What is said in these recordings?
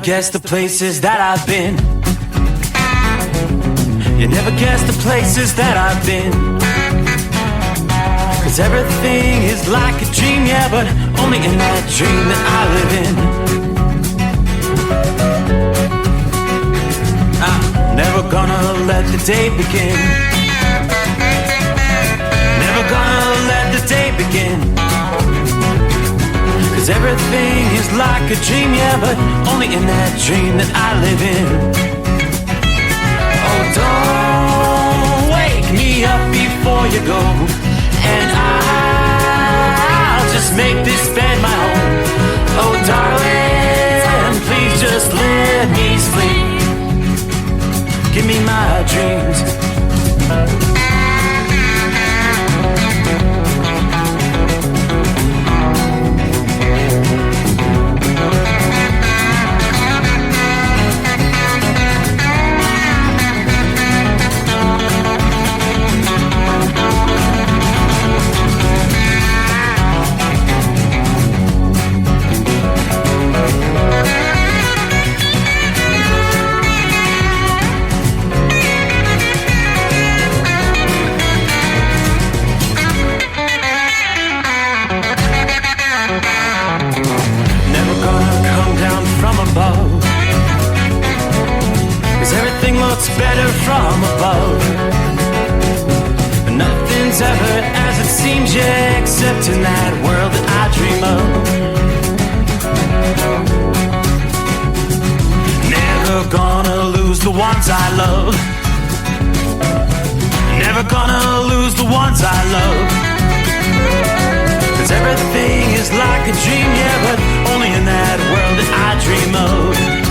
guess the places that I've been. You never guess the places that I've been. 'Cause everything is like a dream, yeah, but only in that dream that I live in. I'm never gonna let the day begin. Never gonna let the day begin. 'Cause everything is like a dream, yeah, but only in that dream that I live in. Oh, don't wake me up before you go, and I'll just make this bed my home. Oh, darling, please just let me sleep. Give me my dreams. Better from above. Nothing's ever as it seems, yeah, except in that world that I dream of. Never gonna lose the ones I love. Never gonna lose the ones I love. 'Cause everything is like a dream, yeah, but only in that world that I dream of.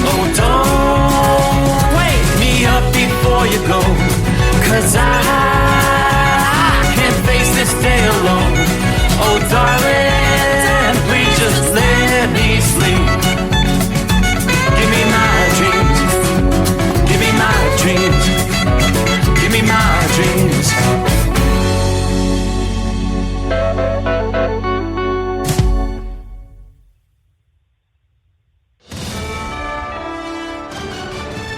Oh, don't wake me up before you go, 'cause I can't face this day alone. Oh, darling, please just let me sleep. Give me my dreams. Give me my dreams. Give me my dreams.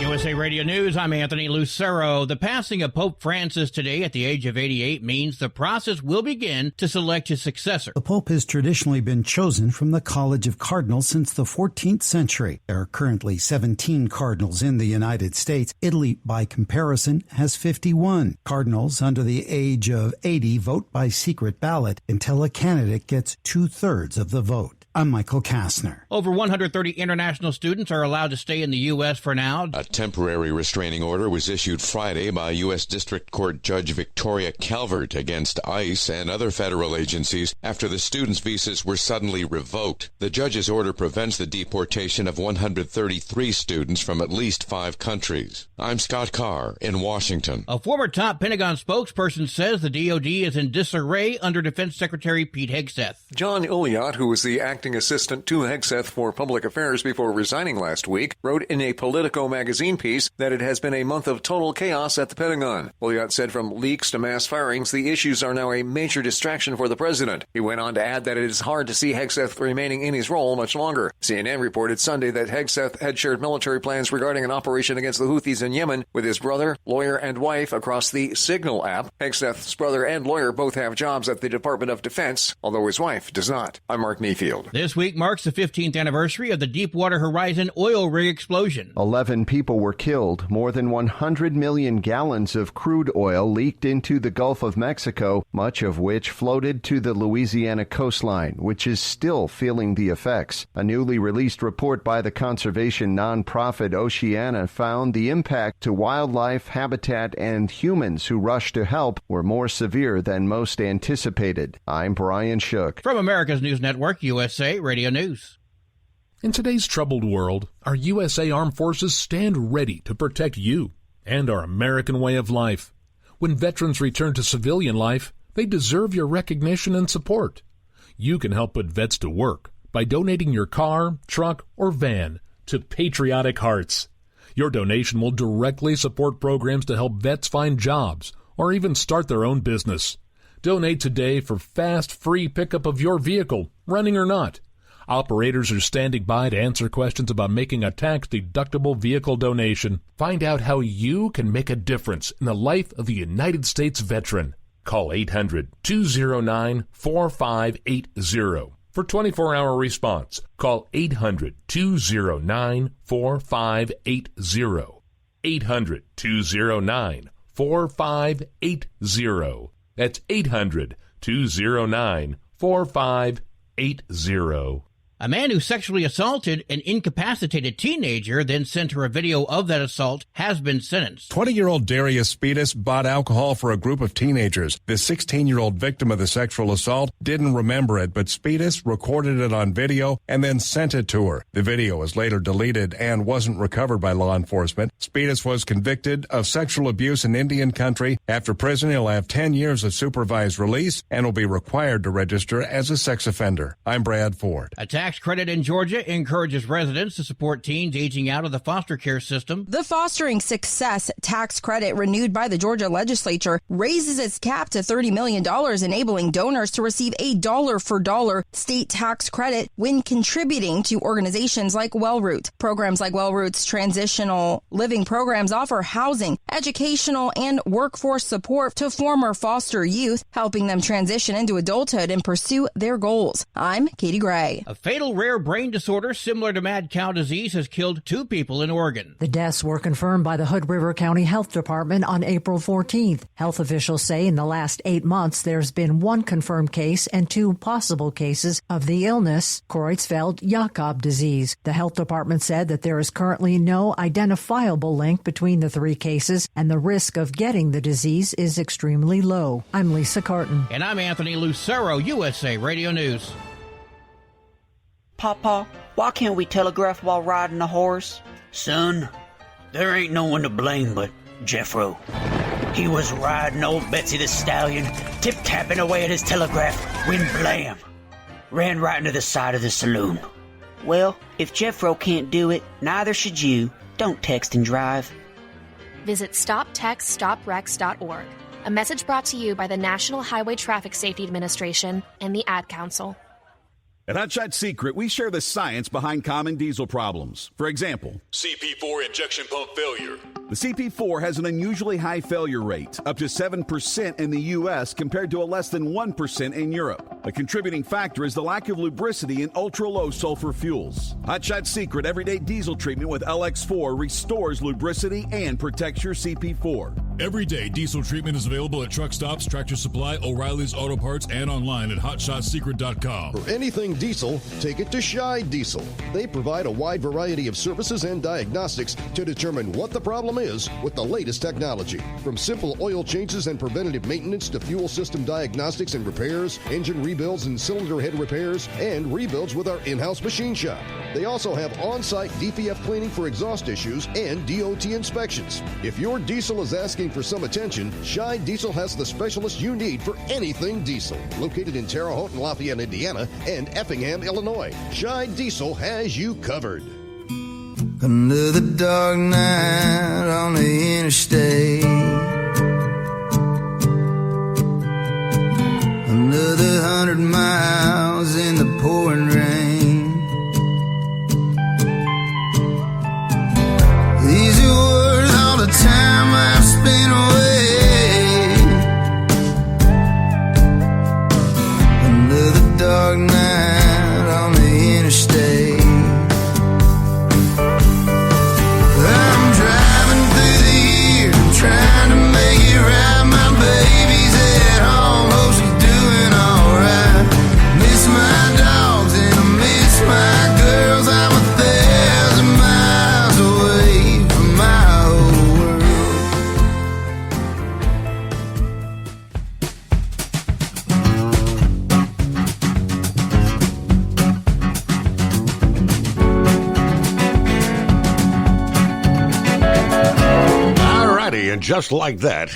USA Radio News, I'm Anthony Lucero. The passing of Pope Francis today at the age of 88 means the process will begin to select his successor. The Pope has traditionally been chosen from the College of Cardinals since the 14th century. There are currently 17 cardinals in the United States. Italy, by comparison, has 51. Cardinals under the age of 80 vote by secret ballot until a candidate gets 2/3 of the vote. I'm Michael Kastner. Over 130 international students are allowed to stay in the U.S. for now. A temporary restraining order was issued Friday by U.S. District Court Judge Victoria Calvert against ICE and other federal agencies after the students' visas were suddenly revoked. The judge's order prevents the deportation of 133 students from at least 5 countries. I'm Scott Carr in Washington. A former top Pentagon spokesperson says the DoD is in disarray under Defense Secretary Pete Hegseth. John Illiott, who was the acting assistant to Hegseth for public affairs before resigning last week, wrote in a Politico magazine piece that it has been a month of total chaos at the Pentagon. Illiott said from leaks to mass firings, the issues are now a major distraction for the president. He went on to add that it is hard to see Hegseth remaining in his role much longer. CNN reported Sunday that Hegseth had shared military plans regarding an operation against the Houthis in Yemen with his brother, lawyer, and wife across the Signal app. Hegseth's brother and lawyer both have jobs at the Department of Defense, although his wife does not. I'm Mark Mayfield. This week marks the 15th anniversary of the Deepwater Horizon oil rig explosion. 11 people were killed. More than 100 million gallons of crude oil leaked into the Gulf of Mexico, much of which floated to the Louisiana coastline, which is still feeling the effects. A newly released report by the conservation nonprofit Oceana found the impact to wildlife, habitat, and humans who rushed to help were more severe than most anticipated. I'm Brian Shook. From America's News Network, USA Radio News. In today's troubled world, our USA Armed Forces stand ready to protect you and our American way of life. When veterans return to civilian life, they deserve your recognition and support. You can help put vets to work by donating your car, truck, or van to Patriotic Hearts. Your donation will directly support programs to help vets find jobs or even start their own business. Donate today for fast, free pickup of your vehicle, running or not. Operators are standing by to answer questions about making a tax-deductible vehicle donation. Find out how you can make a difference in the life of a United States veteran. Call 800-209-4580 for 24-hour response. Call 800-209-4580. 800-209-4580. That's 800-209-4580. A man who sexually assaulted an incapacitated teenager, then sent her a video of that assault, has been sentenced. 20-year-old Darius Speedus bought alcohol for a group of teenagers. The 16-year-old victim of the sexual assault didn't remember it, but Speedus recorded it on video and then sent it to her. The video was later deleted and wasn't recovered by law enforcement. Speedus was convicted of sexual abuse in Indian country. After prison, he'll have 10 years of supervised release and will be required to register as a sex offender. I'm Brad Ford. A tax credit in Georgia encourages residents to support teens aging out of the foster care system. The Fostering Success tax credit, renewed by the Georgia legislature, raises its cap to $30 million, enabling donors to receive a dollar-for-dollar state tax credit when contributing to organizations like WellRoot. Programs like WellRoot's transitional living programs offer housing, educational, and workforce support to former foster youth, helping them transition into adulthood and pursue their goals. I'm Katie Gray. A fatal rare brain disorder similar to mad cow disease has killed 2 people in Oregon. The deaths were confirmed by the Hood River County Health Department on April 14th. Health officials say in the last 8 months there's been 1 confirmed case and 2 possible cases of the illness, Creutzfeldt-Jakob disease. The health department said that there is currently no identifiable link between the 3 cases and the risk of getting the disease is extremely low. I'm Lisa Carton. And I'm Anthony Lucero, USA Radio News. Papa, why can't we telegraph while riding a horse? Son, there ain't no one to blame but Jeffro. He was riding old Betsy the Stallion, tip-tapping away at his telegraph, when blam! Ran right into the side of the saloon. Well, if Jeffro can't do it, neither should you. Don't text and drive. Visit StopTextStopWrecks.org. A message brought to you by the National Highway Traffic Safety Administration and the Ad Council. At Hot Shot Secret, we share the science behind common diesel problems. For example, CP4 injection pump failure. The CP4 has an unusually high failure rate, up to 7% in the U.S. compared to a less than 1% in Europe. A contributing factor is the lack of lubricity in ultra-low sulfur fuels. Hot Shot Secret Everyday Diesel Treatment with LX4 restores lubricity and protects your CP4. Everyday Diesel Treatment is available at truck stops, Tractor Supply, O'Reilly's Auto Parts, and online at HotShotSecret.com. For anything diesel, take it to Scheid Diesel. They provide a wide variety of services and diagnostics to determine what the problem is with the latest technology. From simple oil changes and preventative maintenance to fuel system diagnostics and repairs, engine rebuilds and cylinder head repairs, and rebuilds with our in-house machine shop. They also have on-site DPF cleaning for exhaust issues and DOT inspections. If your diesel is asking for some attention, Scheid Diesel has the specialist you need for anything diesel. Located in Terre Haute and Lafayette, Indiana, and Effingham, Illinois, Scheid Diesel has you covered. Another dark night on the interstate. Another 100 miles in the pouring rain. These are worth all the time I've spent away. Another dark night on the interstate. I'm driving through the year, trying to make it right. My baby's at home, hope she's doing alright. Miss my dogs and I miss my girls. I'm 1,000 miles away from my whole world. Alrighty, and just like that,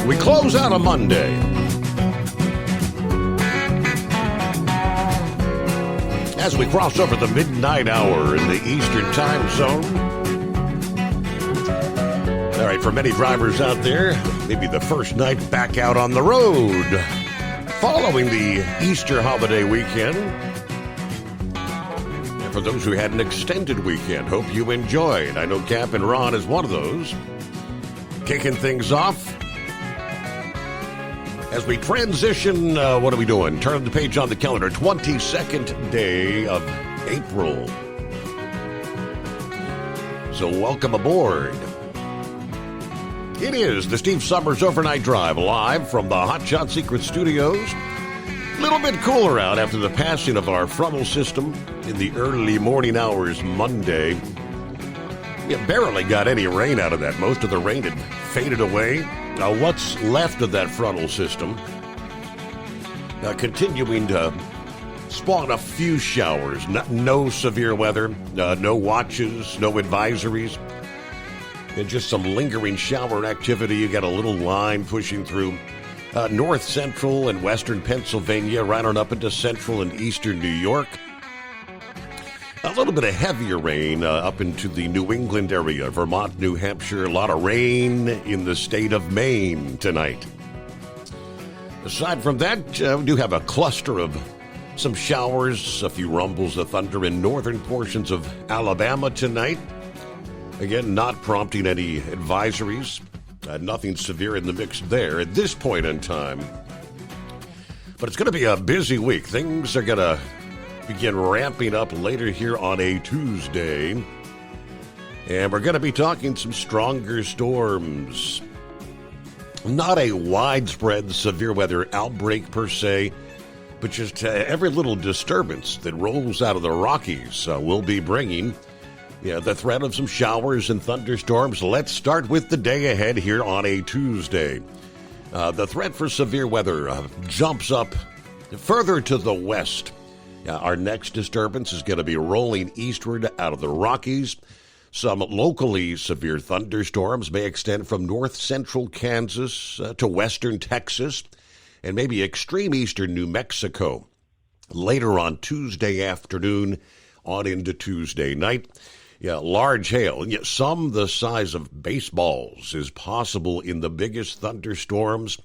we close out a Monday. As we cross over the midnight hour in the Eastern time zone. All right, for many drivers out there, maybe the first night back out on the road following the Easter holiday weekend. for those who had an extended weekend. Hope you enjoyed. I know Captain Ron is one of those. Kicking things off. As we transition, what are we doing? Turn the page on the calendar. 22nd day of April. So welcome aboard. It is the Steve Summers Overnight Drive, live from the Hot Shot Secret Studios. A little bit cooler out after the passing of our frontal system in the early morning hours Monday. You barely got any rain out of that. Most of the rain had faded away. Now, what's left of that frontal system continuing to spawn a few showers. No severe weather, no watches, no advisories, and just some lingering shower activity. You got a little line pushing through north central and western Pennsylvania, right on up into central and eastern New York. A little bit of heavier rain up into the New England area, Vermont, New Hampshire. A lot of rain in the state of Maine tonight. Aside from that, we do have a cluster of some showers, a few rumbles of thunder in northern portions of Alabama tonight. Again, not prompting any advisories. Nothing severe in the mix there at this point in time. But it's going to be a busy week. Things are going to begin ramping up later here on a Tuesday. And we're going to be talking some stronger storms. Not a widespread severe weather outbreak per se, but just every little disturbance that rolls out of the Rockies will be bringing the threat of some showers and thunderstorms. Let's start with the day ahead here on a Tuesday. The threat for severe weather jumps up further to the west. Our next disturbance is going to be rolling eastward out of the Rockies. Some locally severe thunderstorms may extend from north central Kansas to western Texas and maybe extreme eastern New Mexico. Later on Tuesday afternoon on into Tuesday night, large hail, and yet some the size of baseballs is possible in the biggest thunderstorms.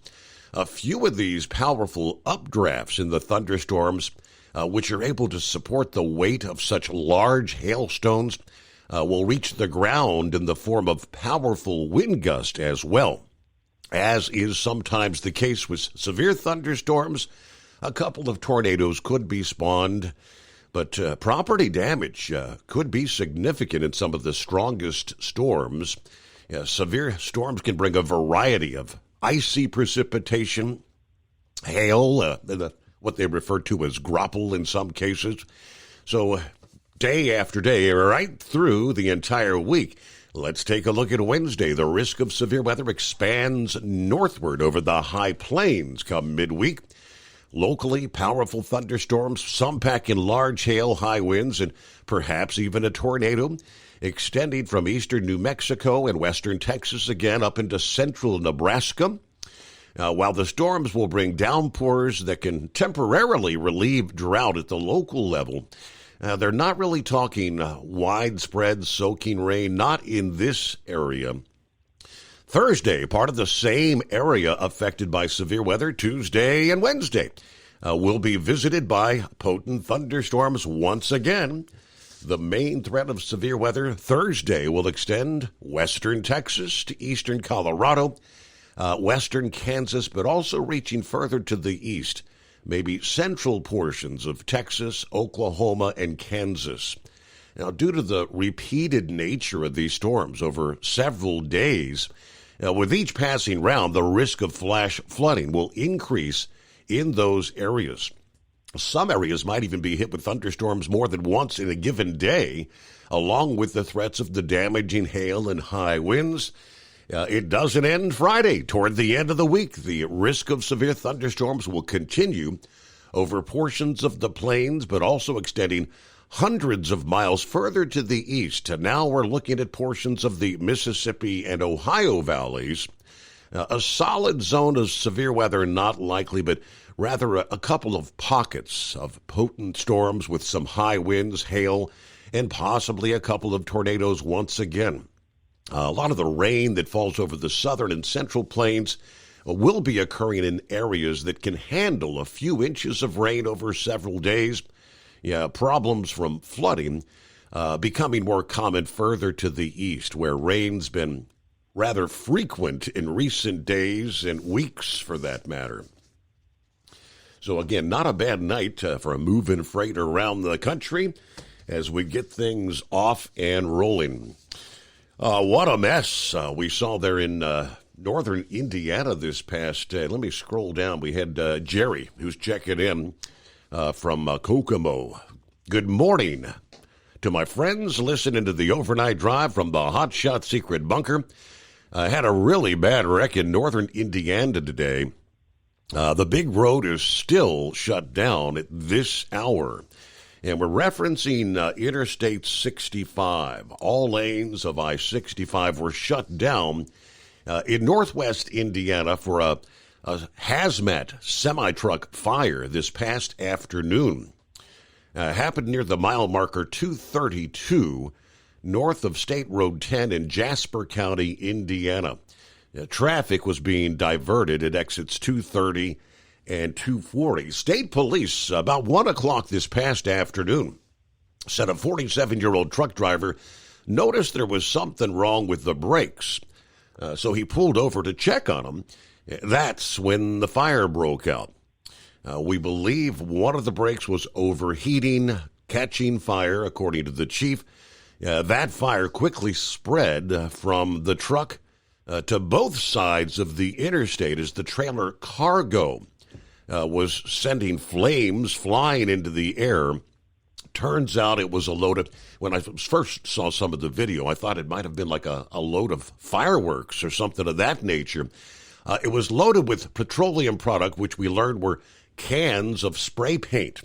A few of these powerful updrafts in the thunderstorms, which are able to support the weight of such large hailstones, will reach the ground in the form of powerful wind gusts as well. As is sometimes the case with severe thunderstorms, a couple of tornadoes could be spawned, but property damage could be significant in some of the strongest storms. Severe storms can bring a variety of icy precipitation, hail, what they refer to as graupel in some cases. So day after day, right through the entire week. Let's take a look at Wednesday. The risk of severe weather expands northward over the high plains come midweek. Locally, powerful thunderstorms, some packing large hail, high winds, and perhaps even a tornado, extending from eastern New Mexico and western Texas again up into central Nebraska. While the storms will bring downpours that can temporarily relieve drought at the local level, they're not really talking widespread soaking rain, not in this area. Thursday, part of the same area affected by severe weather. Tuesday and Wednesday will be visited by potent thunderstorms once again. The main threat of severe weather Thursday will extend western Texas to eastern Colorado, western Kansas, but also reaching further to the east, maybe central portions of Texas, Oklahoma, and Kansas. Now, due to the repeated nature of these storms over several days, with each passing round, the risk of flash flooding will increase in those areas. Some areas might even be hit with thunderstorms more than once in a given day, along with the threats of the damaging hail and high winds. It doesn't end Friday. Toward the end of the week, the risk of severe thunderstorms will continue over portions of the plains, but also extending hundreds of miles further to the east. And now we're looking at portions of the Mississippi and Ohio valleys. A solid zone of severe weather not likely, but rather a couple of pockets of potent storms with some high winds, hail, and possibly a couple of tornadoes once again. A lot of the rain that falls over the southern and central plains will be occurring in areas that can handle a few inches of rain over several days. problems from flooding becoming more common further to the east, where rain's been rather frequent in recent days and weeks, for that matter. So again, not a bad night for a moving freight around the country as we get things off and rolling. What a mess we saw there in northern Indiana this past day. Let me scroll down. We had Jerry, who's checking in from Kokomo. Good morning to my friends listening to the overnight drive from the Hot Shot Secret Bunker. I had a really bad wreck in northern Indiana today. The big road is still shut down at this hour. And we're referencing Interstate 65. All lanes of I-65 were shut down in northwest Indiana for a hazmat semi-truck fire this past afternoon. Happened near the mile marker 232, north of State Road 10 in Jasper County, Indiana. Traffic was being diverted at exits 230 and 240. State police, about 1 o'clock this past afternoon, said a 47-year-old truck driver noticed there was something wrong with the brakes. So he pulled over to check on them. That's when the fire broke out. We believe one of the brakes was overheating, catching fire, according to the chief. That fire quickly spread from the truck to both sides of the interstate as the trailer cargo was sending flames flying into the air. Turns out it was a load of, when I first saw some of the video, I thought it might have been like a load of fireworks or something of that nature. It was loaded with petroleum product, which we learned were cans of spray paint.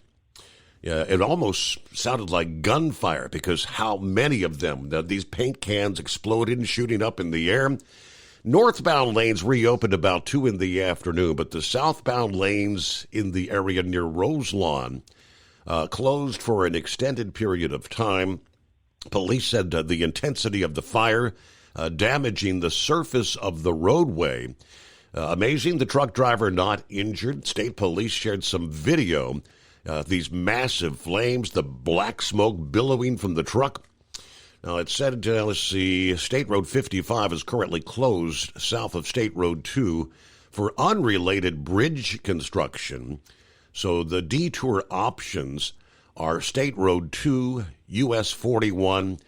It almost sounded like gunfire because how many of them, these paint cans exploded and shooting up in the air. Northbound lanes reopened about 2 in the afternoon, but the southbound lanes in the area near Roselawn closed for an extended period of time. Police said the intensity of the fire damaging the surface of the roadway. Amazing, the truck driver not injured. State police shared some video. These massive flames, the black smoke billowing from the truck. Now, it said, let's see, State Road 55 is currently closed south of State Road 2 for unrelated bridge construction. So the detour options are State Road 2, US 41,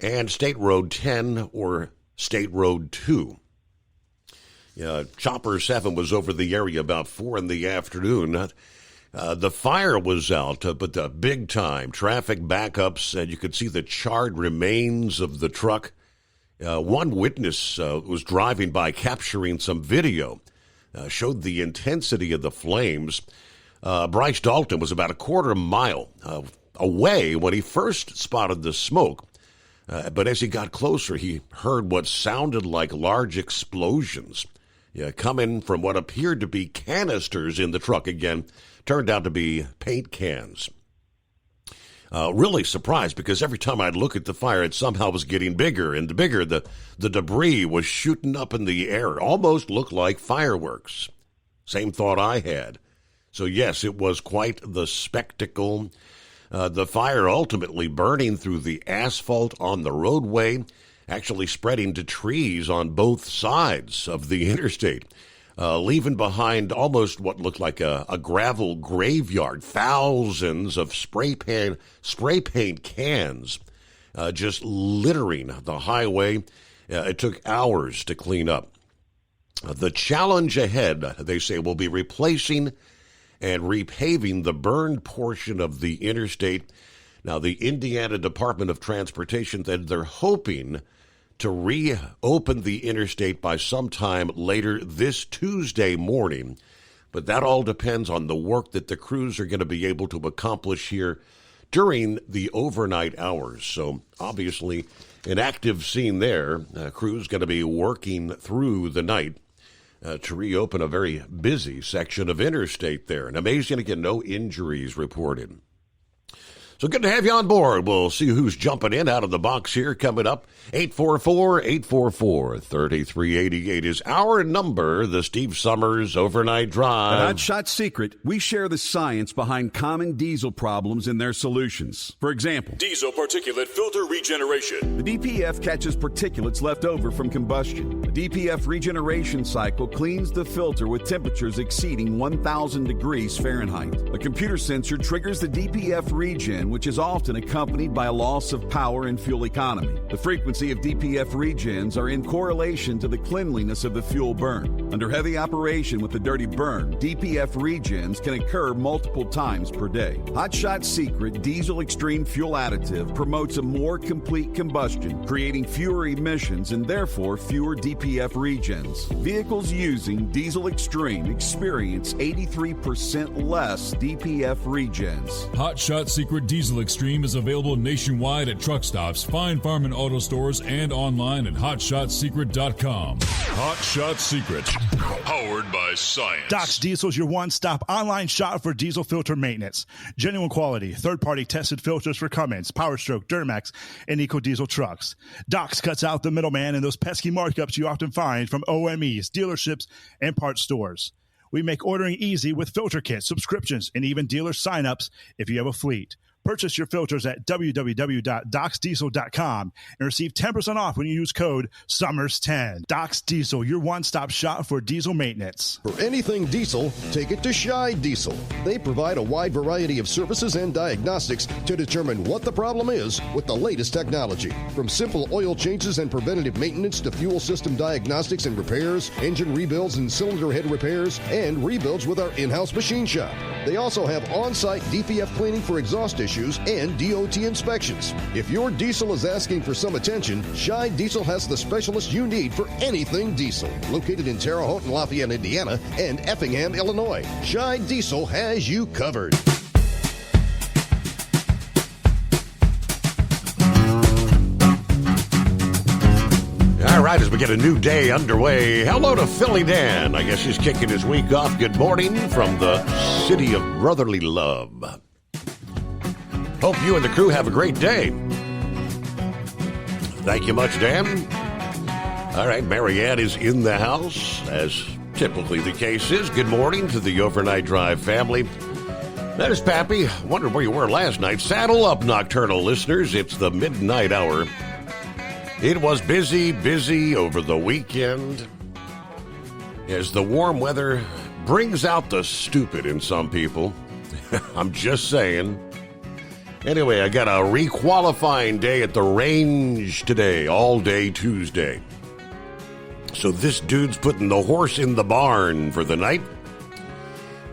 and State Road 10 or State Road 2. Chopper 7 was over the area about 4 in the afternoon. The fire was out, but the big time traffic backups, and you could see the charred remains of the truck. One witness was driving by capturing some video, showed the intensity of the flames. Bryce Dalton was about a quarter mile away when he first spotted the smoke. But as he got closer, he heard what sounded like large explosions coming from what appeared to be canisters in the truck. Again, turned out to be paint cans. Really surprised because every time I'd look at the fire, it somehow was getting bigger and bigger. The debris was shooting up in the air. It almost looked like fireworks. Same thought I had. So yes, it was quite the spectacle. The fire ultimately burning through the asphalt on the roadway, actually spreading to trees on both sides of the interstate, leaving behind almost what looked like a gravel graveyard. Thousands of spray paint cans just littering the highway. It took hours to clean up. The challenge ahead, they say, will be replacing and repaving the burned portion of the interstate. Now, the Indiana Department of Transportation said they're hoping to reopen the interstate by sometime later this Tuesday morning. But that all depends on the work that the crews are going to be able to accomplish here during the overnight hours. So obviously an active scene there. Crews going to be working through the night to reopen a very busy section of interstate there. And amazing, again, no injuries reported. So good to have you on board. We'll see who's jumping in out of the box here coming up. 844-844-3388 is our number. The Steve Summers Overnight Drive. At Hot Shot Secret, we share the science behind common diesel problems and their solutions. For example, Diesel particulate filter regeneration. the DPF catches particulates left over from combustion. The DPF regeneration cycle cleans the filter with temperatures exceeding 1,000 degrees Fahrenheit. A computer sensor triggers the DPF regen, which is often accompanied by a loss of power and fuel economy. The frequency of DPF regens are in correlation to the cleanliness of the fuel burn. Under heavy operation with the dirty burn, DPF regens can occur multiple times per day. Hot Shot Secret Diesel Extreme Fuel Additive promotes a more complete combustion, creating fewer emissions and therefore fewer DPF regens. Vehicles using Diesel Extreme experience 83% less DPF regens. Hot Shot Secret Diesel Extreme is available nationwide at truck stops, Fine Farm and auto stores, and online at hotshotsecret.com. Hot Shot Secret, powered by science. Doc's Diesel is your one-stop online shop for diesel filter maintenance. Genuine quality, third-party tested filters for Cummins, PowerStroke, Duramax, and EcoDiesel trucks. Doc's cuts out the middleman and those pesky markups you often find from OMEs, dealerships, and parts stores. We make ordering easy with filter kits, subscriptions, and even dealer sign-ups if you have a fleet. Purchase your filters at www.docsdiesel.com and receive 10% off when you use code SUMMERS10. Doc's Diesel, your one-stop shop for diesel maintenance. For anything diesel, take it to Scheid Diesel. They provide a wide variety of services and diagnostics to determine what the problem is with the latest technology. From simple oil changes and preventative maintenance to fuel system diagnostics and repairs, engine rebuilds and cylinder head repairs, and rebuilds with our in-house machine shop. They also have on-site DPF cleaning for exhaust issues and DOT inspections. If your diesel is asking for some attention, Scheid Diesel has the specialist you need for anything diesel. Located in Terre Haute and Lafayette, Indiana, and Effingham, Illinois, Scheid Diesel has you covered. All right, as we get a new day underway, hello to Philly Dan. I guess he's kicking his week off. Good morning from the city of brotherly love. Hope you and the crew have a great day. Thank you much, Dan. All right, Marianne is in the house, as typically the case is. Good morning to the Overnight Drive family. That is Pappy. Wondered where you were last night. Saddle up, nocturnal listeners. It's the midnight hour. It was busy over the weekend as the warm weather brings out the stupid in some people. I'm just saying. Anyway, I got a requalifying day at the range today, all day Tuesday. So this dude's putting the horse in the barn for the night.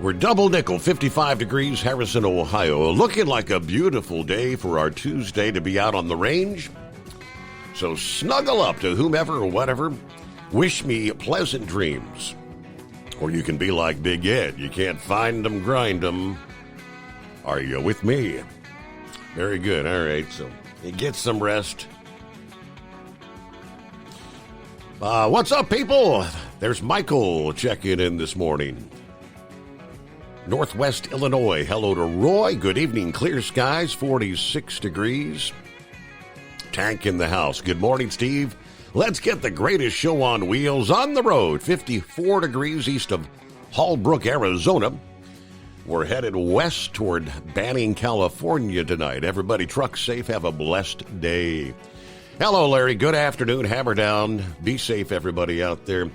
We're double nickel, 55 degrees, Harrison, Ohio. Looking like a beautiful day for our Tuesday to be out on the range. So snuggle up to whomever or whatever. Wish me pleasant dreams. Or you can be like Big Ed. You can't find them, grind them. Are you with me? Very good. All right. So you get some rest. What's up, people? There's Michael checking in this morning. Northwest Illinois. Hello to Roy. Good evening. Clear skies, 46 degrees. Tank in the house. Good morning, Steve. Let's get the greatest show on wheels on the road. 54 degrees east of Hallbrook, Arizona. We're headed west toward Banning, California tonight. Everybody truck safe. Have a blessed day. Hello, Larry. Good afternoon. Hammer down. Be safe, everybody out there.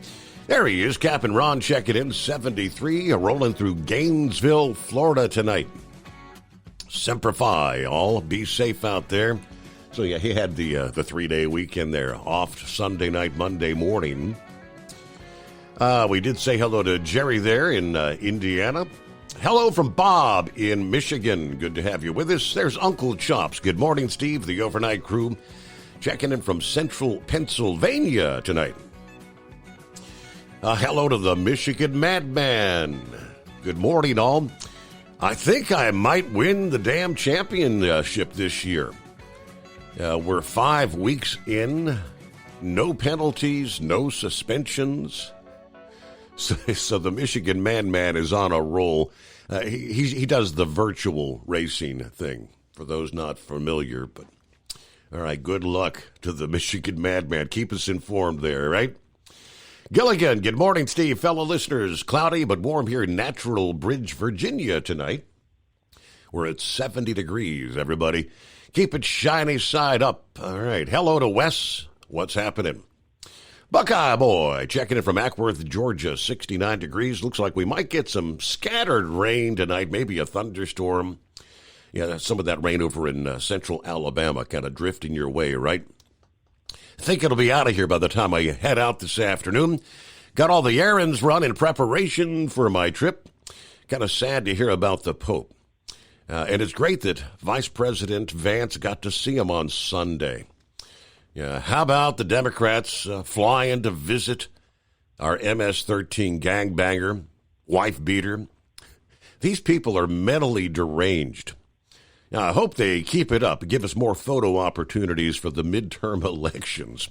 There he is, Captain Ron checking in. 73, rolling through Gainesville, Florida tonight. Semper Fi. All be safe out there. So, yeah, he had the 3-day weekend there. Off Sunday night, Monday morning. We did say hello to Jerry there in Indiana. Hello from Bob in Michigan. Good to have you with us. There's Uncle Chops. Good morning, Steve, the overnight crew. Checking in from central Pennsylvania tonight. Hello to the Michigan Madman. Good morning, all. I think I might win the damn championship this year. We're 5 weeks in. No penalties, no suspensions. So the Michigan Man is on a roll. He does the virtual racing thing. for those not familiar. But all right, good luck to the Michigan Madman. Keep us informed there, right? Gilligan, good morning, Steve. Fellow listeners, cloudy but warm here in Natural Bridge, Virginia tonight. We're at 70 degrees, everybody. Keep it shiny side up. All right, hello to Wes. What's happening? Buckeye Boy, checking in from Ackworth, Georgia, 69 degrees. Looks like we might get some scattered rain tonight, maybe a thunderstorm. Yeah, some of that rain over in central Alabama kind of drifting your way, right? Think it'll be out of here by the time I head out this afternoon. Got all the errands run in preparation for my trip. Kind of sad to hear about the Pope. And it's great that Vice President Vance got to see him on Sunday. Yeah, how about the Democrats flying to visit our MS-13 gangbanger, wife beater? These people are mentally deranged. Now, I hope they keep it up and give us more photo opportunities for the midterm elections.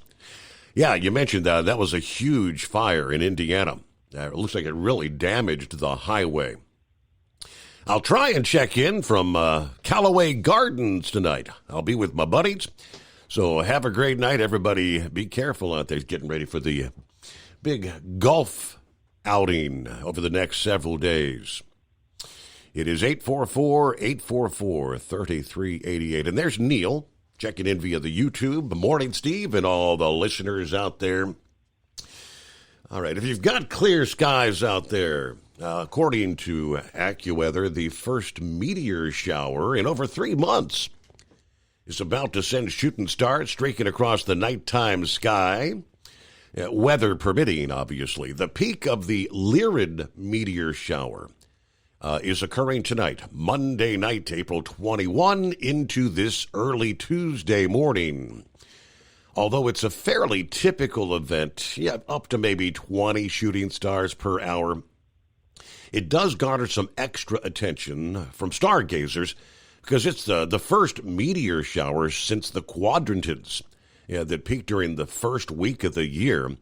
Yeah, you mentioned that was a huge fire in Indiana. It looks like it really damaged the highway. I'll try and check in from Callaway Gardens tonight. I'll be with my buddies. So have a great night, everybody. Be careful out there getting ready for the big golf outing over the next several days. It is 844-844-3388. And there's Neil checking in via the YouTube. Morning, Steve, and all the listeners out there. All right, if you've got clear skies out there, according to AccuWeather, the first meteor shower in over 3 months is about to send shooting stars streaking across the nighttime sky. Weather permitting, obviously. The peak of the Lyrid meteor shower is occurring tonight, Monday night, April 21, into this early Tuesday morning. Although it's a fairly typical event, up to maybe 20 shooting stars per hour, it does garner some extra attention from stargazers because it's the first meteor shower since the Quadrantids that peaked during the first week of the year.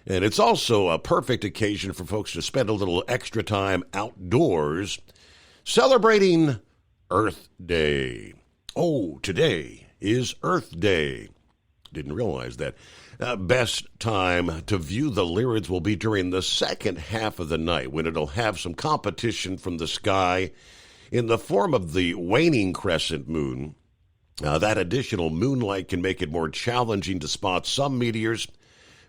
And it's also a perfect occasion for folks to spend a little extra time outdoors celebrating Earth Day. Oh, today is Earth Day. Didn't realize that. Best time to view the Lyrids will be during the second half of the night when it'll have some competition from the sky in the form of the waning crescent moon. That additional moonlight can make it more challenging to spot some meteors,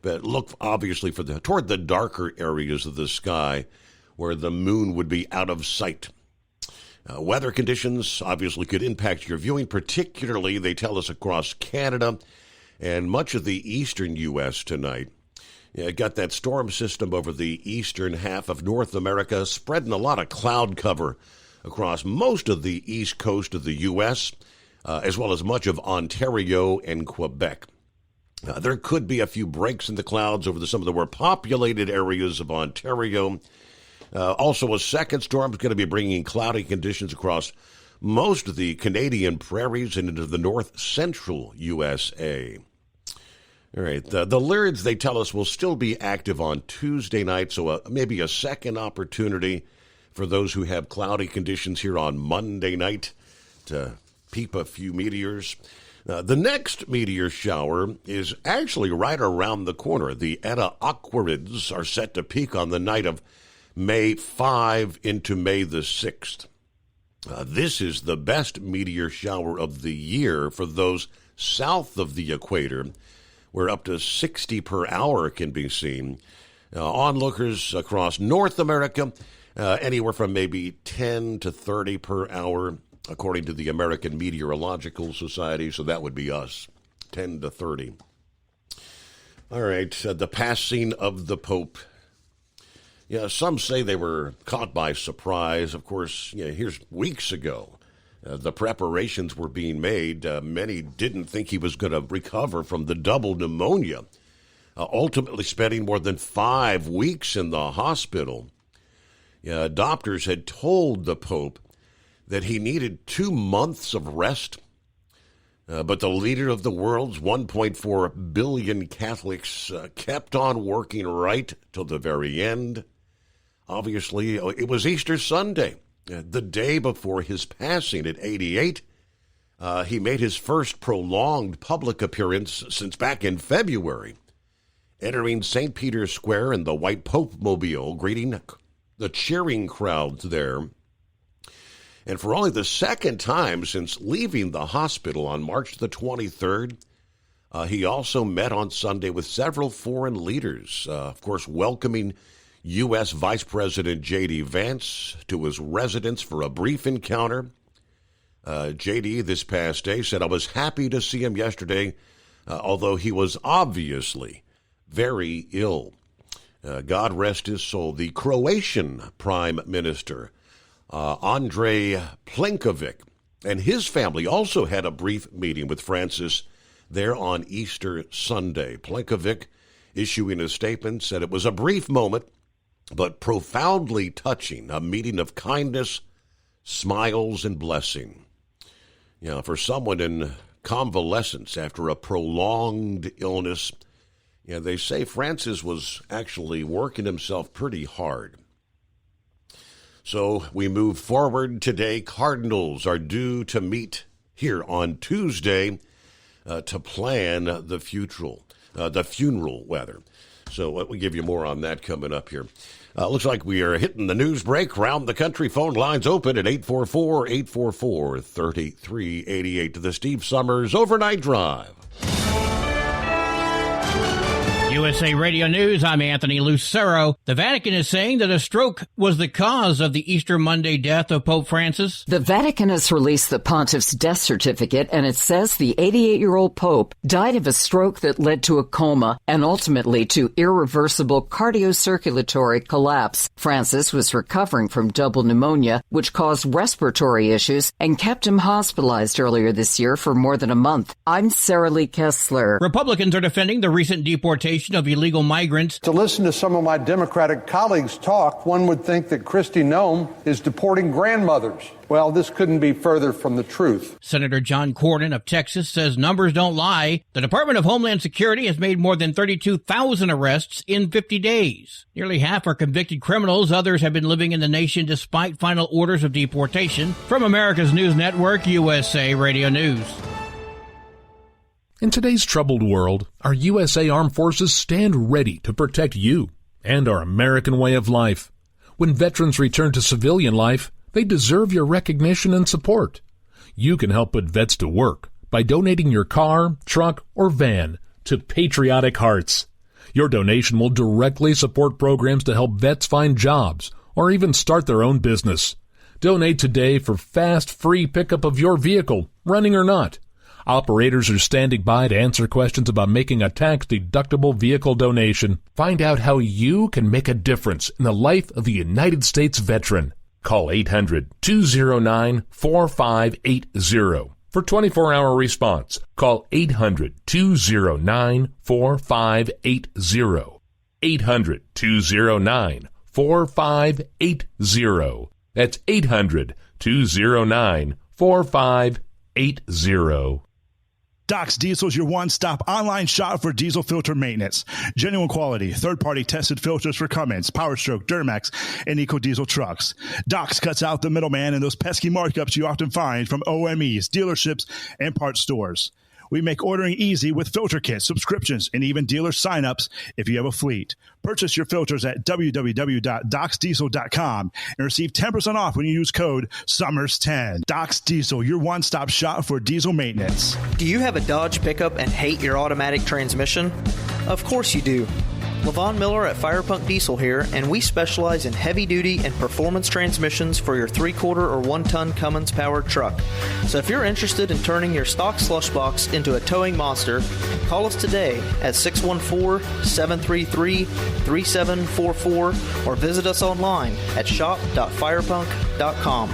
but look obviously toward the darker areas of the sky where the moon would be out of sight. Weather conditions obviously could impact your viewing, particularly, they tell us, across Canada and much of the eastern U.S. tonight. Got that storm system over the eastern half of North America, spreading a lot of cloud cover across most of the east coast of the U.S., as well as much of Ontario and Quebec. There could be a few breaks in the clouds over some of the more populated areas of Ontario. Also, a second storm is going to be bringing cloudy conditions across most of the Canadian prairies and into the north-central USA. All right, the Lyrids, they tell us, will still be active on Tuesday night, so maybe a second opportunity for those who have cloudy conditions here on Monday night to peep a few meteors. The next meteor shower is actually right around the corner. The Eta Aquarids are set to peak on the night of May 5 into May the 6th. This is the best meteor shower of the year for those south of the equator, where up to 60 per hour can be seen. Onlookers across North America, anywhere from maybe 10 to 30 per hour, according to the American Meteorological Society, so that would be us, 10 to 30. All right, the passing of the Pope. Some say they were caught by surprise. Of course, here's weeks ago. The preparations were being made. Many didn't think he was going to recover from the double pneumonia, ultimately spending more than 5 weeks in the hospital. Doctors had told the Pope that he needed 2 months of rest, but the leader of the world's 1.4 billion Catholics kept on working right till the very end. Obviously, it was Easter Sunday, the day before his passing at 88. He made his first prolonged public appearance since back in February, entering St. Peter's Square in the White Pope Mobile, greeting the cheering crowds there. And for only the second time since leaving the hospital on March the 23rd, he also met on Sunday with several foreign leaders, of course, welcoming U.S. Vice President J.D. Vance to his residence for a brief encounter. J.D. this past day said, "I was happy to see him yesterday, although he was obviously very ill." God rest his soul. The Croatian Prime Minister, Andrej Plenković, and his family also had a brief meeting with Francis there on Easter Sunday. Plenković, issuing a statement, said it was a brief moment, but profoundly touching, a meeting of kindness, smiles, and blessing. You know, for someone in convalescence after a prolonged illness, they say Francis was actually working himself pretty hard. So we move forward today. Cardinals are due to meet here on Tuesday to plan the funeral, So we'll give you more on that coming up here. Looks like we are hitting the news break. Round the country, phone lines open at 844-844-3388 to the Steve Summers Overnight Drive. USA Radio News, I'm Anthony Lucero. The Vatican is saying that a stroke was the cause of the Easter Monday death of Pope Francis. The Vatican has released the pontiff's death certificate, and it says the 88-year-old Pope died of a stroke that led to a coma and ultimately to irreversible cardiocirculatory collapse. Francis was recovering from double pneumonia, which caused respiratory issues and kept him hospitalized earlier this year for more than a month. I'm Sarah Lee Kessler. Republicans are defending the recent deportation of illegal migrants. To listen to some of my Democratic colleagues talk, one would think that Kristi Noem is deporting grandmothers. Well, this couldn't be further from the truth. Senator John Cornyn of Texas says numbers don't lie. The Department of Homeland Security has made more than 32,000 arrests in 50 days. Nearly half are convicted criminals. Others have been living in the nation despite final orders of deportation. From America's News Network, USA Radio News. In today's troubled world, our USA Armed Forces stand ready to protect you and our American way of life. When veterans return to civilian life, they deserve your recognition and support. You can help put vets to work by donating your car, truck, or van to Patriotic Hearts. Your donation will directly support programs to help vets find jobs or even start their own business. Donate today for fast, free pickup of your vehicle, running or not. Operators are standing by to answer questions about making a tax-deductible vehicle donation. Find out how you can make a difference in the life of a United States veteran. Call 800-209-4580 for 24-hour response. Call 800-209-4580. 800-209-4580. That's 800-209-4580. Doc's Diesel is your one-stop online shop for diesel filter maintenance. Genuine quality, third-party tested filters for Cummins, PowerStroke, Duramax, and EcoDiesel trucks. Doc's cuts out the middleman and those pesky markups you often find from OMEs, dealerships, and parts stores. We make ordering easy with filter kits, subscriptions, and even dealer sign-ups if you have a fleet. Purchase your filters at www.docsdiesel.com and receive 10% off when you use code SUMMERS10. Doc's Diesel, your one-stop shop for diesel maintenance. Do you have a Dodge pickup and hate your automatic transmission? Of course you do. Levon Miller at Firepunk Diesel here, and we specialize in heavy-duty and performance transmissions for your 3/4 or 1-ton Cummins-powered truck. So if you're interested in turning your stock slush box into a towing monster, call us today at 614-733-3744 or visit us online at shop.firepunk.com.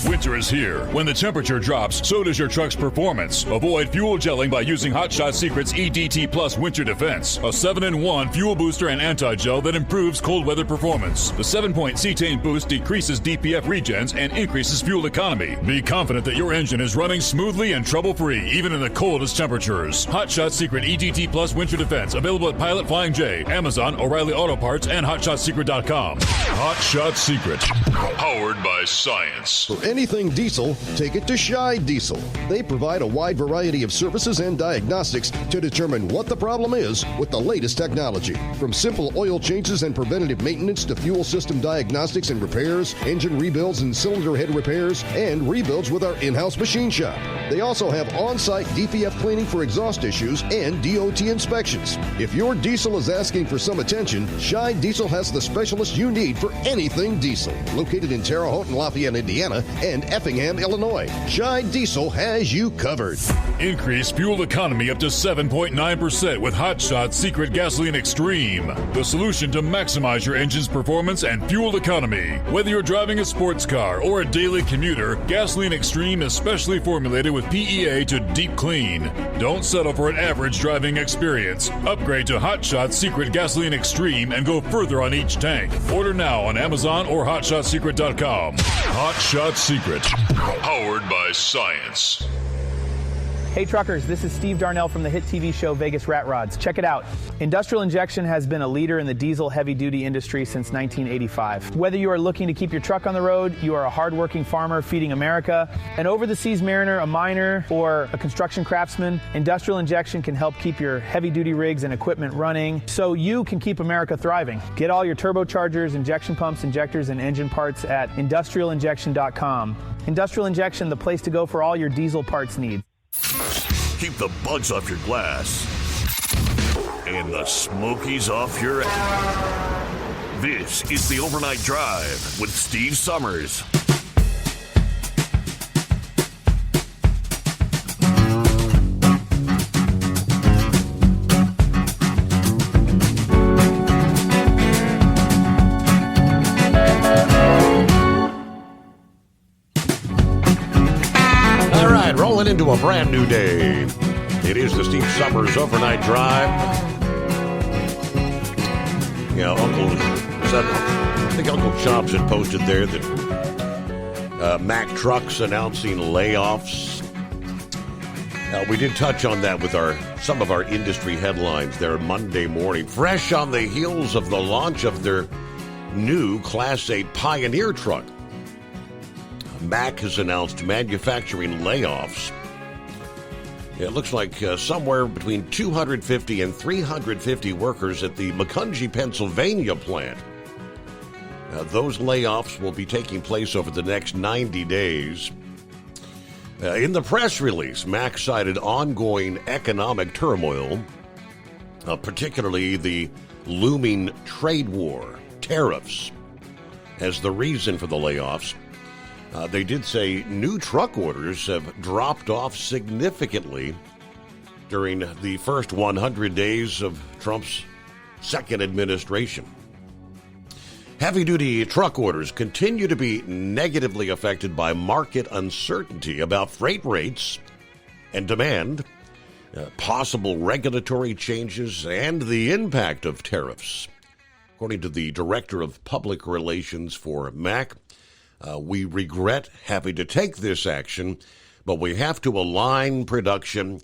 Winter is here. When the temperature drops, so does your truck's performance. Avoid fuel gelling by using Hot Shot Secret's EDT Plus Winter Defense, a 7-in-1 fuel booster and anti-gel that improves cold weather performance. The 7-point cetane boost decreases DPF regens and increases fuel economy. Be confident that your engine is running smoothly and trouble-free, even in the coldest temperatures. Hot Shot Secret EDT Plus Winter Defense, available at Pilot Flying J, Amazon, O'Reilly Auto Parts, and HotShotSecret.com. Hot Shot Secret, powered by science. For anything diesel, take it to Scheid Diesel. They provide a wide variety of services and diagnostics to determine what the problem is with the latest technology. From simple oil changes and preventative maintenance to fuel system diagnostics and repairs, engine rebuilds and cylinder head repairs, and rebuilds with our in-house machine shop. They also have on-site DPF cleaning for exhaust issues and DOT inspections. If your diesel is asking for some attention, Scheid Diesel has the specialist you need for anything diesel. Located in Terre Haute and Lafayette, Indiana, and Effingham, Illinois, Scheid Diesel has you covered. Increase fuel economy up to 7.9% with Hot Shot Secret Gasoline Extreme, the solution to maximize your engine's performance and fuel economy. Whether you're driving a sports car or a daily commuter, Gasoline Extreme is specially formulated with PEA to deep clean. Don't settle for an average driving experience. Upgrade to Hot Shot Secret Gasoline Extreme and go further on each tank. Order now on Amazon or HotShotSecret.com. Hot Shot Secret, powered by science. Hey truckers, this is Steve Darnell from the hit TV show Vegas Rat Rods. Check it out. Industrial Injection has been a leader in the diesel heavy-duty industry since 1985. Whether you are looking to keep your truck on the road, you are a hard-working farmer feeding America, an over-the-seas mariner, a miner, or a construction craftsman, Industrial Injection can help keep your heavy-duty rigs and equipment running so you can keep America thriving. Get all your turbochargers, injection pumps, injectors, and engine parts at industrialinjection.com. Industrial Injection, the place to go for all your diesel parts needs. Keep the bugs off your glass and the smokies off your ass. This is the Overnight Drive with Steve Summers. Rolling into a brand new day. It is the Steve Summers Overnight Drive. Yeah, I think Uncle Chops had posted there that Mack Trucks announcing layoffs. We did touch on that with some of our industry headlines there Monday morning. Fresh on the heels of the launch of their new Class 8 Pioneer truck. Mack has announced manufacturing layoffs. It looks like somewhere between 250 and 350 workers at the Macungie, Pennsylvania plant. Those layoffs will be taking place over the next 90 days. In the press release, Mack cited ongoing economic turmoil, particularly the looming trade war, tariffs, as the reason for the layoffs. They did say new truck orders have dropped off significantly during the first 100 days of Trump's second administration. Heavy-duty truck orders continue to be negatively affected by market uncertainty about freight rates and demand, possible regulatory changes, and the impact of tariffs. According to the Director of Public Relations for Mack, we regret having to take this action, but we have to align production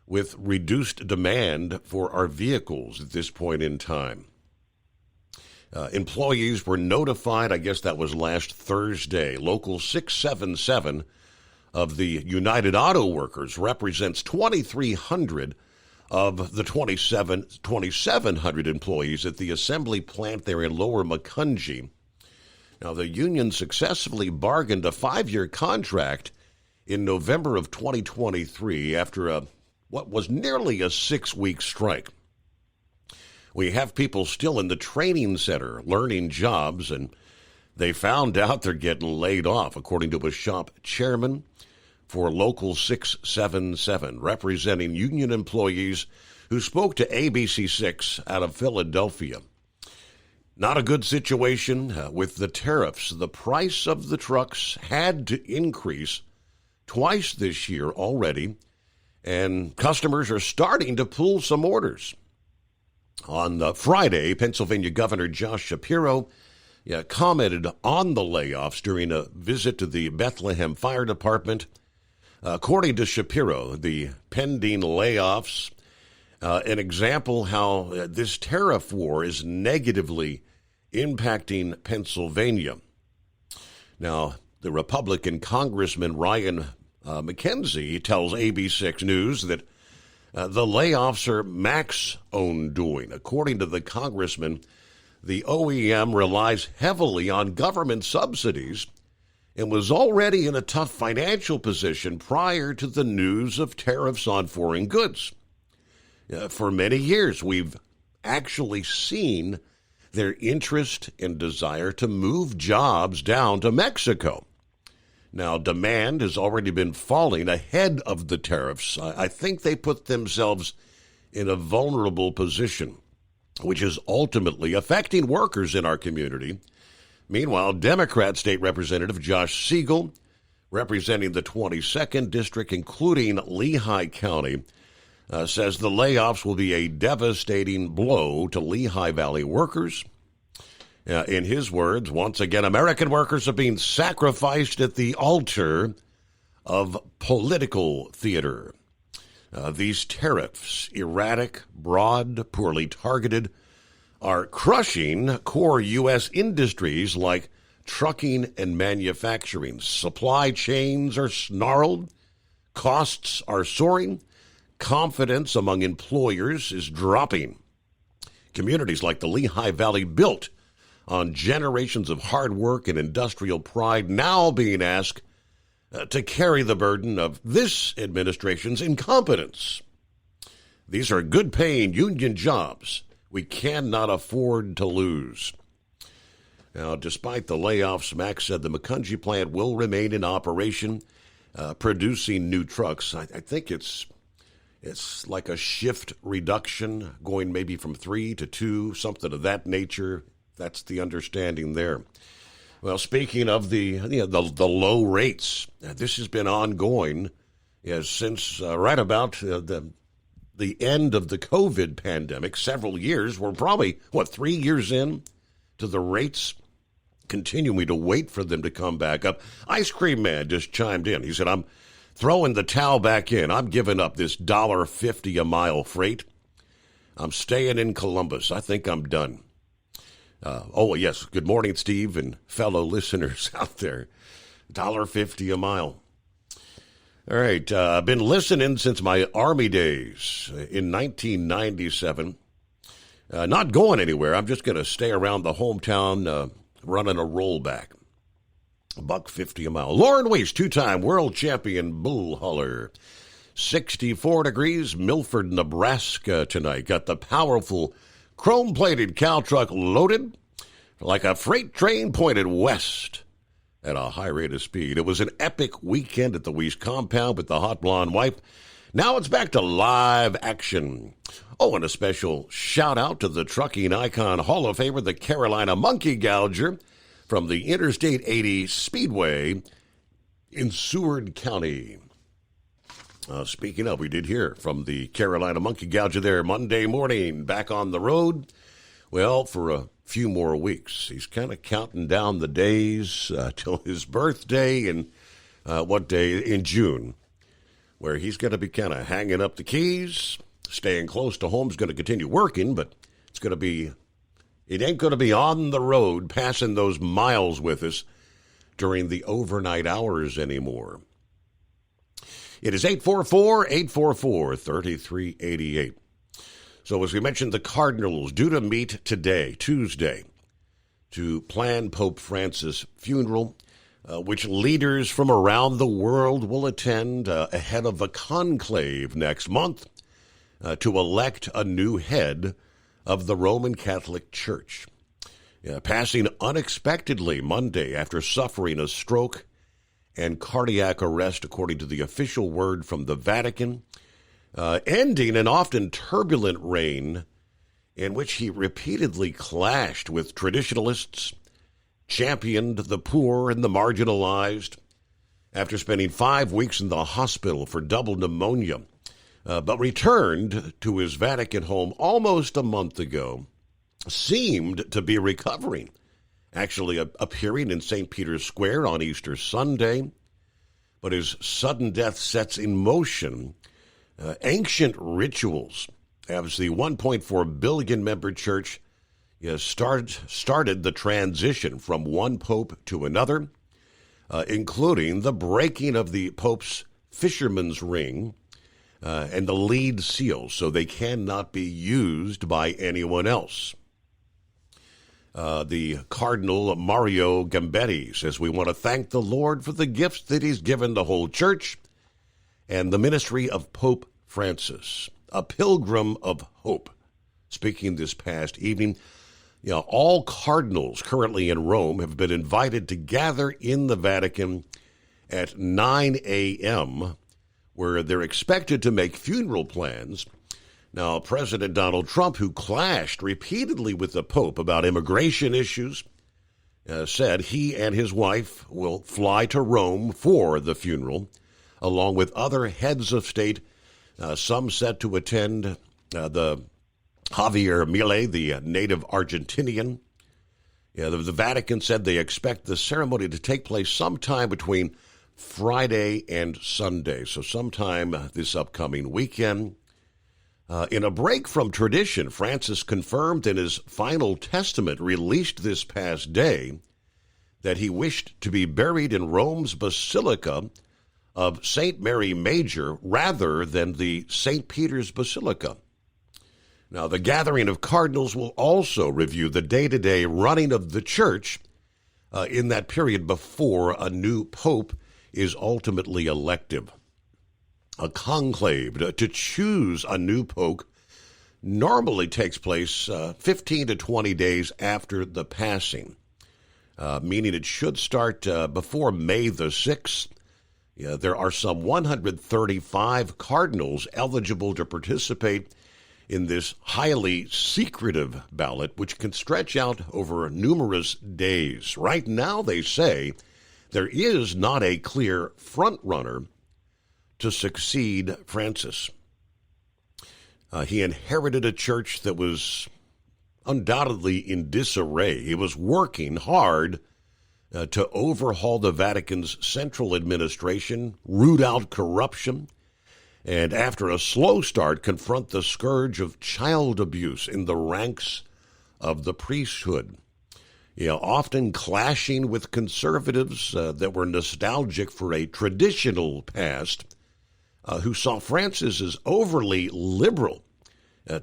with reduced demand for our vehicles at this point in time. Employees were notified, I guess that was last Thursday. Local 677 of the United Auto Workers represents 2,300 of the 2,700 employees at the assembly plant there in Lower Macungie. Now, the union successfully bargained a 5-year contract in November of 2023 after what was nearly a 6-week strike. We have people still in the training center learning jobs, and they found out they're getting laid off, according to a shop chairman for Local 677, representing union employees who spoke to ABC6 out of Philadelphia. Not a good situation with the tariffs. The price of the trucks had to increase twice this year already, and customers are starting to pull some orders. On Friday, Pennsylvania Governor Josh Shapiro commented on the layoffs during a visit to the Bethlehem Fire Department. According to Shapiro, the pending layoffs, an example how this tariff war is negatively impacting Pennsylvania. Now, The Republican Congressman Ryan McKenzie tells AB6 News that the layoffs are Mac's own doing. According to the congressman, the OEM relies heavily on government subsidies and was already in a tough financial position prior to the news of tariffs on foreign goods. For many years, we've actually seen their interest and desire to move jobs down to Mexico. Now, demand has already been falling ahead of the tariffs. I think they put themselves in a vulnerable position, which is ultimately affecting workers in our community. Meanwhile, Democrat State Representative Josh Siegel, representing the 22nd District, including Lehigh County, says the layoffs will be a devastating blow to Lehigh Valley workers. In his words, once again, American workers are being sacrificed at the altar of political theater. These tariffs, erratic, broad, poorly targeted, are crushing core U.S. industries like trucking and manufacturing. Supply chains are snarled, costs are soaring, confidence among employers is dropping. Communities like the Lehigh Valley, built on generations of hard work and industrial pride, now being asked to carry the burden of this administration's incompetence. These are good-paying union jobs we cannot afford to lose. Now, despite the layoffs, Mac said the Macungie plant will remain in operation, producing new trucks. I think it's like a shift reduction, going maybe from 3 to 2, something of that nature. That's the understanding there. Well, speaking of the low rates, this has been ongoing since right about the end of the COVID pandemic. Several years. We're probably 3 years in to the rates, continuing to wait for them to come back up. Ice Cream Man just chimed in. He said, "I'm throwing the towel back in. I'm giving up this $1.50 a mile freight. I'm staying in Columbus. I think I'm done." Yes. Good morning, Steve, and fellow listeners out there. $1.50 a mile. All right. I've been listening since my Army days in 1997. Not going anywhere. I'm just going to stay around the hometown running a rollback. $1.50 a mile. Lauren Weiss, two-time world champion bull hauler. 64 degrees, Milford, Nebraska tonight. Got the powerful chrome-plated cow truck loaded like a freight train pointed west at a high rate of speed. It was an epic weekend at the Weiss compound with the hot blonde wife. Now it's back to live action. Oh, and a special shout-out to the trucking icon Hall of Famer, the Carolina Monkey Gouger from the Interstate 80 Speedway in Seward County. Speaking of, we did hear from the Carolina Monkey Gouger there Monday morning, back on the road. Well, for a few more weeks. He's kind of counting down the days till his birthday in in June, where he's going to be kind of hanging up the keys, staying close to home. He's going to continue working, but it ain't going to be on the road passing those miles with us during the overnight hours anymore. It is 844-844-3388. So as we mentioned, the Cardinals due to meet today, Tuesday, to plan Pope Francis' funeral, which leaders from around the world will attend ahead of a conclave next month to elect a new head of the Roman Catholic Church. Passing unexpectedly Monday after suffering a stroke and cardiac arrest, according to the official word from the Vatican, ending an often turbulent reign in which he repeatedly clashed with traditionalists, championed the poor and the marginalized, after spending 5 weeks in the hospital for double pneumonia, but returned to his Vatican home almost a month ago, seemed to be recovering, actually appearing in St. Peter's Square on Easter Sunday, but his sudden death sets in motion ancient rituals as the 1.4 billion member church started the transition from one pope to another, including the breaking of the Pope's fisherman's ring and the lead seal, so they cannot be used by anyone else. The Cardinal Mario Gambetti says, we want to thank the Lord for the gifts that he's given the whole church and the ministry of Pope Francis, a pilgrim of hope. Speaking this past evening, all cardinals currently in Rome have been invited to gather in the Vatican at 9 a.m., where they're expected to make funeral plans. Now, President Donald Trump, who clashed repeatedly with the Pope about immigration issues, said he and his wife will fly to Rome for the funeral, along with other heads of state, some set to attend the Javier Milei, the native Argentinian. The Vatican said they expect the ceremony to take place sometime between Friday and Sunday, so sometime this upcoming weekend. In a break from tradition, Francis confirmed in his final testament released this past day that he wished to be buried in Rome's Basilica of St. Mary Major rather than the St. Peter's Basilica. Now, the gathering of cardinals will also review the day-to-day running of the church in that period before a new pope is ultimately elected. A conclave to choose a new pope normally takes place 15 to 20 days after the passing, meaning it should start before May the 6th. There are some 135 cardinals eligible to participate in this highly secretive ballot, which can stretch out over numerous days. Right now, they say, there is not a clear front-runner to succeed Francis. He inherited a church that was undoubtedly in disarray. He was working hard to overhaul the Vatican's central administration, root out corruption, and after a slow start, confront the scourge of child abuse in the ranks of the priesthood. Often clashing with conservatives that were nostalgic for a traditional past, who saw Francis as overly liberal,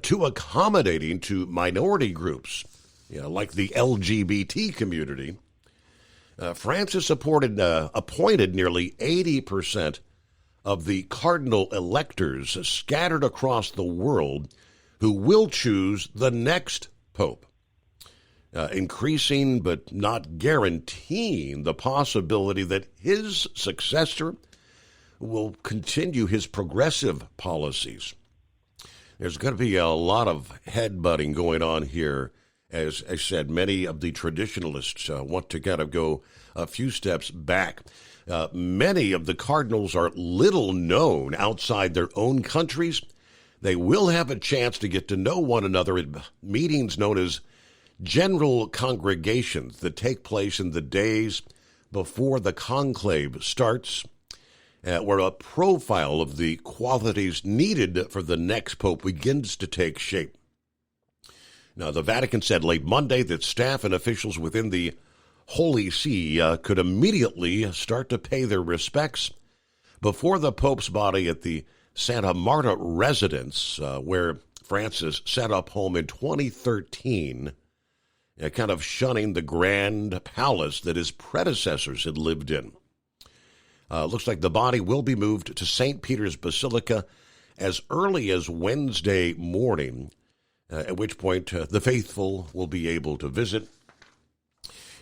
too accommodating to minority groups, like the LGBT community. Francis appointed nearly 80% of the cardinal electors scattered across the world who will choose the next pope, increasing but not guaranteeing the possibility that his successor will continue his progressive policies. There's going to be a lot of headbutting going on here. As I said, many of the traditionalists want to kind of go a few steps back. Many of the cardinals are little known outside their own countries. They will have a chance to get to know one another at meetings known as general congregations that take place in the days before the conclave starts, where a profile of the qualities needed for the next pope begins to take shape. Now, the Vatican said late Monday that staff and officials within the Holy See could immediately start to pay their respects before the Pope's body at the Santa Marta residence, where Francis set up home in 2013, kind of shunning the grand palace that his predecessors had lived in. Looks like the body will be moved to St. Peter's Basilica as early as Wednesday morning, at which point the faithful will be able to visit.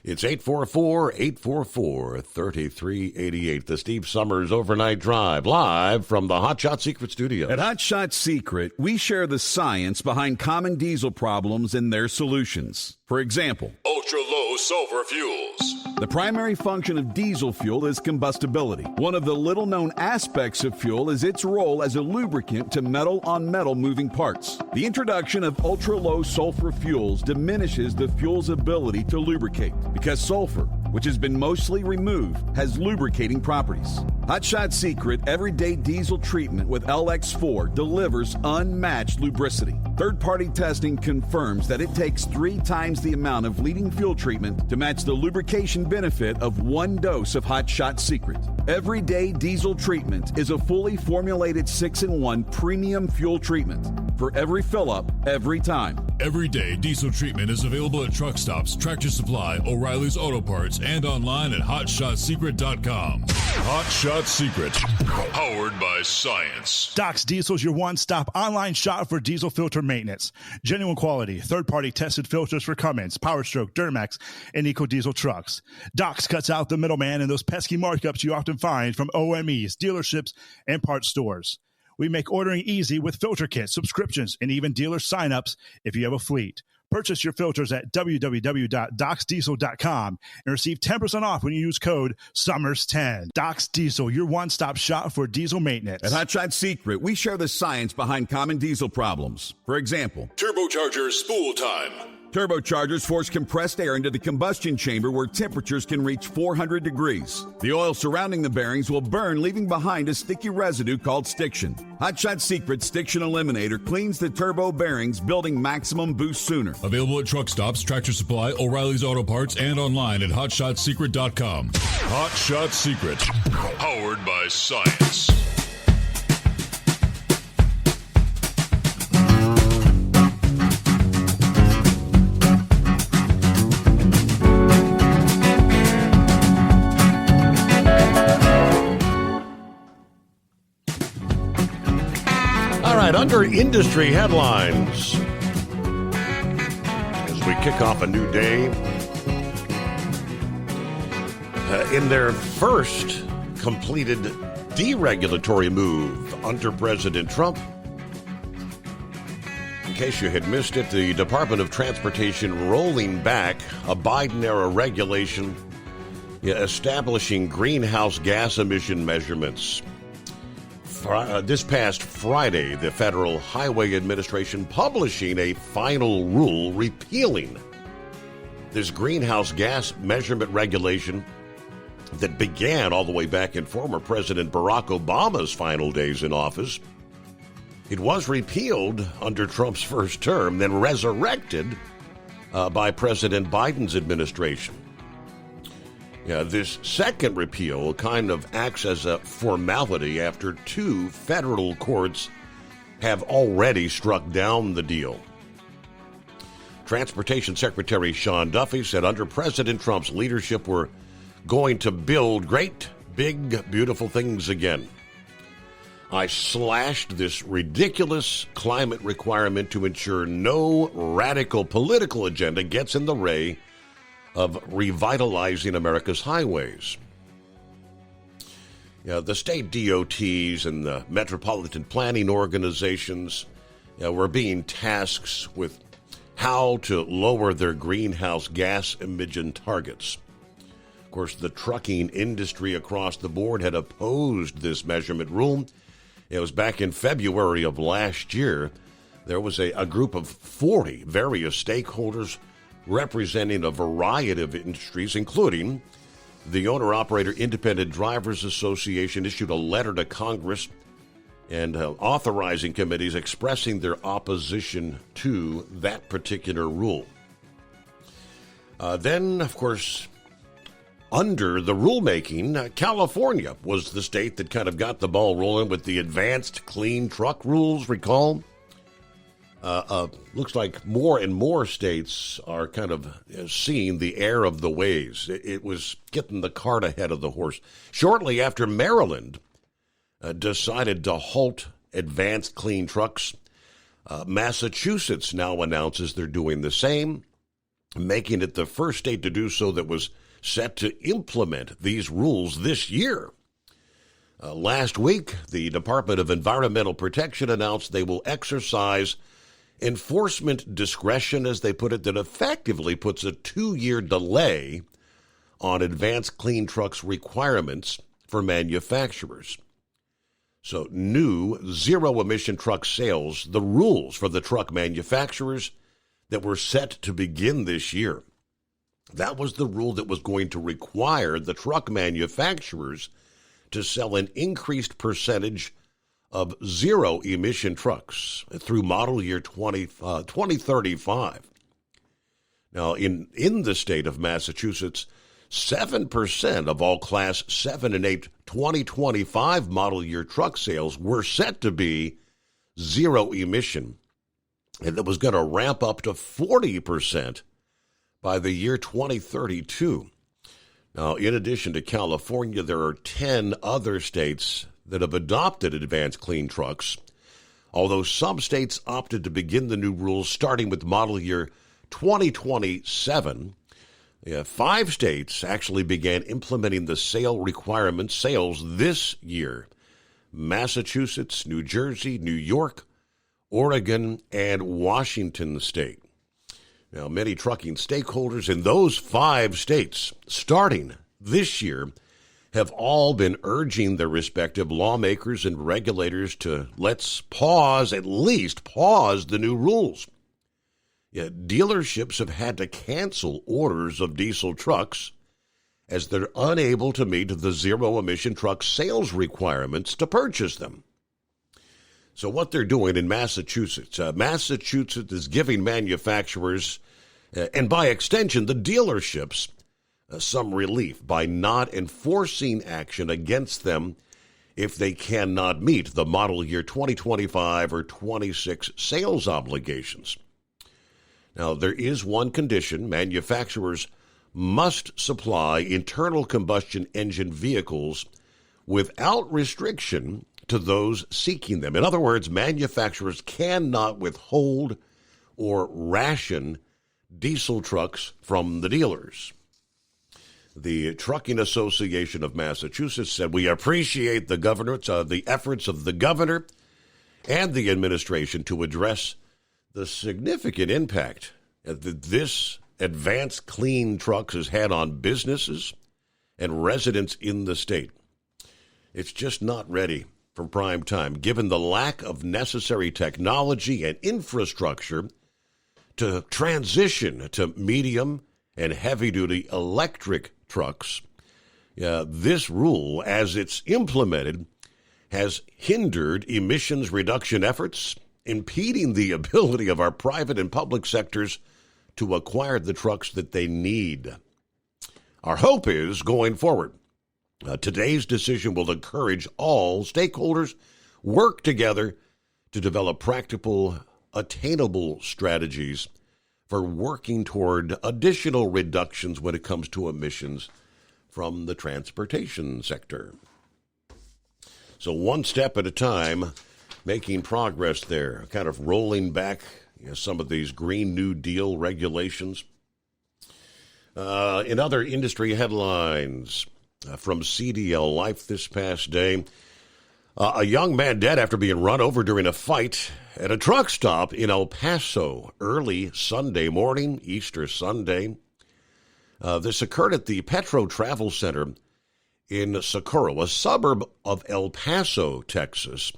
It's 844-844-3388, the Steve Summers Overnight Drive, live from the Hot Shot Secret Studio. At Hot Shot Secret, we share the science behind common diesel problems and their solutions. For example, ultra-low sulfur fuels. The primary function of diesel fuel is combustibility. One of the little-known aspects of fuel is its role as a lubricant to metal-on-metal moving parts. The introduction of ultra-low sulfur fuels diminishes the fuel's ability to lubricate because sulfur which has been mostly removed, has lubricating properties. Hot Shot Secret Everyday Diesel Treatment with LX4 delivers unmatched lubricity. Third-party testing confirms that it takes 3 times the amount of leading fuel treatment to match the lubrication benefit of 1 dose of Hot Shot Secret. Everyday Diesel Treatment is a fully formulated 6-in-1 premium fuel treatment for every fill-up, every time. Everyday Diesel Treatment is available at truck stops, Tractor Supply, O'Reilly's Auto Parts, and online at HotShotSecret.com. Hot Shot Secret, powered by science. Doc's Diesel is your one-stop online shop for diesel filter maintenance. Genuine quality, third-party tested filters for Cummins, Powerstroke, Duramax, and EcoDiesel trucks. Doc's cuts out the middleman and those pesky markups you often find from OMEs, dealerships, and parts stores. We make ordering easy with filter kits, subscriptions, and even dealer sign-ups if you have a fleet. Purchase your filters at www.docsdiesel.com and receive 10% off when you use code SUMMERS10. Doc's Diesel, your one-stop shop for diesel maintenance. At Hot Shot Secret, we share the science behind common diesel problems. For example, Turbocharger spool time. Turbochargers force compressed air into the combustion chamber where temperatures can reach 400 degrees. The oil surrounding the bearings will burn, leaving behind a sticky residue called stiction. Hot Shot Secret Stiction Eliminator cleans the turbo bearings, building maximum boost sooner. Available at truck stops, Tractor Supply, O'Reilly's Auto Parts, and online at HotShotSecret.com. Hot Shot Secret, powered by science. Under industry headlines, as we kick off a new day, in their first completed deregulatory move under President Trump, in case you had missed it, the Department of Transportation rolling back a Biden-era regulation establishing greenhouse gas emission measurements. This past Friday, the Federal Highway Administration publishing a final rule repealing this greenhouse gas measurement regulation that began all the way back in former President Barack Obama's final days in office. It was repealed under Trump's first term, then resurrected by President Biden's administration. This second repeal kind of acts as a formality after 2 federal courts have already struck down the deal. Transportation Secretary Sean Duffy said under President Trump's leadership, we're going to build great, big, beautiful things again. I slashed this ridiculous climate requirement to ensure no radical political agenda gets in the way of revitalizing America's highways. The state DOTs and the metropolitan planning organizations were being tasked with how to lower their greenhouse gas emission targets. Of course, the trucking industry across the board had opposed this measurement rule. It was back in February of last year. There was a group of 40 various stakeholders representing a variety of industries, including the Owner-Operator Independent Drivers Association issued a letter to Congress and authorizing committees expressing their opposition to that particular rule. Then, of course, under the rulemaking, California was the state that kind of got the ball rolling with the advanced clean truck rules, recall? Looks like more and more states are kind of seeing the error of the ways. It was getting the cart ahead of the horse. Shortly after Maryland decided to halt advanced clean trucks, Massachusetts now announces they're doing the same, making it the first state to do so that was set to implement these rules this year. Last week, the Department of Environmental Protection announced they will exercise enforcement discretion, as they put it, that effectively puts a 2-year delay on advanced clean trucks requirements for manufacturers. So new zero-emission truck sales, the rules for the truck manufacturers that were set to begin this year. That was the rule that was going to require the truck manufacturers to sell an increased percentage of zero-emission trucks through model year 2035. Now, in the state of Massachusetts, 7% of all Class 7 and 8 2025 model year truck sales were set to be zero emission, and that was going to ramp up to 40% by the year 2032. Now, in addition to California, there are 10 other states that have adopted advanced clean trucks, although some states opted to begin the new rules starting with model year 2027. 5 states actually began implementing the sales this year: Massachusetts, New Jersey, New York, Oregon, and Washington State. Now, many trucking stakeholders in those 5 states, starting this year, have all been urging their respective lawmakers and regulators to at least pause the new rules. Yet dealerships have had to cancel orders of diesel trucks as they're unable to meet the zero-emission truck sales requirements to purchase them. So what they're doing in Massachusetts, Massachusetts is giving manufacturers, and by extension the dealerships, some relief by not enforcing action against them if they cannot meet the model year 2025 or 26 sales obligations. Now, there is one condition: manufacturers must supply internal combustion engine vehicles without restriction to those seeking them. In other words, manufacturers cannot withhold or ration diesel trucks from the dealers. The Trucking Association of Massachusetts said, "We appreciate the efforts of the governor and the administration to address the significant impact that this advanced clean trucks has had on businesses and residents in the state. It's just not ready for prime time, given the lack of necessary technology and infrastructure to transition to medium and heavy-duty electric trucks. This rule, as it's implemented, has hindered emissions reduction efforts, impeding the ability of our private and public sectors to acquire the trucks that they need. Our hope is, going forward, today's decision will encourage all stakeholders work together to develop practical, attainable strategies for working toward additional reductions when it comes to emissions from the transportation sector." So one step at a time, making progress there, kind of rolling back some of these Green New Deal regulations. In other industry headlines from CDL Life this past day, a young man dead after being run over during a fight at a truck stop in El Paso early Sunday morning, Easter Sunday. This occurred at the Petro Travel Center in Socorro, a suburb of El Paso, Texas.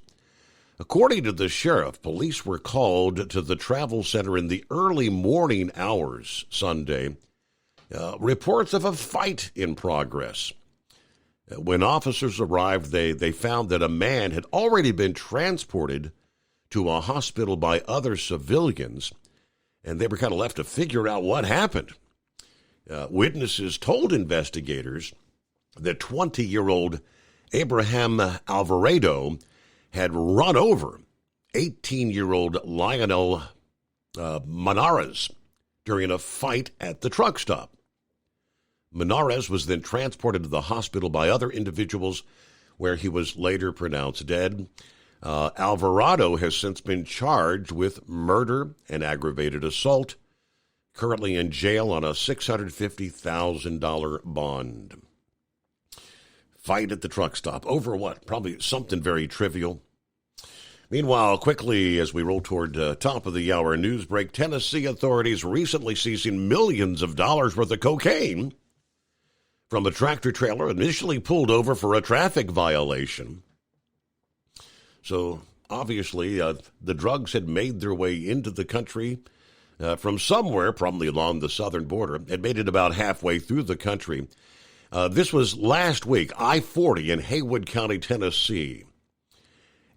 According to the sheriff, police were called to the travel center in the early morning hours Sunday. Reports of a fight in progress. When officers arrived, they found that a man had already been transported to a hospital by other civilians, and they were kind of left to figure out what happened. Witnesses told investigators that 20-year-old Abraham Alvarado had run over 18-year-old Lionel Monarez during a fight at the truck stop. Monarez was then transported to the hospital by other individuals, where he was later pronounced dead. Alvarado has since been charged with murder and aggravated assault, currently in jail on a $650,000 bond. Fight at the truck stop. Over what? Probably something very trivial. Meanwhile, quickly, as we roll toward top of the hour news break, Tennessee authorities recently seizing millions of dollars worth of cocaine from a tractor trailer initially pulled over for a traffic violation. So, obviously, the drugs had made their way into the country from somewhere, probably along the southern border. It made it about halfway through the country. This was last week, I-40 in Haywood County, Tennessee.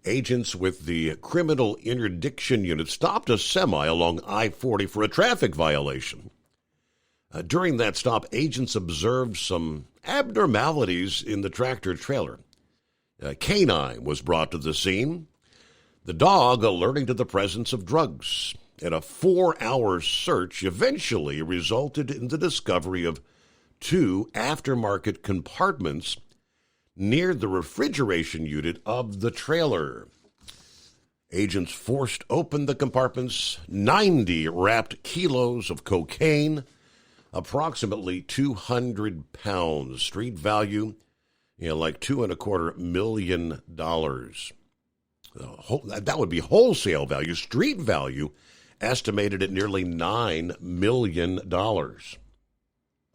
Agents with the Criminal Interdiction Unit stopped a semi along I-40 for a traffic violation. During that stop, agents observed some abnormalities in the tractor-trailer. A canine was brought to the scene, the dog alerting to the presence of drugs. And a 4-hour search eventually resulted in the discovery of 2 aftermarket compartments near the refrigeration unit of the trailer. Agents forced open the compartments, 90 wrapped kilos of cocaine, approximately 200 pounds, street value, like $2.25 million. That would be wholesale value. Street value estimated at nearly $9 million.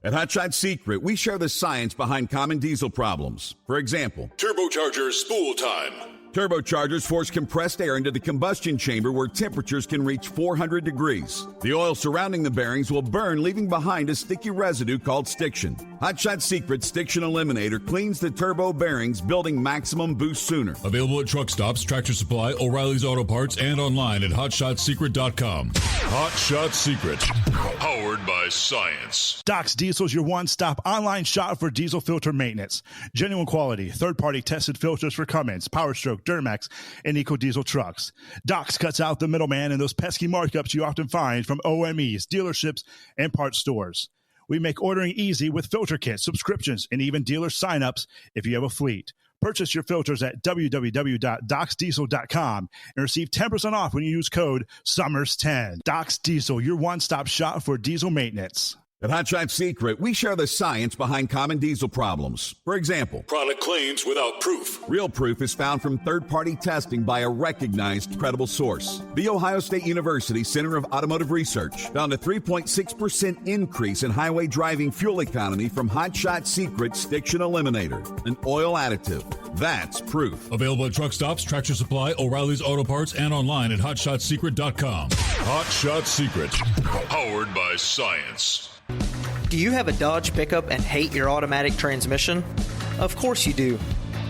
At Hot Shot Secret, we share the science behind common diesel problems. For example, turbochargers spool time. Turbochargers force compressed air into the combustion chamber where temperatures can reach 400 degrees. The oil surrounding the bearings will burn, leaving behind a sticky residue called stiction. Hot Shot Secret Stiction Eliminator cleans the turbo bearings, building maximum boost sooner. Available at truck stops, Tractor Supply, O'Reilly's Auto Parts, and online at HotShotSecret.com. Hot Shot Secret, powered by science. Doc's Diesel is your one-stop online shop for diesel filter maintenance. Genuine quality, third-party tested filters for Cummins, PowerStroke, Duramax, and EcoDiesel trucks. Doc's cuts out the middleman and those pesky markups you often find from OMEs, dealerships, and parts stores. We make ordering easy with filter kits, subscriptions, and even dealer sign-ups if you have a fleet. Purchase your filters at www.docsdiesel.com and receive 10% off when you use code SUMMERS10. Doc's Diesel, your one-stop shop for diesel maintenance. At Hot Shot Secret, we share the science behind common diesel problems. For example, product claims without proof. Real proof is found from third-party testing by a recognized, credible source. The Ohio State University Center of Automotive Research found a 3.6% increase in highway driving fuel economy from Hot Shot Secret Stiction Eliminator, an oil additive. That's proof. Available at truck stops, Tractor Supply, O'Reilly's Auto Parts, and online at HotShotSecret.com. Hot Shot Secret, powered by science. Do you have a Dodge pickup and hate your automatic transmission? Of course you do.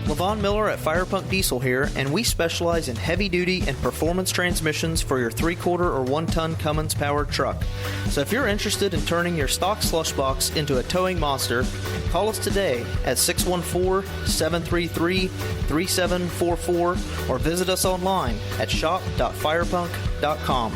Levon Miller at Firepunk Diesel here, and we specialize in heavy-duty and performance transmissions for your 3/4 or 1-ton Cummins-powered truck. So if you're interested in turning your stock slush box into a towing monster, call us today at 614-733-3744 or visit us online at shop.firepunk.com.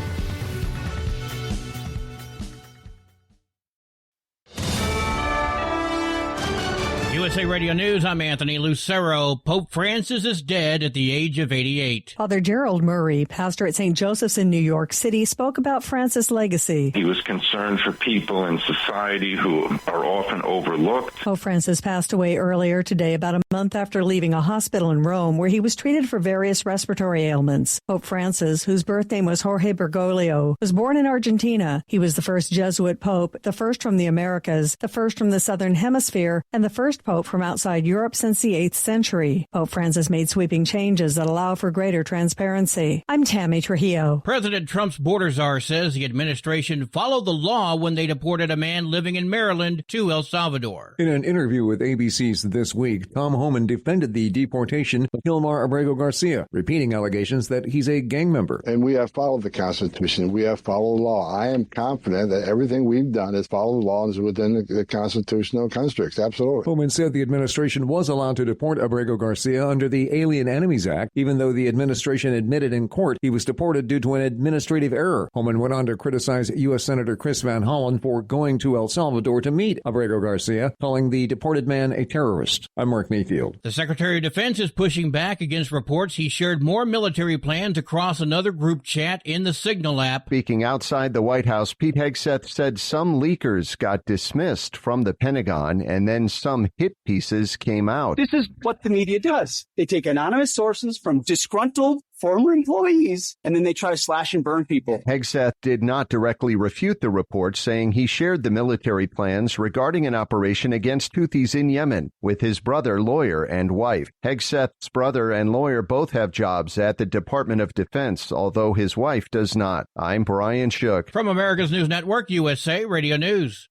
USA Radio News, I'm Anthony Lucero. Pope Francis is dead at the age of 88. Father Gerald Murray, pastor at St. Joseph's in New York City, spoke about Francis' legacy. He was concerned for people in society who are often overlooked. Pope Francis passed away earlier today, about a month after leaving a hospital in Rome where he was treated for various respiratory ailments. Pope Francis, whose birth name was Jorge Bergoglio, was born in Argentina. He was the first Jesuit pope, the first from the Americas, the first from the Southern Hemisphere, and the first pope from outside Europe since the 8th century. Pope Francis made sweeping changes that allow for greater transparency. I'm Tammy Trujillo. President Trump's border czar says the administration followed the law when they deported a man living in Maryland to El Salvador. In an interview with ABC's This Week, Tom Homan defended the deportation of Gilmar Abrego Garcia, repeating allegations that he's a gang member. And we have followed the Constitution. We have followed the law. I am confident that everything we've done is follow the law and is within the constitutional constructs. Absolutely. Homan said the administration was allowed to deport Abrego Garcia under the Alien Enemies Act, even though the administration admitted in court he was deported due to an administrative error. Homan went on to criticize U.S. Senator Chris Van Hollen for going to El Salvador to meet Abrego Garcia, calling the deported man a terrorist. I'm Mark Mayfield. The Secretary of Defense is pushing back against reports he shared more military plans across another group chat in the Signal app. Speaking outside the White House, Pete Hegseth said some leakers got dismissed from the Pentagon and then some hidden hit pieces came out. This is what the media does. They take anonymous sources from disgruntled former employees, and then they try to slash and burn people. Hegseth did not directly refute the report, saying he shared the military plans regarding an operation against Houthis in Yemen with his brother, lawyer, and wife. Hegseth's brother and lawyer both have jobs at the Department of Defense, although his wife does not. I'm Brian Shook. From America's News Network, USA Radio News.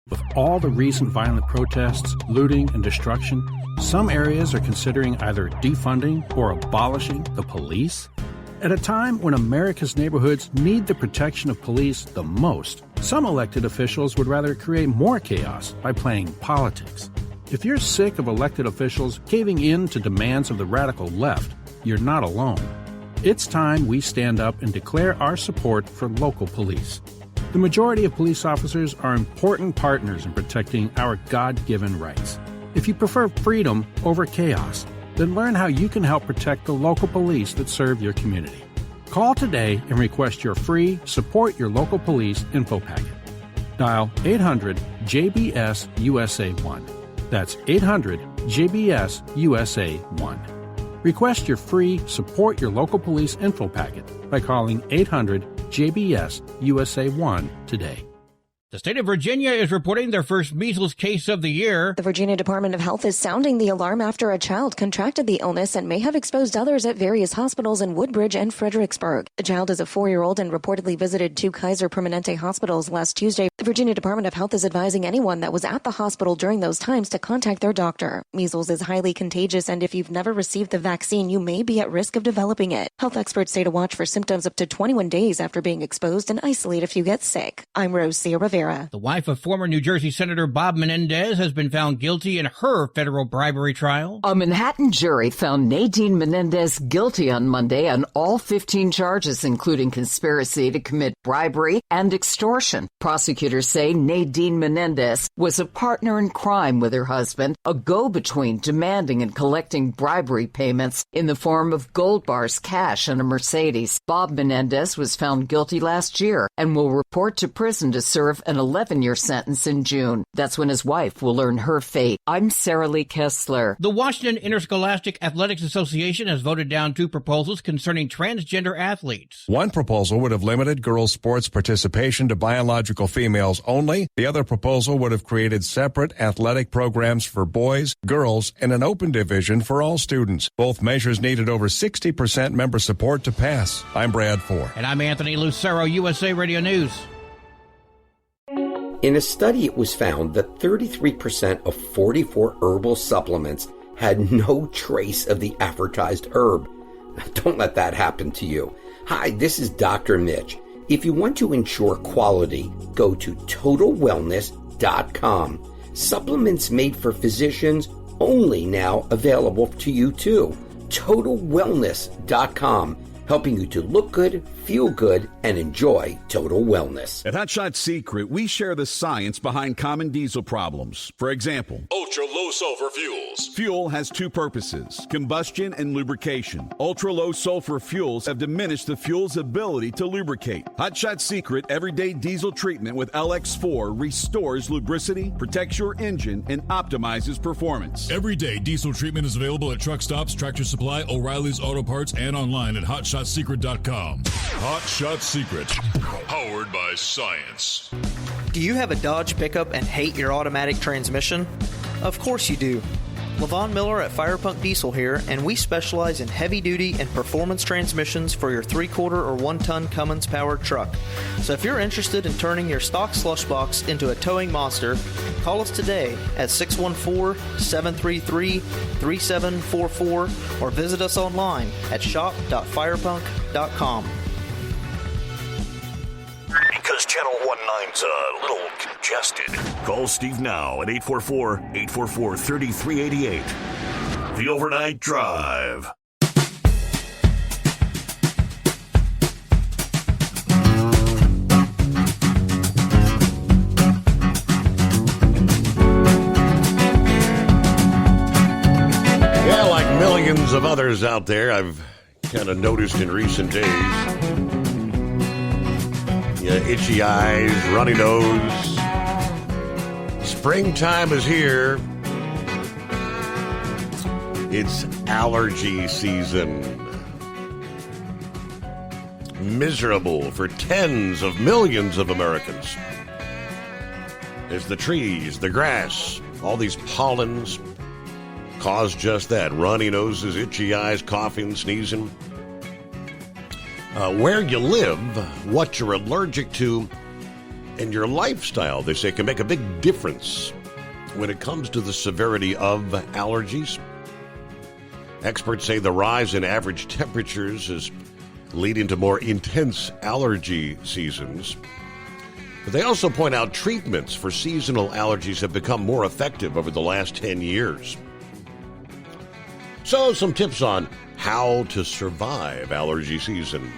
With all the recent violent protests, looting, and destruction, some areas are considering either defunding or abolishing the police. At a time when America's neighborhoods need the protection of police the most, some elected officials would rather create more chaos by playing politics. If you're sick of elected officials caving in to demands of the radical left, you're not alone. It's time we stand up and declare our support for local police. The majority of police officers are important partners in protecting our God-given rights. If you prefer freedom over chaos, then learn how you can help protect the local police that serve your community. Call today and request your free Support Your Local Police info packet. Dial 800-JBS-USA-1. That's 800-JBS-USA-1. Request your free Support Your Local Police info packet by calling 800-JBS-USA-1 today. The state of Virginia is reporting their first measles case of the year. The Virginia Department of Health is sounding the alarm after a child contracted the illness and may have exposed others at various hospitals in Woodbridge and Fredericksburg. The child is a 4-year-old and reportedly visited 2 Kaiser Permanente hospitals last Tuesday. The Virginia Department of Health is advising anyone that was at the hospital during those times to contact their doctor. Measles is highly contagious, and if you've never received the vaccine, you may be at risk of developing it. Health experts say to watch for symptoms up to 21 days after being exposed and isolate if you get sick. I'm Rosia Rivera. The wife of former New Jersey Senator Bob Menendez has been found guilty in her federal bribery trial. A Manhattan jury found Nadine Menendez guilty on Monday on all 15 charges, including conspiracy to commit bribery and extortion. Prosecutors say Nadine Menendez was a partner in crime with her husband, a go-between demanding and collecting bribery payments in the form of gold bars, cash, and a Mercedes. Bob Menendez was found guilty last year and will report to prison to serve an 11-year sentence in June. That's when his wife will learn her fate. I'm Sarah Lee Kessler. The Washington Interscholastic Athletics Association has voted down 2 proposals concerning transgender athletes. One proposal would have limited girls' sports participation to biological females only. The other proposal would have created separate athletic programs for boys, girls, and an open division for all students. Both measures needed over 60% member support to pass. I'm Brad Ford. And I'm Anthony Lucero, USA Radio News. In a study, it was found that 33% of 44 herbal supplements had no trace of the advertised herb. Now, don't let that happen to you. Hi, this is Dr. Mitch. If you want to ensure quality, go to TotalWellness.com. Supplements made for physicians only now available to you too. TotalWellness.com. Helping you to look good, feel good, and enjoy total wellness. At Hot Shot Secret, we share the science behind common diesel problems. For example, ultra-low sulfur fuels. Fuel has 2 purposes, combustion and lubrication. Ultra-low sulfur fuels have diminished the fuel's ability to lubricate. Hot Shot Secret Everyday Diesel Treatment with LX4 restores lubricity, protects your engine, and optimizes performance. Everyday diesel treatment is available at truck stops, Tractor Supply, O'Reilly's Auto Parts, and online at HotShotSecret.com. Hot Shot Secret, powered by science. Do you have a Dodge pickup and hate your automatic transmission? Of course you do. Levon Miller at Firepunk Diesel here, and we specialize in heavy-duty and performance transmissions for your 3-quarter or 1-ton Cummins-powered truck. So if you're interested in turning your stock slush box into a towing monster, call us today at 614-733-3744 or visit us online at shop.firepunk.com. Because Channel 19's a little congested. Call Steve now at 844-844-3388. The Overnight Drive. Yeah, like millions of others out there, I've kind of noticed in recent days. Yeah, itchy eyes, runny nose. Springtime is here. It's allergy season. Miserable for tens of millions of Americans. As the trees, the grass, all these pollens cause just that. Runny noses, itchy eyes, coughing, sneezing. Where you live, what you're allergic to, and your lifestyle, they say, can make a big difference when it comes to the severity of allergies. Experts say the rise in average temperatures is leading to more intense allergy seasons. But they also point out treatments for seasonal allergies have become more effective over the last 10 years. So, some tips on how to survive allergy season.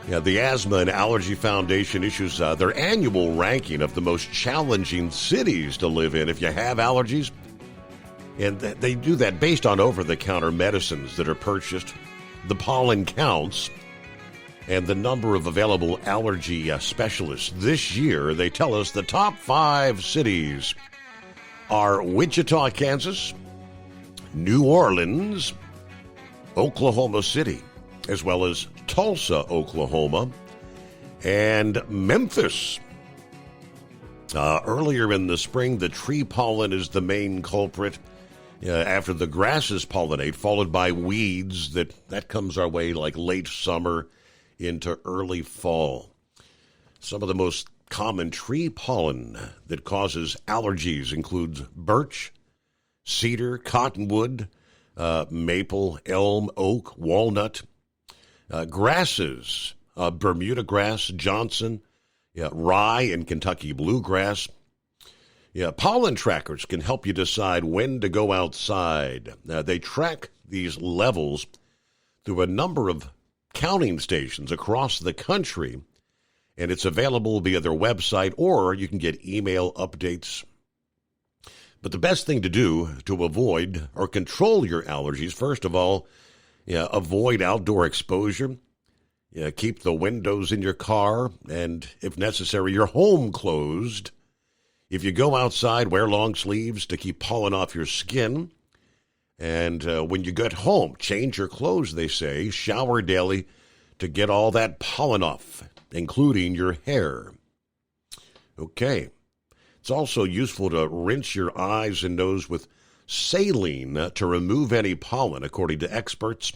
Yeah, the Asthma and Allergy Foundation issues their annual ranking of the most challenging cities to live in if you have allergies. And they do that based on over-the-counter medicines that are purchased, the pollen counts, and the number of available allergy specialists. This year, they tell us the top 5 cities are Wichita, Kansas, New Orleans, Oklahoma City, as well as Tulsa, Oklahoma, and Memphis. Earlier in the spring, the tree pollen is the main culprit. After the grasses pollinate, followed by weeds, that comes our way like late summer into early fall. Some of the most common tree pollen that causes allergies includes birch, cedar, cottonwood, maple, elm, oak, walnut. Grasses, Bermuda grass, Johnson, rye and Kentucky bluegrass. Pollen trackers can help you decide when to go outside. They track these levels through a number of counting stations across the country, and it's available via their website, or you can get email updates. But the best thing to do to avoid or control your allergies, first of all, avoid outdoor exposure. Keep the windows in your car and, if necessary, your home closed. If you go outside, wear long sleeves to keep pollen off your skin. And when you get home, change your clothes, they say. Shower daily to get all that pollen off, including your hair. Okay. It's also useful to rinse your eyes and nose with saline to remove any pollen, according to experts.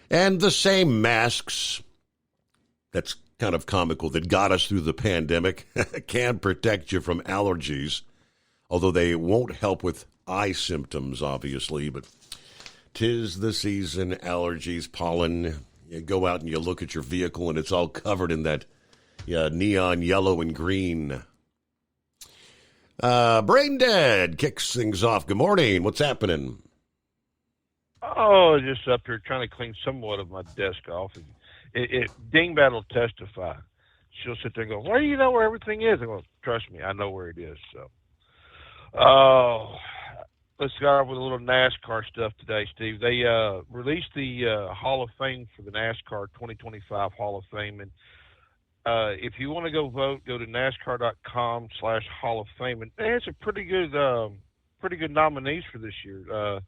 And the same masks, that's kind of comical, that got us through the pandemic, can protect you from allergies, although they won't help with eye symptoms, obviously. But 'tis the season, allergies, pollen. You go out and you look at your vehicle, and it's all covered in that neon yellow and green. Brain Dead kicks things off. Good morning. What's happening? Oh, just up here trying to clean somewhat of my desk off. Dingbat will testify. She'll sit there and go, "Where do you know where everything is?" I go, "Trust me, I know where it is." So, let's start off with a little NASCAR stuff today, Steve. They released the Hall of Fame for the NASCAR 2025 Hall of Fame, and if you want to go vote, go to NASCAR.com/Hall of Fame, and they had some pretty good nominees for this year.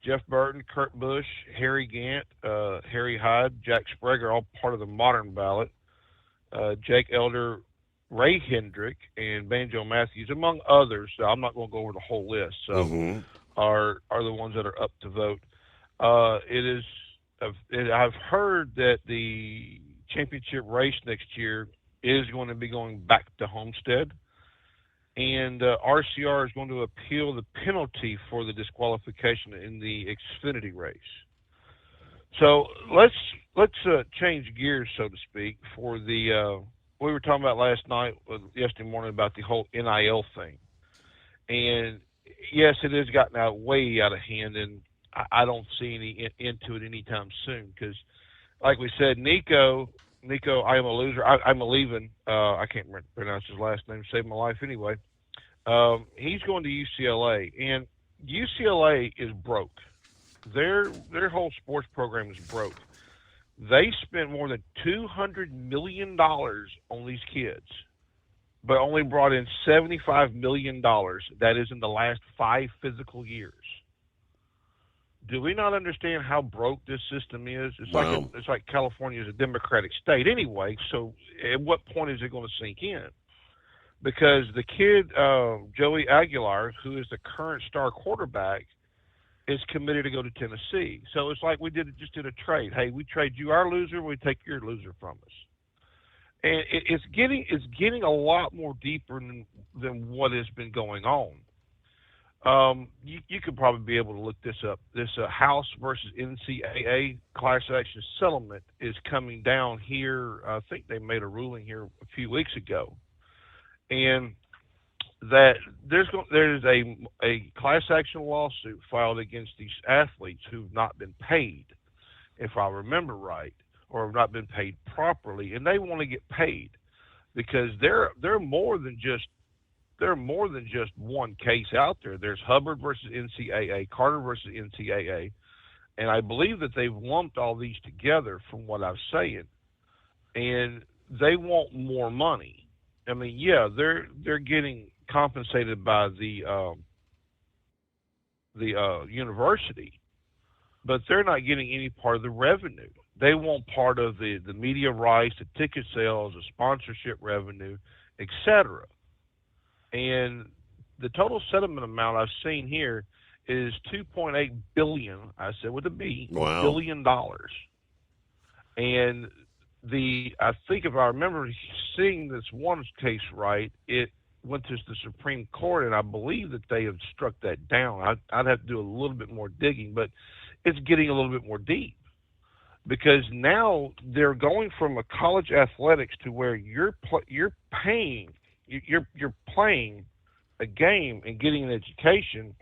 Jeff Burton, Kurt Busch, Harry Gant, Harry Hyde, Jack Sprague, all part of the modern ballot. Jake Elder, Ray Hendrick, and Banjo Matthews, among others. So I'm not going to go over the whole list. So are the ones that are up to vote. I've heard that the championship race next year is going to be going back to Homestead, and RCR is going to appeal the penalty for the disqualification in the Xfinity race. So let's change gears, so to speak, for the we were talking about yesterday morning about the whole NIL thing, and yes, it has gotten way out of hand, and I don't see any into it anytime soon because, like we said, Nico, I am a loser. I'm a leaving. I can't pronounce his last name. Saved my life anyway. He's going to UCLA, and UCLA is broke. Their whole sports program is broke. They spent more than $200 million on these kids, but only brought in $75 million. That is in the last 5 physical years. Do we not understand how broke this system is? It's Wow. it's like California is a Democratic state anyway. So at what point is it going to sink in? Because the kid Joey Aguilar, who is the current star quarterback, is committed to go to Tennessee. So it's like we just did a trade. Hey, we trade you our loser, we take your loser from us. And it's getting a lot more deeper than what has been going on. You could probably be able to look this up. This House versus NCAA class action settlement is coming down here. I think they made a ruling here a few weeks ago, and that there's a class action lawsuit filed against these athletes who've not been paid, if I remember right, or have not been paid properly, and they want to get paid because they're more than just one case out there. There's Hubbard versus NCAA, Carter versus NCAA, and I believe that they've lumped all these together from what I'm saying, and they want more money. I mean, yeah, they're getting compensated by the university, but they're not getting any part of the revenue. They want part of the media rights, the ticket sales, the sponsorship revenue, etc. And the total settlement amount I've seen here is $2.8 billion. I said with a B, wow. $billion. And I think if I remember seeing this one case right, it went to the Supreme Court, and I believe that they have struck that down. I'd have to do a little bit more digging, but it's getting a little bit more deep because now they're going from a college athletics to where you're playing a game and getting an education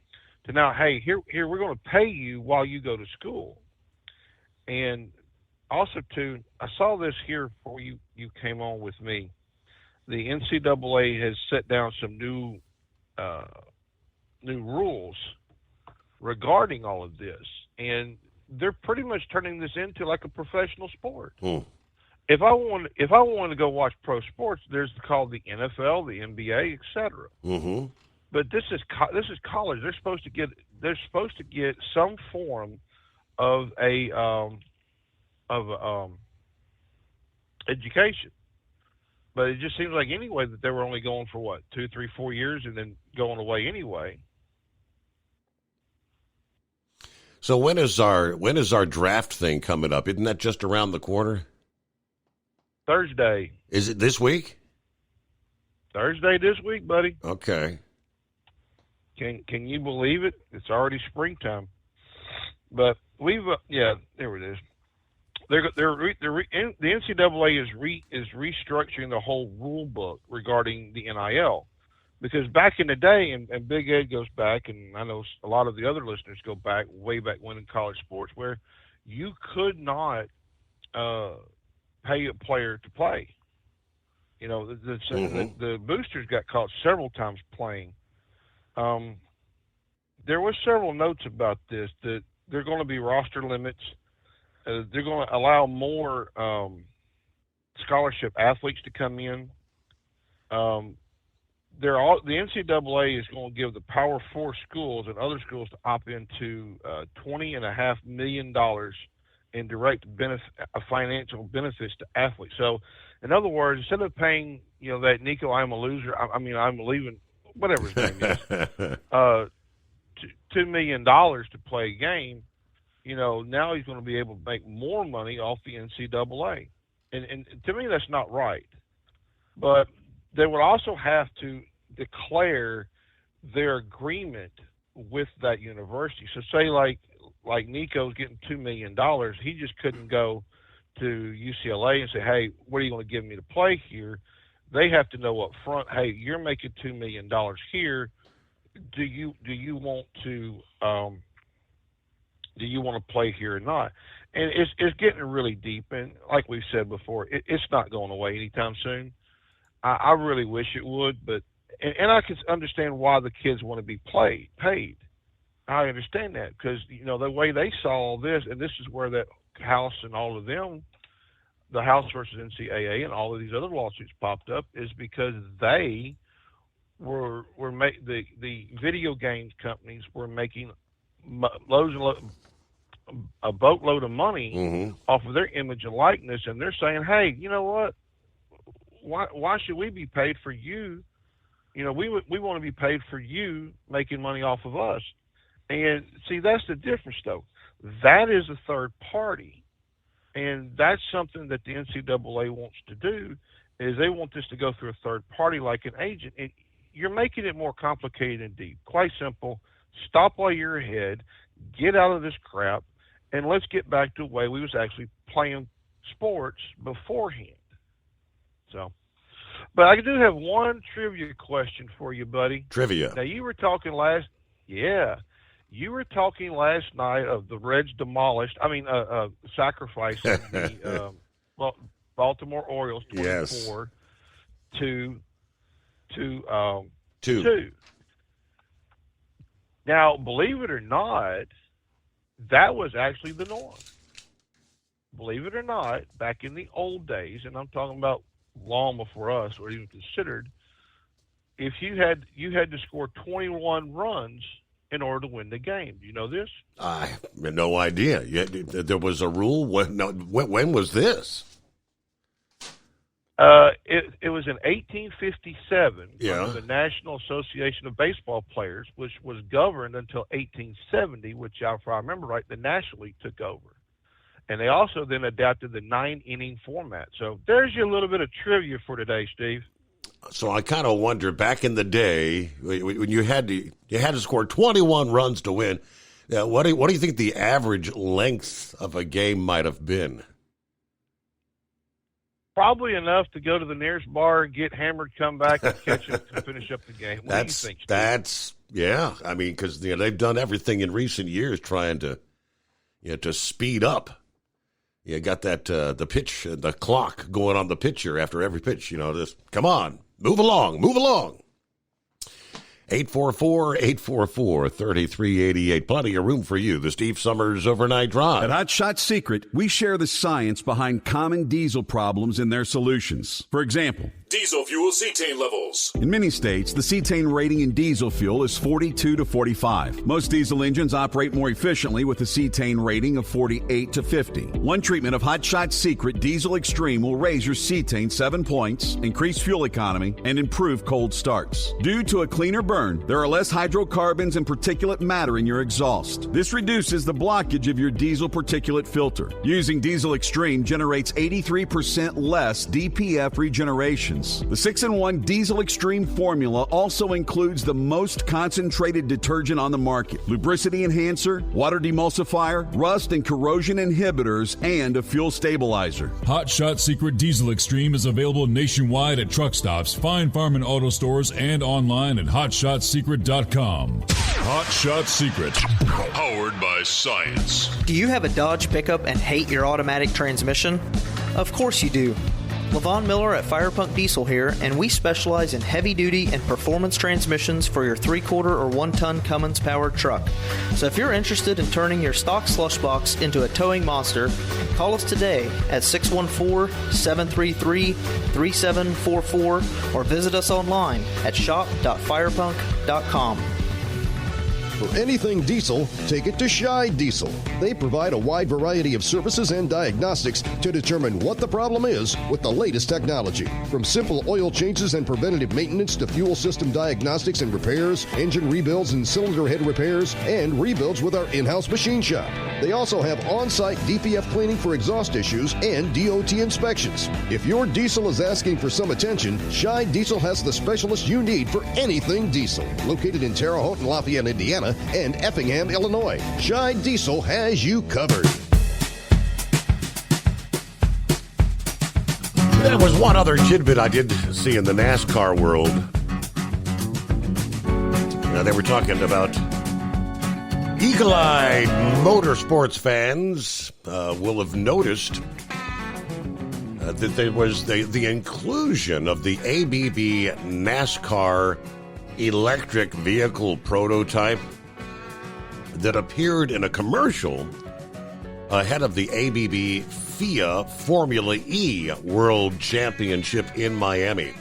to now, hey, here we're going to pay you while you go to school. And also, too, I saw this here before you came on with me. The NCAA has set down some new rules regarding all of this, and they're pretty much turning this into like a professional sport. If I want to go watch pro sports, there's called the NFL, the NBA, etc. Mm-hmm. But this is college. They're supposed to get some form of education. But it just seems like anyway that they were only going for what 2, 3, 4 years and then going away anyway. So when is our draft thing coming up? Isn't that just around the corner? Thursday. Is it this week? Thursday this week, buddy. Okay. Can you believe it? It's already springtime. But there it is. The NCAA is restructuring the whole rule book regarding the NIL, because back in the day, and Big Ed goes back, and I know a lot of the other listeners go back way back when in college sports, where you could not pay a player to play. You know, the boosters got caught several times playing. There were several notes about this that there are going to be roster limits. They're going to allow more scholarship athletes to come in. The NCAA is going to give the Power 4 schools and other schools to opt into $20.5 million in direct financial benefits to athletes. So, in other words, instead of paying that Nico, I'm a loser. I'm leaving, whatever his name is, $2 million to play a game. Now he's going to be able to make more money off the NCAA. And to me, that's not right. But they would also have to declare their agreement with that university. So say like Nico's getting $2 million, he just couldn't go to UCLA and say, hey, what are you going to give me to play here? They have to know up front, hey, you're making $2 million here. Do you want to play here or not? And it's getting really deep, and like we've said before, it's not going away anytime soon. I really wish it would, but and I can understand why the kids want to be paid. I understand that because the way they saw all this, and this is where that House and all of them, the House versus NCAA and all of these other lawsuits popped up, is because they were the video games companies were making loads and a boatload of money off of their image and likeness, and they're saying, hey, you know what? Why should we be paid for you? You know, we want to be paid for you making money off of us. And see, that's the difference, though. That is a third party, and that's something that the NCAA wants to do. Is they want this to go through a third party like an agent. And you're making it more complicated and deep. Quite simple. Stop while you're ahead. Get out of this crap, and let's get back to the way we was actually playing sports beforehand. So, but I do have one trivia question for you, buddy. Trivia. Now, you were talking last night of the Reds sacrificing the Baltimore Orioles 24 to 2. Now, believe it or not, that was actually the norm. Believe it or not, back in the old days, and I'm talking about long before us were even considered, if you had to score 21 runs in order to win the game. Do you know this? I have no idea. There was a rule. When was this? It was in 1857 under the National Association of Baseball Players, which was governed until 1870, which, if I remember right, the National League took over. And they also then adapted the 9-inning format. So there's your little bit of trivia for today, Steve. So I kind of wonder, back in the day, when you had to score 21 runs to win, what do you think the average length of a game might have been? Probably enough to go to the nearest bar and get hammered, come back, and catch up to finish up the game. What do you think, Steve? Yeah. I mean, because they've done everything in recent years trying to speed up. You got that the pitch, the clock going on the pitcher after every pitch. Just come on, move along. 844-844-3388. Plenty of room for you. The Steve Summers Overnight Drive. At Hot Shot Secret, we share the science behind common diesel problems and their solutions. For example, diesel fuel cetane levels. In many states, the cetane rating in diesel fuel is 42 to 45. Most diesel engines operate more efficiently with a cetane rating of 48 to 50. One treatment of Hot Shot Secret Diesel Extreme will raise your cetane 7 points, increase fuel economy, and improve cold starts. Due to a cleaner burn, there are less hydrocarbons and particulate matter in your exhaust. This reduces the blockage of your diesel particulate filter. Using Diesel Extreme generates 83% less DPF regenerations. The 6-in-1 Diesel Extreme formula also includes the most concentrated detergent on the market, lubricity enhancer, water demulsifier, rust and corrosion inhibitors, and a fuel stabilizer. Hot Shot Secret Diesel Extreme is available nationwide at truck stops, Fine Farm and auto stores, and online at hotshotsecret.com. Hot Shot Secret, powered by science. Do you have a Dodge pickup and hate your automatic transmission? Of course you do. Levon Miller at Firepunk Diesel here, and we specialize in heavy-duty and performance transmissions for your 3-quarter or 1-ton Cummins-powered truck. So if you're interested in turning your stock slush box into a towing monster, call us today at 614-733-3744 or visit us online at shop.firepunk.com. For anything diesel, take it to Scheid Diesel. They provide a wide variety of services and diagnostics to determine what the problem is with the latest technology. From simple oil changes and preventative maintenance to fuel system diagnostics and repairs, engine rebuilds and cylinder head repairs, and rebuilds with our in-house machine shop. They also have on-site DPF cleaning for exhaust issues and DOT inspections. If your diesel is asking for some attention, Scheid Diesel has the specialist you need for anything diesel. Located in Terre Haute and Lafayette, Indiana, and Effingham, Illinois. Scheid Diesel has you covered. There was one other tidbit I did see in the NASCAR world. They were talking about eagle-eyed motorsports fans will have noticed that there was the inclusion of the ABB NASCAR electric vehicle prototype that appeared in a commercial ahead of the ABB FIA Formula E World Championship in Miami.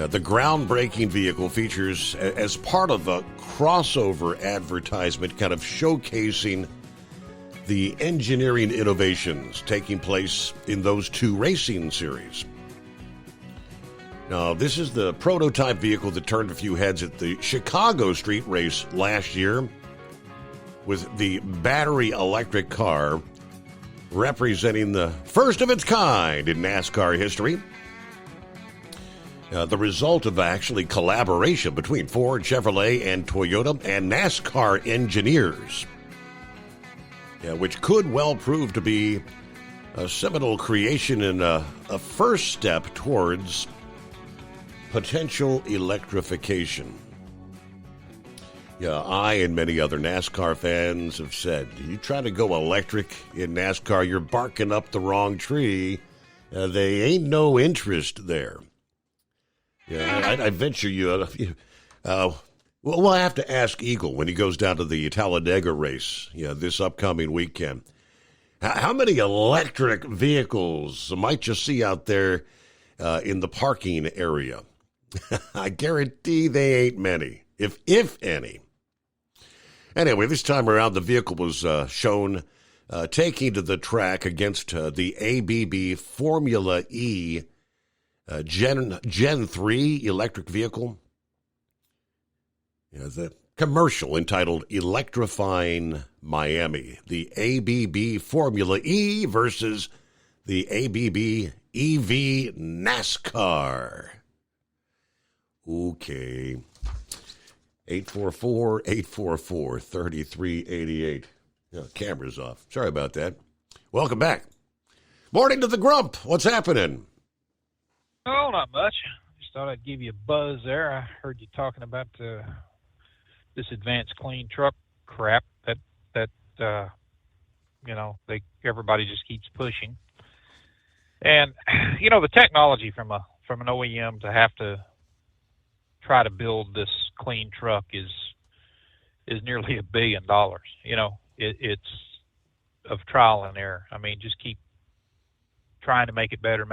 The groundbreaking vehicle features, as part of a crossover advertisement, kind of showcasing the engineering innovations taking place in those two racing series. Now, this is the prototype vehicle that turned a few heads at the Chicago Street Race last year, with the battery electric car representing the first of its kind in NASCAR history. The result of actually collaboration between Ford, Chevrolet, and Toyota and NASCAR engineers, which could well prove to be a seminal creation and a first step towards potential electrification. I and many other NASCAR fans have said, you try to go electric in NASCAR, you're barking up the wrong tree. They ain't no interest there. I venture we'll have to ask Eagle when he goes down to the Talladega race this upcoming weekend. How many electric vehicles might you see out there in the parking area? I guarantee they ain't many, if any. Anyway, this time around, the vehicle was shown taking to the track against the ABB Formula E Gen 3 electric vehicle. The commercial entitled Electrifying Miami. The ABB Formula E versus the ABB EV NASCAR. Okay. 844-844-3388. Camera's off. Sorry about that. Welcome back. Morning to the Grump. What's happening? Oh, not much. Just thought I'd give you a buzz there. I heard you talking about this advanced clean truck crap that everybody just keeps pushing. And the technology from an OEM to have to try to build this clean truck is nearly $1 billion. It's of trial and error. I mean, just keep trying to make it better.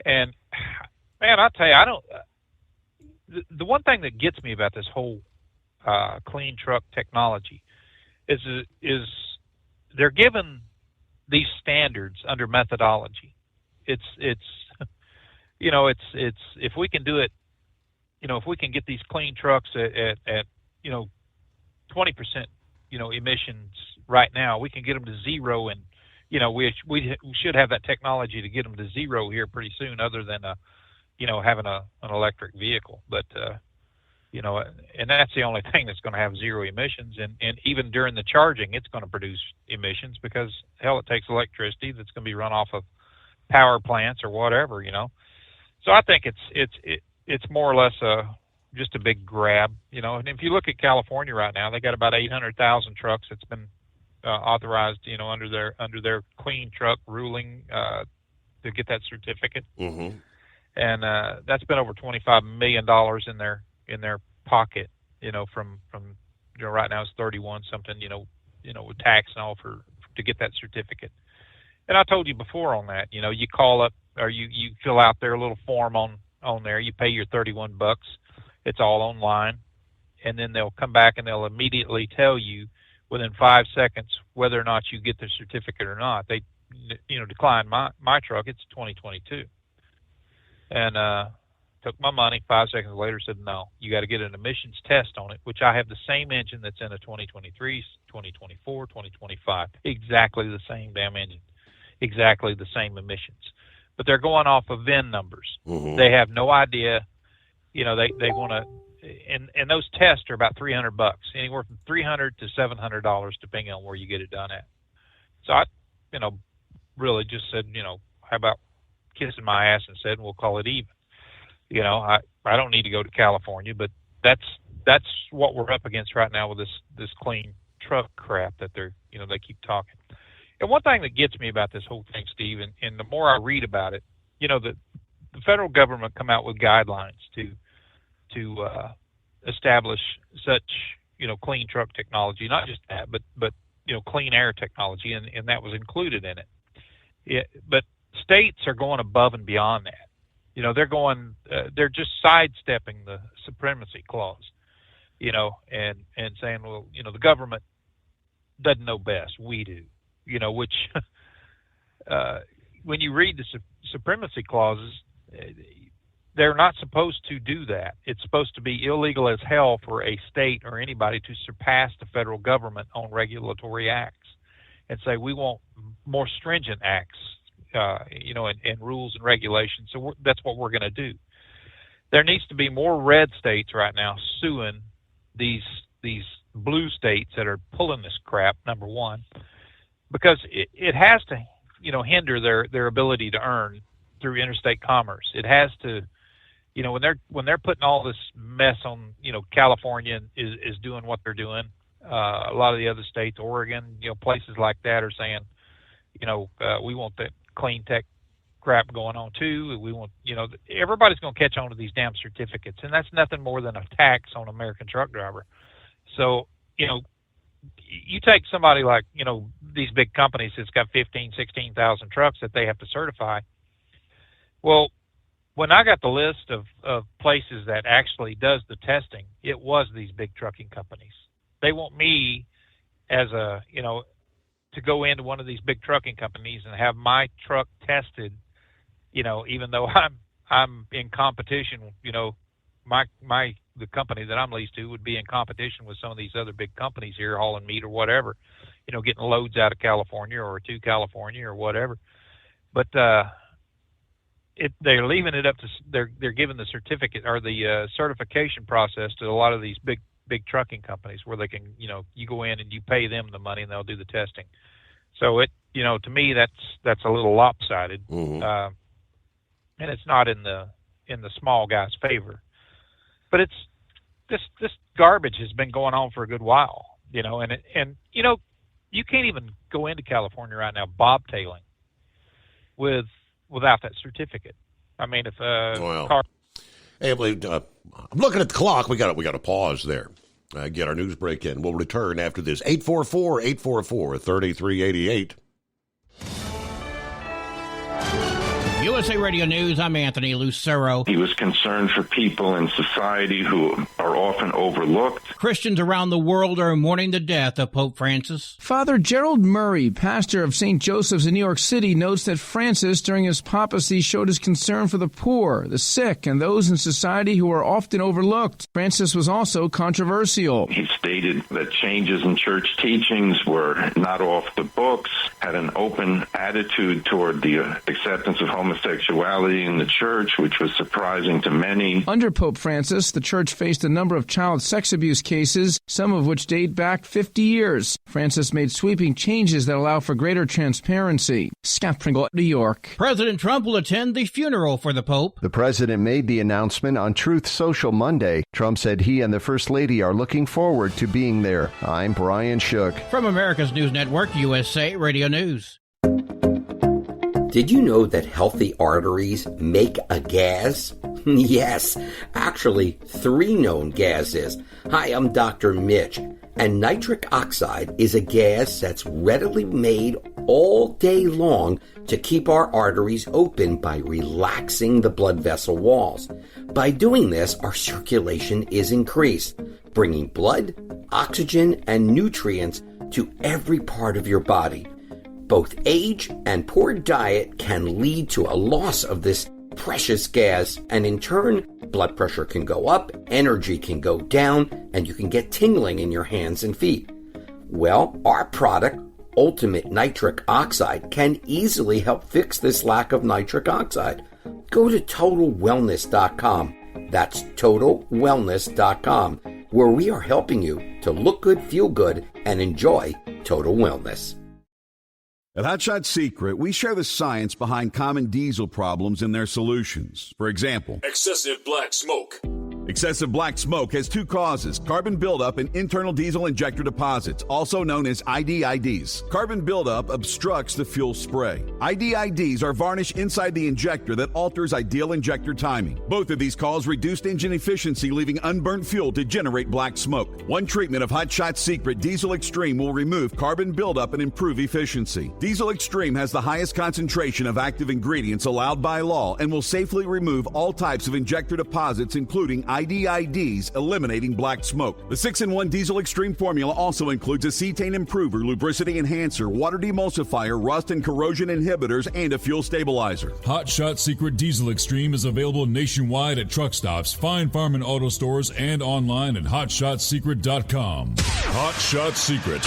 And man, I'll tell you, the one thing that gets me about this whole clean truck technology is they're given these standards under methodology. It's if we can do it, if we can get these clean trucks at 20%, emissions right now, we can get them to zero, and we should have that technology to get them to zero here pretty soon, other than having an electric vehicle. But and that's the only thing that's going to have zero emissions, and even during the charging, it's going to produce emissions, because hell, it takes electricity that's going to be run off of power plants or whatever. So I think it's more or less just a big grab, And if you look at California right now, they got about 800,000 trucks that's been authorized, under their clean truck ruling to get that certificate. Mm-hmm. And that's been over $25 million in their pocket, from right now it's 31 something, with tax and all to get that certificate. And I told you before on that, you call up, or you fill out their little form on there. You pay your $31. It's all online, and then they'll come back and they'll immediately tell you within 5 seconds whether or not you get the certificate or not. They, declined my truck. It's 2022, and took my money. 5 seconds later, said no. You got to get an emissions test on it, which I have the same engine that's in a 2023, 2024, 2025. Exactly the same damn engine. Exactly the same emissions, but they're going off of VIN numbers. Mm-hmm. They have no idea, they want to, and those tests are about $300, anywhere from $300 to $700, depending on where you get it done at. So I, really just said, how about kissing my ass and said, we'll call it even. I don't need to go to California, but that's what we're up against right now with this clean truck crap that they keep talking. And one thing that gets me about this whole thing, Steve, and the more I read about it, the federal government come out with guidelines to establish such, clean truck technology. Not just that, but clean air technology, and that was included in it. But states are going above and beyond that. they're just sidestepping the supremacy clause, and saying, well, the government doesn't know best, we do, which when you read the supremacy clauses, they're not supposed to do that. It's supposed to be illegal as hell for a state or anybody to surpass the federal government on regulatory acts and say, we want more stringent acts, and rules and regulations. So that's what we're going to do. There needs to be more red states right now suing these blue states that are pulling this crap, number one, because it has to, hinder their ability to earn through interstate commerce. It has to, when they're putting all this mess on, California is doing what they're doing. A lot of the other states, Oregon, places like that are saying, we want that clean tech crap going on too. We want, everybody's going to catch on to these damn certificates, and that's nothing more than a tax on American truck driver. So, you take somebody like, these big companies that's got 16,000 trucks that they have to certify. Well, when I got the list of places that actually does the testing, it was these big trucking companies. They want me as to go into one of these big trucking companies and have my truck tested, even though I'm in competition, the company that I'm leased to would be in competition with some of these other big companies here hauling meat or whatever, getting loads out of California or to California or whatever. But they're leaving it up to they're giving the certificate or the certification process to a lot of these big trucking companies where they can, you go in and you pay them the money and they'll do the testing. So to me, that's a little lopsided, and it's not in the small guy's favor. But it's this garbage has been going on for a good while, and you can't even go into California right now bobtailing without that certificate. I mean, if car. Hey, I'm looking at the clock. We got to pause there. Get our news break in. We'll return after this. 844-844-3388. USA Radio News, I'm Anthony Lucero. He was concerned for people in society who are often overlooked. Christians around the world are mourning the death of Pope Francis. Father Gerald Murray, pastor of St. Joseph's in New York City, notes that Francis, during his papacy, showed his concern for the poor, the sick, and those in society who are often overlooked. Francis was also controversial. He stated that changes in church teachings were not off the books, had an open attitude toward the acceptance of homosexuality in the church, which was surprising to many. Under Pope Francis, the church faced a number of child sex abuse cases, some of which date back 50 years. Francis made sweeping changes that allow for greater transparency. Scott Pringle, New York. President Trump will attend the funeral for the Pope. The president made the announcement on Truth Social Monday. Trump said he and the First Lady are looking forward to being there. I'm Brian Shook. From America's News Network, USA Radio News. Did you know that healthy arteries make a gas? Yes, actually 3 known gases. Hi, I'm Dr. Mitch, and nitric oxide is a gas that's readily made all day long to keep our arteries open by relaxing the blood vessel walls. By doing this, our circulation is increased, bringing blood, oxygen, and nutrients to every part of your body. Both age and poor diet can lead to a loss of this precious gas, and in turn, blood pressure can go up, energy can go down, and you can get tingling in your hands and feet. Well, our product, Ultimate Nitric Oxide, can easily help fix this lack of nitric oxide. Go to TotalWellness.com. That's TotalWellness.com, where we are helping you to look good, feel good, and enjoy total wellness. At Hot Shot Secret, we share the science behind common diesel problems and their solutions. For example, excessive black smoke. Excessive black smoke has two causes: carbon buildup and internal diesel injector deposits, also known as IDIDs. Carbon buildup obstructs the fuel spray. IDIDs are varnish inside the injector that alters ideal injector timing. Both of these cause reduced engine efficiency, leaving unburnt fuel to generate black smoke. One treatment of Hot Shot Secret Diesel Extreme will remove carbon buildup and improve efficiency. Diesel Extreme has the highest concentration of active ingredients allowed by law and will safely remove all types of injector deposits, including IDIDs, eliminating black smoke. The 6-in-1 Diesel Extreme formula also includes a cetane improver, lubricity enhancer, water demulsifier, rust and corrosion inhibitors, and a fuel stabilizer. Hot Shot Secret Diesel Extreme is available nationwide at truck stops, Fine Farm and auto stores, and online at hotshotsecret.com. Hot Shot Secret,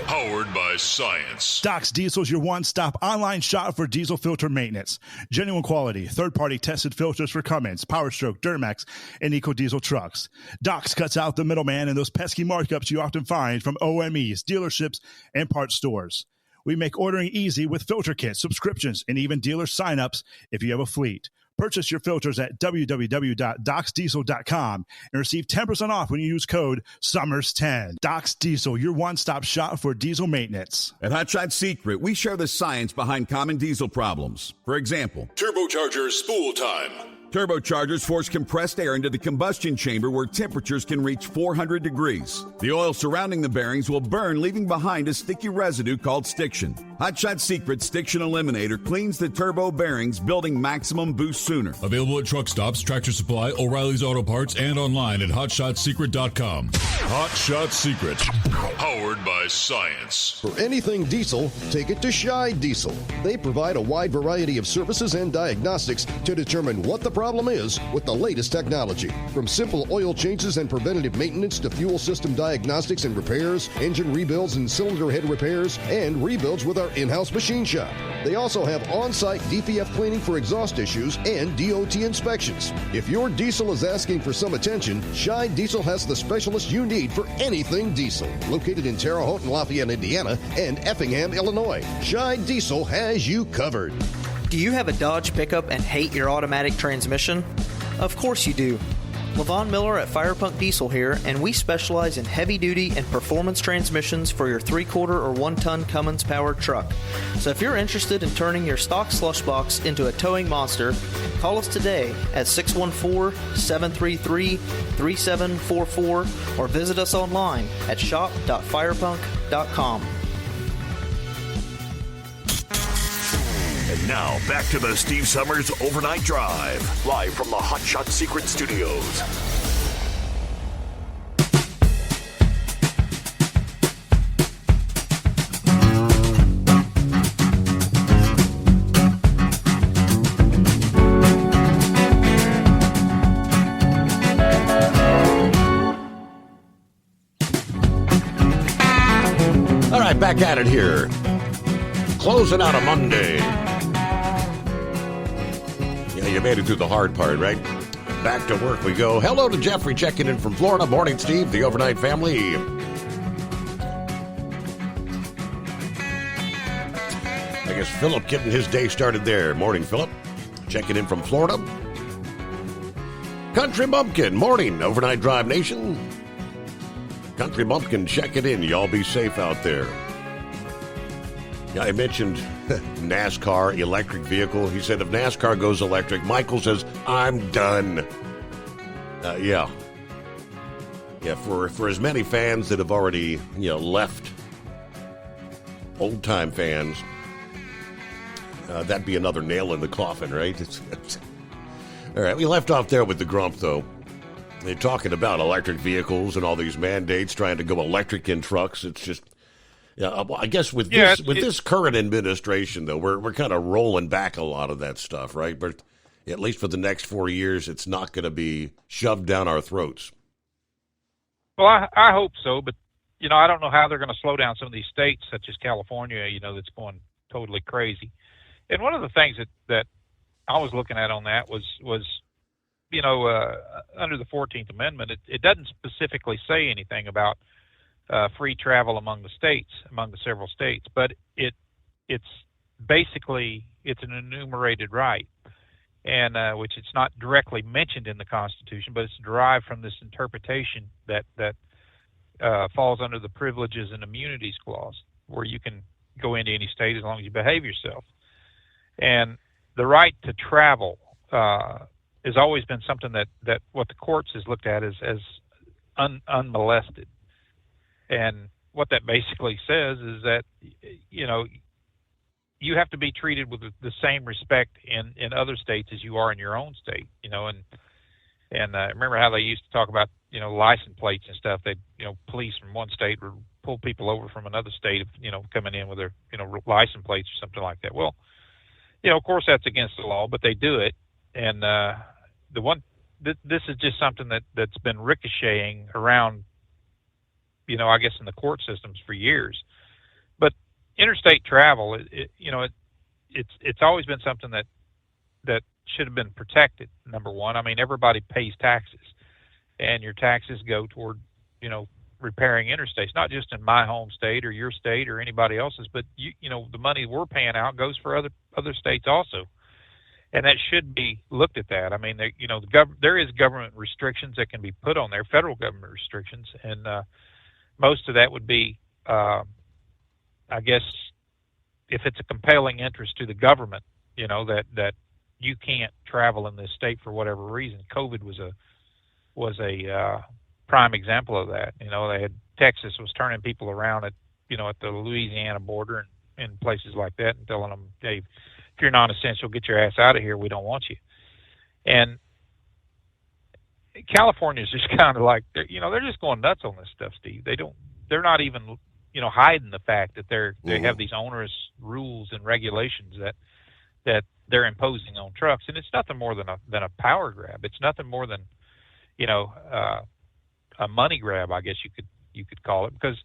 powered by science. Doc's Diesel is your one-stop online shop for diesel filter maintenance. Genuine quality, third-party tested filters for Cummins, Power Stroke, Duramax, and EcoDiesel trucks. Doc's cuts out the middleman and those pesky markups you often find from OMEs, dealerships, and parts stores. We make ordering easy with filter kits, subscriptions, and even dealer sign-ups if you have a fleet. Purchase your filters at www.docsdiesel.com and receive 10% off when you use code SUMMERS10. Doc's Diesel, your one-stop shop for diesel maintenance. At Hot Shot Secret, we share the science behind common diesel problems. For example, turbocharger spool time. Turbochargers force compressed air into the combustion chamber where temperatures can reach 400 degrees. The oil surrounding the bearings will burn, leaving behind a sticky residue called stiction. Hot Shot Secret Stiction Eliminator cleans the turbo bearings, building maximum boost sooner. Available at truck stops, Tractor Supply, O'Reilly's Auto Parts, and online at hotshotsecret.com. Hot Shot Secret, powered by science. For anything diesel, take it to Scheid Diesel. They provide a wide variety of services and diagnostics to determine what the problem is with the latest technology. From simple oil changes and preventative maintenance to fuel system diagnostics and repairs, engine rebuilds and cylinder head repairs, and rebuilds with our in-house machine shop. They also have on-site DPF cleaning for exhaust issues and DOT inspections. If your diesel is asking for some attention, Scheid Diesel has the specialist you need for anything diesel. Located in Terre Haute and Lafayette, Indiana, and Effingham, Illinois, Scheid Diesel has you covered. Do you have a Dodge pickup and hate your automatic transmission? Of course you do. Levon Miller at Firepunk Diesel here, and we specialize in heavy-duty and performance transmissions for your 3-quarter or 1-ton Cummins-powered truck. So if you're interested in turning your stock slush box into a towing monster, call us today at 614-733-3744 or visit us online at shop.firepunk.com. And now, back to the Steve Summers Overnight Drive, live from the Hot Shot Secret Studios. All right, back at it here. Closing out a Monday. You made it through the hard part, right? Back to work we go. Hello to Jeffrey checking in from Florida. Morning, Steve, the overnight family. I guess Philip getting his day started there. Morning, Philip. Checking in from Florida. Country Bumpkin. Morning, Overnight Drive Nation. Country Bumpkin checking in. Y'all be safe out there. Yeah, I mentioned NASCAR, electric vehicle. He said if NASCAR goes electric, Michael says, I'm done. Yeah, for as many fans that have already, left, old-time fans, that'd be another nail in the coffin, right? All right, we left off there with the grump, though. They're talking about electric vehicles and all these mandates, trying to go electric in trucks. It's just... Yeah, well, I guess with this current administration, though, we're kind of rolling back a lot of that stuff, right? But at least for the next 4 years, it's not going to be shoved down our throats. Well, I hope so, but, I don't know how they're going to slow down some of these states, such as California, that's going totally crazy. And one of the things that I was looking at on that was under the 14th Amendment, it doesn't specifically say anything about free travel among the several states, but it's basically an enumerated right, and which it's not directly mentioned in the Constitution, but it's derived from this interpretation that falls under the Privileges and Immunities Clause, where you can go into any state as long as you behave yourself. And the right to travel has always been something that what the courts has looked at as unmolested. And what that basically says is that, you know, you have to be treated with the same respect in other states as you are in your own state, you know. And remember how they used to talk about, you know, license plates and stuff. They, you know, police from one state would pull people over from another state, you know, coming in with their, you know, license plates or something like that. Well, you know, of course that's against the law, but they do it. And this is just something that's been ricocheting around, you know, I guess in the court systems for years. But interstate travel, it's always been something that should have been protected. Number one, I mean, everybody pays taxes, and your taxes go toward, you know, repairing interstates, not just in my home state or your state or anybody else's, but you know, the money we're paying out goes for other states also, and that should be looked at. That, I mean, you know, there is government restrictions that can be put on there, federal government restrictions, and most of that would be, I guess, if it's a compelling interest to the government, you know, that you can't travel in this state for whatever reason. COVID was a prime example of that. You know, Texas was turning people around at the Louisiana border and places like that, and telling them, hey, if you're non-essential, get your ass out of here. We don't want you. And California is just kind of like, they're just going nuts on this stuff, Steve. They're not even, you know, hiding the fact that they have these onerous rules and regulations that they're imposing on trucks, and it's nothing more than a power grab. It's nothing more than, you know, a money grab, I guess you could call it, because,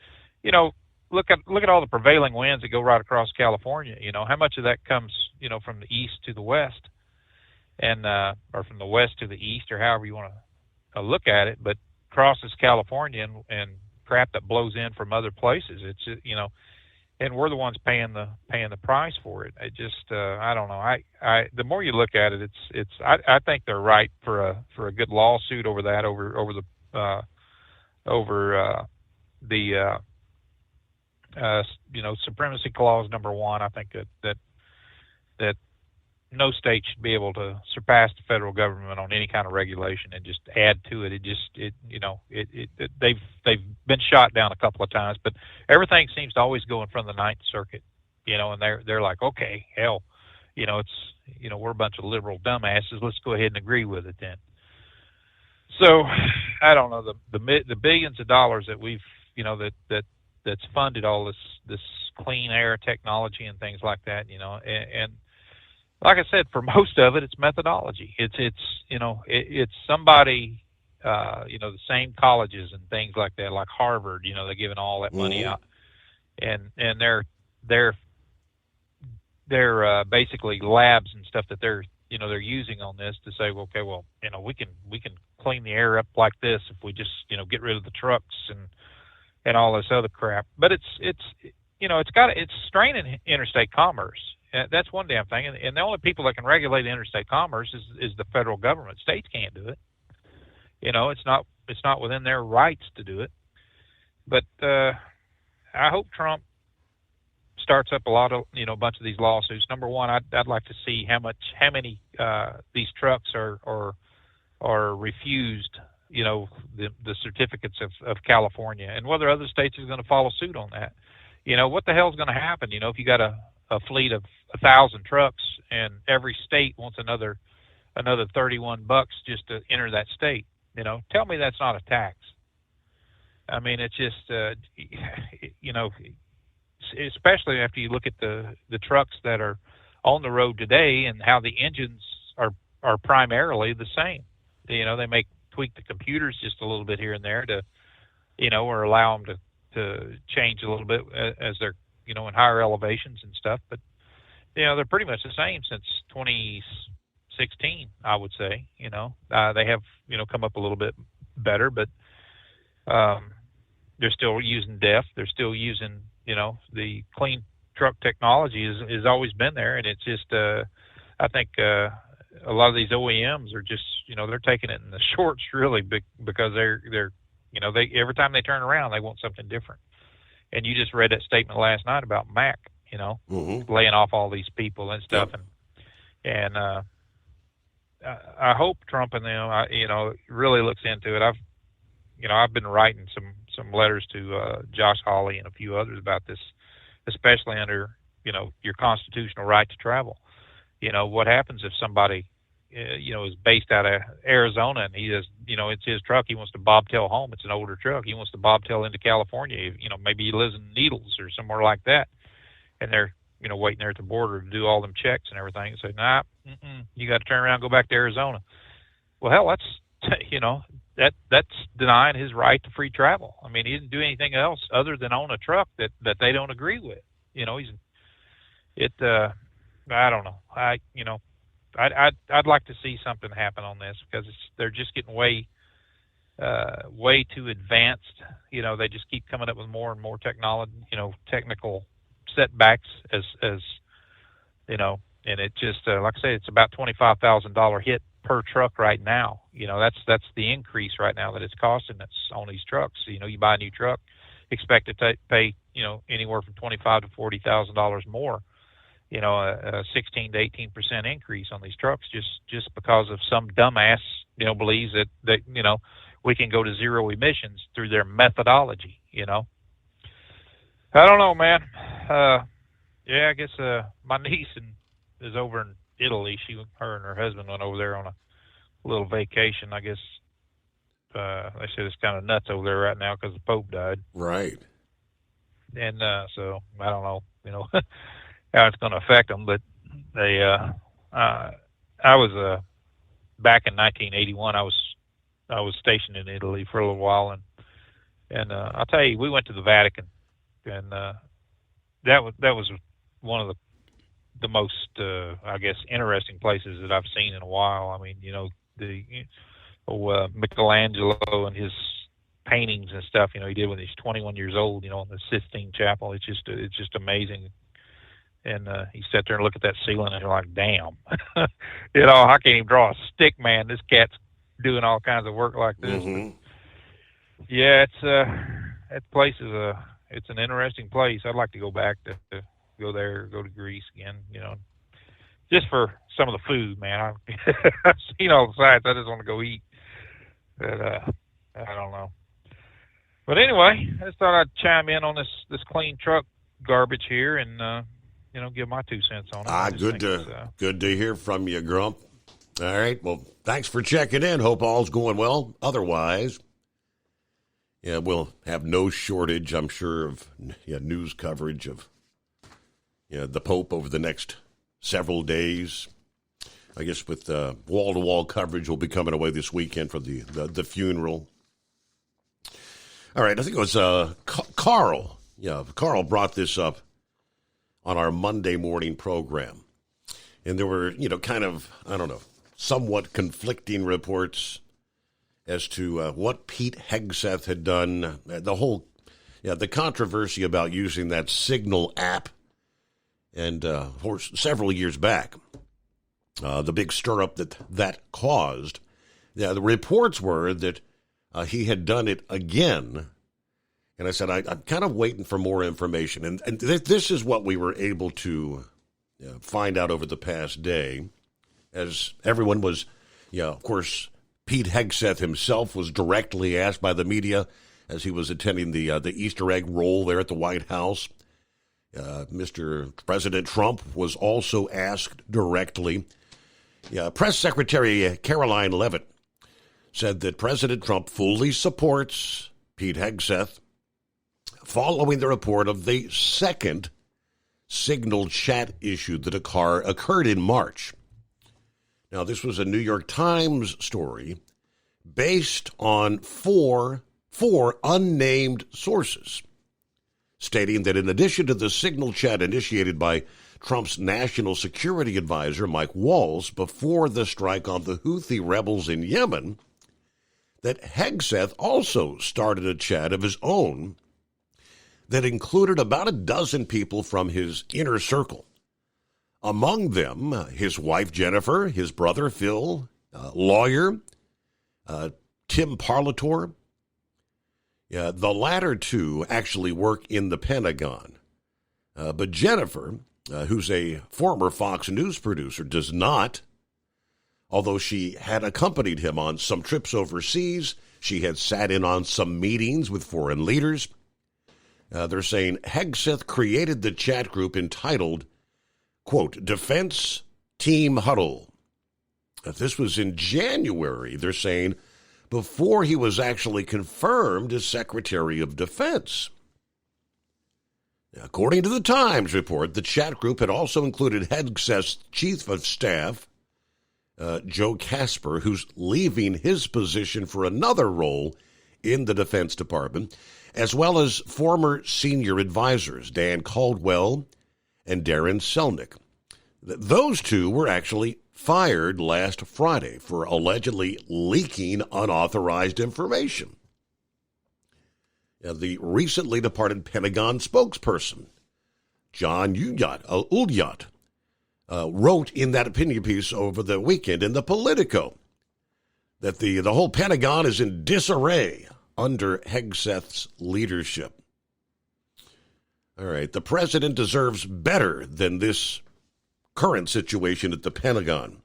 you know, look at all the prevailing winds that go right across California. You know, how much of that comes, you know, from the east to the west, and or from the west to the east, or however you want to look at it, but crosses California and crap that blows in from other places. It's, you know, and we're the ones paying the price for it. It just I don't know. I the more you look at it, I think they're right for a good lawsuit over that, over the you know, supremacy clause number 1. I think that no state should be able to surpass the federal government on any kind of regulation and just add to it. They've been shot down a couple of times, but everything seems to always go in front of the Ninth Circuit, you know, and they're like, okay, hell, you know, it's, you know, we're a bunch of liberal dumbasses. Let's go ahead and agree with it then. So I don't know, the billions of dollars that we've, you know, that's funded all this clean air technology and things like that, you know, and like I said, for most of it, it's methodology. It's you know, it's somebody, you know, the same colleges and things like that, like Harvard, you know, they're giving all that money out, and they're basically labs and stuff that they're using on this to say, well, okay, well, you know, we can clean the air up like this if we just, you know, get rid of the trucks and all this other crap. But it's you know, it's straining interstate commerce. That's one damn thing, and the only people that can regulate interstate commerce is the federal government. States can't do it. You know, it's not within their rights to do it. But I hope Trump starts up a bunch of these lawsuits. Number one, I'd like to see how many these trucks are refused, you know, the certificates of California, and whether other states are going to follow suit on that. You know, what the hell's going to happen? You know, if you got a fleet of 1,000 trucks and every state wants another $31 just to enter that state, you know, tell me that's not a tax. I mean, it's just, you know, especially after you look at the trucks that are on the road today and how the engines are primarily the same. You know, they may tweak the computers just a little bit here and there to, you know, or allow them to change a little bit as they're, you know, in higher elevations and stuff. But, you know, they're pretty much the same since 2016, I would say. You know, they have, you know, come up a little bit better, but they're still using DEF. They're still using, you know, the clean truck technology has always been there. And it's just, I think a lot of these OEMs are just, they're taking it in the shorts really because they're they every time they turn around they want something different. And you just read that statement last night about Mack, laying off all these people and stuff, and I hope Trump and them, really looks into it. I've been writing some letters to Josh Hawley and a few others about this, especially under your constitutional right to travel. What happens if somebody is based out of Arizona and he is, it's his truck, he wants to bobtail home, it's an older truck, he wants to bobtail into California, maybe he lives in Needles or somewhere like that, and they're waiting there at the border to do all them checks and everything, and say, nah, you got to turn around and go back to Arizona. Well, hell, that's that's denying his right to free travel. I mean, he didn't do anything else other than own a truck that they don't agree with. I don't know. I'd like to see something happen on this, because they're just getting way too advanced. They just keep coming up with more and more technology, technical setbacks as and it just like I say, it's about $25,000 hit per truck right now. That's the increase right now that it's costing us on these trucks. You buy a new truck, expect to pay anywhere from $25,000 to $40,000 more. A 16 to 18% increase on these trucks just because of some dumbass believes that we can go to zero emissions through their methodology. I don't know, man. I guess my niece is over in Italy. Her and her husband went over there on a little vacation. I guess they said it's kind of nuts over there right now because the Pope died. Right. And so I don't know, how it's going to affect them. But they, I was back in 1981. I was stationed in Italy for a little while, and I'll tell you, we went to the Vatican, and that was one of the most I guess interesting places that I've seen in a while. I mean, Michelangelo and his paintings and stuff, he did when he's 21 years old, in the Sistine Chapel. It's just amazing. And he sat there and looked at that ceiling, and you're like, damn, I can't even draw a stick, man. This cat's doing all kinds of work like this. Mm-hmm. Yeah, that place is it's an interesting place. I'd like to go back to go there, go to Greece again, just for some of the food, man. I've seen all the sights. I just want to go eat. But I don't know. But anyway, I just thought I'd chime in on this clean truck garbage here and give my 2 cents on it. Good to hear from you, Grump. All right. Well, thanks for checking in. Hope all's going well. Otherwise, we'll have no shortage, I'm sure, of news coverage of the Pope over the next several days. I guess with wall-to-wall coverage will be coming away this weekend for the funeral. All right. I think it was Carl. Yeah, Carl brought this up on our Monday morning program. And there were, kind of, somewhat conflicting reports as to what Pete Hegseth had done. The controversy about using that Signal app. And for several years back, the big stir-up that caused. Yeah, the reports were that he had done it again. And I said, I'm kind of waiting for more information. And this is what we were able to find out over the past day, as everyone was, of course, Pete Hegseth himself was directly asked by the media as he was attending the Easter egg roll there at the White House. Mr. President Trump was also asked directly. Press Secretary Caroline Leavitt said that President Trump fully supports Pete Hegseth, following the report of the second Signal chat issue that occurred in March. Now, this was a New York Times story based on four unnamed sources, stating that in addition to the Signal chat initiated by Trump's national security advisor, Mike Waltz, before the strike on the Houthi rebels in Yemen, that Hegseth also started a chat of his own that included about a dozen people from his inner circle, Among them, his wife Jennifer, his brother Phil, lawyer Tim Parlator. The latter two actually work in the Pentagon. But Jennifer, who's a former Fox News producer, does not. Although she had accompanied him on some trips overseas, she had sat in on some meetings with foreign leaders. They're saying Hegseth created the chat group entitled, quote, Defense Team Huddle. This was in January, they're saying, before he was actually confirmed as Secretary of Defense. According to the Times report, the chat group had also included Hegseth's Chief of Staff, Joe Casper, who's leaving his position for another role in the Defense Department, as well as former senior advisors Dan Caldwell and Darren Selnick. Those two were actually fired last Friday for allegedly leaking unauthorized information. The recently departed Pentagon spokesperson, John Ulyat, wrote in that opinion piece over the weekend in the Politico that the whole Pentagon is in disarray under Hegseth's leadership. All right, the president deserves better than this current situation at the Pentagon.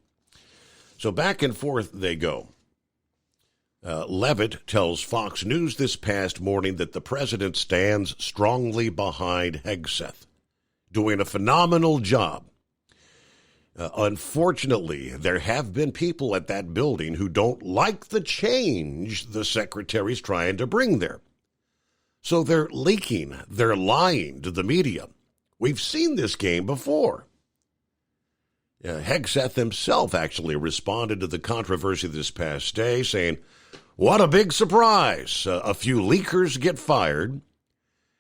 So back and forth they go. Levitt tells Fox News this past morning that the president stands strongly behind Hegseth, doing a phenomenal job. Unfortunately, there have been people at that building who don't like the change the secretary's trying to bring there. So they're leaking, they're lying to the media. We've seen this game before. Hegseth himself actually responded to the controversy this past day, saying, what a big surprise. A few leakers get fired,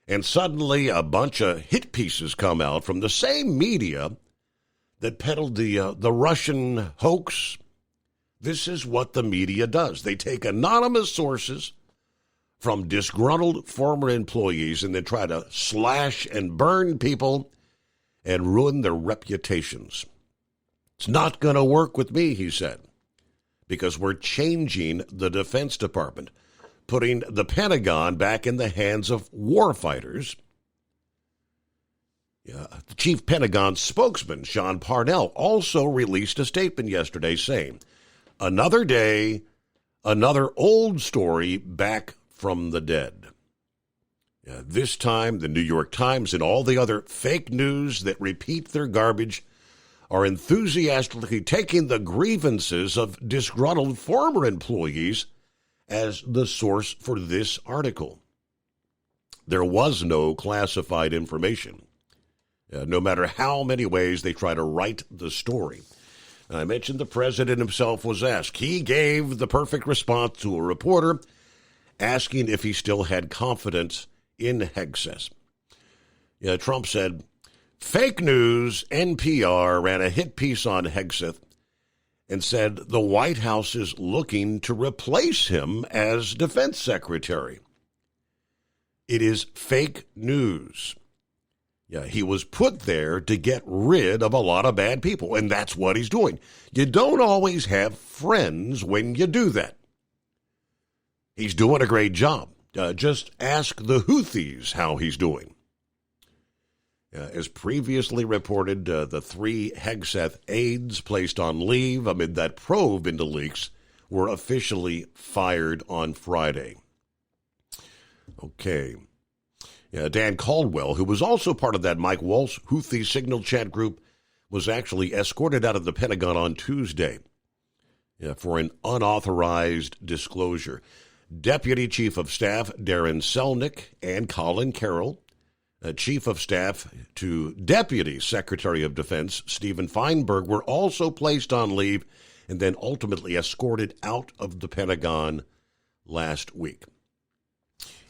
and suddenly a bunch of hit pieces come out from the same media that peddled the Russian hoax. This is what the media does. They take anonymous sources from disgruntled former employees and then try to slash and burn people and ruin their reputations. It's not going to work with me, he said, because we're changing the Defense Department, putting the Pentagon back in the hands of warfighters. The chief Pentagon spokesman, Sean Parnell, also released a statement yesterday saying, another day, another old story back from the dead. This time, the New York Times and all the other fake news that repeat their garbage are enthusiastically taking the grievances of disgruntled former employees as the source for this article. There was no classified information. No matter how many ways they try to write the story. I mentioned the president himself was asked. He gave the perfect response to a reporter asking if he still had confidence in Hegseth. Trump said, fake news, NPR ran a hit piece on Hegseth and said the White House is looking to replace him as defense secretary. It is fake news. He was put there to get rid of a lot of bad people, and that's what he's doing. You don't always have friends when you do that. He's doing a great job. Just ask the Houthis how he's doing. As previously reported, the 3 Hegseth aides placed on leave amid that probe into leaks were officially fired on Friday. Okay. Dan Caldwell, who was also part of that Mike Waltz Houthi signal chat group, was actually escorted out of the Pentagon on Tuesday for an unauthorized disclosure. Deputy Chief of Staff Darren Selnick and Colin Carroll, Chief of Staff to Deputy Secretary of Defense Stephen Feinberg, were also placed on leave and then ultimately escorted out of the Pentagon last week.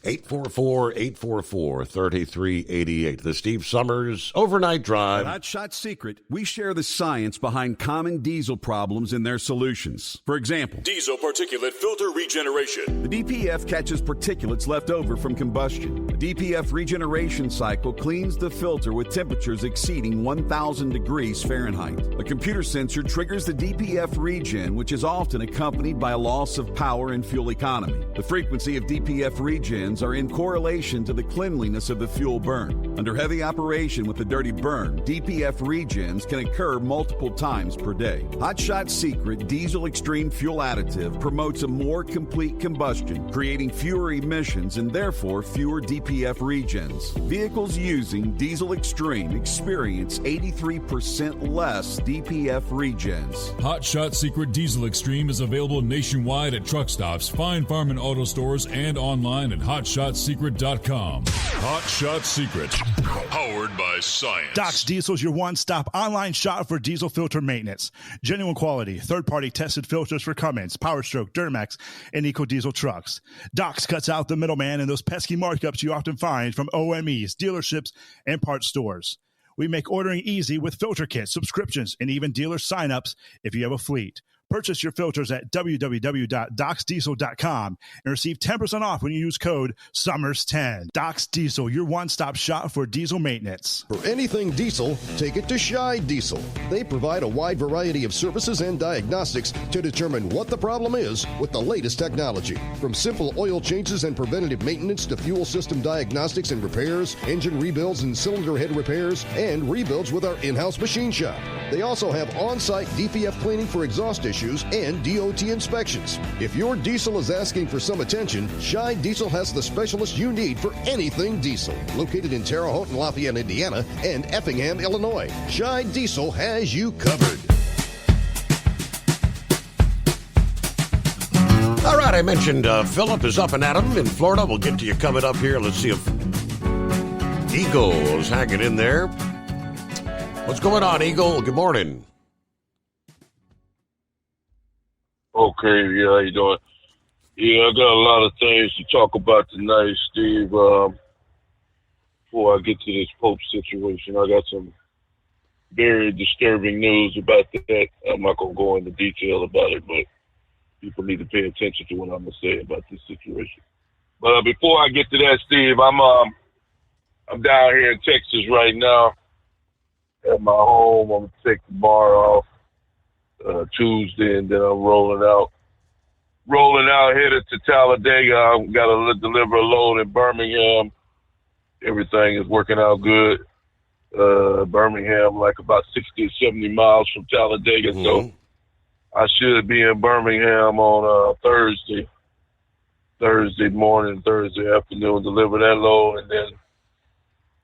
844-844-3388. The Steve Summers Overnight Drive. At Hot Shot Secret, we share the science behind common diesel problems and their solutions. For example, diesel particulate filter regeneration. The DPF catches particulates left over from combustion. The DPF regeneration cycle cleans the filter with temperatures exceeding 1,000 degrees Fahrenheit. A computer sensor triggers the DPF regen, which is often accompanied by a loss of power and fuel economy. The frequency of DPF regens are in correlation to the cleanliness of the fuel burn. Under heavy operation with a dirty burn, DPF regens can occur multiple times per day. Hot Shot Secret Diesel Extreme Fuel Additive promotes a more complete combustion, creating fewer emissions and therefore fewer DPF regens. Vehicles using Diesel Extreme experience 83% less DPF regens. Hot Shot Secret Diesel Extreme is available nationwide at truck stops, Fine Farm and auto stores, and online at hotshotsecret.com. Hot Shot Secret, powered by science. Doc's Diesel is your one-stop online shop for diesel filter maintenance. Genuine quality, third-party tested filters for Cummins, PowerStroke, Duramax, and EcoDiesel trucks. Doc's cuts out the middleman and those pesky markups you often find from OMEs, dealerships, and parts stores. We make ordering easy with filter kits, subscriptions, and even dealer sign-ups if you have a fleet. Purchase your filters at www.docsdiesel.com and receive 10% off when you use code SUMMERS10. Doc's Diesel, your one-stop shop for diesel maintenance. For anything diesel, take it to Scheid Diesel. They provide a wide variety of services and diagnostics to determine what the problem is with the latest technology. From simple oil changes and preventative maintenance to fuel system diagnostics and repairs, engine rebuilds and cylinder head repairs, and rebuilds with our in-house machine shop. They also have on-site DPF cleaning for exhaust issues and DOT inspections. If your diesel is asking for some attention, Scheid Diesel has the specialist you need for anything diesel. Located in Terre Haute and Lafayette, Indiana, and Effingham, Illinois, Scheid Diesel has you covered. All right, I mentioned Philip is up and at 'em in Florida. We'll get to you coming up here. Let's see if Eagle's hanging in there. What's going on, Eagle? Good morning. Okay, yeah, how you doing? Yeah, I got a lot of things to talk about tonight, Steve. Before I get to this Pope situation, I got some very disturbing news about that. I'm not going to go into detail about it, but people need to pay attention to what I'm going to say about this situation. But before I get to that, Steve, I'm down here in Texas right now at my home. I'm going to take tomorrow off. Tuesday, and then I'm rolling out headed to Talladega. I've got to deliver a load in Birmingham. Everything is working out good. Birmingham, like about 60 or 70 miles from Talladega, so I should be in Birmingham on Thursday morning, Thursday afternoon, deliver that load, and then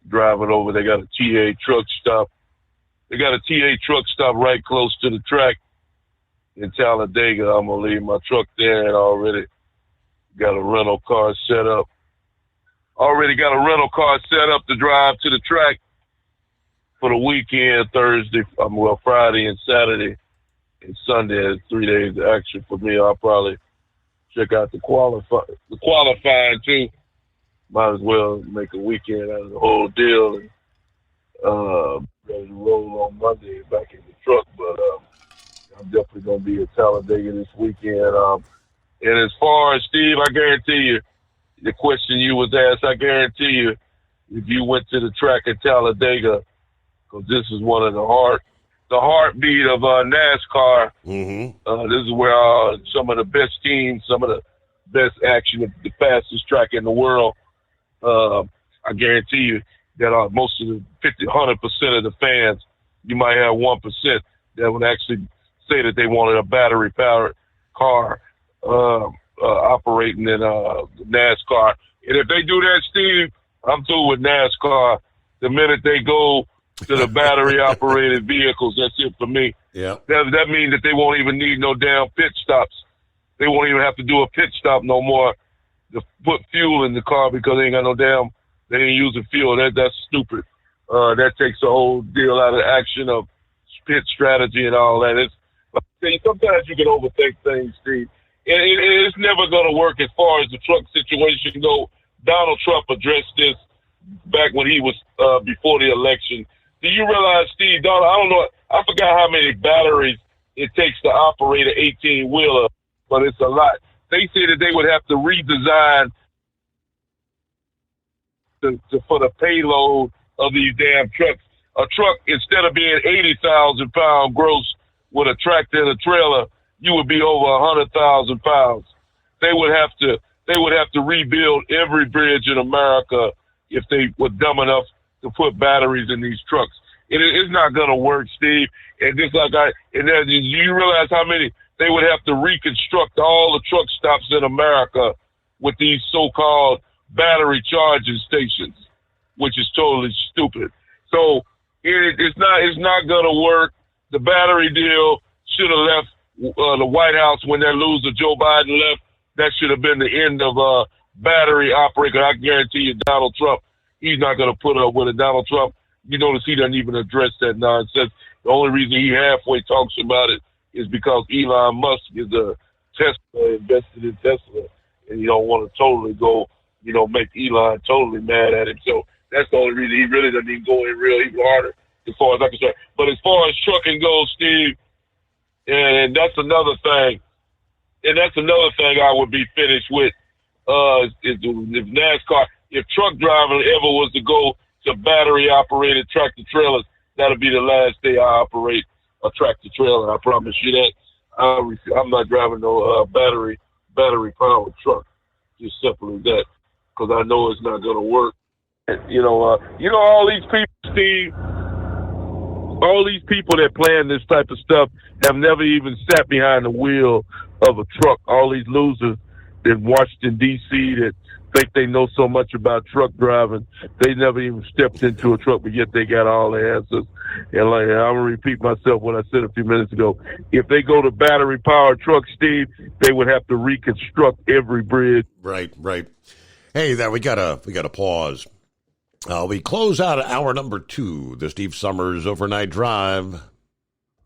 drive it over. They got a TA truck stop. They got a TA truck stop right close to the track in Talladega. I'm going to leave my truck there, and I already got a rental car set up. To drive to the track for the weekend, Friday and Saturday and Sunday. It's 3 days of action for me. I'll probably check out the qualifying too. Might as well make a weekend out of the whole deal and ready to roll on Monday back in the truck, but I'm definitely going to be at Talladega this weekend. And as far as Steve, I guarantee you, the question you was asked, I guarantee you, if you went to the track at Talladega, because this is one of the heartbeat of NASCAR. This is where some of the best teams, some of the best action, the fastest track in the world. I guarantee you that most of the 100% of the fans, you might have 1% that would actually say that they wanted a battery-powered car operating in NASCAR. And if they do that, Steve, I'm through with NASCAR. The minute they go to the battery-operated vehicles, that's it for me. Yeah. That means that they won't even need no damn pit stops. They won't even have to do a pit stop no more to put fuel in the car because they ain't using fuel. That's stupid. That takes the whole deal out of action of pit strategy and all that. Sometimes you can overthink things, Steve. It's never going to work as far as the truck situation go. Donald Trump addressed this back when he was before the election. Do you realize, Steve, Donald, I don't know, I forgot how many batteries it takes to operate an 18-wheeler, but it's a lot. They said that they would have to redesign for the payload of these damn trucks. A truck, instead of being 80,000 pound gross with a tractor and a trailer, you would be over 100,000 pounds. They would have to rebuild every bridge in America if they were dumb enough to put batteries in these trucks. It's not going to work, Steve. And just like do you realize how many they would have to reconstruct all the truck stops in America with these so-called battery charging stations, which is totally stupid. So it's not going to work. The battery deal should have left the White House when that loser Joe Biden left. That should have been the end of battery operator. I guarantee you, Donald Trump, he's not going to put up with it. Donald Trump, you notice he doesn't even address that nonsense. The only reason he halfway talks about it is because Elon Musk is a Tesla, invested in Tesla, and you don't want to totally go, make Elon totally mad at him. So that's the only reason he really doesn't even go in real even harder as far as I'm concerned. But as far as trucking goes, Steve, and that's another thing. And that's another thing I would be finished with is if NASCAR, if truck driving ever was to go to battery-operated tractor-trailers, that'll be the last day I operate a tractor-trailer. I promise you that. I'm not driving no battery-powered truck. Just simple as that, because I know it's not going to work. All these people, Steve, all these people that plan this type of stuff have never even sat behind the wheel of a truck. All these losers in Washington, D.C. that think they know so much about truck driving, they never even stepped into a truck, but yet they got all the answers. And I'm going to repeat myself what I said a few minutes ago. If they go to battery-powered trucks, Steve, they would have to reconstruct every bridge. Right. Hey, there we got a pause. We close out hour number 2, the Steve Summers Overnight Drive.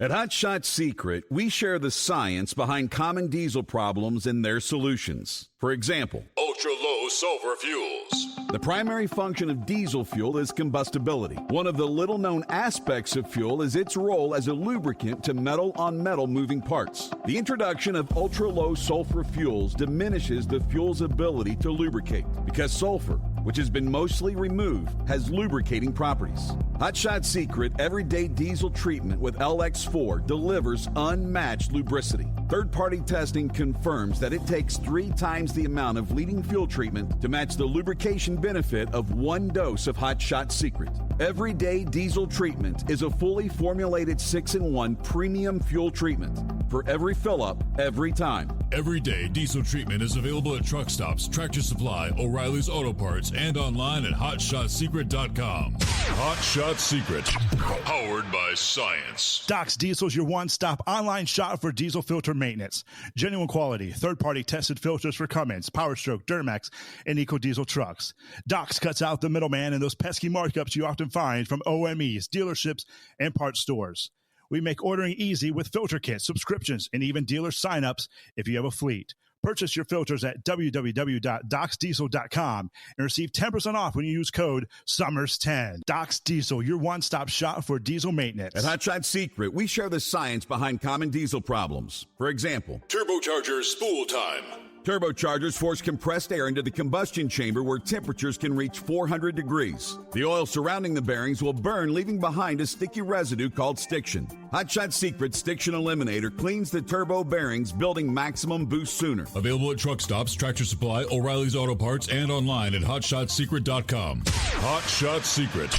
At Hot Shot Secret, we share the science behind common diesel problems and their solutions. For example, ultra-low sulfur fuels. The primary function of diesel fuel is combustibility. One of the little-known aspects of fuel is its role as a lubricant to metal-on-metal moving parts. The introduction of ultra-low sulfur fuels diminishes the fuel's ability to lubricate because sulfur, which has been mostly removed, has lubricating properties. Hot Shot Secret Everyday Diesel Treatment with LX4 delivers unmatched lubricity. Third-party testing confirms that it takes 3 times the amount of leading fuel treatment to match the lubrication benefit of 1 dose of Hot Shot Secret. Everyday Diesel Treatment is a fully formulated 6-in-1 premium fuel treatment for every fill-up, every time. Everyday Diesel Treatment is available at truck stops, Tractor Supply, O'Reilly's Auto Parts, and online at HotShotSecret.com. Hot Shot Secret, powered by science. Doc's Diesel is your one-stop online shop for diesel filter maintenance. Genuine quality, third-party tested filters for Cummins, PowerStroke, Duramax, and EcoDiesel trucks. Doc's cuts out the middleman and those pesky markups you often find from OMEs, dealerships, and parts stores. We make ordering easy with filter kits, subscriptions, and even dealer sign-ups if you have a fleet. Purchase your filters at www.docsdiesel.com and receive 10% off when you use code SUMMERS10. Doc's Diesel, your one-stop shop for diesel maintenance. At Hot Shot Secret, we share the science behind common diesel problems. For example, turbocharger spool time. Turbochargers force compressed air into the combustion chamber where temperatures can reach 400 degrees. The oil surrounding the bearings will burn, leaving behind a sticky residue called stiction. Hot Shot Secret Stiction Eliminator cleans the turbo bearings, building maximum boost sooner. Available at truck stops, Tractor Supply, O'Reilly's Auto Parts, and online at HotShotSecret.com. Hot Shot Secret,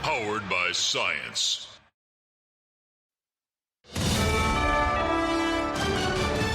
powered by science.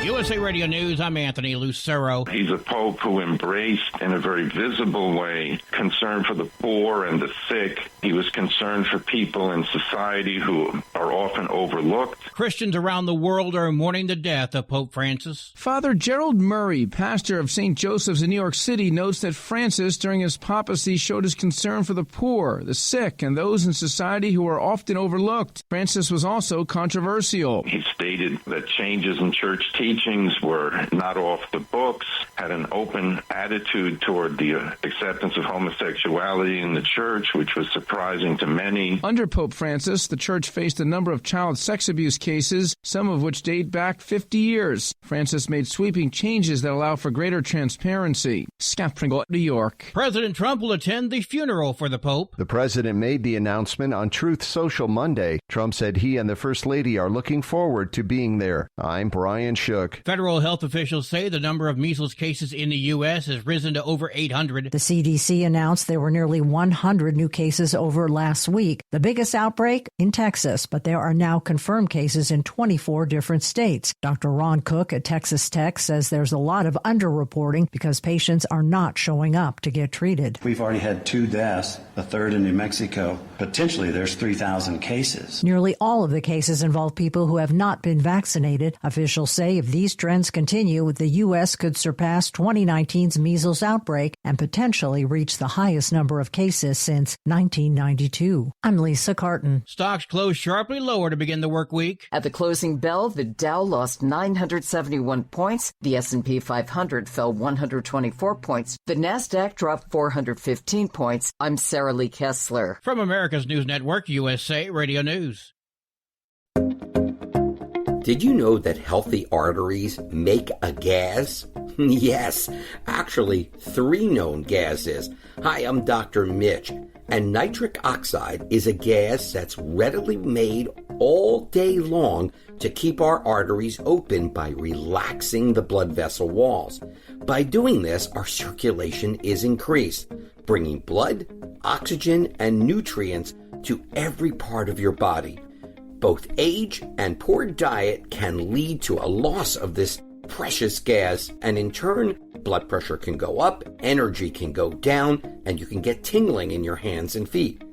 USA Radio News, I'm Anthony Lucero. He's a pope who embraced, in a very visible way, concern for the poor and the sick. He was concerned for people in society who are often overlooked. Christians around the world are mourning the death of Pope Francis. Father Gerald Murray, pastor of St. Joseph's in New York City, notes that Francis, during his papacy, showed his concern for the poor, the sick, and those in society who are often overlooked. Francis was also controversial. He stated that changes in church teachings teachings were not off the books, had an open attitude toward the acceptance of homosexuality in the church, which was surprising to many. Under Pope Francis, the church faced a number of child sex abuse cases, some of which date back 50 years. Francis made sweeping changes that allow for greater transparency. Scott Pringle, New York. President Trump will attend the funeral for the Pope. The president made the announcement on Truth Social Monday. Trump said he and the First Lady are looking forward to being there. I'm Brian Shook. Federal health officials say the number of measles cases in the U.S. has risen to over 800. The CDC announced there were nearly 100 new cases over last week, the biggest outbreak in Texas, but there are now confirmed cases in 24 different states. Dr. Ron Cook at Texas Tech says there's a lot of underreporting because patients are not showing up to get treated. We've already had 2 deaths, a third in New Mexico. Potentially there's 3,000 cases. Nearly all of the cases involve people who have not been vaccinated. Officials say if these trends continue, the U.S. could surpass 2019's measles outbreak and potentially reach the highest number of cases since 1992. I'm Lisa Carton. Stocks closed sharply lower to begin the work week. At the closing bell, the Dow lost 971 points. The S&P 500 fell 124 points. The Nasdaq dropped 415 points. I'm Sarah Lee Kessler. From America's News Network, USA Radio News. Did you know that healthy arteries make a gas? Yes, actually 3 known gases. Hi, I'm Dr. Mitch, and nitric oxide is a gas that's readily made all day long to keep our arteries open by relaxing the blood vessel walls. By doing this, our circulation is increased, bringing blood, oxygen, and nutrients to every part of your body. Both age and poor diet can lead to a loss of this precious gas, and in turn, blood pressure can go up, energy can go down, and you can get tingling in your hands and feet.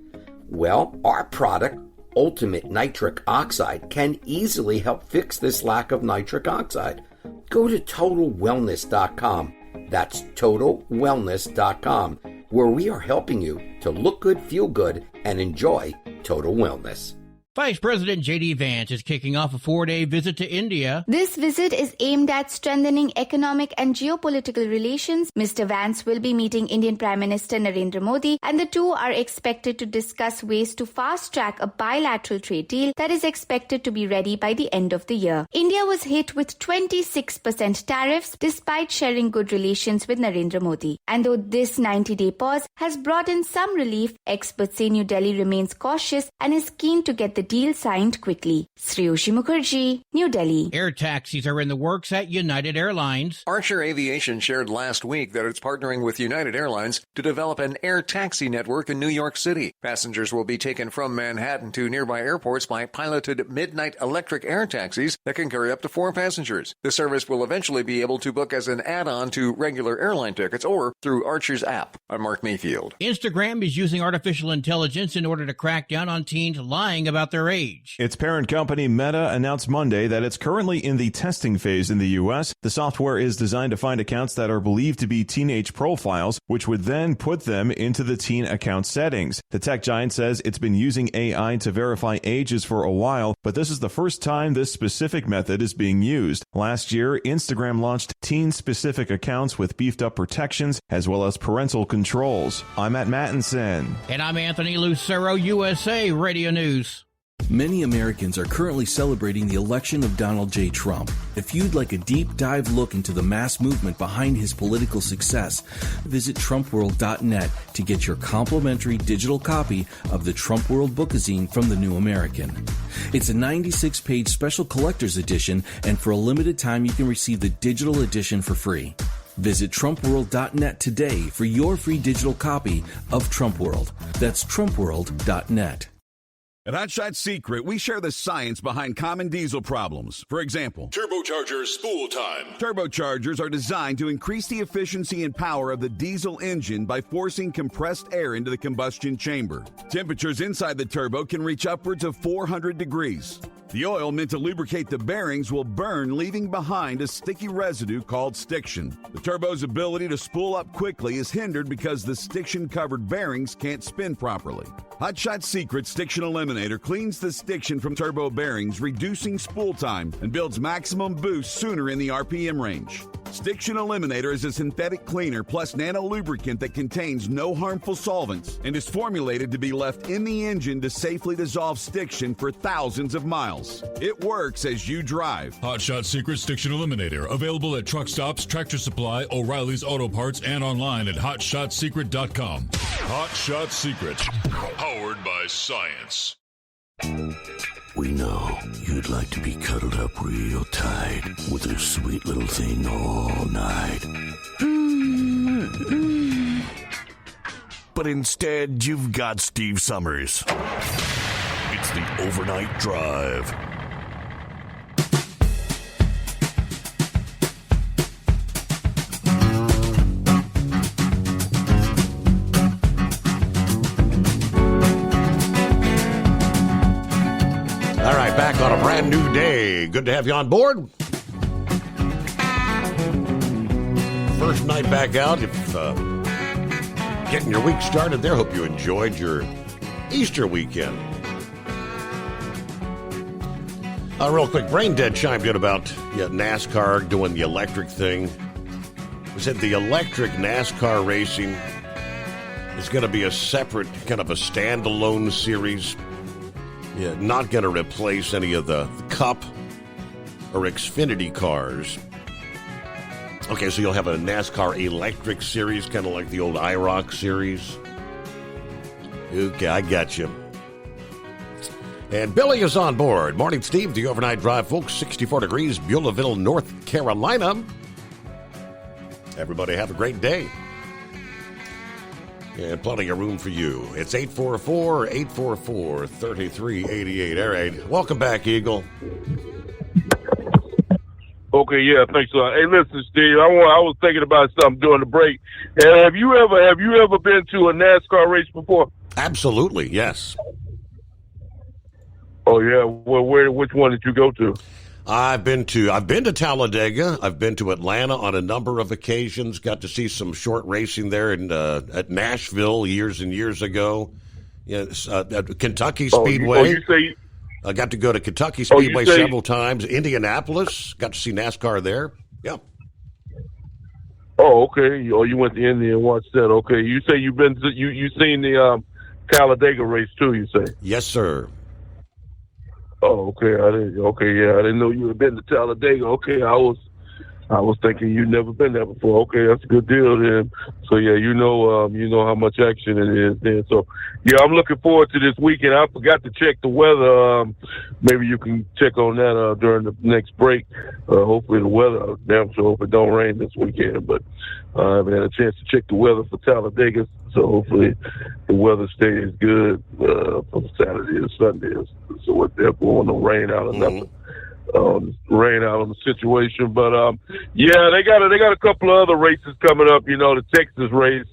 Well, our product, Ultimate Nitric Oxide, can easily help fix this lack of nitric oxide. Go to TotalWellness.com. That's TotalWellness.com, where we are helping you to look good, feel good, and enjoy total wellness. Vice President J.D. Vance is kicking off a 4-day visit to India. This visit is aimed at strengthening economic and geopolitical relations. Mr. Vance will be meeting Indian Prime Minister Narendra Modi, and the two are expected to discuss ways to fast-track a bilateral trade deal that is expected to be ready by the end of the year. India was hit with 26% tariffs despite sharing good relations with Narendra Modi. And though this 90-day pause has brought in some relief, experts say New Delhi remains cautious and is keen to get the deal signed quickly. Sriyoshi Mukherjee, New Delhi. Air taxis are in the works at United Airlines. Archer Aviation shared last week that it's partnering with United Airlines to develop an air taxi network in New York City. Passengers will be taken from Manhattan to nearby airports by piloted midnight electric air taxis that can carry up to 4 passengers. The service will eventually be able to book as an add-on to regular airline tickets or through Archer's app. I'm Mark Mayfield. Instagram is using artificial intelligence in order to crack down on teens lying about their age. Its parent company Meta announced Monday that it's currently in the testing phase in the U.S. The software is designed to find accounts that are believed to be teenage profiles, which would then put them into the teen account settings. The tech giant says it's been using AI to verify ages for a while, but this is the first time this specific method is being used. Last year, Instagram launched teen-specific accounts with beefed-up protections as well as parental controls. I'm Matt Mattinson. And I'm Anthony Lucero, USA Radio News. Many Americans are currently celebrating the election of Donald J. Trump. If you'd like a deep dive look into the mass movement behind his political success, visit TrumpWorld.net to get your complimentary digital copy of the Trump World Bookazine from The New American. It's a 96-page special collector's edition, and for a limited time you can receive the digital edition for free. Visit TrumpWorld.net today for your free digital copy of Trump World. That's TrumpWorld.net. At Hot Shot Secret, we share the science behind common diesel problems. For example, turbocharger spool time. Turbochargers are designed to increase the efficiency and power of the diesel engine by forcing compressed air into the combustion chamber. Temperatures inside the turbo can reach upwards of 400 degrees. The oil meant to lubricate the bearings will burn, leaving behind a sticky residue called stiction. The turbo's ability to spool up quickly is hindered because the stiction-covered bearings can't spin properly. Hot Shot Secret Stiction Eliminator cleans the stiction from turbo bearings, reducing spool time, and builds maximum boost sooner in the RPM range. Stiction Eliminator is a synthetic cleaner plus nano lubricant that contains no harmful solvents and is formulated to be left in the engine to safely dissolve stiction for thousands of miles. It works as you drive. Hot Shot Secret Stiction Eliminator. Available at truck stops, Tractor Supply, O'Reilly's Auto Parts, and online at hotshotsecret.com. Hot Shot Secret. Powered by science. We know you'd like to be cuddled up real tight with a sweet little thing all night. But instead, you've got Steve Summers. It's the Overnight Drive. All right, back on a brand new day. Good to have you on board. First night back out. If getting your week started there, hope you enjoyed your Easter weekend. Real quick, Brain Dead chimed in about NASCAR doing the electric thing. He said the electric NASCAR racing is going to be a separate, kind of a standalone series. Yeah, not going to replace any of the Cup or Xfinity cars. Okay, so you'll have a NASCAR electric series, kind of like the old IROC series. Okay, I got you. And Billy is on board. Morning, Steve. The Overnight Drive, folks. 64 degrees, Beulahville, North Carolina. Everybody have a great day. And plenty of room for you. It's 844-844-3388. All right. Welcome back, Eagle. Okay, yeah, thanks a lot. Hey, listen, Steve, I was thinking about something during the break. And have you ever been to a NASCAR race before? Absolutely, yes. Oh yeah. Well, which one did you go to? I've been to Talladega. I've been to Atlanta on a number of occasions. Got to see some short racing there at Nashville years and years ago. Yes, Kentucky Speedway. I got to go to Kentucky Speedway several times. Indianapolis. Got to see NASCAR there. Yeah. Oh, okay. Oh, you went to India and watched that. Okay. You say you've been to, you seen the Talladega race too? You say? Yes, sir. Oh, okay. I didn't know you had been to Talladega. Okay, I was thinking you'd never been there before. Okay, that's a good deal then. So yeah, you know how much action it is then. So yeah, I'm looking forward to this weekend. I forgot to check the weather. Maybe you can check on that during the next break. Hopefully the weather. Damn sure hope it don't rain this weekend. But I haven't had a chance to check the weather for Talladega. So hopefully the weather stays good from Saturday to Sunday. So what therefore no rain out or nothing. Rain out on the situation. But yeah, they got a couple of other races coming up. You know, the Texas race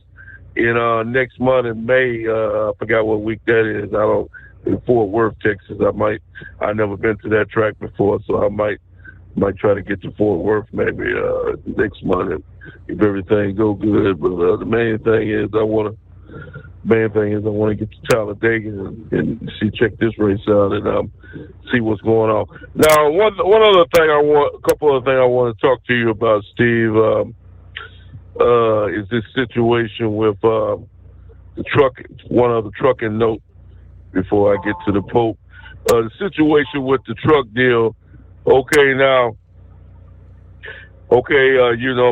in next month in May. I forgot what week that is. In Fort Worth, Texas. I've never been to that track before, so I might try to get to Fort Worth maybe next month if everything go good. But the main thing is I want to get to Talladega and check this race out and see what's going on. Now, a couple other things I want to talk to you about, Steve, is this situation with the truck. One other trucking note before I get to the Pope. The situation with the truck deal. Okay, now. Okay,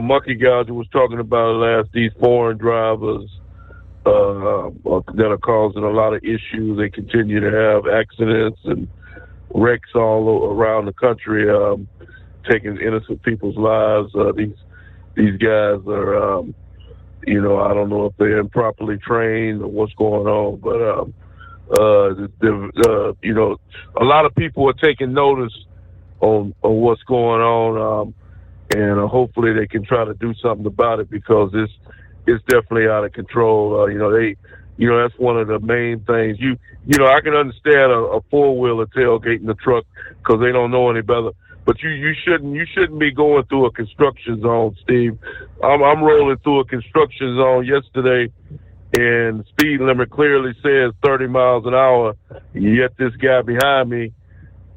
Monkey Gouger was talking about last. These foreign drivers that are causing a lot of issues. They continue to have accidents and wrecks all around the country, taking innocent people's lives. These guys are, I don't know if they're improperly trained or what's going on, but a lot of people are taking notice on what's going on, and hopefully they can try to do something about it because it's definitely out of control. That's one of the main things. I can understand a four-wheeler tailgating the truck because they don't know any better. But you shouldn't be going through a construction zone, Steve. I'm rolling through a construction zone yesterday, and the speed limit clearly says 30 miles an hour, yet this guy behind me,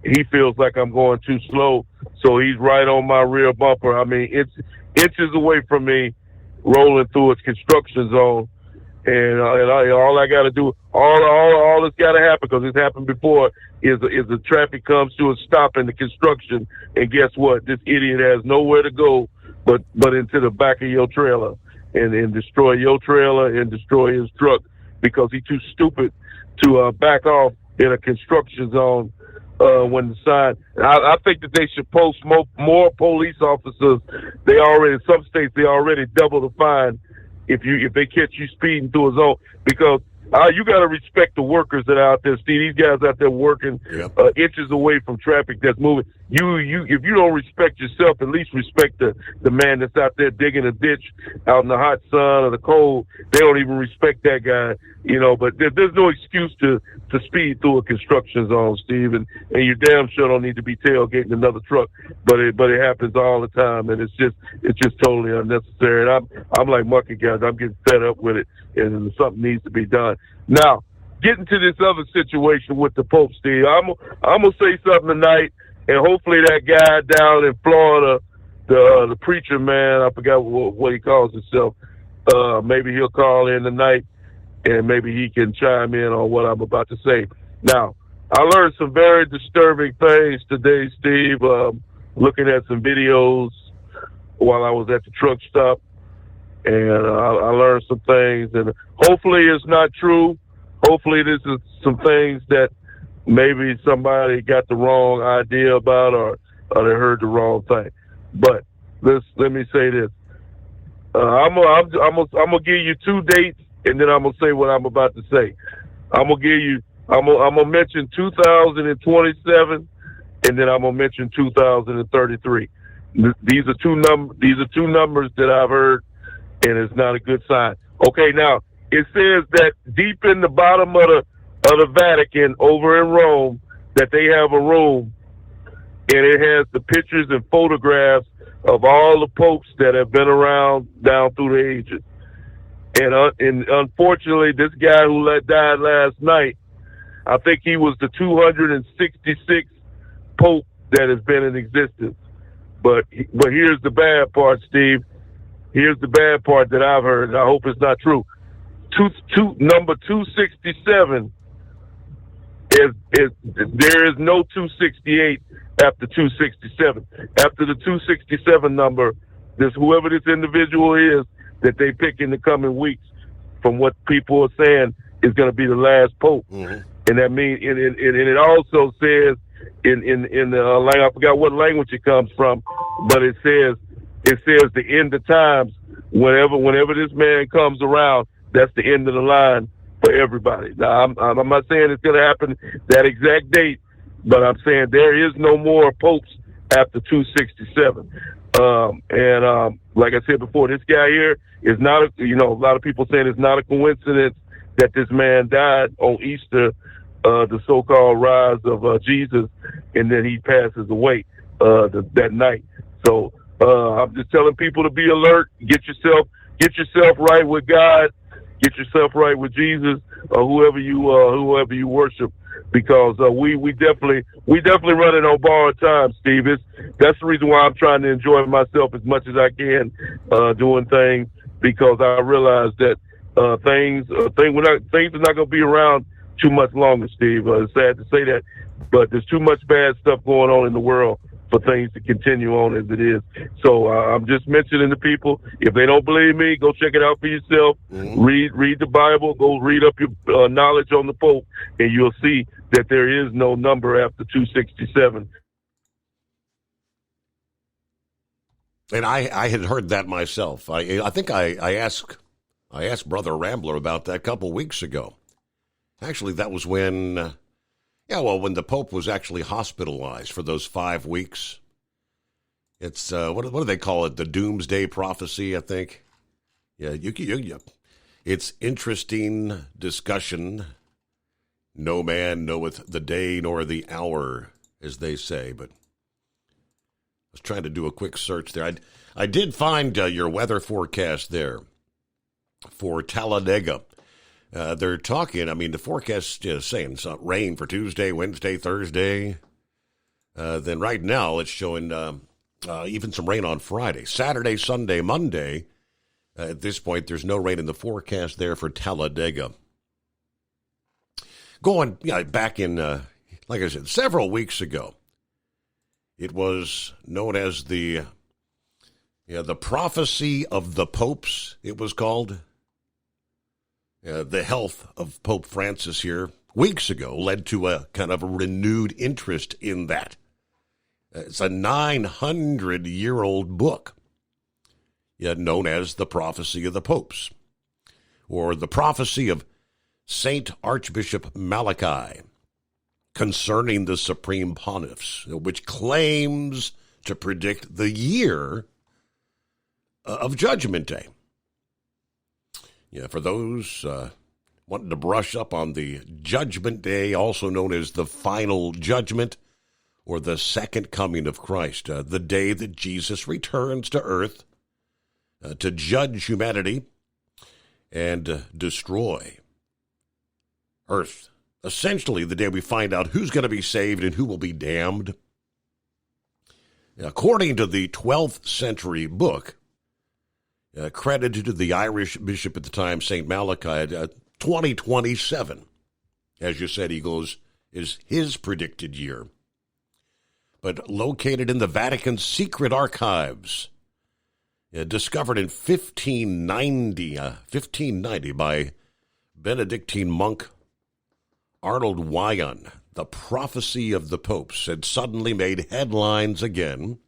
he feels like I'm going too slow, so he's right on my rear bumper. I mean, it's inches away from me, rolling through its construction zone, and all I got to do, all that's got to happen, because it's happened before, is the traffic comes to a stop in the construction, and guess what? This idiot has nowhere to go but into the back of your trailer, and destroy your trailer and destroy his truck, because he's too stupid to back off in a construction zone. When the sign, I think that they should post more police officers. Some states they already double the fine if they catch you speeding through a zone, because you got to respect the workers that are out there, Steve. These guys out there working inches away from traffic that's moving. If you don't respect yourself, at least respect the man that's out there digging a ditch out in the hot sun or the cold. They don't even respect that guy, but there's no excuse to speed through a construction zone, Steve, and you damn sure don't need to be tailgating another truck, but it happens all the time, and it's just totally unnecessary. And I'm like Monkey guys, I'm getting fed up with it, and something needs to be done. Now, getting to this other situation with the Pope, Steve, I'm gonna say something tonight. And hopefully that guy down in Florida, the preacher man, I forgot what he calls himself, maybe he'll call in tonight, and maybe he can chime in on what I'm about to say. Now, I learned some very disturbing things today, Steve, looking at some videos while I was at the truck stop, and I learned some things, and hopefully it's not true. Hopefully this is some things that maybe somebody got the wrong idea about, or they heard the wrong thing. But let me say this: I'm gonna give you two dates, and then I'm gonna say what I'm about to say. I'm gonna mention 2027, and then I'm gonna mention 2033. These are two numbers that I've heard, and it's not a good sign. Okay, now it says that deep in the bottom of the Vatican over in Rome, that they have a room, and it has the pictures and photographs of all the popes that have been around down through the ages. And unfortunately, this guy who died last night, I think he was the 266th pope that has been in existence. But here's the bad part, Steve. Here's the bad part that I've heard, and I hope it's not true. Number 267 there is no 268 after 267. After the 267 number, whoever this individual is that they pick in the coming weeks, from what people are saying, is going to be the last pope. Mm-hmm. And that means, and it also says in the I forgot what language it comes from, but it says the end of times. Whenever this man comes around, that's the end of the line for everybody. Now, I'm not saying it's going to happen that exact date, but I'm saying there is no more popes after 267. Like I said before, this guy here is not a lot of people saying it's not a coincidence that this man died on Easter, the so-called rise of Jesus, and then he passes away that night. So I'm just telling people to be alert, get yourself right with God. Get yourself right with Jesus, or whoever you worship, because we definitely running on borrowed time, Steve. That's the reason why I'm trying to enjoy myself as much as I can doing things, because I realize that things are not going to be around too much longer, Steve. It's sad to say that, but there's too much bad stuff going on in the world for things to continue on as it is. So I'm just mentioning to people, if they don't believe me, go check it out for yourself. Mm-hmm. Read the Bible. Go read up your knowledge on the Pope, and you'll see that there is no number after 267. And I had heard that myself. I think I asked Brother Rambler about that a couple weeks ago. Actually, that was when when the Pope was actually hospitalized for those 5 weeks. It's, what do they call it? The Doomsday Prophecy, I think. Yeah, it's interesting discussion. No man knoweth the day nor the hour, as they say. But I was trying to do a quick search there. I did find your weather forecast there for Talladega. They're talking, the forecast is saying some rain for Tuesday, Wednesday, Thursday. Then right now it's showing even some rain on Friday. Saturday, Sunday, Monday. At this point, there's no rain in the forecast there for Talladega. Going back in, like I said, several weeks ago, it was known as the prophecy of the popes, it was called. The health of Pope Francis here weeks ago led to a kind of a renewed interest in that. It's a 900-year-old book, known as the Prophecy of the Popes, or the Prophecy of Saint Archbishop Malachi concerning the Supreme Pontiffs, which claims to predict the year of Judgment Day. For those wanting to brush up on the Judgment Day, also known as the Final Judgment, or the Second Coming of Christ, the day that Jesus returns to earth to judge humanity and destroy earth. Essentially, the day we find out who's going to be saved and who will be damned. According to the 12th century book, credited to the Irish bishop at the time, St. Malachi, 2027, as you said, Eagles, is his predicted year. But located in the Vatican's secret archives, discovered in 1590 by Benedictine monk Arnold Wyon, the Prophecy of the Popes had suddenly made headlines again.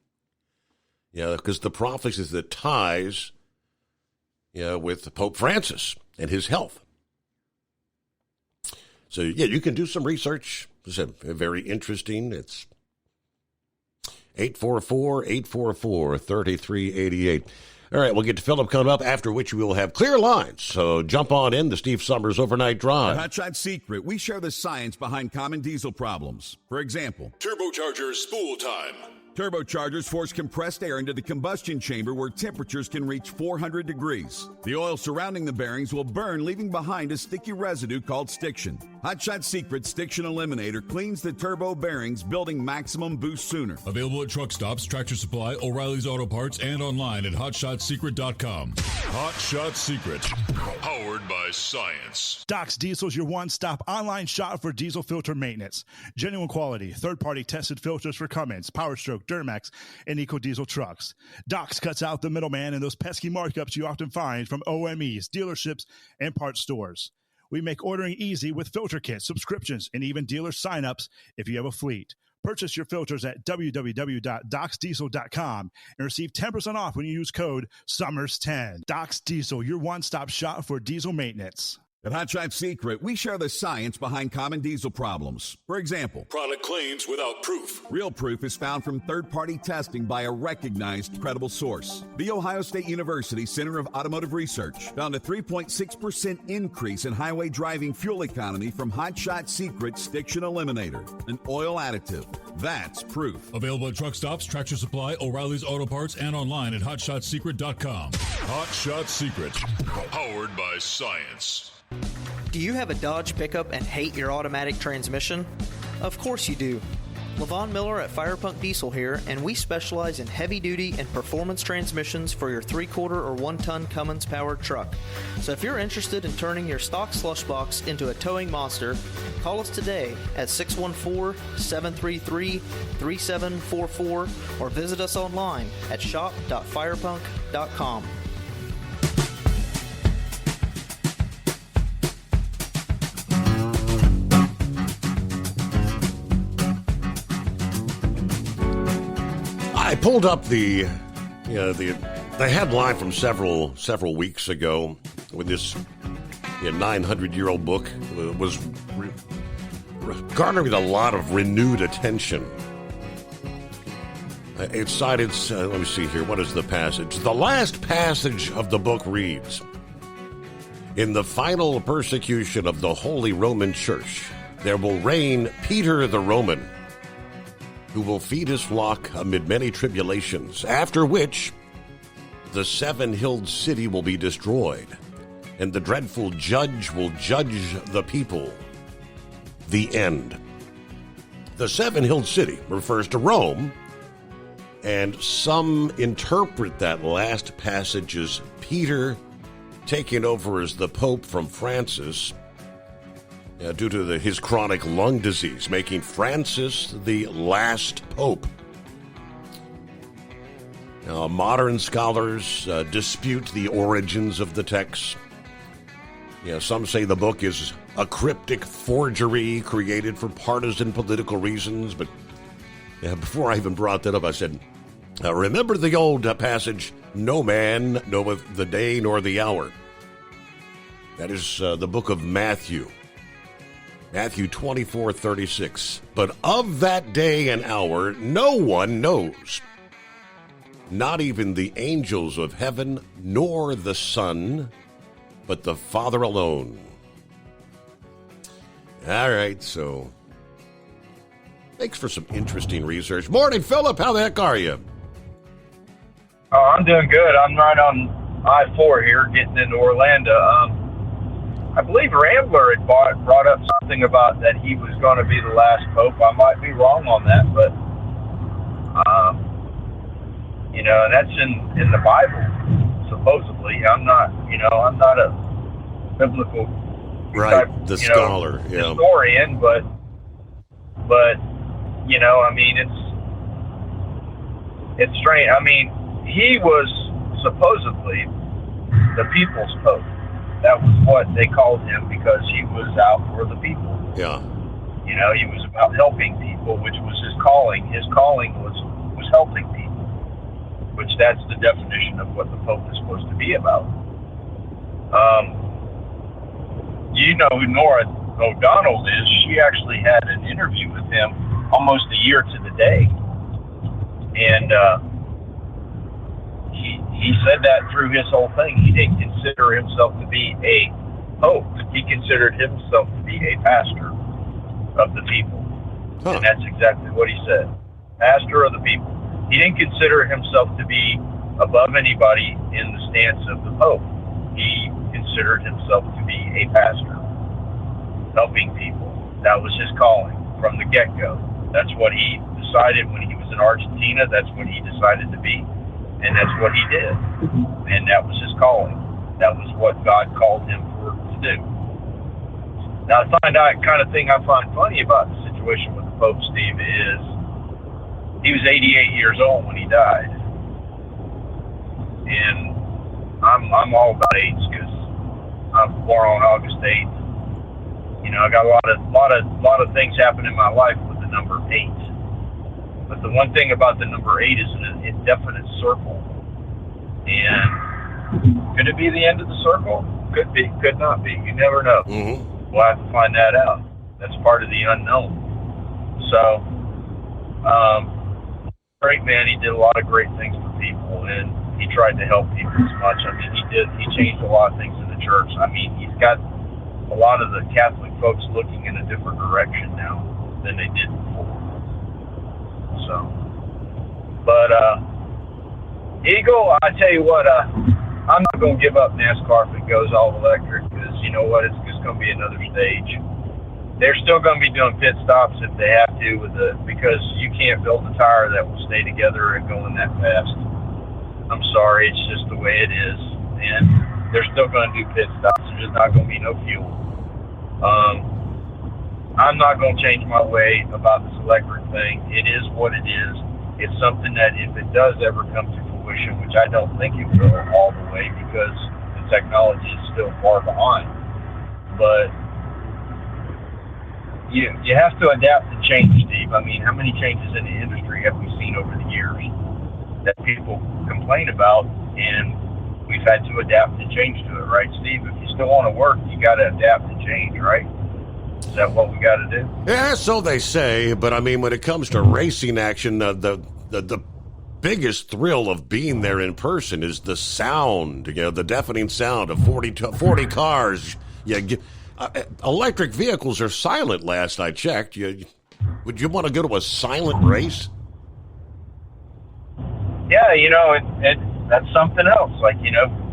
Because the prophecies that ties with Pope Francis and his health. So, you can do some research. It's very interesting. It's 844-844-3388. All right, we'll get to Philip coming up, after which we will have clear lines. So jump on in the Steve Summers Overnight Drive. At Hotshot Secret, we share the science behind common diesel problems. For example, turbocharger spool time. Turbochargers force compressed air into the combustion chamber where temperatures can reach 400 degrees. The oil surrounding the bearings will burn, leaving behind a sticky residue called stiction. Hotshot Secret Stiction Eliminator cleans the turbo bearings, building maximum boost sooner. Available at truck stops, Tractor Supply, O'Reilly's Auto Parts, and online at hotshotsecret.com. Hot Shot Secret, powered by science. Doc's Diesel is your one-stop online shop for diesel filter maintenance. Genuine quality, third-party tested filters for Cummins, Power Stroke, Duramax, and EcoDiesel trucks. Doc's cuts out the middleman and those pesky markups you often find from OMEs, dealerships, and parts stores. We make ordering easy with filter kits, subscriptions, and even dealer sign-ups if you have a fleet. Purchase your filters at www.docsdiesel.com and receive 10% off when you use code SUMMERS10. Doc's Diesel, your one-stop shop for diesel maintenance. At Hotshot Secret, we share the science behind common diesel problems. For example, product claims without proof. Real proof is found from third-party testing by a recognized, credible source. The Ohio State University Center of Automotive Research found a 3.6% increase in highway driving fuel economy from Hotshot Secret Stiction Eliminator, an oil additive. That's proof. Available at truck stops, Tractor Supply, O'Reilly's Auto Parts, and online at hotshotsecret.com. Hot Shot Secret, powered by science. Do you have a Dodge pickup and hate your automatic transmission? Of course you do. LaVon Miller at Firepunk Diesel here, and we specialize in heavy-duty and performance transmissions for your 3-quarter or 1-ton Cummins-powered truck. So if you're interested in turning your stock slush box into a towing monster, call us today at 614-733-3744 or visit us online at shop.firepunk.com. I pulled up the headline from several weeks ago when this 900-year-old book was garnering a lot of renewed attention. It cited, let me see here, what is the passage? The last passage of the book reads, "In the final persecution of the Holy Roman Church, there will reign Peter the Roman, who will feed his flock amid many tribulations, after which the 7-hilled city will be destroyed, and the dreadful judge will judge the people. The end. The seven-hilled city refers to Rome, and some interpret that last passage as Peter taking over as the Pope from Francis due to his chronic lung disease, making Francis the last Pope. Now, modern scholars dispute the origins of the text. Some say the book is a cryptic forgery created for partisan political reasons, but before I even brought that up, I said, remember the old passage, "No man knoweth the day nor the hour." That is the book of Matthew. Matthew 24:36. But of that day and hour no one knows, not even the angels of heaven, nor the Son, but the Father alone. All right, so thanks for some interesting research. Morning, Philip. How the heck are you? Oh, I'm doing good. I'm right on I-4 here, getting into Orlando. I believe Rambler had brought up something about that he was going to be the last pope. I might be wrong on that, but and that's in the Bible, supposedly. I'm not a biblical scholar, historian, but it's strange. I mean, he was supposedly the people's pope. That was what they called him because he was out for the people. Yeah. He was about helping people, which was his calling. His calling was helping people, which that's the definition of what the Pope is supposed to be about. You know who Nora O'Donnell is? She actually had an interview with him almost a year to the day. And he said that through his whole thing. He didn't consider himself to be a pope. He considered himself to be a pastor of the people. Huh. And that's exactly what he said. Pastor of the people. He didn't consider himself to be above anybody in the stance of the pope. He considered himself to be a pastor, helping people. That was his calling from the get-go. That's what he decided when he was in Argentina. That's what he decided to be. And that's what he did. And that was his calling. That was what God called him to do. Now, kind of thing I find funny about the situation with the Pope, Steve, is he was 88 years old when he died. And I'm all about age because I was born on August 8th. I got a lot of things happen in my life with the number 8. But the one thing about the number 8 is an indefinite circle. And could it be the end of the circle? Could be, could not be. You never know. Mm-hmm. We'll have to find that out. That's part of the unknown. So, great man. He did a lot of great things for people, and he tried to help people as much. I mean, he changed a lot of things in the church. I mean, he's got a lot of the Catholic folks looking in a different direction now than they did before. So, but Eagle, I tell you what, I'm not going to give up NASCAR if it goes all electric, because you know what, it's just going to be another stage. They're still going to be doing pit stops if they have to, because you can't build a tire that will stay together and going that fast. I'm sorry, it's just the way it is, and they're still going to do pit stops. There's just not going to be no fuel. I'm not going to change my way about this electric thing. It is what it is. It's something that if it does ever come to fruition, which I don't think it will all the way because the technology is still far behind, but you have to adapt and change, Steve. I mean, how many changes in the industry have we seen over the years that people complain about, and we've had to adapt and change to it, right, Steve? If you still want to work, you got to adapt and change, right? Is that what we got to do? Yeah, so they say. But I mean, when it comes to racing action, the biggest thrill of being there in person is the sound. The deafening sound of 40 cars. Electric vehicles are silent. Last I checked, would you want to go to a silent race? Yeah, that's something else. Like,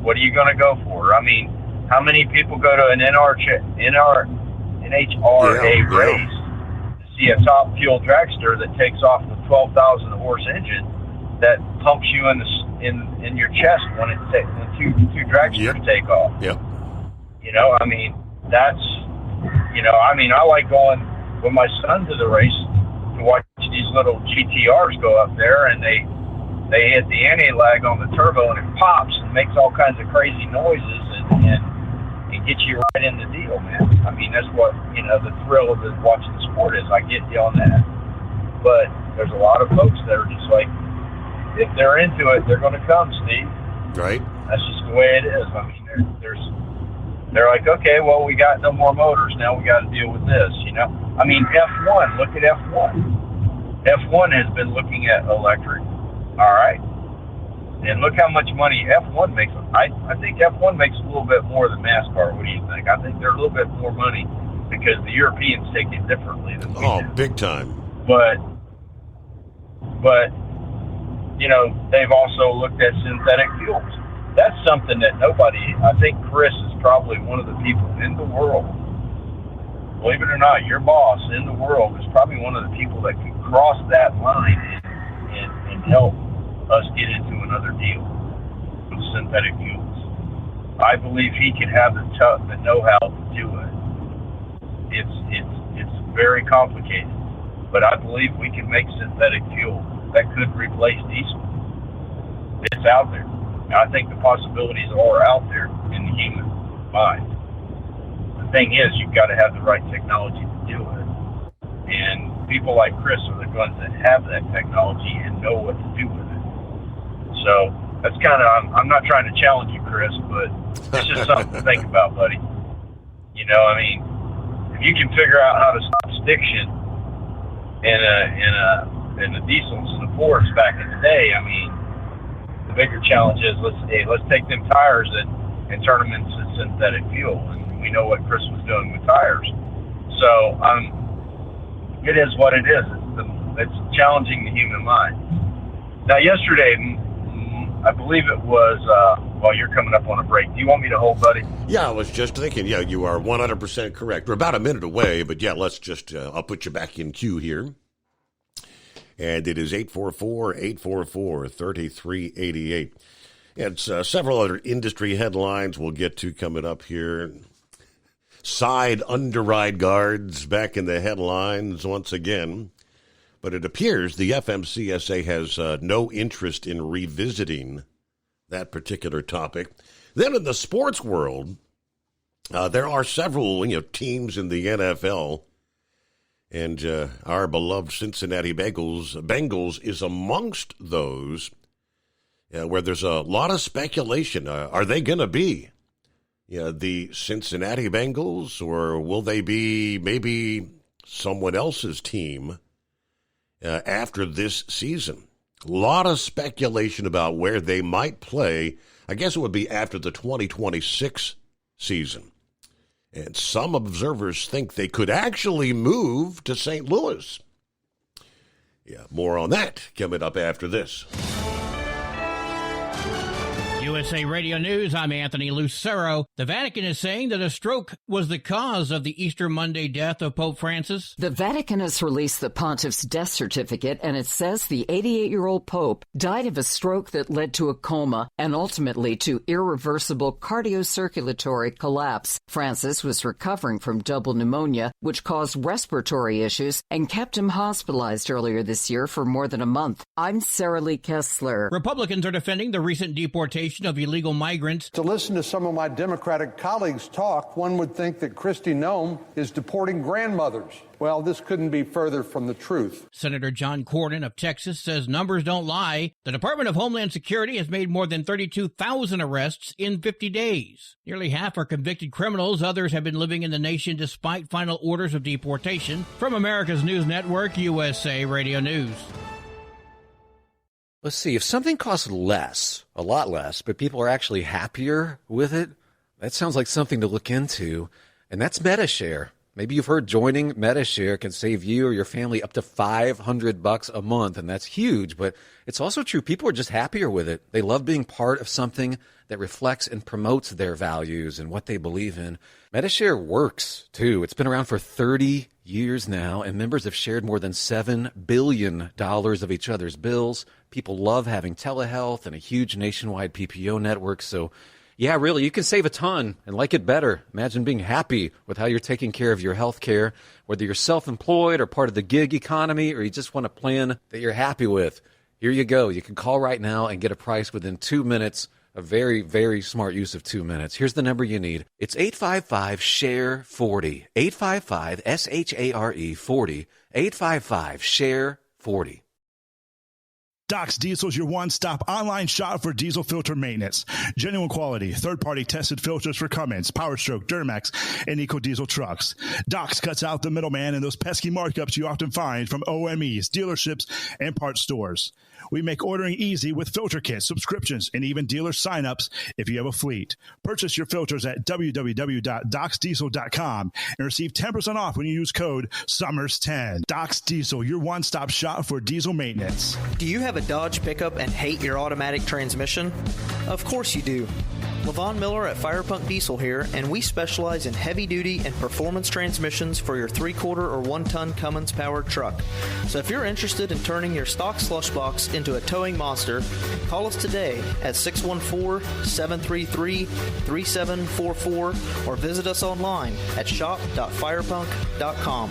what are you going to go for? I mean, How many people go to an NHRA race to see a top fuel dragster that takes off with 12,000 horse engine that pumps you in your chest when two dragsters take off? Yep. You know, I mean, that's, you know, I mean, I like going with my son to the race to watch these little GTRs go up there, and they hit the anti-lag on the turbo and it pops and makes all kinds of crazy noises and gets you right in the deal, man. I mean, that's what, you know, the thrill of watching the sport is. I get you on that. But there's a lot of folks that are just like, if they're into it, they're going to come, Steve. Right. That's just the way it is. I mean, they're like, okay, well, we got no more motors. Now we got to deal with this, you know? I mean, F1, look at F1. F1 has been looking at electric, all right? And look how much money F1 makes. I think F1 makes a little bit more than NASCAR. What do you think? I think they're a little bit more money because the Europeans take it differently than we do. Big time. But, you know, they've also looked at synthetic fuels. That's something that I think Chris is probably one of the people in the world, believe it or not, your boss in the world is probably one of the people that could cross that line and help us get into another deal with synthetic fuels. I believe he could have the know-how to do it. It's very complicated, but I believe we can make synthetic fuel that could replace diesel. It's out there. I think the possibilities are out there in the human mind. The thing is, you've got to have the right technology to do it. And people like Chris are the ones that have that technology and know what to do with it. So that's kind of, I'm not trying to challenge you, Chris, but it's just something to think about, buddy. You know, I mean, if you can figure out how to stop stiction in the diesels and the Fords back in the day, I mean, the bigger challenge is let's take them tires and turn them into synthetic fuel. And we know what Chris was doing with tires. So it is what it is. It's challenging the human mind. Now, yesterday, I believe it was, well, you're coming up on a break. Do you want me to hold, buddy? Yeah, I was just thinking, yeah, you are 100% correct. We're about a minute away, but yeah, let's just, I'll put you back in queue here. And it is 844-844-3388. It's several other industry headlines we'll get to coming up here. Side underride guards back in the headlines once again. But it appears the FMCSA has no interest in revisiting that particular topic. Then in the sports world, there are several teams in the NFL, and our beloved Cincinnati Bengals is amongst those where there's a lot of speculation. Are they going to be the Cincinnati Bengals, or will they be maybe someone else's team after this season? A lot of speculation about where they might play. I guess it would be after the 2026 season. And some observers think they could actually move to St. Louis. Yeah, more on that coming up after this. USA Radio News, I'm Anthony Lucero. The Vatican is saying that a stroke was the cause of the Easter Monday death of Pope Francis. The Vatican has released the pontiff's death certificate, and it says the 88-year-old Pope died of a stroke that led to a coma and ultimately to irreversible cardiocirculatory collapse. Francis was recovering from double pneumonia, which caused respiratory issues and kept him hospitalized earlier this year for more than a month. I'm Sarah Lee Kessler. Republicans are defending the recent deportation of illegal migrants. To listen to some of my Democratic colleagues talk, one would think that Kristi Noem is deporting grandmothers. Well, this couldn't be further from the truth. Senator John Cornyn of Texas says numbers don't lie. The Department of Homeland Security has made more than 32,000 arrests in 50 days. Nearly half are convicted criminals. Others have been living in the nation despite final orders of deportation. From America's News Network, USA Radio News. Let's see, if something costs less, a lot less, but people are actually happier with it, that sounds like something to look into, and that's MetaShare. Maybe you've heard joining Medi-Share can save you or your family up to $500 a month, and that's huge. But it's also true. People are just happier with it. They love being part of something that reflects and promotes their values and what they believe in. Medi-Share works, too. It's been around for 30 years now, and members have shared more than $7 billion of each other's bills. People love having telehealth and a huge nationwide PPO network. So, yeah, really, you can save a ton and like it better. Imagine being happy with how you're taking care of your health care, whether you're self-employed or part of the gig economy, or you just want a plan that you're happy with. Here you go. You can call right now and get a price within 2 minutes. A very, very smart use of 2 minutes. Here's the number you need. It's 855-SHARE-40. 855-SHARE-40. 855-SHARE-40. Doc's Diesel is your one-stop online shop for diesel filter maintenance. Genuine quality, third-party tested filters for Cummins, PowerStroke, Duramax, and EcoDiesel trucks. Doc's cuts out the middleman and those pesky markups you often find from OMEs, dealerships, and parts stores. We make ordering easy with filter kits, subscriptions, and even dealer sign-ups if you have a fleet. Purchase your filters at www.docsdiesel.com and receive 10% off when you use code SUMMERS10. Doc's Diesel, your one-stop shop for diesel maintenance. Do you have a Dodge pickup and hate your automatic transmission? Of course you do. Levon Miller at Firepunk Diesel here, and we specialize in heavy-duty and performance transmissions for your 3-quarter or 1-ton Cummins-powered truck. So if you're interested in turning your stock slush box into a towing monster, call us today at 614-733-3744 or visit us online at shop.firepunk.com.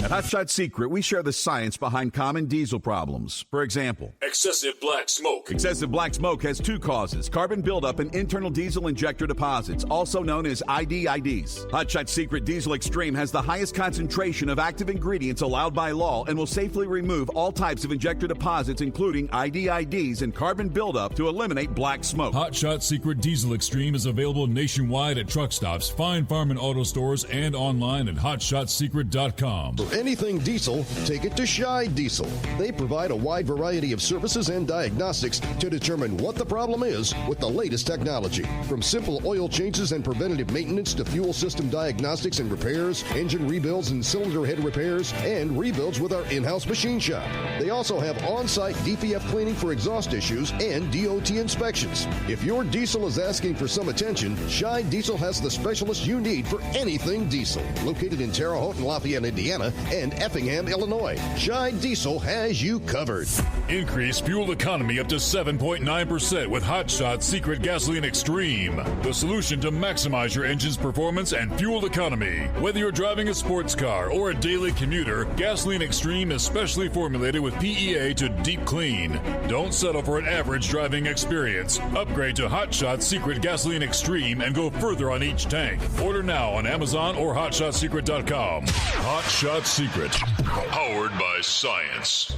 At Hot Shot Secret, we share the science behind common diesel problems. For example, excessive black smoke. Excessive black smoke has 2 causes: carbon buildup and internal diesel injector deposits, also known as IDIDs. Hot Shot Secret Diesel Extreme has the highest concentration of active ingredients allowed by law and will safely remove all types of injector deposits, including IDIDs and carbon buildup, to eliminate black smoke. Hot Shot Secret Diesel Extreme is available nationwide at truck stops, fine farm and auto stores, and online at hotshotsecret.com. For anything diesel, take it to Scheid Diesel. They provide a wide variety of services and diagnostics to determine what the problem is with the latest technology. From simple oil changes and preventative maintenance to fuel system diagnostics and repairs, engine rebuilds and cylinder head repairs, and rebuilds with our in-house machine shop. They also have on-site DPF cleaning for exhaust issues and DOT inspections. If your diesel is asking for some attention, Scheid Diesel has the specialist you need for anything diesel. Located in Terre Haute and Lafayette, Indiana, and Effingham, Illinois. Scheid Diesel has you covered. Increase fuel economy up to 7.9% with Hot Shot Secret Gasoline Extreme. The solution to maximize your engine's performance and fuel economy. Whether you're driving a sports car or a daily commuter, Gasoline Extreme is specially formulated with PEA to deep clean. Don't settle for an average driving experience. Upgrade to Hot Shot Secret Gasoline Extreme and go further on each tank. Order now on Amazon or hotshotsecret.com. Hot Shot Secret, powered by science.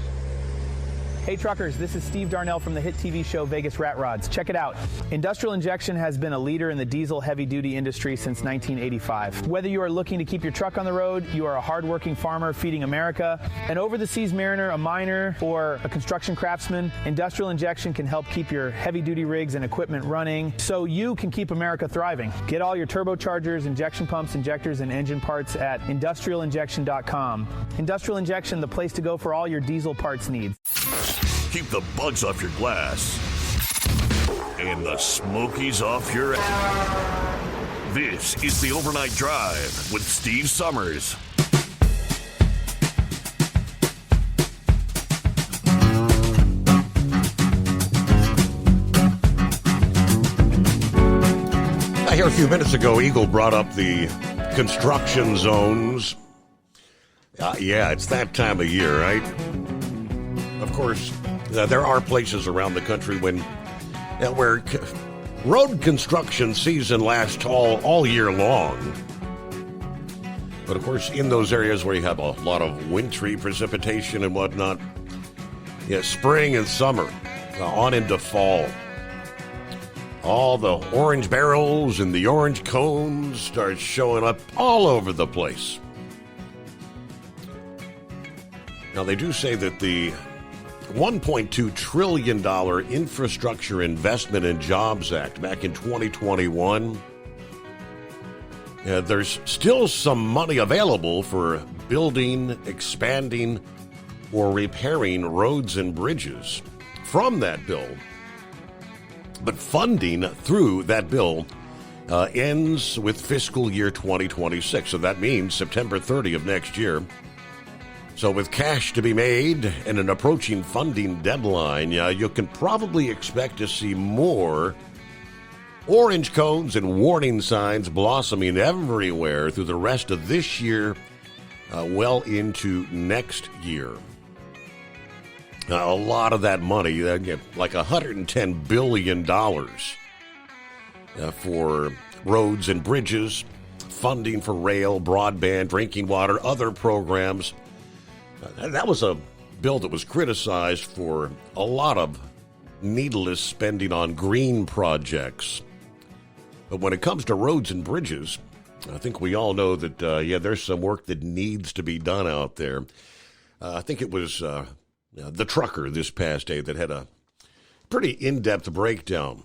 Hey truckers, this is Steve Darnell from the hit TV show Vegas Rat Rods. Check it out. Industrial Injection has been a leader in the diesel heavy-duty industry since 1985. Whether you are looking to keep your truck on the road, you are a hardworking farmer feeding America, an over-the-seas mariner, a miner, or a construction craftsman, Industrial Injection can help keep your heavy-duty rigs and equipment running so you can keep America thriving. Get all your turbochargers, injection pumps, injectors, and engine parts at industrialinjection.com. Industrial Injection, the place to go for all your diesel parts needs. Keep the bugs off your glass and the smokies off your ass. This is the Overnight Drive with Steve Summers. Here a few minutes ago, Eagle brought up the construction zones. Yeah, it's that time of year, right? Of course, there are places around the country where road construction season lasts all year long. But of course, in those areas where you have a lot of wintry precipitation and whatnot, spring and summer, on into fall, all the orange barrels and the orange cones start showing up all over the place. Now, they do say that the $1.2 trillion Infrastructure Investment and Jobs Act back in 2021, there's still some money available for building, expanding, or repairing roads and bridges from that bill. But funding through that bill ends with fiscal year 2026. So that means September 30 of next year. So with cash to be made and an approaching funding deadline, you can probably expect to see more orange cones and warning signs blossoming everywhere through the rest of this year, well into next year. A lot of that money, like $110 billion for roads and bridges, funding for rail, broadband, drinking water, other programs. That was a bill that was criticized for a lot of needless spending on green projects. But when it comes to roads and bridges, I think we all know that, there's some work that needs to be done out there. I think it was the trucker this past day that had a pretty in-depth breakdown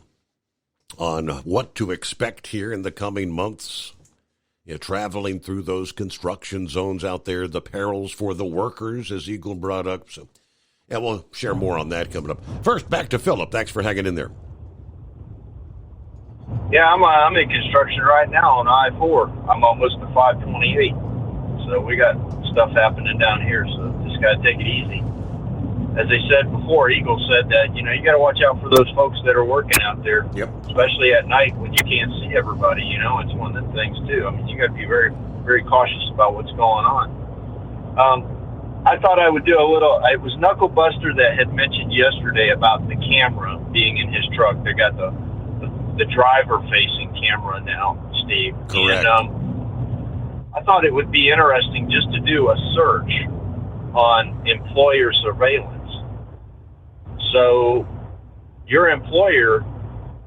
on what to expect here in the coming months. Traveling through those construction zones out there, the perils for the workers, as Eagle brought up. So, we'll share more on that coming up. First, back to Philip. Thanks for hanging in there. Yeah, I'm in construction right now on I-4. I'm almost to 528. So we got stuff happening down here, so just got to take it easy. As they said before, Eagle said that, you got to watch out for those folks that are working out there, especially at night when you can't see everybody, It's one of the things, too. I mean, you got to be very, very cautious about what's going on. I thought I would do a little, it was Knucklebuster that had mentioned yesterday about the camera being in his truck. They got the driver-facing camera now, Steve. Correct. And I thought it would be interesting just to do a search on employer surveillance. So your employer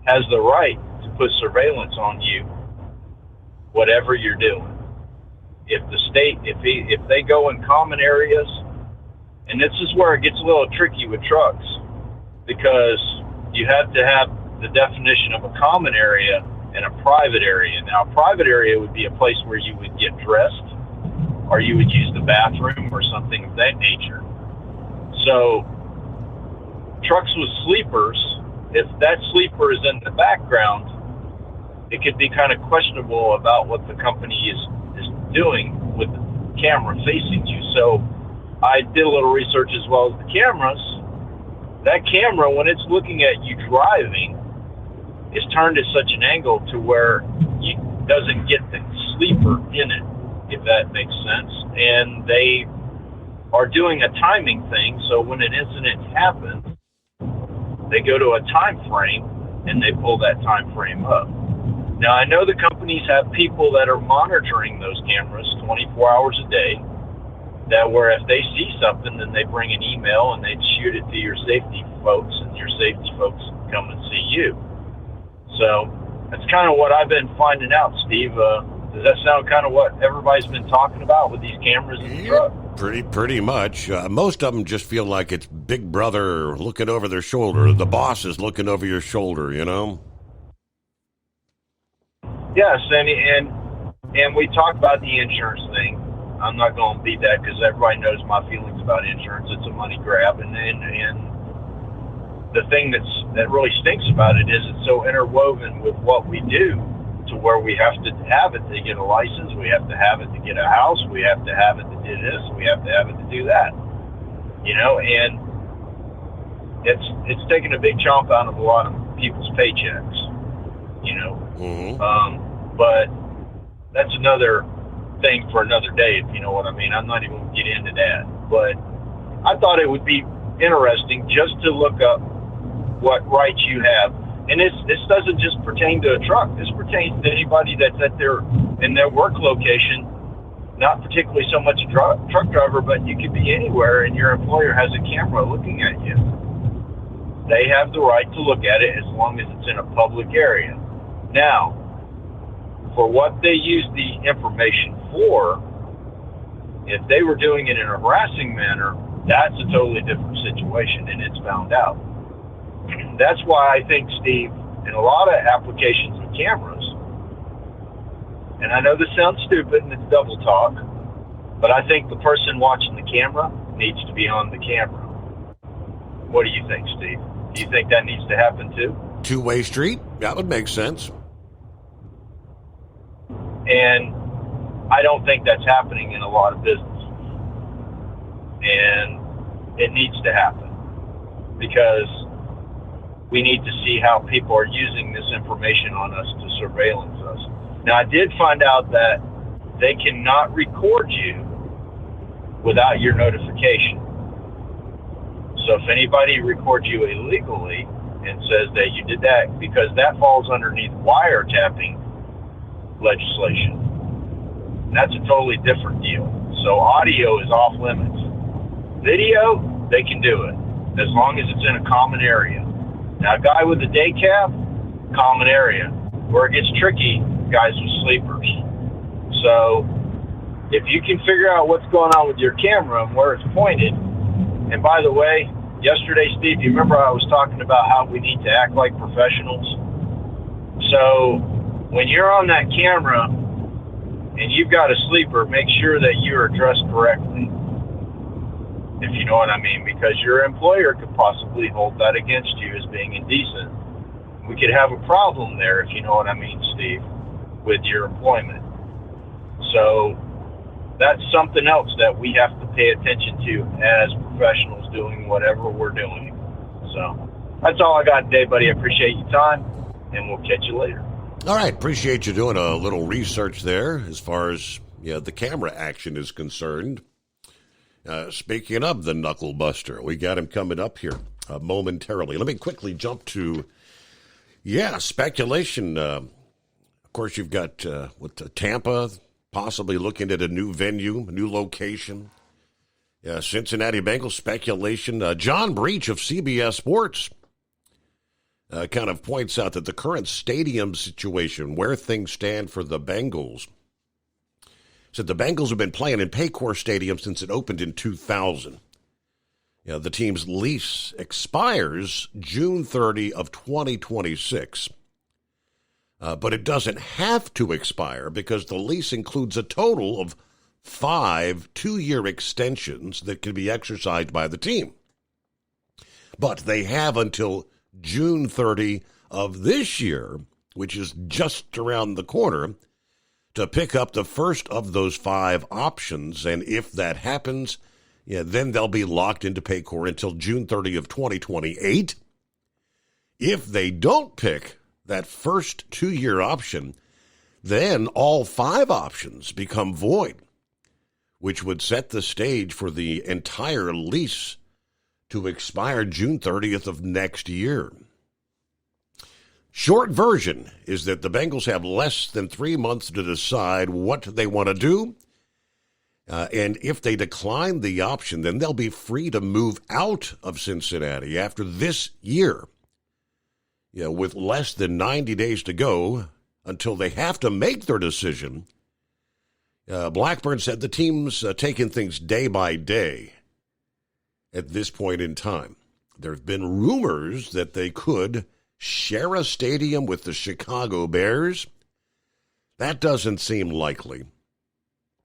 has the right to put surveillance on you, whatever you're doing. If the state, if they go in common areas, and this is where it gets a little tricky with trucks, because you have to have the definition of a common area and a private area. Now, a private area would be a place where you would get dressed, or you would use the bathroom or something of that nature. So, trucks with sleepers, if that sleeper is in the background, it could be kind of questionable about what the company is doing with the camera facing you. So, I did a little research as well as the cameras. That camera, when it's looking at you driving, is turned at such an angle to where it doesn't get the sleeper in it, if that makes sense. And they are doing a timing thing, so when an incident happens, they go to a time frame and they pull that time frame up. Now, I know the companies have people that are monitoring those cameras 24 hours a day, that where if they see something, then they bring an email and they shoot it to your safety folks, and your safety folks come and see you. So that's kind of what I've been finding out, Steve. Does that sound kind of what everybody's been talking about with these cameras in the truck? Pretty much. Most of them just feel like it's Big Brother looking over their shoulder. The boss is looking over your shoulder, Yes, and we talked about the insurance thing. I'm not going to beat that because everybody knows my feelings about insurance. It's a money grab, and the thing that really stinks about it is it's so interwoven with what we do, to where we have to have it to get a license, we have to have it to get a house, we have to have it to do this, we have to have it to do that, and it's taking a big chomp out of a lot of people's paychecks, but that's another thing for another day, if you know what I mean. I'm not even going to get into that, but I thought it would be interesting just to look up what rights you have. And this doesn't just pertain to a truck. This pertains to anybody that's in their work location, not particularly so much a truck driver, but you could be anywhere and your employer has a camera looking at you. They have the right to look at it as long as it's in a public area. Now, for what they use the information for, if they were doing it in a harassing manner, that's a totally different situation, and it's found out. That's why I think, Steve, in a lot of applications of cameras, and I know this sounds stupid and it's double talk, but I think the person watching the camera needs to be on the camera. What do you think, Steve? Do you think that needs to happen too? Two-way street? That would make sense. And I don't think that's happening in a lot of businesses. And it needs to happen because we need to see how people are using this information on us to surveillance us. Now, I did find out that they cannot record you without your notification. So if anybody records you illegally and says that you did that, because that falls underneath wiretapping legislation, that's a totally different deal. So audio is off limits. Video, they can do it as long as it's in a common area. Now, a guy with a day cab, common area. Where it gets tricky, guys with sleepers. So if you can figure out what's going on with your camera and where it's pointed, and by the way, yesterday, Steve, you remember I was talking about how we need to act like professionals? So when you're on that camera and you've got a sleeper, make sure that you are dressed correctly, if you know what I mean, because your employer could possibly hold that against you as being indecent. We could have a problem there, if you know what I mean, Steve, with your employment. So that's something else that we have to pay attention to as professionals doing whatever we're doing. So that's all I got today, buddy. I appreciate your time, and we'll catch you later. All right. Appreciate you doing a little research there as far as the camera action is concerned. Speaking of the Knuckle Buster, we got him coming up here momentarily. Let me quickly jump to, speculation. Of course, you've got Tampa possibly looking at a new venue, a new location. Cincinnati Bengals speculation. John Breach of CBS Sports kind of points out that the current stadium situation, where things stand for the Bengals, said the Bengals have been playing in Paycor Stadium since it opened in 2000. The team's lease expires June 30 of 2026. But it doesn't have to expire because the lease includes a total of 5 two-year extensions that can be exercised by the team. But they have until June 30 of this year, which is just around the corner, to pick up the first of those 5 options. And if that happens, then they'll be locked into Paycor until June 30 of 2028. If they don't pick that first 2-year option, then all 5 options become void, which would set the stage for the entire lease to expire June 30th of next year. Short version is that the Bengals have less than 3 months to decide what they want to do. And if they decline the option, then they'll be free to move out of Cincinnati after this year. With less than 90 days to go until they have to make their decision. Blackburn said the team's taking things day by day at this point in time. There have been rumors that they could share a stadium with the Chicago Bears. That doesn't seem likely.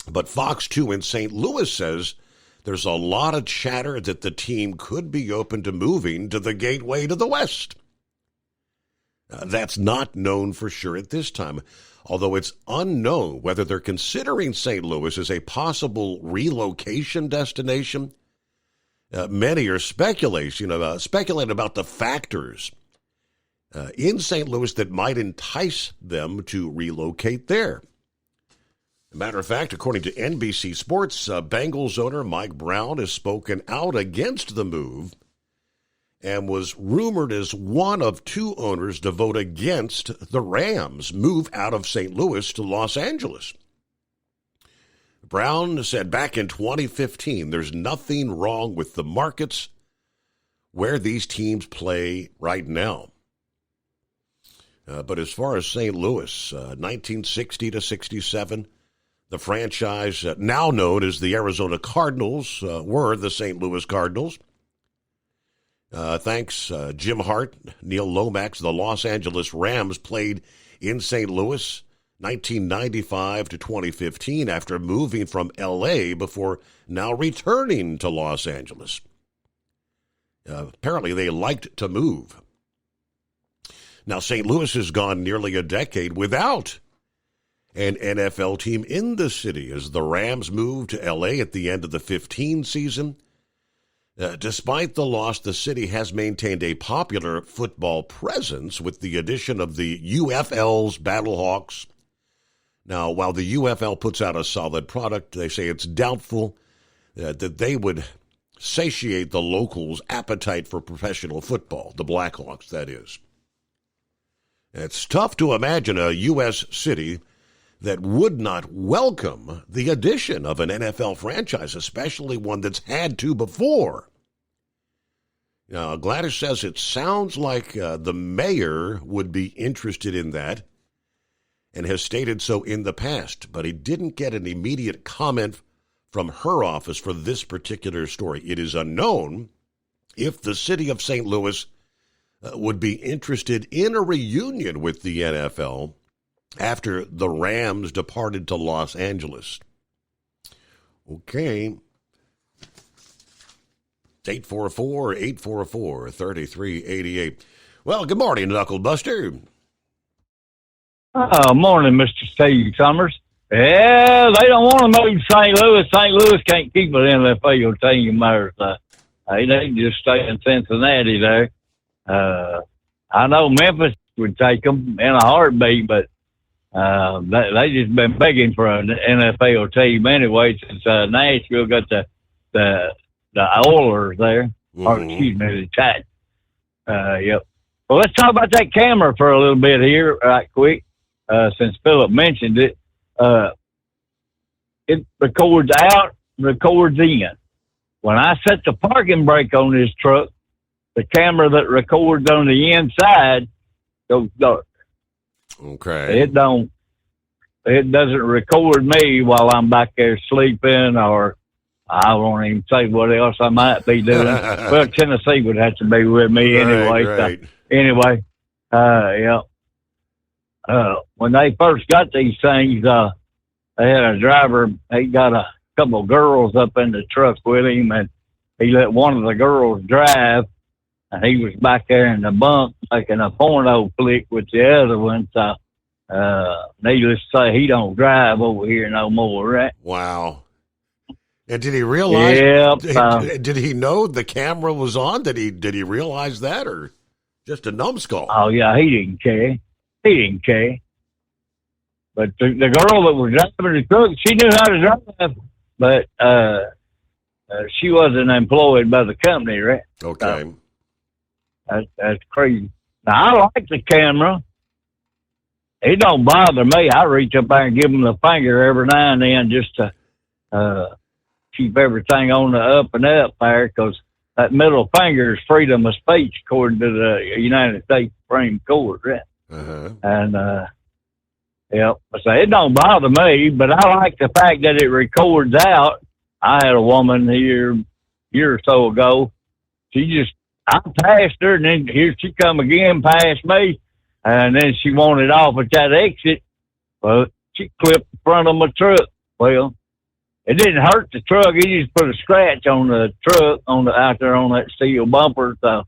But Fox 2 in St. Louis says there's a lot of chatter that the team could be open to moving to the gateway to the West. That's not known for sure at this time, although it's unknown whether they're considering St. Louis as a possible relocation destination. Many are speculating about the factors in St. Louis that might entice them to relocate there. As a matter of fact, according to NBC Sports, Bengals owner Mike Brown has spoken out against the move and was rumored as one of 2 owners to vote against the Rams' move out of St. Louis to Los Angeles. Brown said back in 2015, there's nothing wrong with the markets where these teams play right now. But as far as St. Louis, 1960 to 67, the franchise, now known as the Arizona Cardinals, were the St. Louis Cardinals. Thanks, Jim Hart, Neil Lomax. The Los Angeles Rams played in St. Louis 1995 to 2015 after moving from L.A. before now returning to Los Angeles. Apparently, they liked to move. Now, St. Louis has gone nearly a decade without an NFL team in the city as the Rams moved to L.A. at the end of the 15 season. Despite the loss, the city has maintained a popular football presence with the addition of the UFL's Battlehawks. Now, while the UFL puts out a solid product, they say it's doubtful that they would satiate the locals' appetite for professional football, the Blackhawks, that is. It's tough to imagine a U.S. city that would not welcome the addition of an NFL franchise, especially one that's had to before. Now, Gladys says it sounds like the mayor would be interested in that and has stated so in the past, but he didn't get an immediate comment from her office for this particular story. It is unknown if the city of St. Louis would be interested in a reunion with the NFL after the Rams departed to Los Angeles. Okay. 844-844-3388. Well, good morning, Knuckle Buster. Morning, Mr. Steve Summers. Yeah, they don't want to move St. Louis. St. Louis can't keep an NFL team there. They just stay in Cincinnati there. I know Memphis would take them in a heartbeat, but they just been begging for an NFL team anyway since Nashville got the Oilers there. Or, excuse me, the Titans. Yep. Well, let's talk about that camera for a little bit here, right quick, since Philip mentioned it. It records out, records in. When I set the parking brake on this truck, the camera that records on the inside goes dark. Okay. It doesn't record me while I'm back there sleeping, or I won't even say what else I might be doing. Well, Tennessee would have to be with me anyway. Right. So, anyway, yeah. When they first got these things, they had a driver. He got a couple of girls up in the truck with him, and he let one of the girls drive, and he was back there in the bunk making a porno flick with the other one. So, needless to say, he don't drive over here no more, right? Wow. And did he realize? Yep, did he know the camera was on? Did he realize that, or just a numbskull? Oh yeah, he didn't care. He didn't care. But the girl that was driving the truck, she knew how to drive, but she wasn't employed by the company, right? Okay. So, that's crazy. Now, I like the camera. It don't bother me. I reach up there and give them the finger every now and then just to keep everything on the up and up there, because that middle finger is freedom of speech according to the United States Supreme Court, right? Uh-huh. And, yeah, so it don't bother me, but I like the fact that it records out. I had a woman here a year or so ago. I passed her, and then here she come again past me, and then she wanted off at that exit. Well, she clipped the front of my truck. Well, it didn't hurt the truck. It just put a scratch on the truck out there on that steel bumper. So,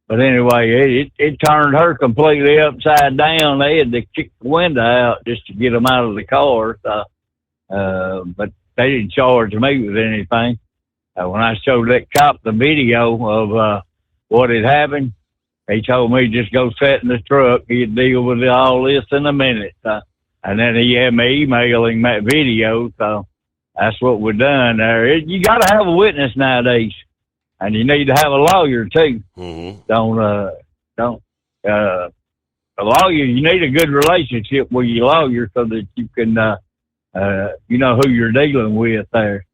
but anyway, it turned her completely upside down. They had to kick the window out just to get them out of the car. So, but they didn't charge me with anything. When I showed that cop the video of what had happened, he told me just go sit in the truck. He'd deal with all this in a minute. And then he had me emailing that video. So that's what we're done there. You got to have a witness nowadays. And you need to have a lawyer too. Mm-hmm. A lawyer, you need a good relationship with your lawyer so that you can, you know who you're dealing with there.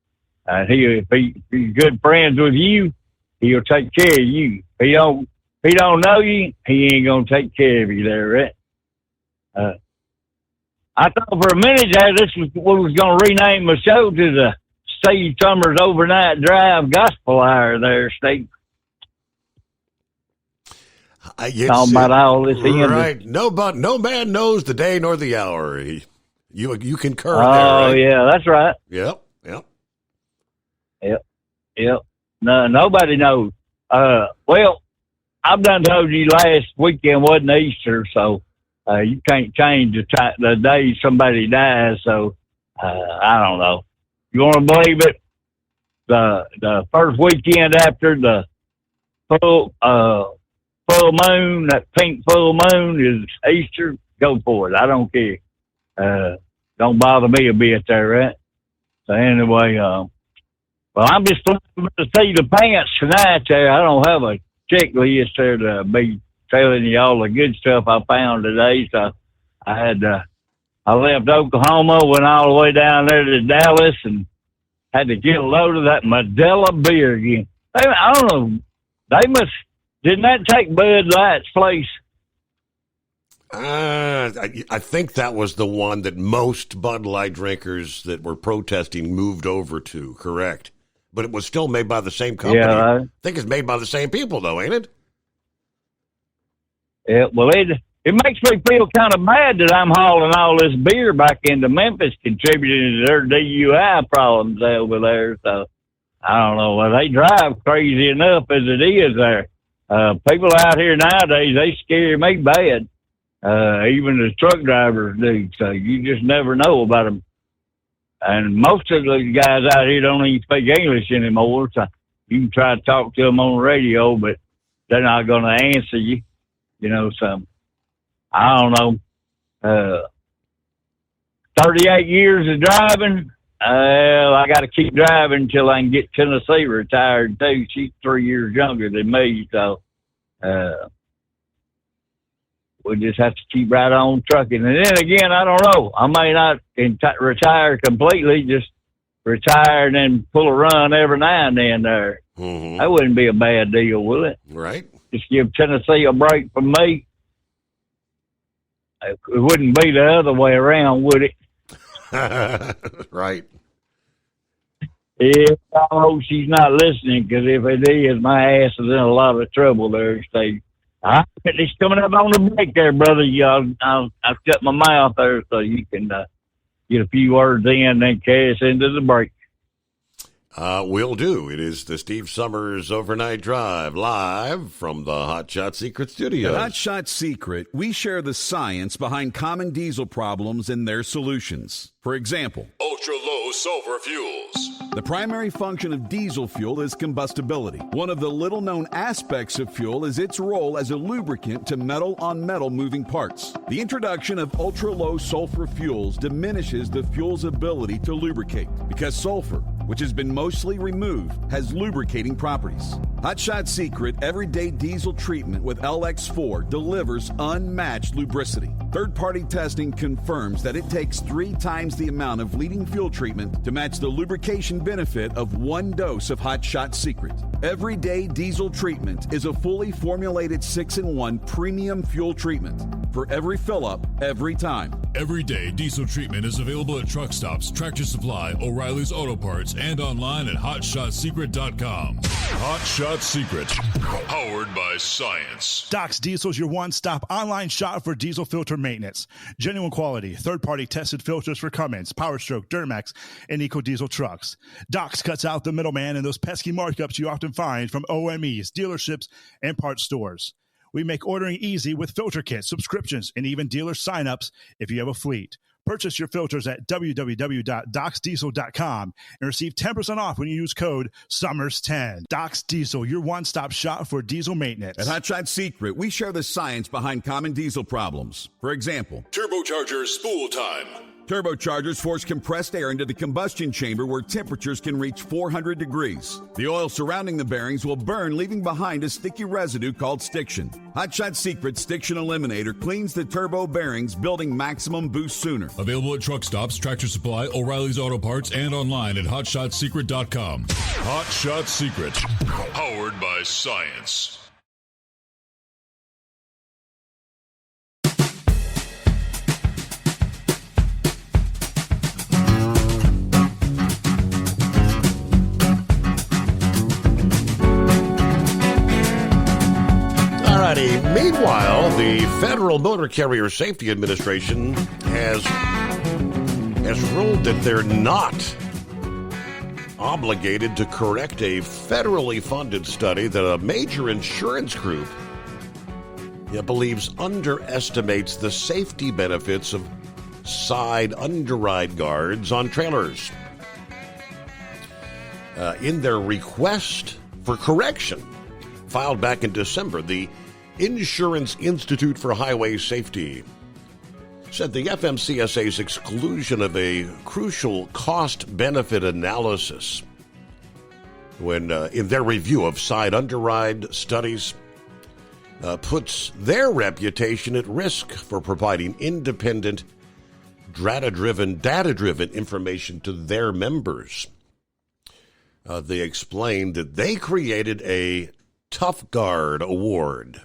And if he's good friends with you, he'll take care of you. If he don't know you, he ain't gonna take care of you there, right? I thought for a minute that this was we was gonna rename the show to the Steve Summers Overnight Drive Gospel Hour there, Steve. Talking about all this right? No man knows the day nor the hour. You concur there, Oh, right? yeah, that's right. Yep. No, nobody knows. Well, I've done told you last weekend wasn't Easter, so you can't change the day somebody dies. So I don't know. You want to believe it? The first weekend after the full moon, that pink full moon is Easter. Go for it. I don't care. Don't bother me a bit there, right? So anyway, well, I'm just looking to see the pants tonight there. I don't have a checklist there to be telling you all the good stuff I found today. So I left Oklahoma, went all the way down there to Dallas, and had to get a load of that Modelo beer again. I don't know. Didn't that take Bud Light's place? I think that was the one that most Bud Light drinkers that were protesting moved over to, correct? But it was still made by the same company. Yeah, I think it's made by the same people, though, ain't it? Yeah, well, it makes me feel kind of bad that I'm hauling all this beer back into Memphis, contributing to their DUI problems over there. So, I don't know. Well, they drive crazy enough as it is there. People out here nowadays, they scare me bad. Even the truck drivers do. So, you just never know about them. And most of the guys out here don't even speak English anymore. So, you can try to talk to them on the radio, but they're not going to answer you. You know, so I don't know. 38 years of driving. I got to keep driving until I can get Tennessee retired too. She's 3 years younger than me, so we just have to keep right on trucking. And then again, I don't know. I may not retire completely. Just retire and then pull a run every now and then. There, that wouldn't be a bad deal, will it? Right. Just give Tennessee a break from me. It wouldn't be the other way around, would it? Right. Yeah, I hope she's not listening, because if it is, my ass is in a lot of trouble there, Steve. It's coming up on the break there, brother. I'll shut my mouth there so you can get a few words in and then carry us into the break. Will do. It is the Steve Summers Overnight Drive, live from the Hot Shot Secret Studios. At Hot Shot Secret, we share the science behind common diesel problems and their solutions. For example, ultra-low sulfur fuels. The primary function of diesel fuel is combustibility. One of the little-known aspects of fuel is its role as a lubricant to metal-on-metal moving parts. The introduction of ultra-low sulfur fuels diminishes the fuel's ability to lubricate because sulfur, which has been mostly removed, has lubricating properties. Hot Shot Secret Everyday Diesel Treatment with LX4 delivers unmatched lubricity. Third-party testing confirms that it takes 3 times the amount of leading fuel treatment to match the lubrication benefit of 1 dose of Hot Shot Secret. Everyday Diesel Treatment is a fully formulated 6-in-1 premium fuel treatment for every fill-up, every time. Everyday Diesel Treatment is available at truck stops, Tractor Supply, O'Reilly's Auto Parts, and online at HotShotSecret.com. Hot Shot Secret, powered by science. Doc's Diesel is your one-stop online shop for diesel filter maintenance. Genuine quality, third-party tested filters for Cummins, PowerStroke, Duramax, and EcoDiesel trucks. Doc's cuts out the middleman and those pesky markups you often find from OMEs, dealerships, and parts stores. We make ordering easy with filter kits, subscriptions, and even dealer sign-ups if you have a fleet. Purchase your filters at www.docsdiesel.com and receive 10% off when you use code SUMMERS10. Doc's Diesel, your one-stop shop for diesel maintenance. At Hot Shot Secret, we share the science behind common diesel problems. For example, turbocharger spool time. Turbochargers force compressed air into the combustion chamber where temperatures can reach 400 degrees. The oil surrounding the bearings will burn, leaving behind a sticky residue called stiction. Hot Shot Secret Stiction Eliminator cleans the turbo bearings, building maximum boost sooner. Available at truck stops, Tractor Supply, O'Reilly's Auto Parts, and online at HotShotSecret.com. Hot Shot Secret, powered by science. righty. Meanwhile, the Federal Motor Carrier Safety Administration has ruled that they're not obligated to correct a federally funded study that a major insurance group believes underestimates the safety benefits of side underride guards on trailers. In their request for correction, filed back in December, the Insurance Institute for Highway Safety said the FMCSA's exclusion of a crucial cost-benefit analysis when in their review of side underride studies puts their reputation at risk for providing independent, data-driven information to their members. They explained that they created a Tough Guard Award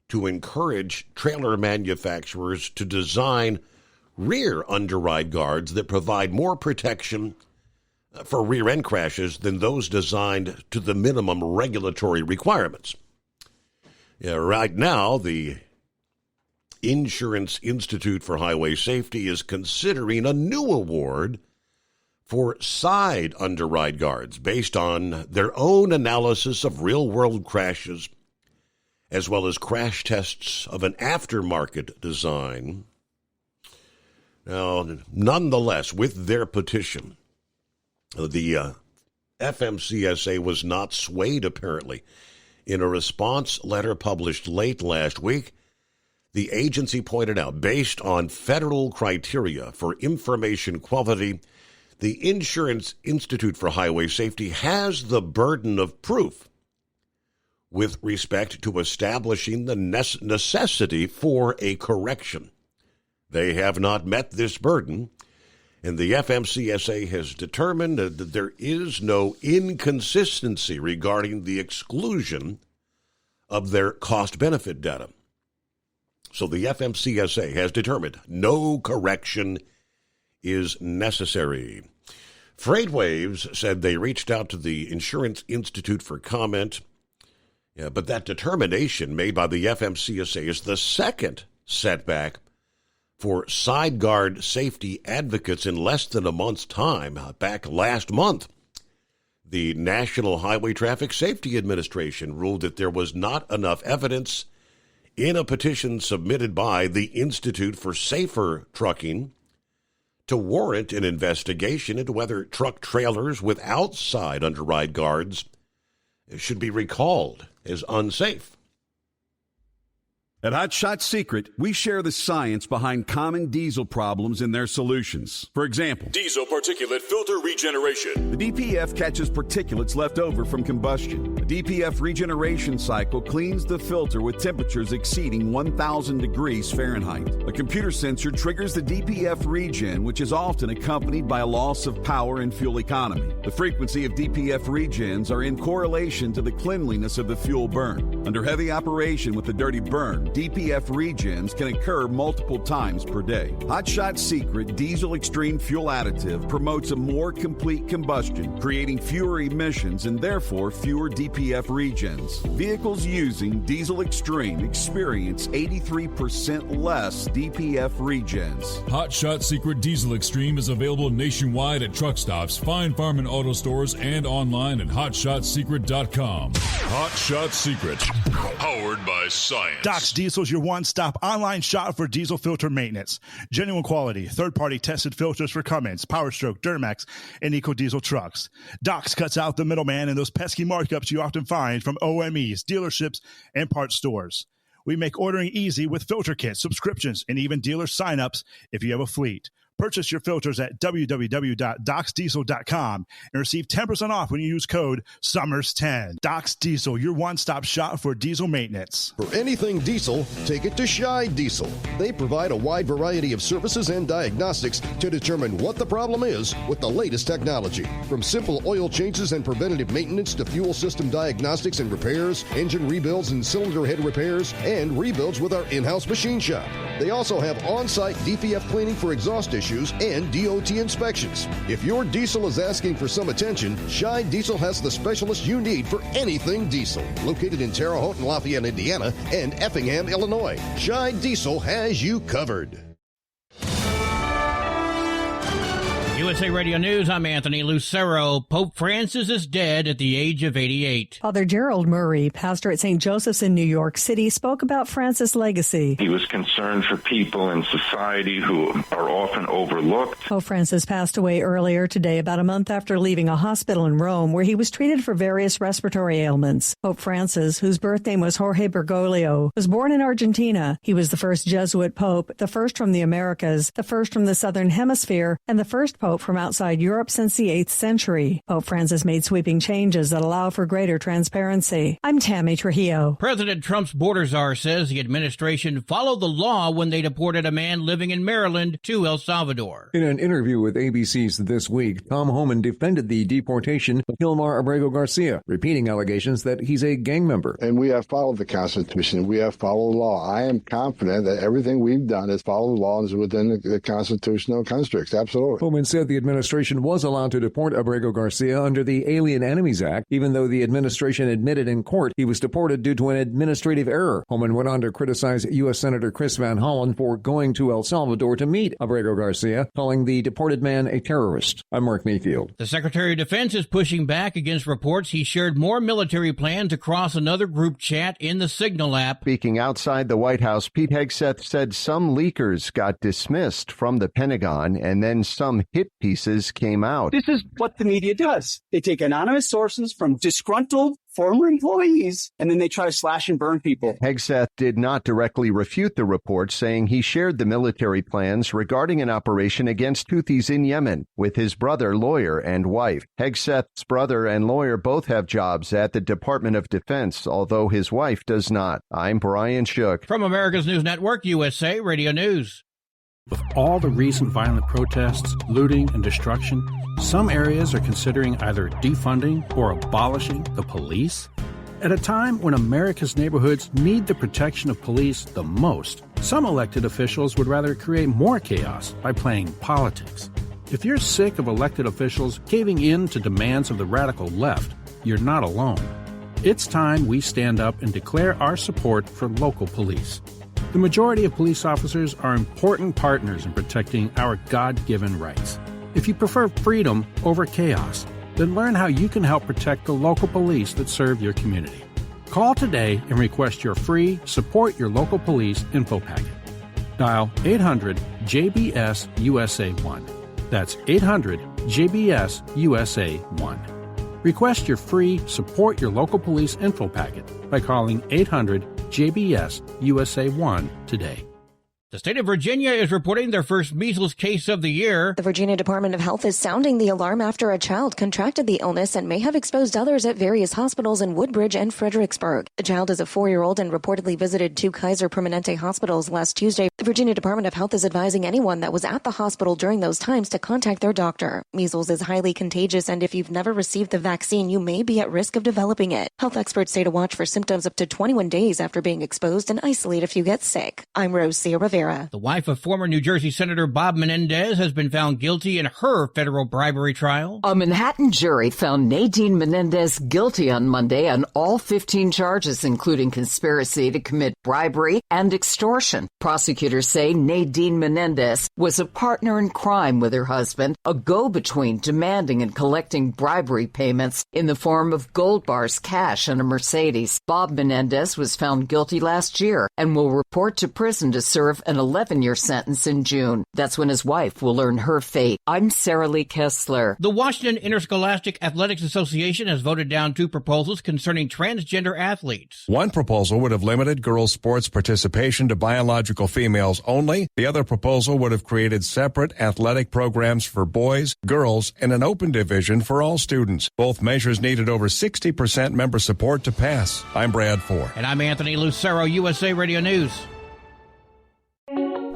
to encourage trailer manufacturers to design rear underride guards that provide more protection for rear end crashes than those designed to the minimum regulatory requirements. Right now, the Insurance Institute for Highway Safety is considering a new award for side underride guards based on their own analysis of real-world crashes, as well as crash tests of an aftermarket design. Now, nonetheless, with their petition, the FMCSA was not swayed, apparently. In a response letter published late last week, the agency pointed out, based on federal criteria for information quality, the Insurance Institute for Highway Safety has the burden of proof with respect to establishing the necessity for a correction. They have not met this burden, and the FMCSA has determined that there is no inconsistency regarding the exclusion of their cost-benefit data. So the FMCSA has determined no correction is necessary. FreightWaves said they reached out to the Insurance Institute for comment, but that determination made by the FMCSA is the second setback for side guard safety advocates in less than a month's time. Back last month, the National Highway Traffic Safety Administration ruled that there was not enough evidence in a petition submitted by the Institute for Safer Trucking to warrant an investigation into whether truck trailers without side underride guards should be recalled as unsafe. At Hot Shot Secret, we share the science behind common diesel problems and their solutions. For example, diesel particulate filter regeneration. The DPF catches particulates left over from combustion. The DPF regeneration cycle cleans the filter with temperatures exceeding 1,000 degrees Fahrenheit. A computer sensor triggers the DPF regen, which is often accompanied by a loss of power and fuel economy. The frequency of DPF regens are in correlation to the cleanliness of the fuel burn. Under heavy operation with the dirty burn, DPF regens can occur multiple times per day. Hot Shot Secret Diesel Extreme Fuel Additive promotes a more complete combustion, creating fewer emissions and therefore fewer DPF regens. Vehicles using Diesel Extreme experience 83% less DPF regens. Hot Shot Secret Diesel Extreme is available nationwide at truck stops, Fine Farm and auto stores, and online at hotshotsecret.com. Hot Shot Secret, powered by science. Doc's Diesel's your one-stop online shop for diesel filter maintenance. Genuine quality, third-party tested filters for Cummins, PowerStroke, Duramax, and EcoDiesel trucks. Doc's cuts out the middleman and those pesky markups you often find from OMEs, dealerships, and parts stores. We make ordering easy with filter kits, subscriptions, and even dealer sign-ups if you have a fleet. Purchase your filters at www.docsdiesel.com and receive 10% off when you use code SUMMERS10. Doc's Diesel, your one-stop shop for diesel maintenance. For anything diesel, take it to Shy Diesel. They provide a wide variety of services and diagnostics to determine what the problem is with the latest technology. From simple oil changes and preventative maintenance to fuel system diagnostics and repairs, engine rebuilds and cylinder head repairs, and rebuilds with our in-house machine shop. They also have on-site DPF cleaning for exhaust issues issues, and DOT inspections. If your diesel is asking for some attention, Scheid Diesel has the specialist you need for anything diesel. Located in Terre Haute and Lafayette, Indiana, and Effingham, Illinois, Scheid Diesel has you covered. USA Radio News, I'm Anthony Lucero. Pope Francis is dead at the age of 88. Father Gerald Murray, pastor at St. Joseph's in New York City, spoke about Francis' legacy. He was concerned for people in society who are often overlooked. Pope Francis passed away earlier today, about a month after leaving a hospital in Rome, where he was treated for various respiratory ailments. Pope Francis, whose birth name was Jorge Bergoglio, was born in Argentina. He was the first Jesuit pope, the first from the Americas, the first from the Southern Hemisphere, and the first pope from outside Europe since the 8th century. Pope Francis made sweeping changes that allow for greater transparency. I'm Tammy Trujillo. President Trump's border czar says the administration followed the law when they deported a man living in Maryland to El Salvador. In an interview with ABC's This Week, Tom Homan defended the deportation of Gilmar Abrego Garcia, repeating allegations that he's a gang member. And we have followed the Constitution. We have followed the law. I am confident that everything we've done is follow the law and is within the constitutional constructs. Absolutely. Homan said the administration was allowed to deport Abrego Garcia under the Alien Enemies Act, even though the administration admitted in court he was deported due to an administrative error. Homan went on to criticize U.S. Senator Chris Van Hollen for going to El Salvador to meet Abrego Garcia, calling the deported man a terrorist. I'm Mark Mayfield. The Secretary of Defense is pushing back against reports he shared more military plans across another group chat in the Signal app. Speaking outside the White House, Pete Hegseth said some leakers got dismissed from the Pentagon and then some hit pieces came out. This is what the media does. They take anonymous sources from disgruntled former employees, and then they try to slash and burn people. Hegseth did not directly refute the report, saying he shared the military plans regarding an operation against Houthis in Yemen with his brother, lawyer, and wife. Hegseth's brother and lawyer both have jobs at the Department of Defense, although his wife does not. I'm Brian Shook. From America's News Network, USA Radio News. With all the recent violent protests, looting, and destruction, some areas are considering either defunding or abolishing the police. At a time when America's neighborhoods need the protection of police the most, some elected officials would rather create more chaos by playing politics. If you're sick of elected officials caving in to demands of the radical left, you're not alone. It's time we stand up and declare our support for local police. The majority of police officers are important partners in protecting our God-given rights. If you prefer freedom over chaos, then learn how you can help protect the local police that serve your community. Call today and request your free Support Your Local Police info packet. Dial 800-JBS-USA-1. That's 800-JBS-USA-1. Request your free Support Your Local Police info packet by calling 800-JBS-USA-1 today. The state of Virginia is reporting their first measles case of the year. The Virginia Department of Health is sounding the alarm after a child contracted the illness and may have exposed others at various hospitals in Woodbridge and Fredericksburg. The child is a 4-year-old and reportedly visited 2 Kaiser Permanente hospitals last Tuesday. The Virginia Department of Health is advising anyone that was at the hospital during those times to contact their doctor. Measles is highly contagious, and if you've never received the vaccine, you may be at risk of developing it. Health experts say to watch for symptoms up to 21 days after being exposed and isolate if you get sick. I'm Rosia Rivera. The wife of former New Jersey Senator Bob Menendez has been found guilty in her federal bribery trial. A Manhattan jury found Nadine Menendez guilty on Monday on all 15 charges, including conspiracy to commit bribery and extortion. Prosecutors say Nadine Menendez was a partner in crime with her husband, a go-between demanding and collecting bribery payments in the form of gold bars, cash, and a Mercedes. Bob Menendez was found guilty last year and will report to prison to serve an 11-year sentence in June. That's when his wife will learn her fate. I'm Sarah Lee Kessler. The Washington Interscholastic Athletics Association has voted down 2 proposals concerning transgender athletes. One proposal would have limited girls' sports participation to biological females only. The other proposal would have created separate athletic programs for boys, girls, and an open division for all students. Both measures needed over 60% member support to pass. I'm Brad Ford. And I'm Anthony Lucero, USA Radio News.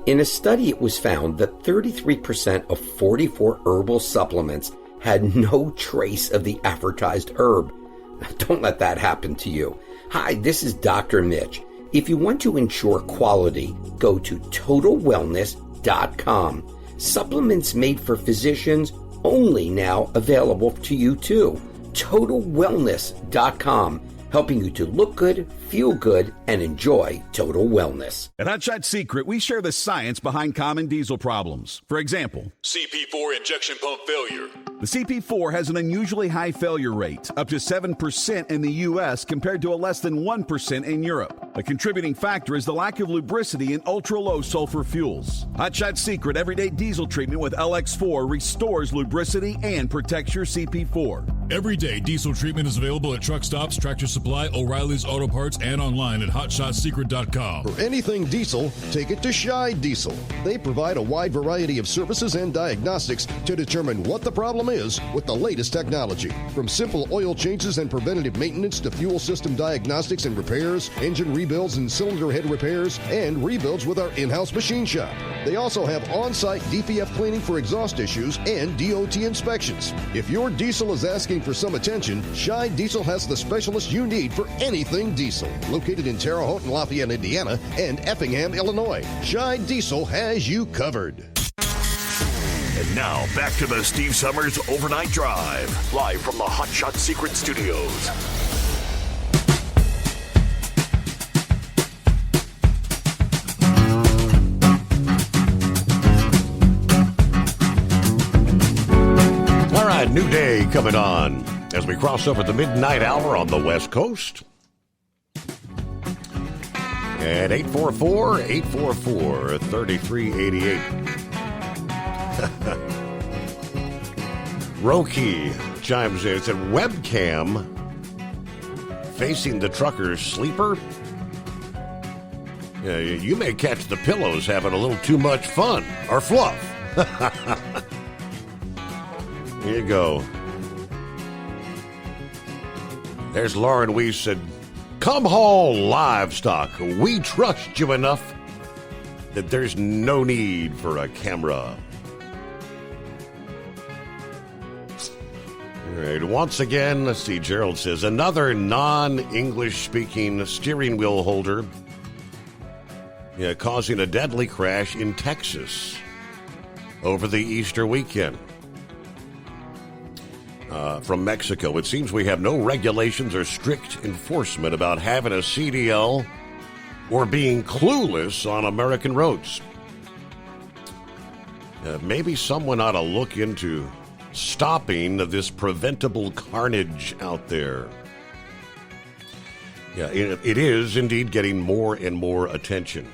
In a study, it was found that 33% of 44 herbal supplements had no trace of the advertised herb. Now, don't let that happen to you. Hi, this is Dr. Mitch. If you want to ensure quality, go to TotalWellness.com. Supplements made for physicians, only now available to you too. TotalWellness.com, helping you to look good, feel good, and enjoy total wellness. At Hot Shot Secret, we share the science behind common diesel problems. For example, CP4 injection pump failure. the CP4 has an unusually high failure rate, up to 7% in the U.S. compared to a less than 1% in Europe. A contributing factor is the lack of lubricity in ultra-low sulfur fuels. Hot Shot Secret Everyday Diesel Treatment with LX4 restores lubricity and protects your CP4. Everyday diesel treatment is available at truck stops, Tractor Supply, O'Reilly's Auto Parts, and online at HotShotSecret.com. For anything diesel, take it to Shy Diesel. They provide a wide variety of services and diagnostics to determine what the problem is with the latest technology. From simple oil changes and preventative maintenance to fuel system diagnostics and repairs, engine rebuilds and cylinder head repairs, and rebuilds with our in-house machine shop. They also have on-site DPF cleaning for exhaust issues and DOT inspections. If your diesel is asking for some attention, Shy Diesel has the specialist you need for anything diesel. Located in Terre Haute and Lafayette, Indiana, and Effingham, Illinois, Shy Diesel has you covered. And now, back to the Steve Summers Overnight Drive, live from the Hot Shot Secret Studios. All right, new day coming on as we cross over the midnight hour on the West Coast. At 844-844-3388. Roki chimes in. It said, webcam facing the trucker's sleeper. You may catch the pillows having a little too much fun or fluff. Here you go. There's Lauren Weiss said, come haul livestock. We trust you enough that there's no need for a camera. All right, once again, let's see, Gerald says, another non-English speaking steering wheel holder causing a deadly crash in Texas over the Easter weekend. From Mexico, it seems we have no regulations or strict enforcement about having a CDL or being clueless on American roads. Maybe someone ought to look into stopping this preventable carnage out there. Yeah, it is indeed getting more and more attention.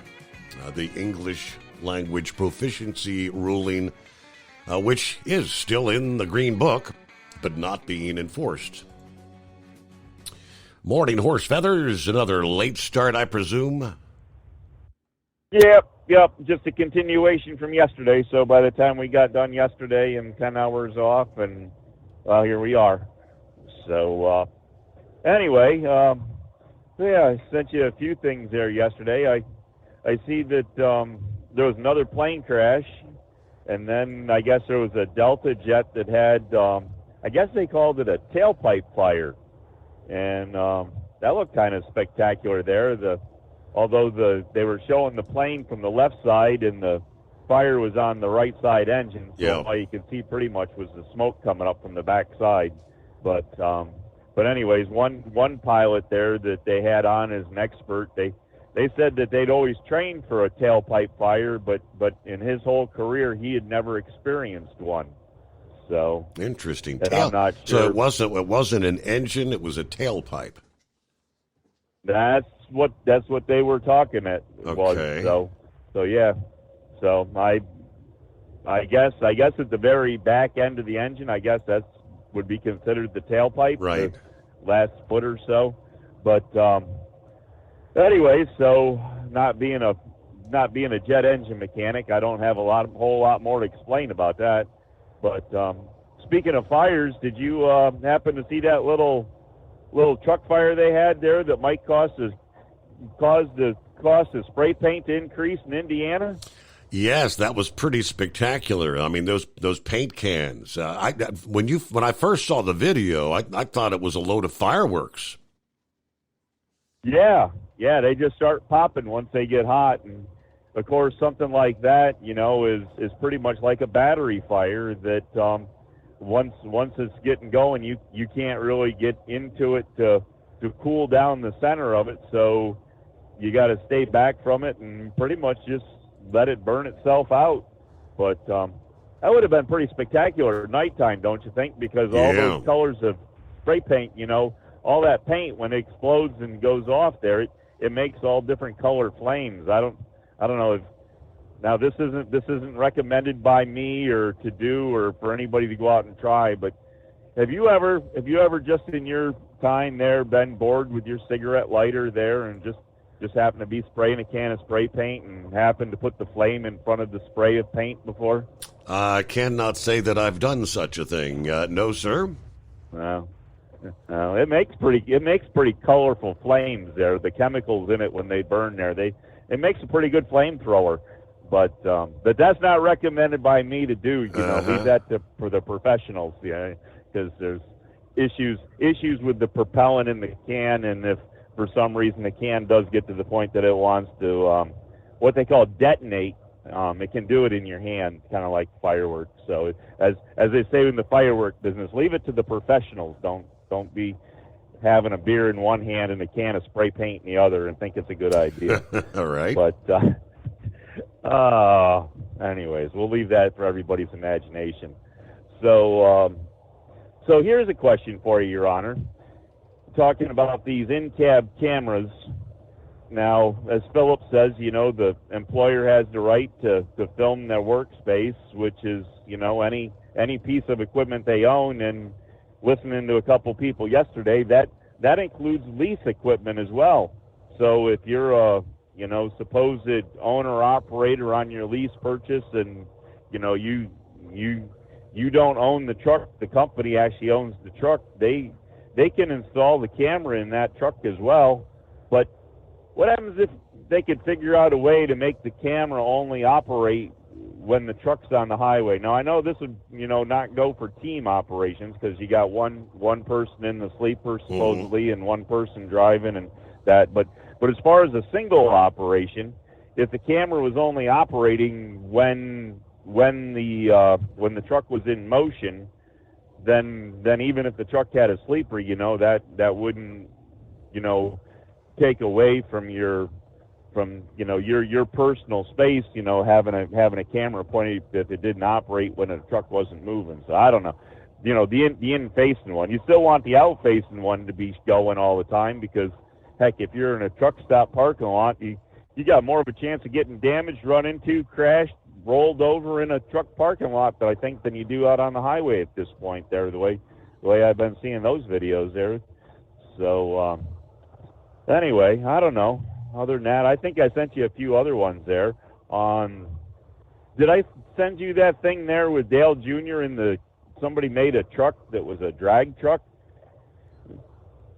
The English language proficiency ruling, which is still in the Green Book, but not being enforced. Morning, Horse Feathers. Another late start, I presume? Yep. Just a continuation from yesterday. So by the time we got done yesterday and 10 hours off, and well, here we are. So anyway, I sent you a few things there yesterday. I see that there was another plane crash, and then I guess there was a Delta jet that had, I guess they called it a tailpipe fire. And that looked kind of spectacular there. Although they were showing the plane from the left side and the fire was on the right side engine, so all you could see pretty much was the smoke coming up from the back side. But anyways, one pilot there that they had on as an expert, they said that they'd always trained for a tailpipe fire, but in his whole career he had never experienced one. So interesting. I'm not sure. So it wasn't an engine; it was a tailpipe. That's what they were talking at. Okay. So yeah. So I guess at the very back end of the engine, I guess that would be considered the tailpipe. Right. The last foot or so. But anyway, so not being a jet engine mechanic, I don't have a whole lot more to explain about that. But speaking of fires, did you happen to see that little truck fire they had there that might cause the spray paint to increase in Indiana? Yes, that was pretty spectacular. I mean, those paint cans. When I first saw the video, I thought it was a load of fireworks. Yeah, they just start popping once they get hot. And of course, something like that, is pretty much like a battery fire that once it's getting going, you can't really get into it to cool down the center of it. So you got to stay back from it and pretty much just let it burn itself out. But that would have been pretty spectacular at nighttime, don't you think? Because all those colors of spray paint, all that paint, when it explodes and goes off there, it makes all different colored flames. I don't know if now this isn't recommended by me or to do or for anybody to go out and try, but have you ever just in your time there been bored with your cigarette lighter there and just happened to be spraying a can of spray paint and happened to put the flame in front of the spray of paint before? I cannot say that I've done such a thing. No, sir. Well, it makes pretty colorful flames there. The chemicals in it when they burn there, it makes a pretty good flamethrower. But that's not recommended by me to do. Leave that for the professionals. Because there's issues with the propellant in the can, and if for some reason the can does get to the point that it wants to what they call detonate, it can do it in your hand, kind of like fireworks. So as they say in the firework business, leave it to the professionals. Don't be having a beer in one hand and a can of spray paint in the other and think it's a good idea. All right. But anyways, we'll leave that for everybody's imagination. So here's a question for you, Your Honor. Talking about these in-cab cameras. Now, as Philip says, the employer has the right to film their workspace, which is, any piece of equipment they own. And listening to a couple people yesterday, that includes lease equipment as well. So if you're a, supposed owner operator on your lease purchase, and you don't own the truck, the company actually owns the truck, they can install the camera in that truck as well. But what happens if they could figure out a way to make the camera only operate when the truck's on the highway? Now, I know this would, not go for team operations because you got one person in the sleeper supposedly and one person driving and that. But as far as a single operation, if the camera was only operating when the truck was in motion, then even if the truck had a sleeper, that wouldn't, take away from your personal space, having a camera pointed if it didn't operate when a truck wasn't moving. So I don't know. The in-facing one. You still want the out-facing one to be going all the time because, heck, if you're in a truck stop parking lot, you got more of a chance of getting damaged, run into, crashed, rolled over in a truck parking lot, I think, than you do out on the highway at this point there, the way I've been seeing those videos there. So, anyway, I don't know. Other than that, I think I sent you a few other ones there. Did I send you that thing there with Dale Jr. somebody made a truck that was a drag truck?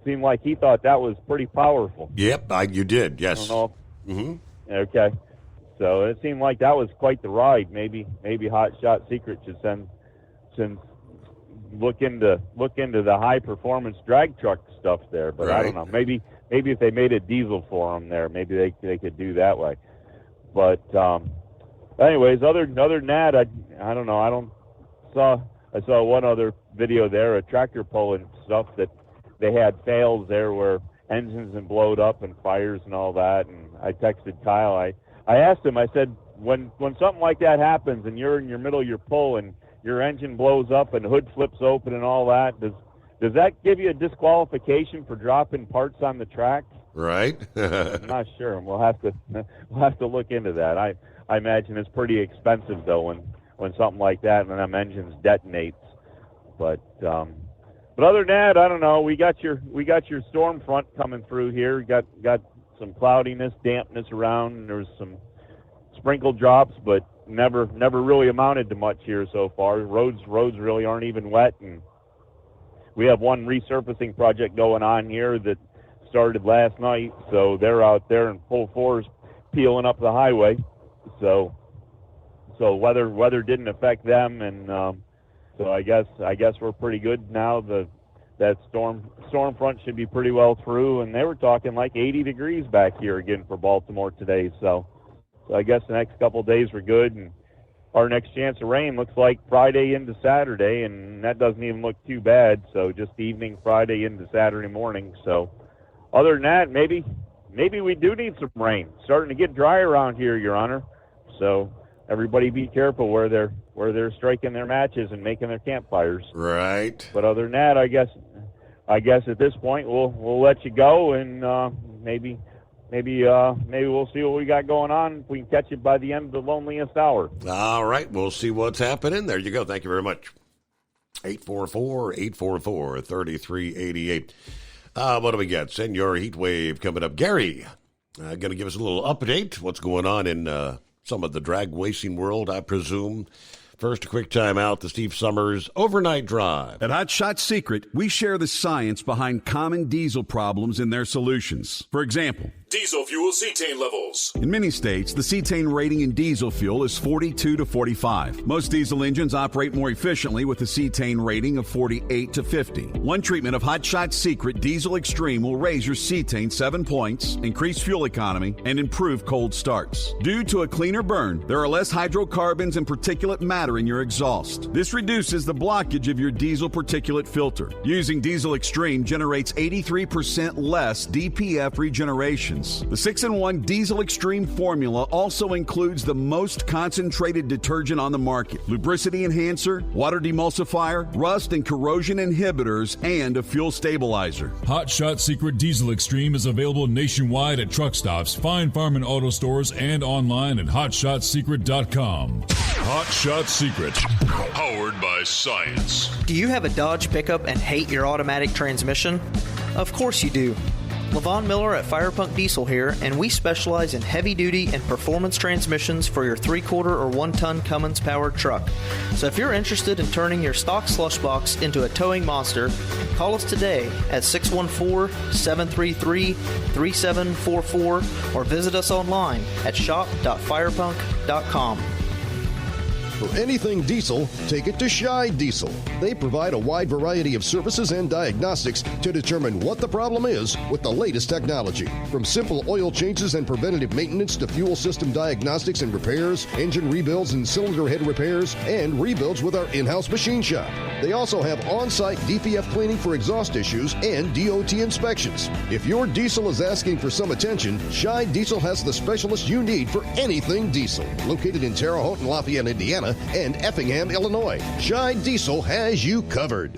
Seemed like he thought that was pretty powerful. Yep, you did, yes. I don't know. Okay. So it seemed like that was quite the ride. Maybe Hot Shot Secret should look into the high performance drag truck stuff there. But right. I don't know. Maybe if they made a diesel for them there, maybe they could do that way. But anyways, other than that, I don't know. I saw one other video there, a tractor pulling stuff that they had fails there where engines had blowed up and fires and all that. And I texted Kyle. I asked him, I said, when something like that happens and you're in your middle of your pull and your engine blows up and hood flips open and all that, does that give you a disqualification for dropping parts on the track? Right. I'm not sure. We'll have to look into that. I imagine it's pretty expensive though when something like that and them engines detonates. But other than that, I don't know. We got your storm front coming through here. Got some cloudiness, dampness around, and there's some sprinkle drops, but never really amounted to much here so far. Roads really aren't even wet, and we have one resurfacing project going on here that started last night, so they're out there in full force peeling up the highway. So weather didn't affect them, and so I guess we're pretty good now. That storm front should be pretty well through, and they were talking like 80 degrees back here again for Baltimore today. So So I guess the next couple of days were good, and our next chance of rain looks like Friday into Saturday, and that doesn't even look too bad. So just evening Friday into Saturday morning. So other than that, maybe we do need some rain. Starting to get dry around here, Your Honor. So everybody be careful where they're striking their matches and making their campfires. Right. But other than that, I guess at this point we'll let you go, and maybe we'll see what we got going on. If we can catch it by the end of the loneliest hour. All right, we'll see what's happening. There you go. Thank you very much. 844-844-3388. What do we got? Senor Heat Wave coming up. Gary, going to give us a little update. What's going on in some of the drag racing world, I presume. First, a quick time out, the Steve Summers Overnight Drive. At Hot Shot Secret, we share the science behind common diesel problems and their solutions. For example, diesel fuel cetane levels. in many states, the cetane rating in diesel fuel is 42 to 45. Most diesel engines operate more efficiently with a cetane rating of 48 to 50. One treatment of Hot Shot Secret Diesel Extreme will raise your cetane 7 points, increase fuel economy, and improve cold starts. Due to a cleaner burn, there are less hydrocarbons and particulate matter in your exhaust. This reduces the blockage of your diesel particulate filter. Using Diesel Extreme generates 83% less DPF regenerations. The 6-in-1 Diesel Extreme formula also includes the most concentrated detergent on the market, lubricity enhancer, water demulsifier, rust and corrosion inhibitors, and a fuel stabilizer. Hot Shot Secret Diesel Extreme is available nationwide at truck stops, fine farm and auto stores, and online at hotshotsecret.com. Hot Shot Secret, powered by science. Do you have a Dodge pickup and hate your automatic transmission? Of course you do. Levon Miller at Firepunk Diesel here, and we specialize in heavy-duty and performance transmissions for your 3-quarter or 1-ton Cummins-powered truck. So if you're interested in turning your stock slush box into a towing monster, call us today at 614-733-3744 or visit us online at shop.firepunk.com. For anything diesel, take it to Scheid Diesel. They provide a wide variety of services and diagnostics to determine what the problem is with the latest technology. From simple oil changes and preventative maintenance to fuel system diagnostics and repairs, engine rebuilds and cylinder head repairs, and rebuilds with our in-house machine shop. They also have on-site DPF cleaning for exhaust issues and DOT inspections. If your diesel is asking for some attention, Scheid Diesel has the specialist you need for anything diesel. Located in Terre Haute and Lafayette, Indiana, and Effingham, Illinois, Scheid Diesel has you covered.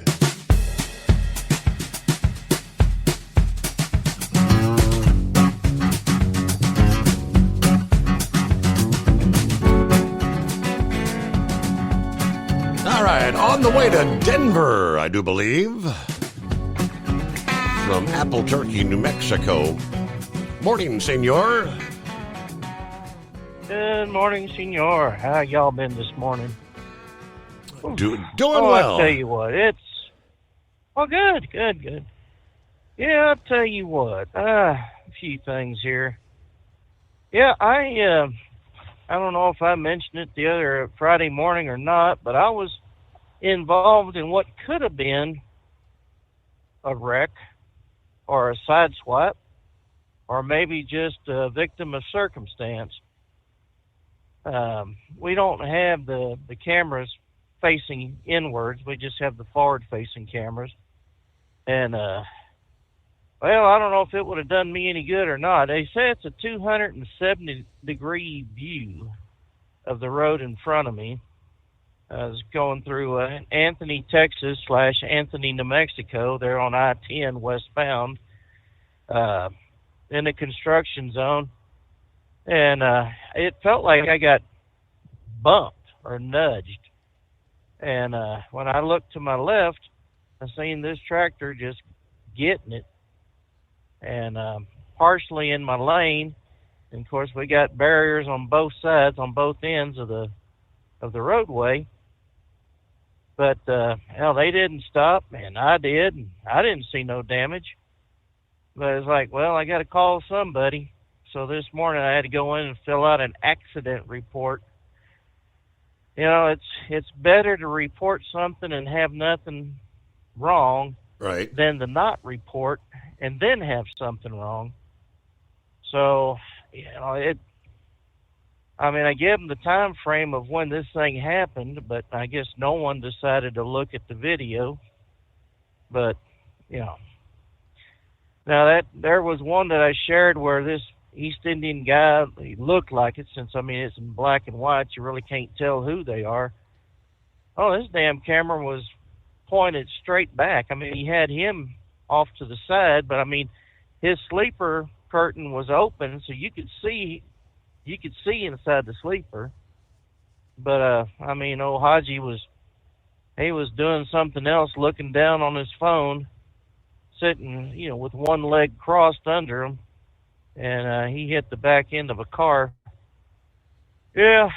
All right, on the way to Denver, I do believe, from Albuquerque, New Mexico. Morning, senor. Good morning, senor. How y'all been this morning? Doing well. I'll tell you what, it's... Oh, good. Yeah, I'll tell you what, a few things here. Yeah, I don't know if I mentioned it the other Friday morning or not, but I was involved in what could have been a wreck or a sideswipe or maybe just a victim of circumstance. We don't have the cameras facing inwards. We just have the forward-facing cameras. And, well, I don't know if it would have done me any good or not. They say it's a 270-degree view of the road in front of me. I was going through Anthony, Texas / Anthony, New Mexico. They're on I-10 westbound in the construction zone. And it felt like I got bumped or nudged. And when I looked to my left, I seen this tractor just getting it. And partially in my lane. And, of course, we got barriers on both sides, on both ends of the roadway. But, hell, they didn't stop, and I did. And I didn't see no damage. But it's like, well, I got to call somebody. So this morning I had to go in and fill out an accident report. You know, it's better to report something and have nothing wrong than to not report and then have something wrong. So, you know, I mean, I gave them the time frame of when this thing happened, but I guess no one decided to look at the video. But, Now there was one that I shared where this East Indian guy, he looked like it, since, it's in black and white, you really can't tell who they are. Oh, this damn camera was pointed straight back. He had him off to the side, but his sleeper curtain was open, so you could see inside the sleeper. But old Haji was doing something else, looking down on his phone, sitting, with one leg crossed under him, and he hit the back end of a car. Yeah,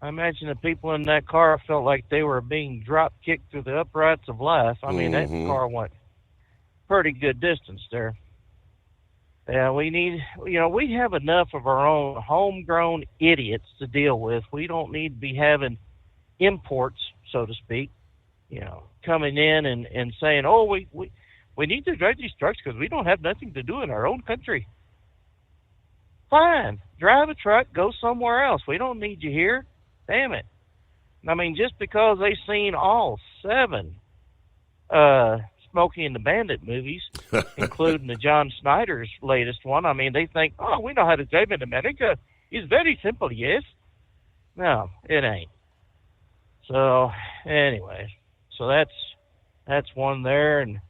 I imagine the people in that car felt like they were being drop-kicked through the uprights of life. That car went pretty good distance there. Yeah, we have enough of our own homegrown idiots to deal with. We don't need to be having imports, so to speak, coming in and saying, oh, we need to drive these trucks because we don't have nothing to do in our own country. Fine, drive a truck, go somewhere else. We don't need you here. Damn it. Just because they've seen all 7 Smokey and the Bandit movies, including the John Snyder's latest one, they think, oh, we know how to drive in America. It's very simple, yes? No, it ain't. So, anyway, that's one there. And,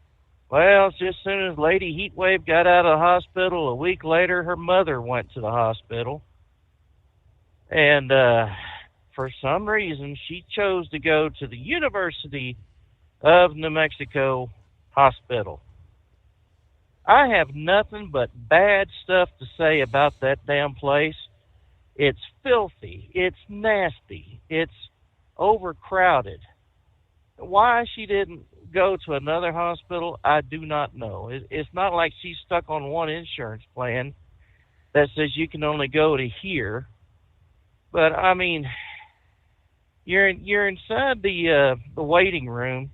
well, just as soon as Lady Heatwave got out of the hospital, a week later, her mother went to the hospital. And, for some reason, she chose to go to the University of New Mexico Hospital. I have nothing but bad stuff to say about that damn place. It's filthy. It's nasty. It's overcrowded. Why she didn't go to another hospital, I do not know. It's not like she's stuck on one insurance plan that says you can only go to here. But, you're inside the waiting room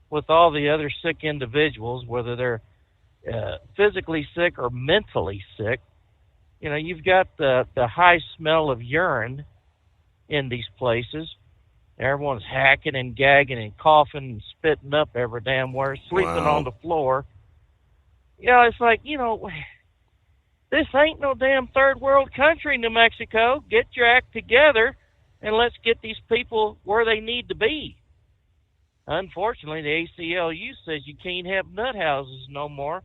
with all the other sick individuals, whether they're physically sick or mentally sick. You've got the high smell of urine in these places. Everyone's hacking and gagging and coughing and spitting up every damn where, sleeping on the floor. It's like, this ain't no damn third world country, New Mexico. Get your act together and let's get these people where they need to be. Unfortunately, the ACLU says you can't have nut houses no more.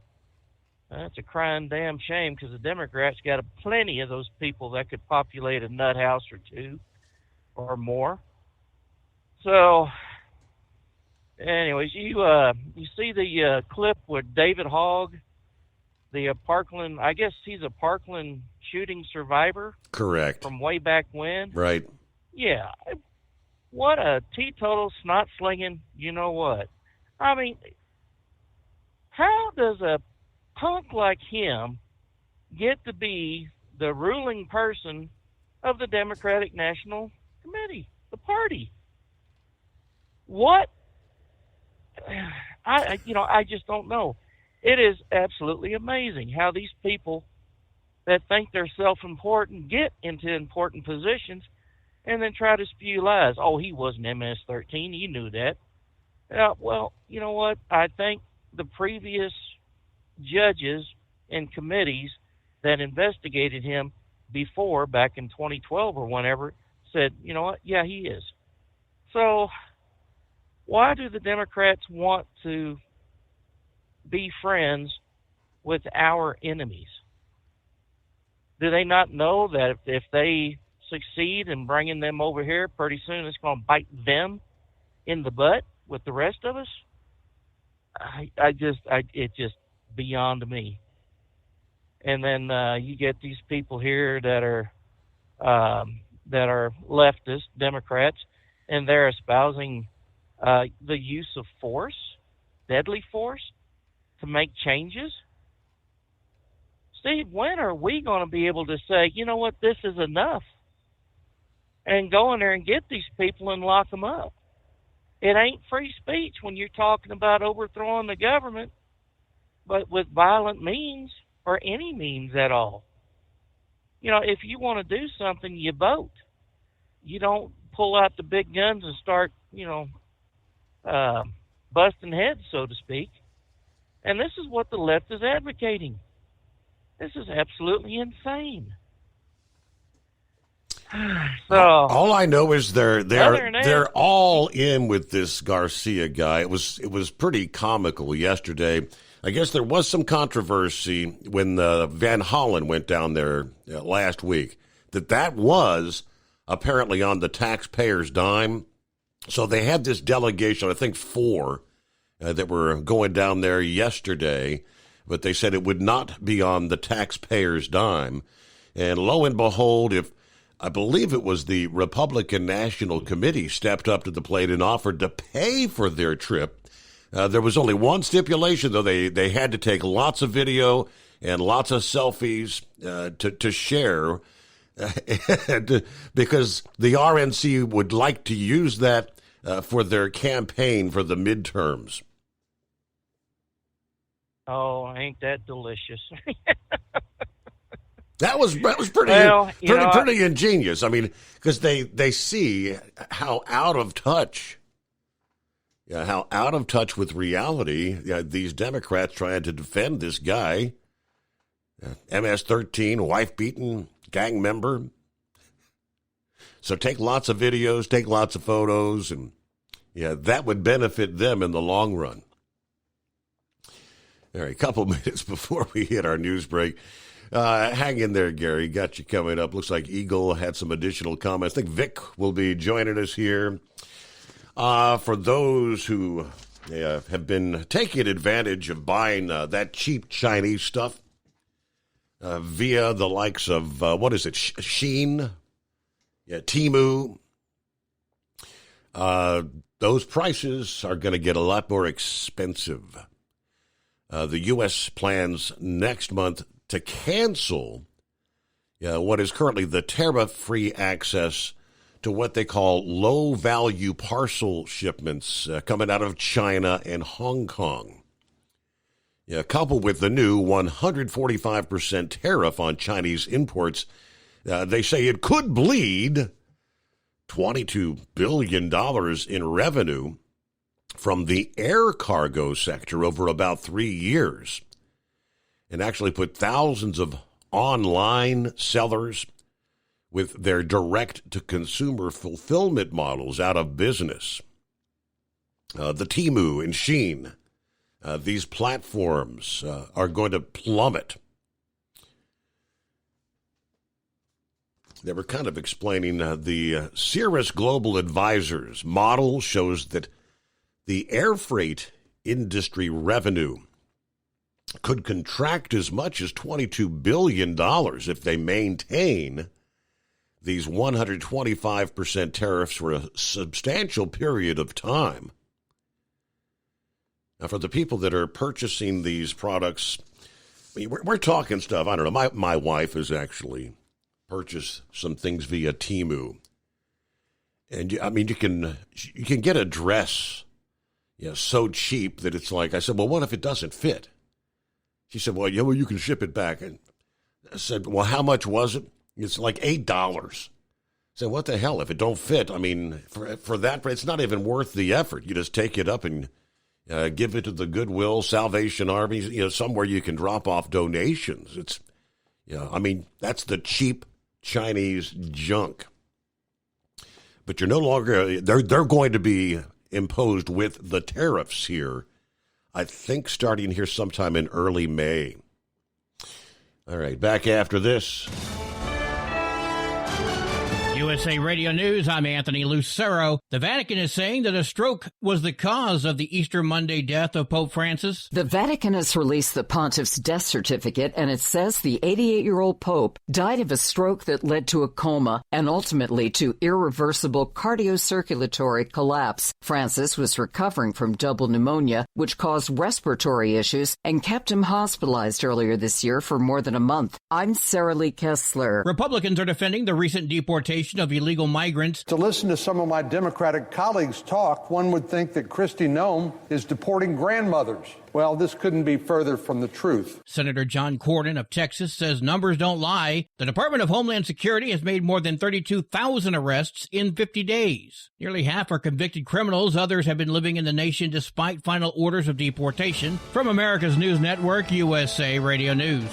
That's a crying damn shame, because the Democrats got plenty of those people that could populate a nut house or two or more. So, anyways, you see the clip with David Hogg, the Parkland, I guess he's a Parkland shooting survivor. Correct. From way back when. Right. Yeah. What a teetotal, snot-slinging, you know what. How does a punk like him get to be the ruling person of the Democratic National Committee, the party? What? I just don't know. It is absolutely amazing how these people that think they're self-important get into important positions and then try to spew lies. Oh, he wasn't MS-13. You knew that. Well, you know what? I think the previous judges and committees that investigated him before, back in 2012 or whenever, said, you know what? Yeah, he is. So why do the Democrats want to be friends with our enemies? Do they not know that if they succeed in bringing them over here, pretty soon it's going to bite them in the butt with the rest of us? It's just beyond me. And then you get these people here that are leftist Democrats, and they're espousing the use of force, deadly force, to make changes. Steve, when are we going to be able to say, you know what, this is enough, and go in there and get these people and lock them up? It ain't free speech when you're talking about overthrowing the government, but with violent means or any means at all. if you want to do something, you vote. You don't pull out the big guns and start, busting heads, so to speak. And this is what the left is advocating. This is absolutely insane. So all I know is they're all in with this Garcia guy. It was pretty comical yesterday. I guess there was some controversy when Van Hollen went down there last week. That was apparently on the taxpayers' dime. So they had this delegation, I think 4, that were going down there yesterday, but they said it would not be on the taxpayers' dime. And lo and behold, I believe it was the Republican National Committee stepped up to the plate and offered to pay for their trip. There was only one stipulation, though. They had to take lots of video and lots of selfies to share because the RNC would like to use that for their campaign for the midterms. Oh, ain't that delicious? That was pretty ingenious. I mean, because they see how out of touch with reality these Democrats trying to defend this guy, MS-13, wife-beaten gang member. So take lots of videos, take lots of photos, and that would benefit them in the long run. All right, a couple minutes before we hit our news break. Hang in there, Gary. Got you coming up. Looks like Eagle had some additional comments. I think Vic will be joining us here. For those who have been taking advantage of buying that cheap Chinese stuff via the likes of, Shein, Temu, those prices are going to get a lot more expensive. The U.S. plans next month to cancel what is currently the tariff-free access to what they call low-value parcel shipments coming out of China and Hong Kong. Coupled with the new 145% tariff on Chinese imports, they say it could bleed $22 billion in revenue from the air cargo sector over about 3 years, and actually put thousands of online sellers with their direct-to-consumer fulfillment models out of business. The Temu and Shein, these platforms are going to plummet. They were kind of explaining the Cirrus Global Advisors model shows that the air freight industry revenue could contract as much as $22 billion if they maintain these 125% tariffs for a substantial period of time. Now, for the people that are purchasing these products, I mean, we're talking stuff. I don't know. My wife has actually purchased some things via Temu, and I mean, you can get a dress, so cheap that it's like, I said, well, what if it doesn't fit? She said, well, you can ship it back. And I said, well, how much was it? It's like $8. I said, what the hell? If it don't fit, I mean, for that, it's not even worth the effort. You just take it up and give it to the Goodwill, Salvation Army, somewhere you can drop off donations. It's, I mean, that's the cheap Chinese junk. But you're no longer, they're going to be imposed with the tariffs here, I think starting here sometime in early May. All right, back after this. USA Radio News, I'm Anthony Lucero. The Vatican is saying that a stroke was the cause of the Easter Monday death of Pope Francis. The Vatican has released the pontiff's death certificate, and it says the 88-year-old Pope died of a stroke that led to a coma and ultimately to irreversible cardiocirculatory collapse. Francis was recovering from double pneumonia, which caused respiratory issues and kept him hospitalized earlier this year for more than a month. I'm Sarah Lee Kessler. Republicans are defending the recent deportation deportation of illegal migrants. To listen to some of my Democratic colleagues talk, one would think that Kristi Noem is deporting grandmothers. Well, this couldn't be further from the truth. Senator John Cornyn of Texas says numbers don't lie. The Department of Homeland Security has made more than 32,000 arrests in 50 days. Nearly half are convicted criminals. Others have been living in the nation despite final orders of deportation. From America's News Network, USA Radio News.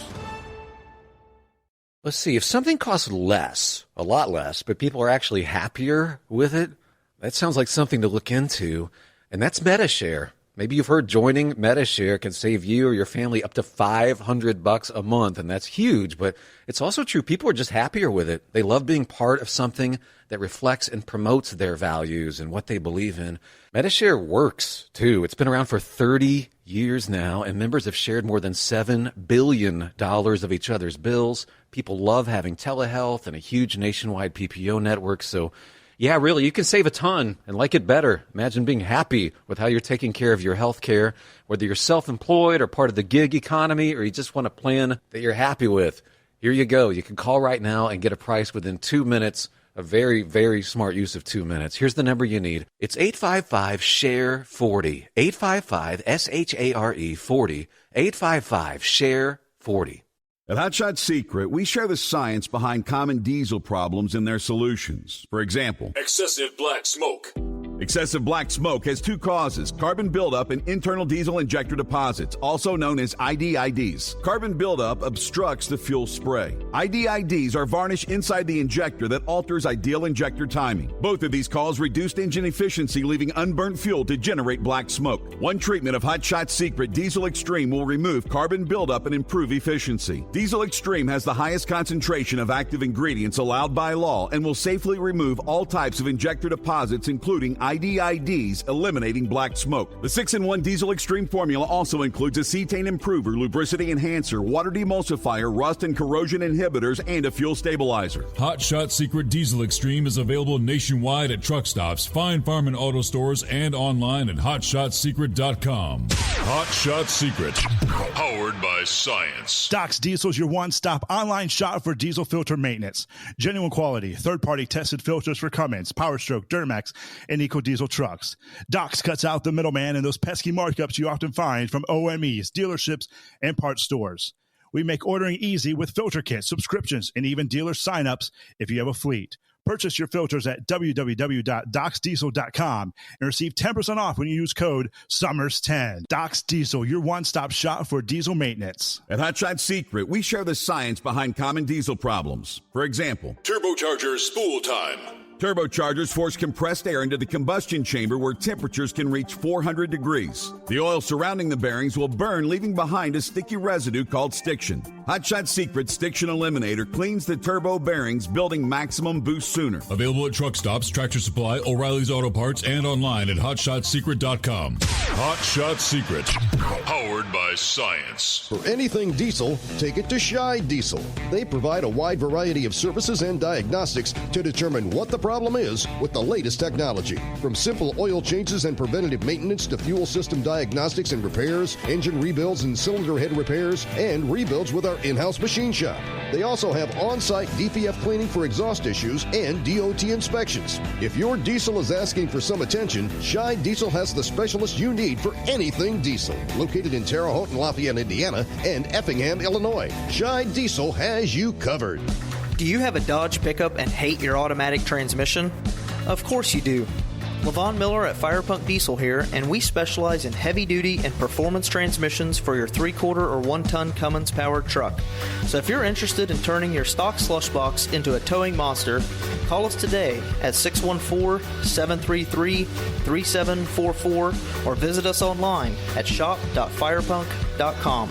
Let's see, if something costs less, a lot less, but people are actually happier with it, that sounds like something to look into, and that's MediShare. Maybe you've heard joining MediShare can save you or your family up to $500 a month, and that's huge, but it's also true. People are just happier with it. They love being part of something that reflects and promotes their values and what they believe in. MediShare works, too. It's been around for 30 years now, and members have shared more than $7 billion of each other's bills. People love having telehealth and a huge nationwide PPO network, so yeah, really, you can save a ton and like it better. Imagine being happy with how you're taking care of your health care, whether you're self-employed or part of the gig economy, or you just want a plan that you're happy with. Here you go. You can call right now and get a price within 2 minutes. A very, very smart use of 2 minutes. Here's the number you need. It's 855-SHARE-40. 855-SHARE-40. 855-SHARE-40. At Hot Shot Secret, we share the science behind common diesel problems and their solutions. For example, excessive black smoke. Excessive black smoke has two causes: carbon buildup and internal diesel injector deposits, also known as IDIDs. Carbon buildup obstructs the fuel spray. IDIDs are varnish inside the injector that alters ideal injector timing. Both of these cause reduced engine efficiency, leaving unburnt fuel to generate black smoke. One treatment of Hot Shot Secret Diesel Extreme will remove carbon buildup and improve efficiency. Diesel Extreme has the highest concentration of active ingredients allowed by law and will safely remove all types of injector deposits, including IDIDs, eliminating black smoke. The 6-in-1 Diesel Extreme formula also includes a cetane improver, lubricity enhancer, water demulsifier, rust and corrosion inhibitors, and a fuel stabilizer. Hot Shot Secret Diesel Extreme is available nationwide at truck stops, fine farm and auto stores, and online at hotshotsecret.com. Hot Shot Secret, powered by science. Doc's Diesel is your one-stop online shop for diesel filter maintenance. Genuine quality, third-party tested filters for Cummins, PowerStroke, Duramax, and EcoDiesel trucks. Doc's cuts out the middleman and those pesky markups you often find from OMEs, dealerships, and parts stores. We make ordering easy with filter kits, subscriptions, and even dealer sign-ups if you have a fleet. Purchase your filters at www.docsdiesel.com and receive 10% off when you use code SUMMERS10. Doc's Diesel, your one-stop shop for diesel maintenance. At Hot Shot Secret, we share the science behind common diesel problems. For example, turbocharger spool time. Turbochargers force compressed air into the combustion chamber where temperatures can reach 400 degrees. The oil surrounding the bearings will burn, leaving behind a sticky residue called stiction. Hot Shot Secret Stiction Eliminator cleans the turbo bearings, building maximum boost sooner. Available at truck stops, Tractor Supply, O'Reilly's Auto Parts, and online at hotshotsecret.com. Hot Shot Secret, powered by science. For anything diesel, take it to Scheid Diesel. They provide a wide variety of services and diagnostics to determine what the problem is with the latest technology. From simple oil changes and preventative maintenance to fuel system diagnostics and repairs, engine rebuilds and cylinder head repairs, and rebuilds with our in-house machine shop. They also have on-site DPF cleaning for exhaust issues and DOT inspections. If your diesel is asking for some attention, Scheid Diesel has the specialist you need for anything diesel. Located in Terre Haute and Lafayette, Indiana, and Effingham, Illinois, Scheid Diesel has you covered. Do you have a Dodge pickup and hate your automatic transmission? Of course you do. Levon Miller at Firepunk Diesel here, and we specialize in heavy-duty and performance transmissions for your 3-quarter or 1-ton Cummins-powered truck. So if you're interested in turning your stock slush box into a towing monster, call us today at 614-733-3744 or visit us online at shop.firepunk.com.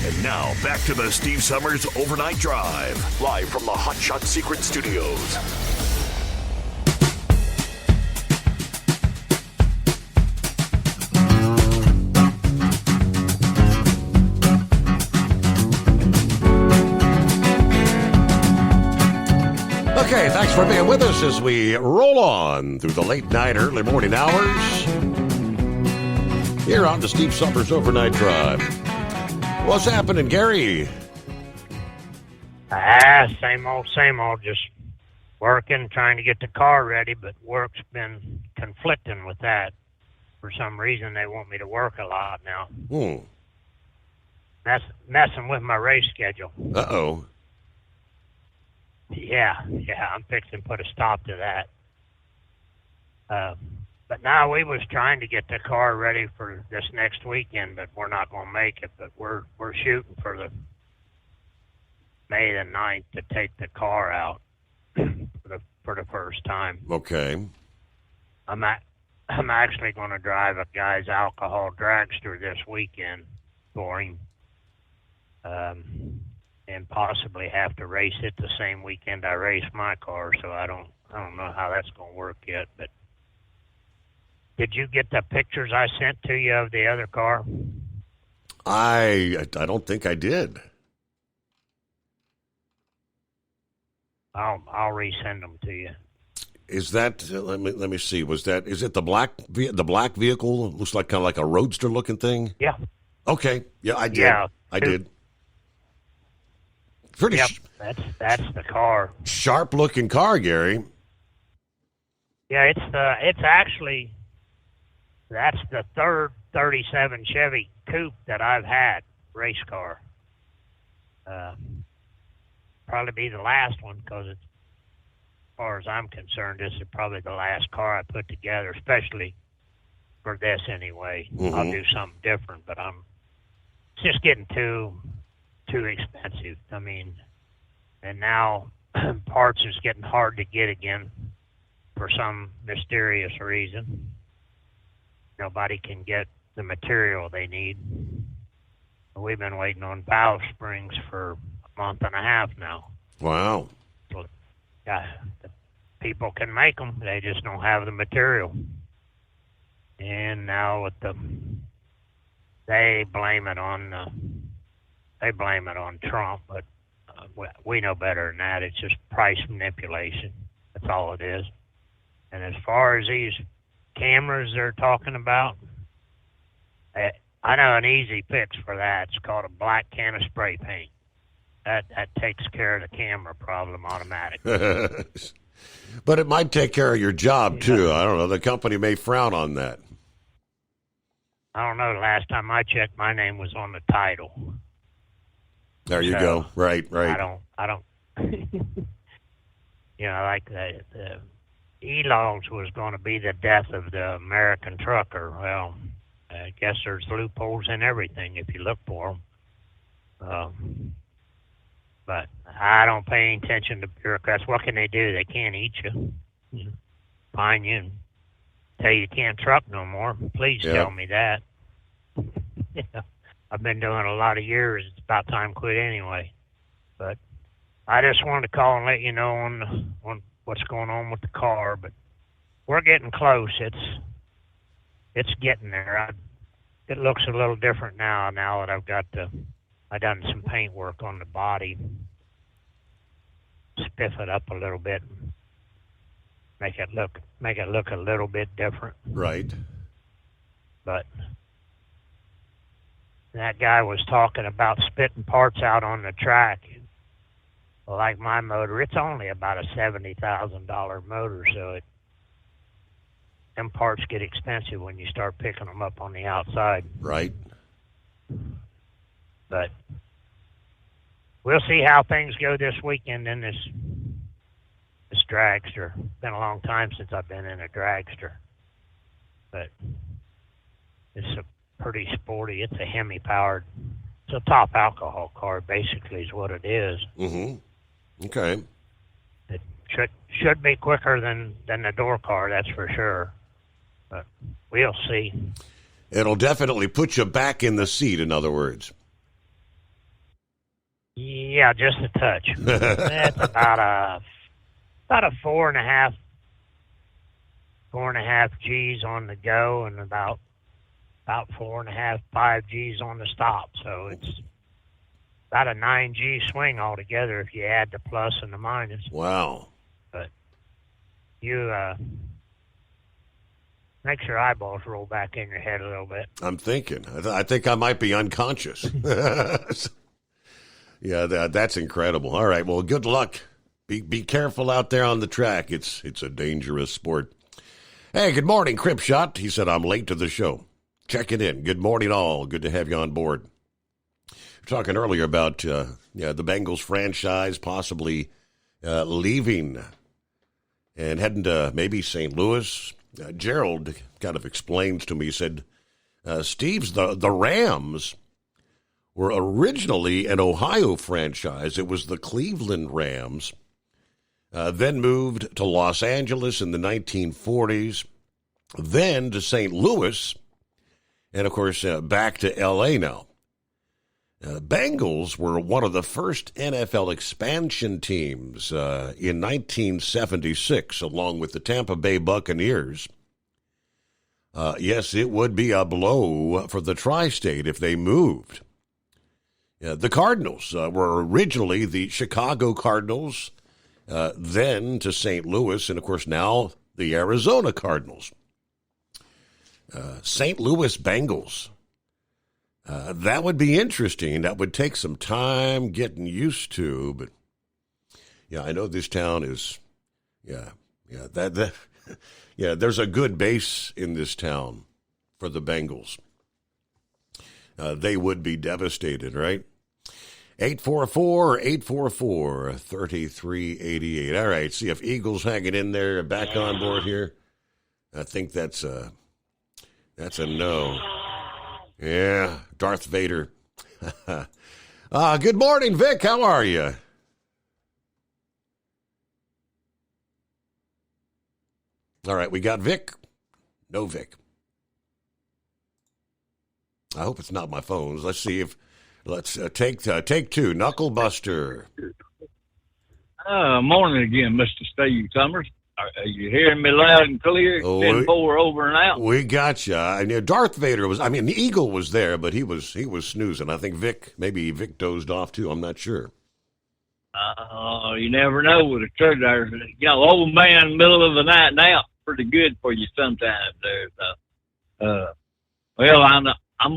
And now, back to the Steve Summers Overnight Drive, live from the Hot Shot Secret Studios. Okay, thanks for being with us as we roll on through the late night, early morning hours here on the Steve Summers Overnight Drive. What's happening, Gary? Same old, just working, trying to get the car ready, but work's been conflicting with that. For some reason, they want me to work a lot now. That's messing with my race schedule. Uh-oh. Yeah, I'm fixing to put a stop to that. But now we was trying to get the car ready for this next weekend, but we're not going to make it. But we're shooting for the May the 9th to take the car out for the first time. Okay. I'm actually going to drive a guy's alcohol dragster this weekend for him, and possibly have to race it the same weekend I race my car. So I don't know how that's going to work yet. But did you get the pictures I sent to you of the other car? I don't think I did. I'll resend them to you. Is that? Let me see. Is it the black vehicle? Looks like kind of like a roadster looking thing. Yeah. Okay. Yeah, I did. Yeah. I did. Pretty. Yep. That's the car. Sharp looking car, Gary. Yeah, that's the third 37 Chevy Coupe that I've had, race car. Probably be the last one, because as far as I'm concerned, this is probably the last car I put together, especially for this anyway. Mm-hmm. I'll do something different, but it's just getting too expensive. I mean, and now parts is getting hard to get again for some mysterious reason. Nobody can get the material they need. We've been waiting on valve springs for a month and a half now. Wow. So, yeah, the people can make them. They just don't have the material. And now with they blame it on Trump, but we know better than that. It's just price manipulation. That's all it is. And as far as these cameras they're talking about, I know an easy fix for that. It's called a black can of spray paint. That takes care of the camera problem automatically. But it might take care of your job, too. I don't know. The company may frown on that. I don't know. The last time I checked, my name was on the title. There you go. Right. I don't. Like the e-logs was going to be the death of the American trucker. Well, I guess there's loopholes in everything if you look for them. But I don't pay any attention to bureaucrats. What can they do? They can't eat you. Fine you and tell you can't truck no more. Please tell me that. I've been doing a lot of years. It's about time to quit anyway. But I just wanted to call and let you know on what's going on with the car. But we're getting close. It's getting there. It looks a little different now that I've done some paint work on the body, spiff it up a little bit, make it look a little bit different. Right. But that guy was talking about spitting parts out on the track. Like my motor, it's only about a $70,000 motor, so them parts get expensive when you start picking them up on the outside. Right. But we'll see how things go this weekend in this dragster. It's been a long time since I've been in a dragster. But it's a pretty sporty. It's a Hemi-powered. It's a top alcohol car, basically, is what it is. Mm-hmm. Okay. It should be quicker than the door car, that's for sure. But we'll see. It'll definitely put you back in the seat, in other words. Yeah, just a touch. That's about a 4.5 G's on the go and about 4.5, 5 G's on the stop. So it's about a 9 G swing altogether if you add the plus and the minus. Wow. But you makes your eyeballs roll back in your head a little bit. I'm thinking. I think I might be unconscious. Yeah, that's incredible. All right, well, good luck. Be careful out there on the track. It's a dangerous sport. Hey, good morning, Cripshot. He said, I'm late to the show. Checking in. Good morning, all. Good to have you on board. We're talking earlier about the Bengals franchise possibly leaving and heading to maybe St. Louis. Gerald kind of explains to me, he said, Steve's the Rams were originally an Ohio franchise. It was the Cleveland Rams, then moved to Los Angeles in the 1940s, then to St. Louis, and, of course, back to L.A. now. Bengals were one of the first NFL expansion teams in 1976, along with the Tampa Bay Buccaneers. Yes, it would be a blow for the tri-state if they moved. The Cardinals were originally the Chicago Cardinals, then to St. Louis, and, of course, now the Arizona Cardinals. St. Louis Bengals. That would be interesting. That would take some time getting used to, but yeah, I know this town is, there's a good base in this town for the Bengals. They would be devastated, right? 844-3388. All right, see if Eagles hanging in there, back on board here. I think that's a no. Yeah, Darth Vader. Good morning, Vic. How are you? All right, we got Vic. No Vic. I hope it's not my phones. Let's see if. Let's take two. Knuckle Buster. Morning again, Mr. Steve Summers. Are you hearing me loud and clear? 10-4 over and out. We got you. I mean, Darth Vader was. I mean, the Eagle was there, but he was snoozing. I think Vic dozed off too. I'm not sure. You never know with a church there. Old man, middle of the night nap, pretty good for you sometimes. There. Well, I'm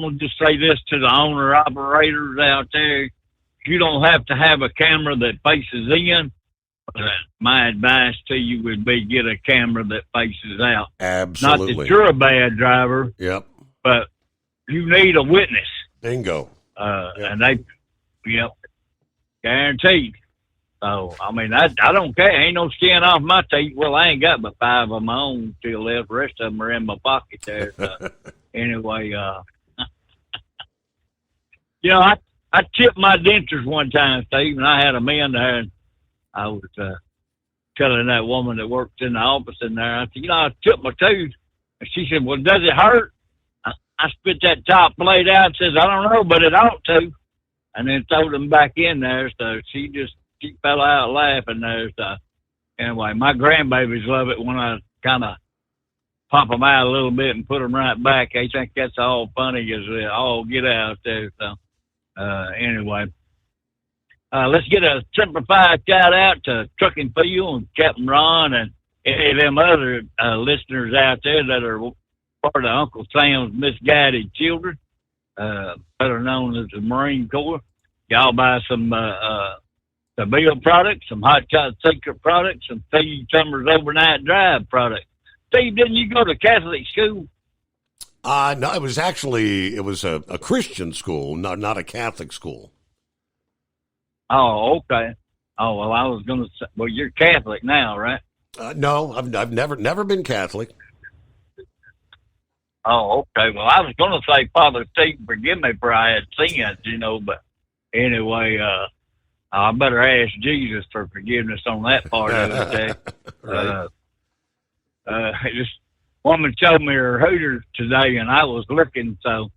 gonna just say this to the owner operators out there: you don't have to have a camera that faces in. My advice to you would be get a camera that faces out. Absolutely. Not that you're a bad driver. Yep. But you need a witness. Bingo. And guaranteed. So, I mean, I don't care. Ain't no skin off my teeth. Well, I ain't got but 5 of my own still left. The rest of them are in my pocket there. So, anyway, I chipped my dentures one time, Steve, and I had a man there, and I was telling that woman that worked in the office in there, I said, I chipped my tooth. And she said, well, does it hurt? I spit that top plate out and says, I don't know, but it ought to. And then throw them back in there. So she fell out laughing there. So anyway, my grandbabies love it when I kind of pop them out a little bit and put them right back. They think that's all funny as they all get out there. So anyway. Let's get a simplified shout out to Trucking Field and Captain Ron and any of them other listeners out there that are part of Uncle Sam's misguided children, better known as the Marine Corps. Y'all buy some Seville products, some Hot Shot Secret products, some Steve Summers Overnight Drive products. Steve, didn't you go to Catholic school? No, it was a Christian school, not a Catholic school. Oh, okay. Oh, well, I was going to say, well, you're Catholic now, right? No, I've never been Catholic. Oh, okay. Well, I was going to say, Father Steve, forgive me for I had sins, but anyway, I better ask Jesus for forgiveness on that part of it. Right. This woman showed me her Hooters today, and I was looking, so,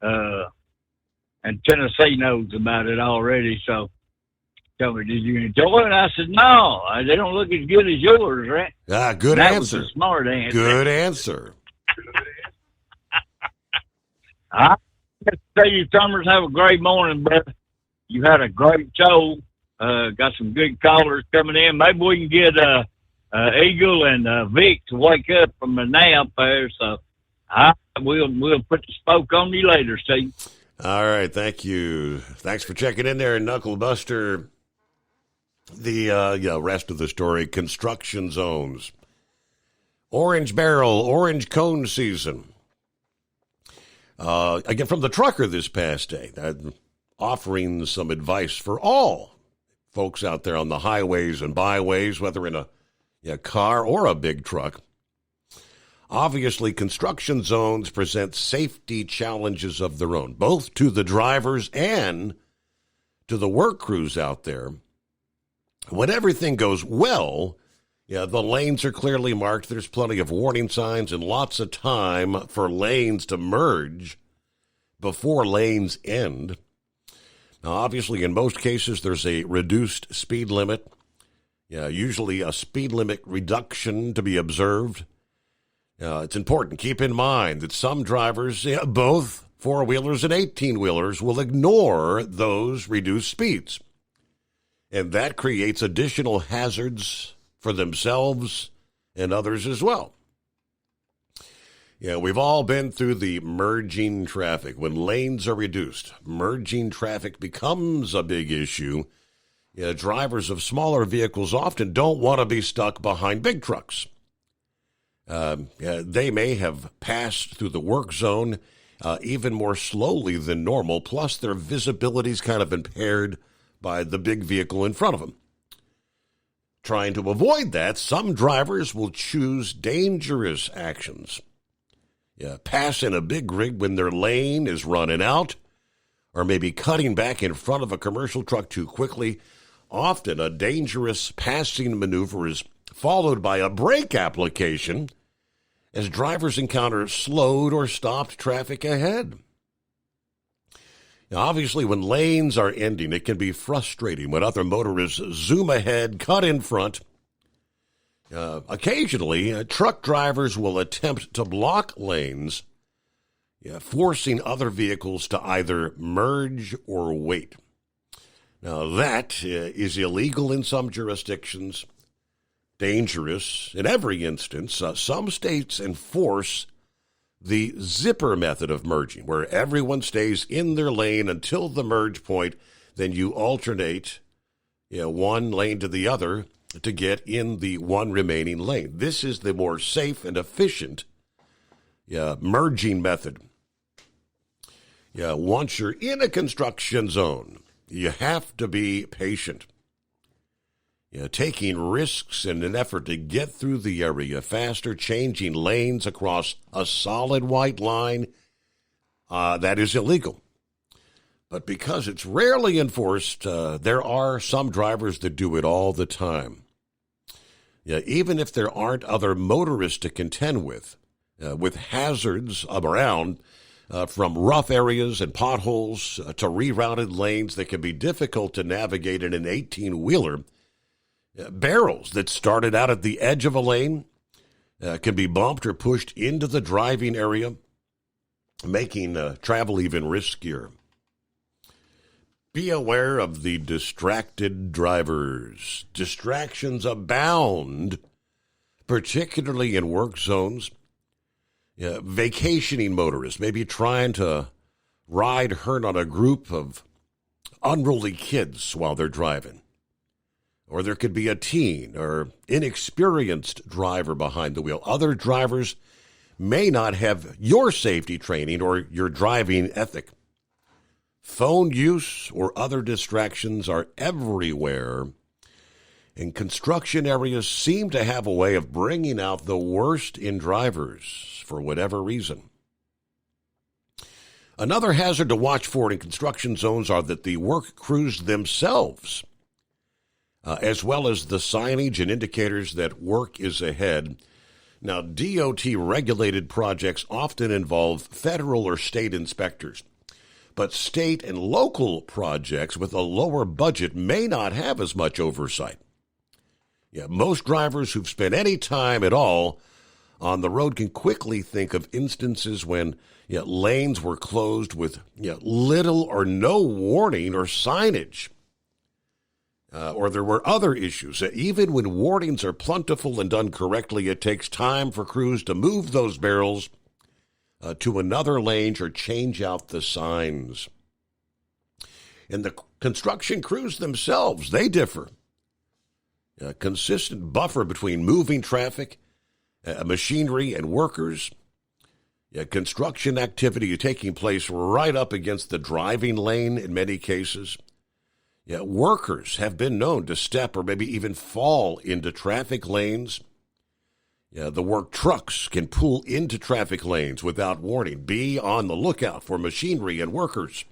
and Tennessee knows about it already, so. Told me, did you enjoy it? I said, no, they don't look as good as yours, right? Good that answer. Was a smart answer. Good answer. I tell you, Summers, have a great morning, brother. You had a great show. Got some good callers coming in. Maybe we can get Eagle and Vic to wake up from a nap there. So we'll put the spoke on you later, Steve. All right, thank you. Thanks for checking in there, Knuckle Buster. The rest of the story, construction zones. Orange barrel, orange cone season. Again, from the trucker this past day, offering some advice for all folks out there on the highways and byways, whether in a car or a big truck. Obviously, construction zones present safety challenges of their own, both to the drivers and to the work crews out there. When everything goes well, the lanes are clearly marked. There's plenty of warning signs and lots of time for lanes to merge before lanes end. Now, obviously, in most cases, there's a reduced speed limit. Usually a speed limit reduction to be observed. It's important. Keep in mind that some drivers, both four-wheelers and 18-wheelers, will ignore those reduced speeds. And that creates additional hazards for themselves and others as well. We've all been through the merging traffic. When lanes are reduced, merging traffic becomes a big issue. Drivers of smaller vehicles often don't want to be stuck behind big trucks. They may have passed through the work zone even more slowly than normal, plus their visibility is kind of impaired by the big vehicle in front of them. Trying to avoid that, some drivers will choose dangerous actions. Passing a big rig when their lane is running out, or maybe cutting back in front of a commercial truck too quickly. Often a dangerous passing maneuver is followed by a brake application as drivers encounter slowed or stopped traffic ahead. Now, obviously, when lanes are ending, it can be frustrating when other motorists zoom ahead, cut in front. Occasionally, truck drivers will attempt to block lanes, forcing other vehicles to either merge or wait. Now, that is illegal in some jurisdictions, dangerous in every instance. Some states enforce the zipper method of merging, where everyone stays in their lane until the merge point. Then you alternate one lane to the other to get in the one remaining lane. This is the more safe and efficient merging method. Once you're in a construction zone, you have to be patient. Taking risks in an effort to get through the area faster, changing lanes across a solid white line, that is illegal. But because it's rarely enforced, there are some drivers that do it all the time. Even if there aren't other motorists to contend with hazards around, from rough areas and potholes to rerouted lanes that can be difficult to navigate in an 18-wheeler, barrels that started out at the edge of a lane can be bumped or pushed into the driving area, making travel even riskier. Be aware of the distracted drivers. Distractions abound, particularly in work zones. Vacationing motorists, maybe trying to ride herd on a group of unruly kids while they're driving. Or there could be a teen or inexperienced driver behind the wheel. Other drivers may not have your safety training or your driving ethic. Phone use or other distractions are everywhere, and construction areas seem to have a way of bringing out the worst in drivers for whatever reason. Another hazard to watch for in construction zones are that the work crews themselves, as well as the signage and indicators that work is ahead. Now, DOT-regulated projects often involve federal or state inspectors, but state and local projects with a lower budget may not have as much oversight. Most drivers who've spent any time at all on the road can quickly think of instances when lanes were closed with little or no warning or signage. Or there were other issues. Even when warnings are plentiful and done correctly, it takes time for crews to move those barrels to another lane or change out the signs. And the construction crews themselves, they differ. A consistent buffer between moving traffic, machinery, and workers. Construction activity taking place right up against the driving lane in many cases. Workers have been known to step or maybe even fall into traffic lanes. The work trucks can pull into traffic lanes without warning. Be on the lookout for machinery and workers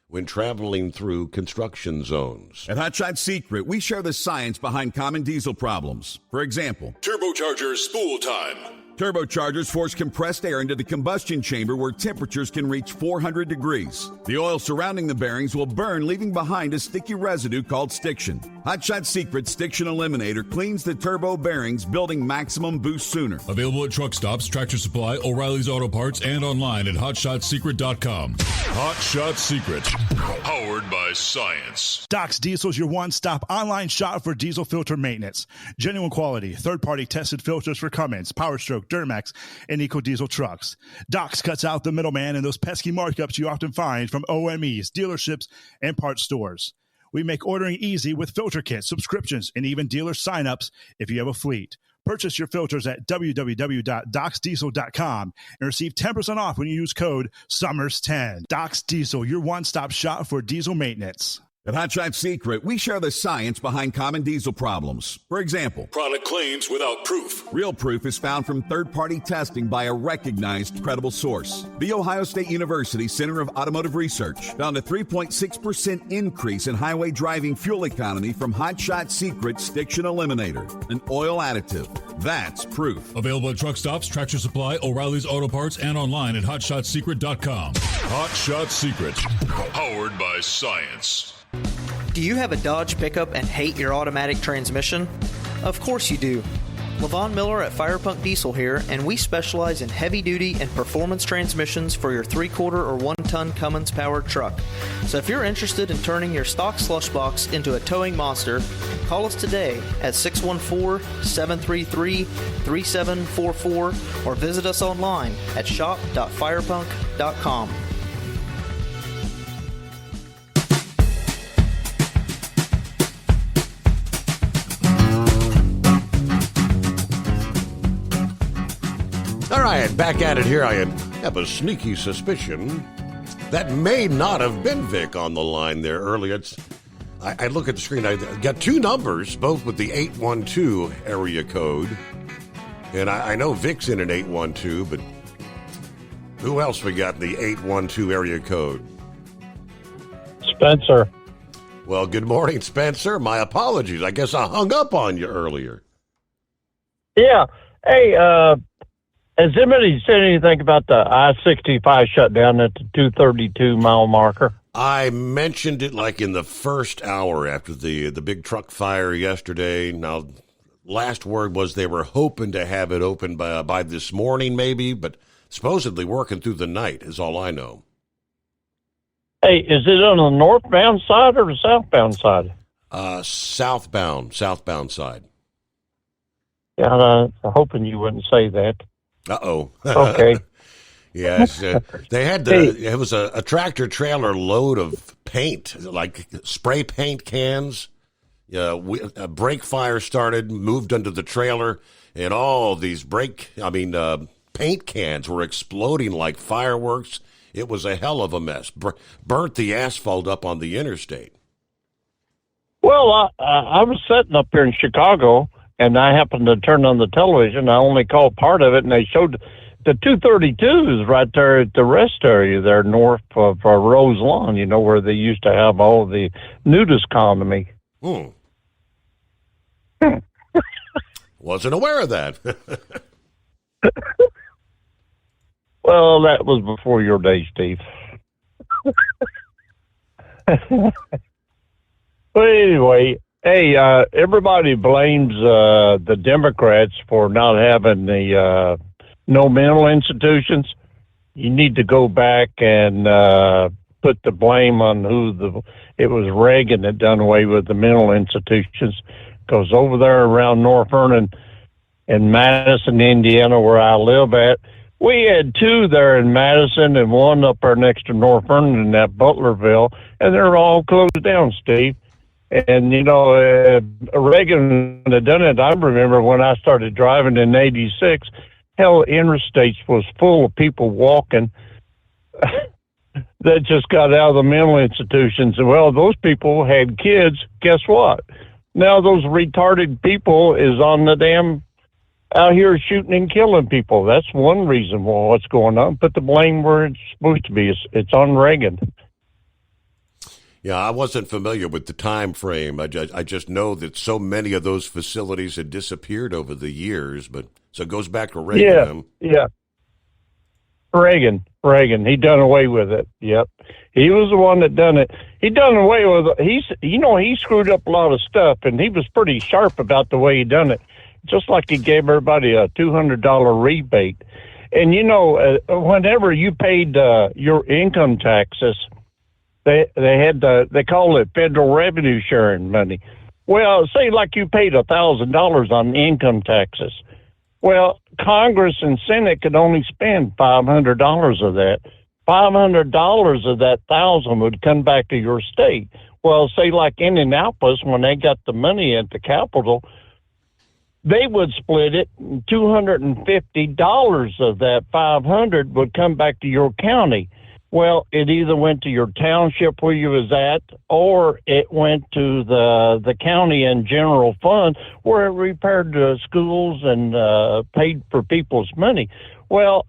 when traveling through construction zones. At Hot Shot Secret, we share the science behind common diesel problems. For example, turbochargers spool time. Turbochargers force compressed air into the combustion chamber where temperatures can reach 400 degrees. The oil surrounding the bearings will burn, leaving behind a sticky residue called stiction. Hot Shot Secret Stiction Eliminator cleans the turbo bearings, building maximum boost sooner. Available at truck stops, Tractor Supply, O'Reilly's Auto Parts, and online at HotShotSecret.com. Hot Shot Secret, powered by science. Doc's Diesel is your one-stop online shop for diesel filter maintenance. Genuine quality, third-party tested filters for Cummins, Power Stroke, Duramax, and EcoDiesel trucks. Doc's cuts out the middleman and those pesky markups you often find from OMEs, dealerships, and parts stores. We make ordering easy with filter kits, subscriptions, and even dealer sign-ups if you have a fleet. Purchase your filters at www.docsdiesel.com and receive 10% off when you use code SUMMERS10. Doc's Diesel, your one-stop shop for diesel maintenance. At Hot Shot Secret, we share the science behind common diesel problems. For example, product claims without proof. Real proof is found from third-party testing by a recognized, credible source. The Ohio State University Center of Automotive Research found a 3.6% increase in highway driving fuel economy from Hot Shot Secret Stiction Eliminator, an oil additive. That's proof. Available at truck stops, Tractor Supply, O'Reilly's Auto Parts, and online at HotShotSecret.com. Hot Shot Secret, powered by science. Do you have a Dodge pickup and hate your automatic transmission? Of course you do. Levon Miller at Firepunk Diesel here, and we specialize in heavy-duty and performance transmissions for your 3/4 or 1-ton Cummins-powered truck. So if you're interested in turning your stock slush box into a towing monster, call us today at 614-733-3744 or visit us online at shop.firepunk.com. All right, back at it here. I have a sneaky suspicion that may not have been Vic on the line there earlier. I look at the screen. I got two numbers, both with the 812 area code. And I know Vic's in an 812, but who else we got in the 812 area code? Spencer. Well, good morning, Spencer. My apologies. I guess I hung up on you earlier. Yeah. Hey, has anybody said anything about the I-65 shutdown at the 232 mile marker? I mentioned it like in the first hour after the big truck fire yesterday. Now, last word was they were hoping to have it open by this morning maybe, but supposedly working through the night is all I know. Hey, is it on the northbound side or the southbound side? Southbound side. Yeah, I'm hoping you wouldn't say that. Uh-oh. Okay. Yes, they had it was a tractor trailer load of paint, like spray paint cans. A brake fire started, moved under the trailer, and all these paint cans were exploding like fireworks. It was a hell of a mess. Burnt the asphalt up on the interstate. Well, I was sitting up here in Chicago, and I happened to turn on the television. I only caught part of it, and they showed the 232 is right there at the rest area there north of Rose Lawn, you know, where they used to have all the nudist colony. Wasn't aware of that. Well, that was before your day, Steve. But anyway, hey, everybody blames the Democrats for not having the no mental institutions. You need to go back and put the blame on it was Reagan that done away with the mental institutions, because over there around North Vernon and Madison, Indiana, where I live at, We had two there in Madison and one up there next to North Vernon at Butlerville, and they're all closed down, Steve. And, Reagan had done it. I remember when I started driving in 86, hell, interstates was full of people walking that just got out of the mental institutions. And, well, those people had kids. Guess what? Now those retarded people is on the damn out here shooting and killing people. That's one reason for what's going on. Put the blame where it's supposed to be. It's on Reagan. Yeah, I wasn't familiar with the time frame. I just know that so many of those facilities had disappeared over the years. But so it goes back to Reagan. Yeah. Reagan. He done away with it. Yep. He was the one that done it. He done away with it. He screwed up a lot of stuff, and he was pretty sharp about the way he done it. Just like he gave everybody a $200 rebate. And, whenever you paid your income taxes, they call it federal revenue sharing money. Well, say like you paid $1,000 on income taxes. Well, Congress and Senate could only spend $500 of that. $500 of that $1,000 would come back to your state. Well, say like Indianapolis, when they got the money at the Capitol, they would split it. $250 of that $500 would come back to your county. Well, it either went to your township where you was at, or it went to the county and general fund where it repaired schools and paid for people's money. Well,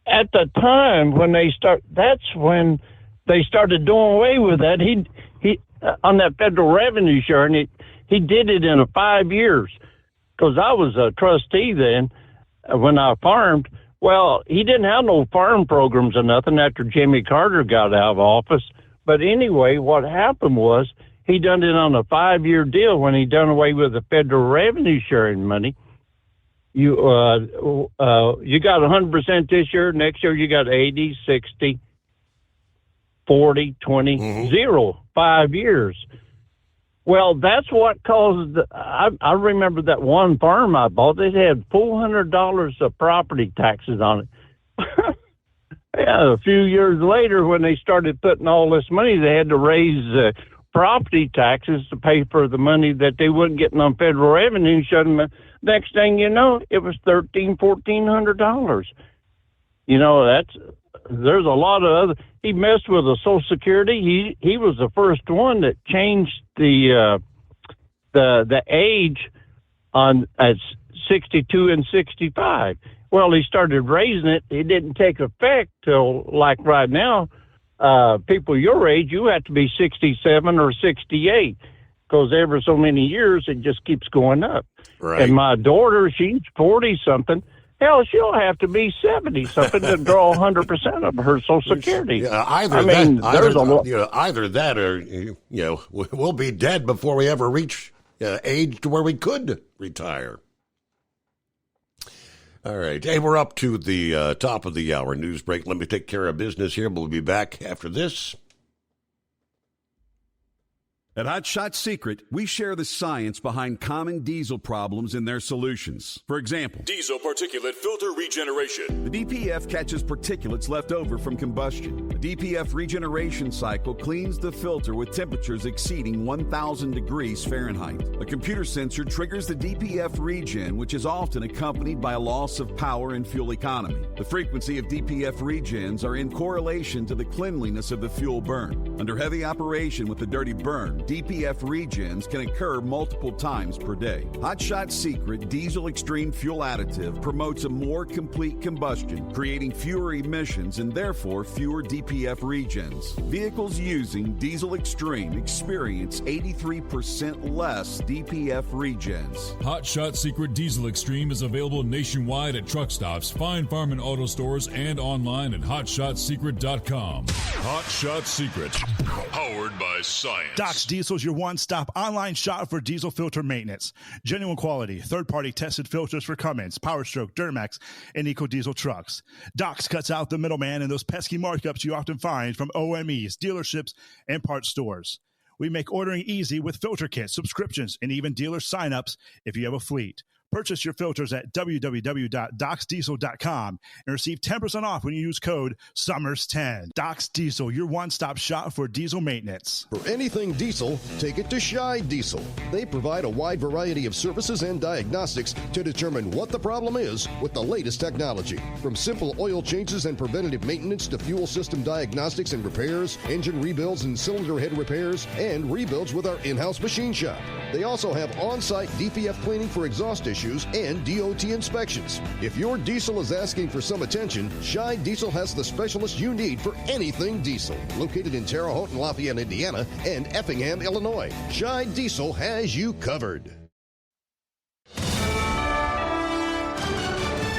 at the time when that's when they started doing away with that. He on that federal revenue sharing, he did it in 5 years. Because I was a trustee then when I farmed. Well, he didn't have no farm programs or nothing after Jimmy Carter got out of office. But anyway, what happened was he done it on a 5-year deal when he done away with the federal revenue sharing money. You got 100% this year. Next year you got 80, 60, 40, 20, 0, 5 years. Well, that's what caused. I remember that one farm I bought. It had $400 of property taxes on it. Yeah, a few years later, when they started putting all this money, they had to raise property taxes to pay for the money that they wouldn't get on federal revenue. Next thing you know, it was $1,400. There's a lot of other. He messed with the Social Security. He was the first one that changed the age on at 62 and 65. Well, he started raising it. It didn't take effect till like right now. People your age, you have to be 67 or 68 because every so many years it just keeps going up. Right. And my daughter, she's 40 something. Hell, she'll have to be 70-something to draw 100% of her Social Security. Yeah, either that, or we'll be dead before we ever reach age to where we could retire. All right, hey, we're up to the top of the hour news break. Let me take care of business here. We'll be back after this. At Hot Shot Secret, we share the science behind common diesel problems and their solutions. For example, diesel particulate filter regeneration. The DPF catches particulates left over from combustion. The DPF regeneration cycle cleans the filter with temperatures exceeding 1,000 degrees Fahrenheit. A computer sensor triggers the DPF regen, which is often accompanied by a loss of power and fuel economy. The frequency of DPF regens are in correlation to the cleanliness of the fuel burn. Under heavy operation with the dirty burn, DPF regens can occur multiple times per day. Hot Shot Secret Diesel Extreme Fuel Additive promotes a more complete combustion, creating fewer emissions and therefore fewer DPF regens. Vehicles using Diesel Extreme experience 83% less DPF regens. Hot Shot Secret Diesel Extreme is available nationwide at truck stops, Fine Farm and auto stores, and online at hotshotsecret.com. Hot Shot Secret, powered by science. Doc's Diesel is your one-stop online shop for diesel filter maintenance. Genuine quality, third-party tested filters for Cummins, PowerStroke, Duramax, and EcoDiesel trucks. Doc's cuts out the middleman and those pesky markups you often find from OMEs, dealerships, and parts stores. We make ordering easy with filter kits, subscriptions, and even dealer sign-ups if you have a fleet. Purchase your filters at www.docsdiesel.com and receive 10% off when you use code SUMMERS10. Docs Diesel, your one-stop shop for diesel maintenance. For anything diesel, take it to Scheid Diesel. They provide a wide variety of services and diagnostics to determine what the problem is with the latest technology. From simple oil changes and preventative maintenance to fuel system diagnostics and repairs, engine rebuilds and cylinder head repairs, and rebuilds with our in-house machine shop. They also have on-site DPF cleaning for exhaust issues and DOT inspections. If your diesel is asking for some attention, Scheid Diesel has the specialist you need for anything diesel. Located in Terre Haute and Lafayette, Indiana, and Effingham, Illinois, Scheid Diesel has you covered.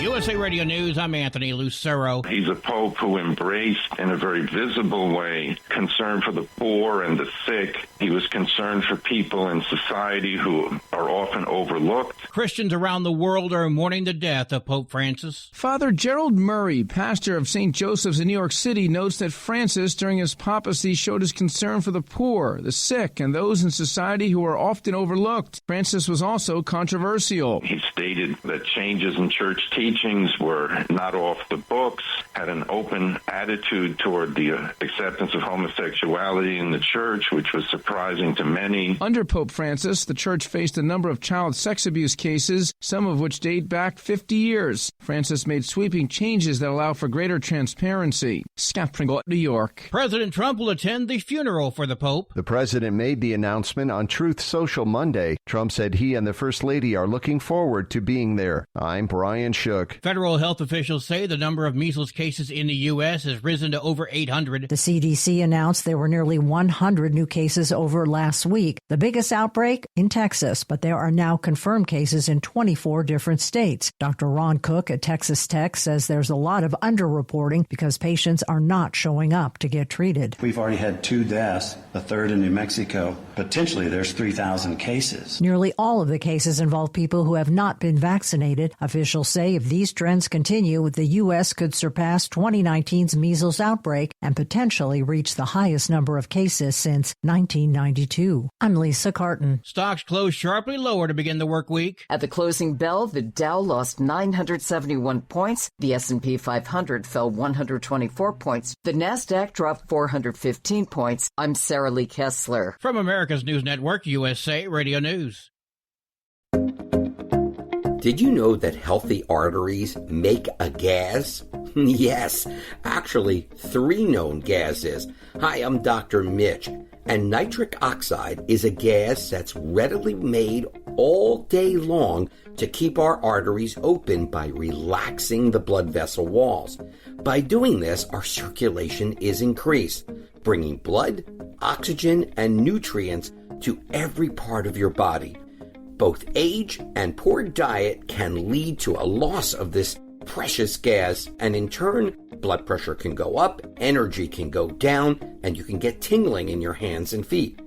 USA Radio News, I'm Anthony Lucero. He's a pope who embraced, in a very visible way, concern for the poor and the sick. He was concerned for people in society who are often overlooked. Christians around the world are mourning the death of Pope Francis. Father Gerald Murray, pastor of St. Joseph's in New York City, notes that Francis, during his papacy, showed his concern for the poor, the sick, and those in society who are often overlooked. Francis was also controversial. He stated that changes in church teachings were not off the books, had an open attitude toward the acceptance of homosexuality in the church, which was surprising to many. Under Pope Francis, the church faced a number of child sex abuse cases, some of which date back 50 years. Francis made sweeping changes that allow for greater transparency. Scott Pringle, New York. President Trump will attend the funeral for the Pope. The president made the announcement on Truth Social Monday. Trump said he and the First Lady are looking forward to being there. I'm Brian Shook. Federal health officials say the number of measles cases in the U.S. has risen to over 800. The CDC announced there were nearly 100 new cases over last week, the biggest outbreak in Texas, but there are now confirmed cases in 24 different states. Dr. Ron Cook at Texas Tech says there's a lot of underreporting because patients are not showing up to get treated. We've already had 2 deaths, a third in New Mexico. Potentially there's 3,000 cases. Nearly all of the cases involve people who have not been vaccinated. Officials say if these trends continue, the U.S. could surpass 2019's measles outbreak and potentially reach the highest number of cases since 1992. I'm Lisa Carton. Stocks closed sharply lower to begin the work week. At the closing bell, the Dow lost 971 points. The S&P 500 fell 124 points. The Nasdaq dropped 415 points. I'm Sarah Lee Kessler. From America's News Network, USA Radio News. Did you know that healthy arteries make a gas? Yes, actually 3 known gases. Hi, I'm Dr. Mitch, and nitric oxide is a gas that's readily made all day long to keep our arteries open by relaxing the blood vessel walls. By doing this, our circulation is increased, bringing blood, oxygen, and nutrients to every part of your body. Both age and poor diet can lead to a loss of this precious gas, and in turn, blood pressure can go up, energy can go down, and you can get tingling in your hands and feet.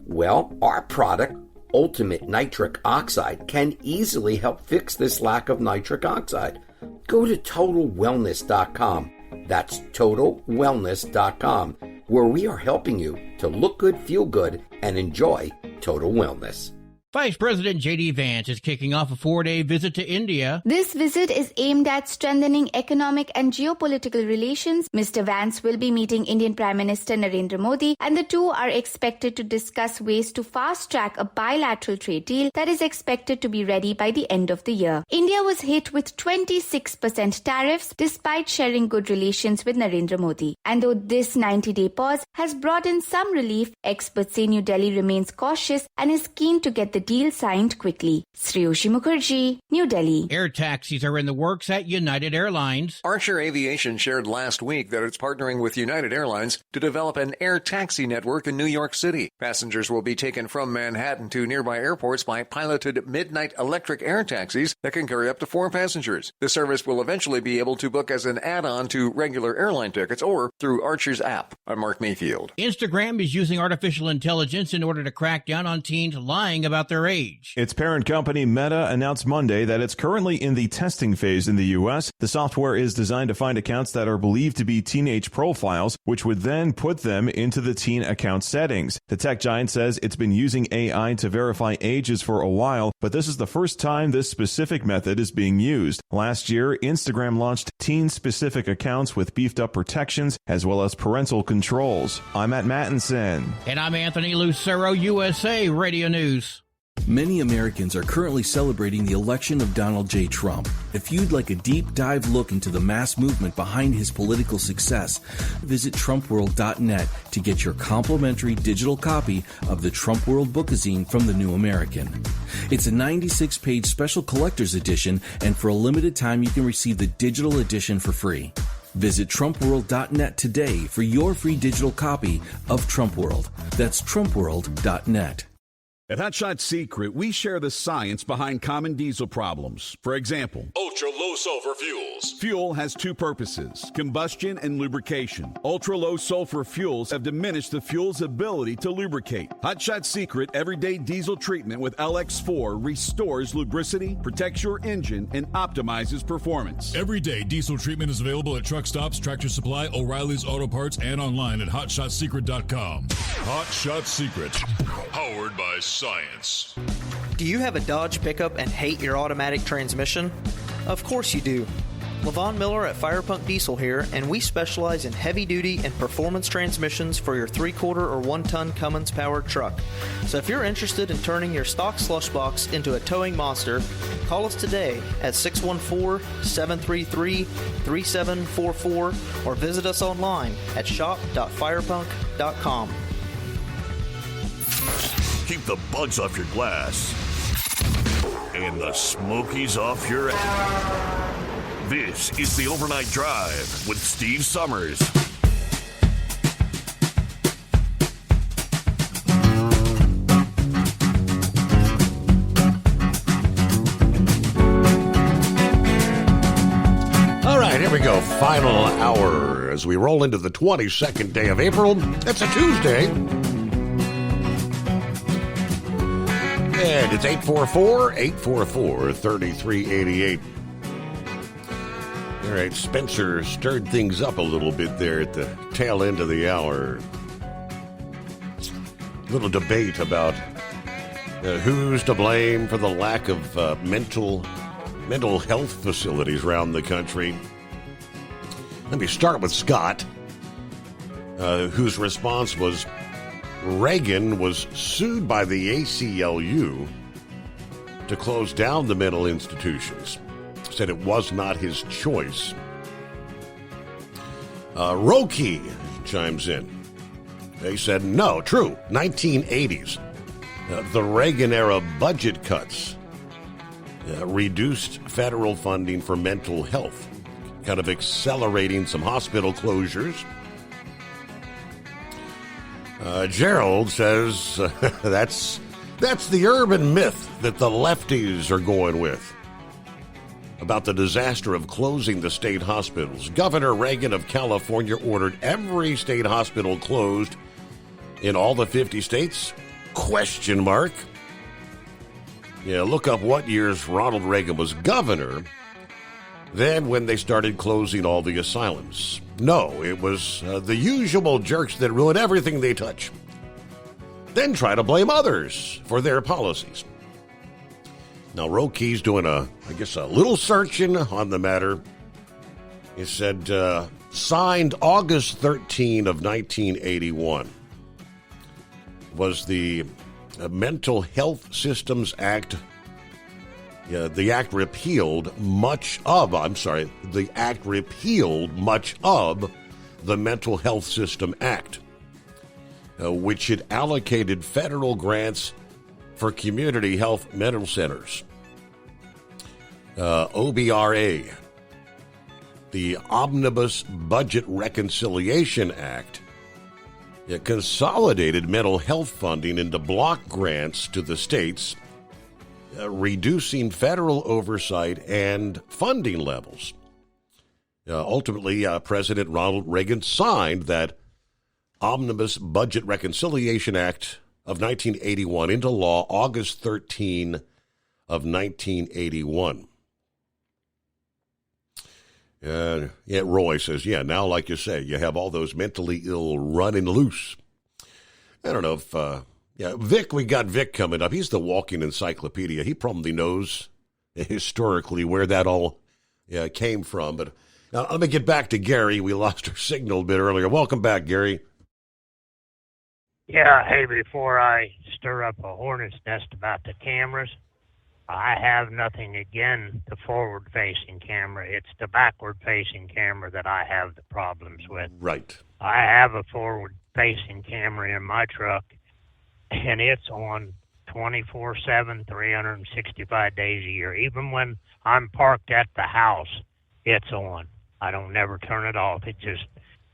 Well, our product, Ultimate Nitric Oxide, can easily help fix this lack of nitric oxide. Go to TotalWellness.com. That's TotalWellness.com, where we are helping you to look good, feel good, and enjoy total wellness. Vice President J.D. Vance is kicking off a 4-day visit to India. This visit is aimed at strengthening economic and geopolitical relations. Mr. Vance will be meeting Indian Prime Minister Narendra Modi, and the two are expected to discuss ways to fast-track a bilateral trade deal that is expected to be ready by the end of the year. India was hit with 26% tariffs despite sharing good relations with Narendra Modi. And though this 90-day pause has brought in some relief, experts say New Delhi remains cautious and is keen to get the deal signed quickly. Sriyoshi Mukherjee, New Delhi. Air taxis are in the works at United Airlines. Archer Aviation shared last week that it's partnering with United Airlines to develop an air taxi network in New York City. Passengers will be taken from Manhattan to nearby airports by piloted midnight electric air taxis that can carry up to 4 passengers. The service will eventually be able to book as an add-on to regular airline tickets or through Archer's app. I'm Mark Mayfield. Instagram is using artificial intelligence in order to crack down on teens lying about about their age. Its parent company Meta announced Monday that it's currently in the testing phase in the U.S. The software is designed to find accounts that are believed to be teenage profiles, which would then put them into the teen account settings. The tech giant says it's been using AI to verify ages for a while, but this is the first time this specific method is being used. Last year, Instagram launched teen-specific accounts with beefed-up protections as well as parental controls. I'm Matt Mattinson. And I'm Anthony Lucero, USA Radio News. Many Americans are currently celebrating the election of Donald J. Trump. If you'd like a deep dive look into the mass movement behind his political success, visit TrumpWorld.net to get your complimentary digital copy of the Trump World Bookazine from The New American. It's a 96-page special collector's edition, and for a limited time you can receive the digital edition for free. Visit TrumpWorld.net today for your free digital copy of Trump World. That's TrumpWorld.net. At Hot Shot Secret, we share the science behind common diesel problems. For example, Ultra low sulfur fuels. Fuel has two purposes, combustion and lubrication. Ultra low sulfur fuels have diminished the fuel's ability to lubricate. Hot Shot Secret Everyday Diesel Treatment with LX4 restores lubricity, protects your engine, and optimizes performance. Everyday diesel treatment is available at truck stops, Tractor Supply, O'Reilly's Auto Parts, and online at HotShotSecret.com. Hot Shot Secret, powered by science. Do you have a Dodge pickup and hate your automatic transmission? Of course you do. Levon Miller at Fire Punk Diesel here, and we specialize in heavy-duty and performance transmissions for your 3-quarter or 1-ton Cummins-powered truck. So if you're interested in turning your stock slush box into a towing monster, call us today at 614-733-3744 or visit us online at shop.firepunk.com. Keep the bugs off your glass and the smokies off your ass. This is the Overnight Drive with Steve Summers. All right, here we go. Final hour as we roll into the 22nd day of April. It's a Tuesday. And it's 844-844-3388. All right, Spencer stirred things up a little bit there at the tail end of the hour. Little debate about who's to blame for the lack of mental health facilities around the country. Let me start with Scott, whose response was, Reagan was sued by the ACLU to close down the mental institutions. Said it was not his choice. Roki chimes in. They said, no, true, 1980s. The Reagan-era budget cuts reduced federal funding for mental health, kind of accelerating some hospital closures. Gerald says that's the urban myth that the lefties are going with about the disaster of closing the state hospitals. Governor Reagan of California ordered every state hospital closed in all the 50 states? ? Yeah, look up what years Ronald Reagan was governor, then when they started closing all the asylums. No, it was the usual jerks that ruin everything they touch. Then try to blame others for their policies. Now, Roki's doing a little searching on the matter. He said, signed August 13 of 1981 was the Mental Health Systems Act. The act repealed much of the Mental Health System Act, which had allocated federal grants for community health mental centers. OBRA, the Omnibus Budget Reconciliation Act, consolidated mental health funding into block grants to the states, reducing federal oversight and funding levels. Ultimately, President Ronald Reagan signed that Omnibus Budget Reconciliation Act of 1981 into law August 13 of 1981. Roy says, now, like you say, you have all those mentally ill running loose. I don't know if, Vic, we got Vic coming up. He's the walking encyclopedia. He probably knows historically where that all came from. But let me get back to Gary. We lost our signal a bit earlier. Welcome back, Gary. Yeah, hey, before I stir up a hornet's nest about the cameras, I have nothing against the forward-facing camera. It's the backward-facing camera that I have the problems with. Right. I have a forward-facing camera in my truck, and it's on 24/7, 365 days a year. Even when I'm parked at the house, it's on. I don't never turn it off. It just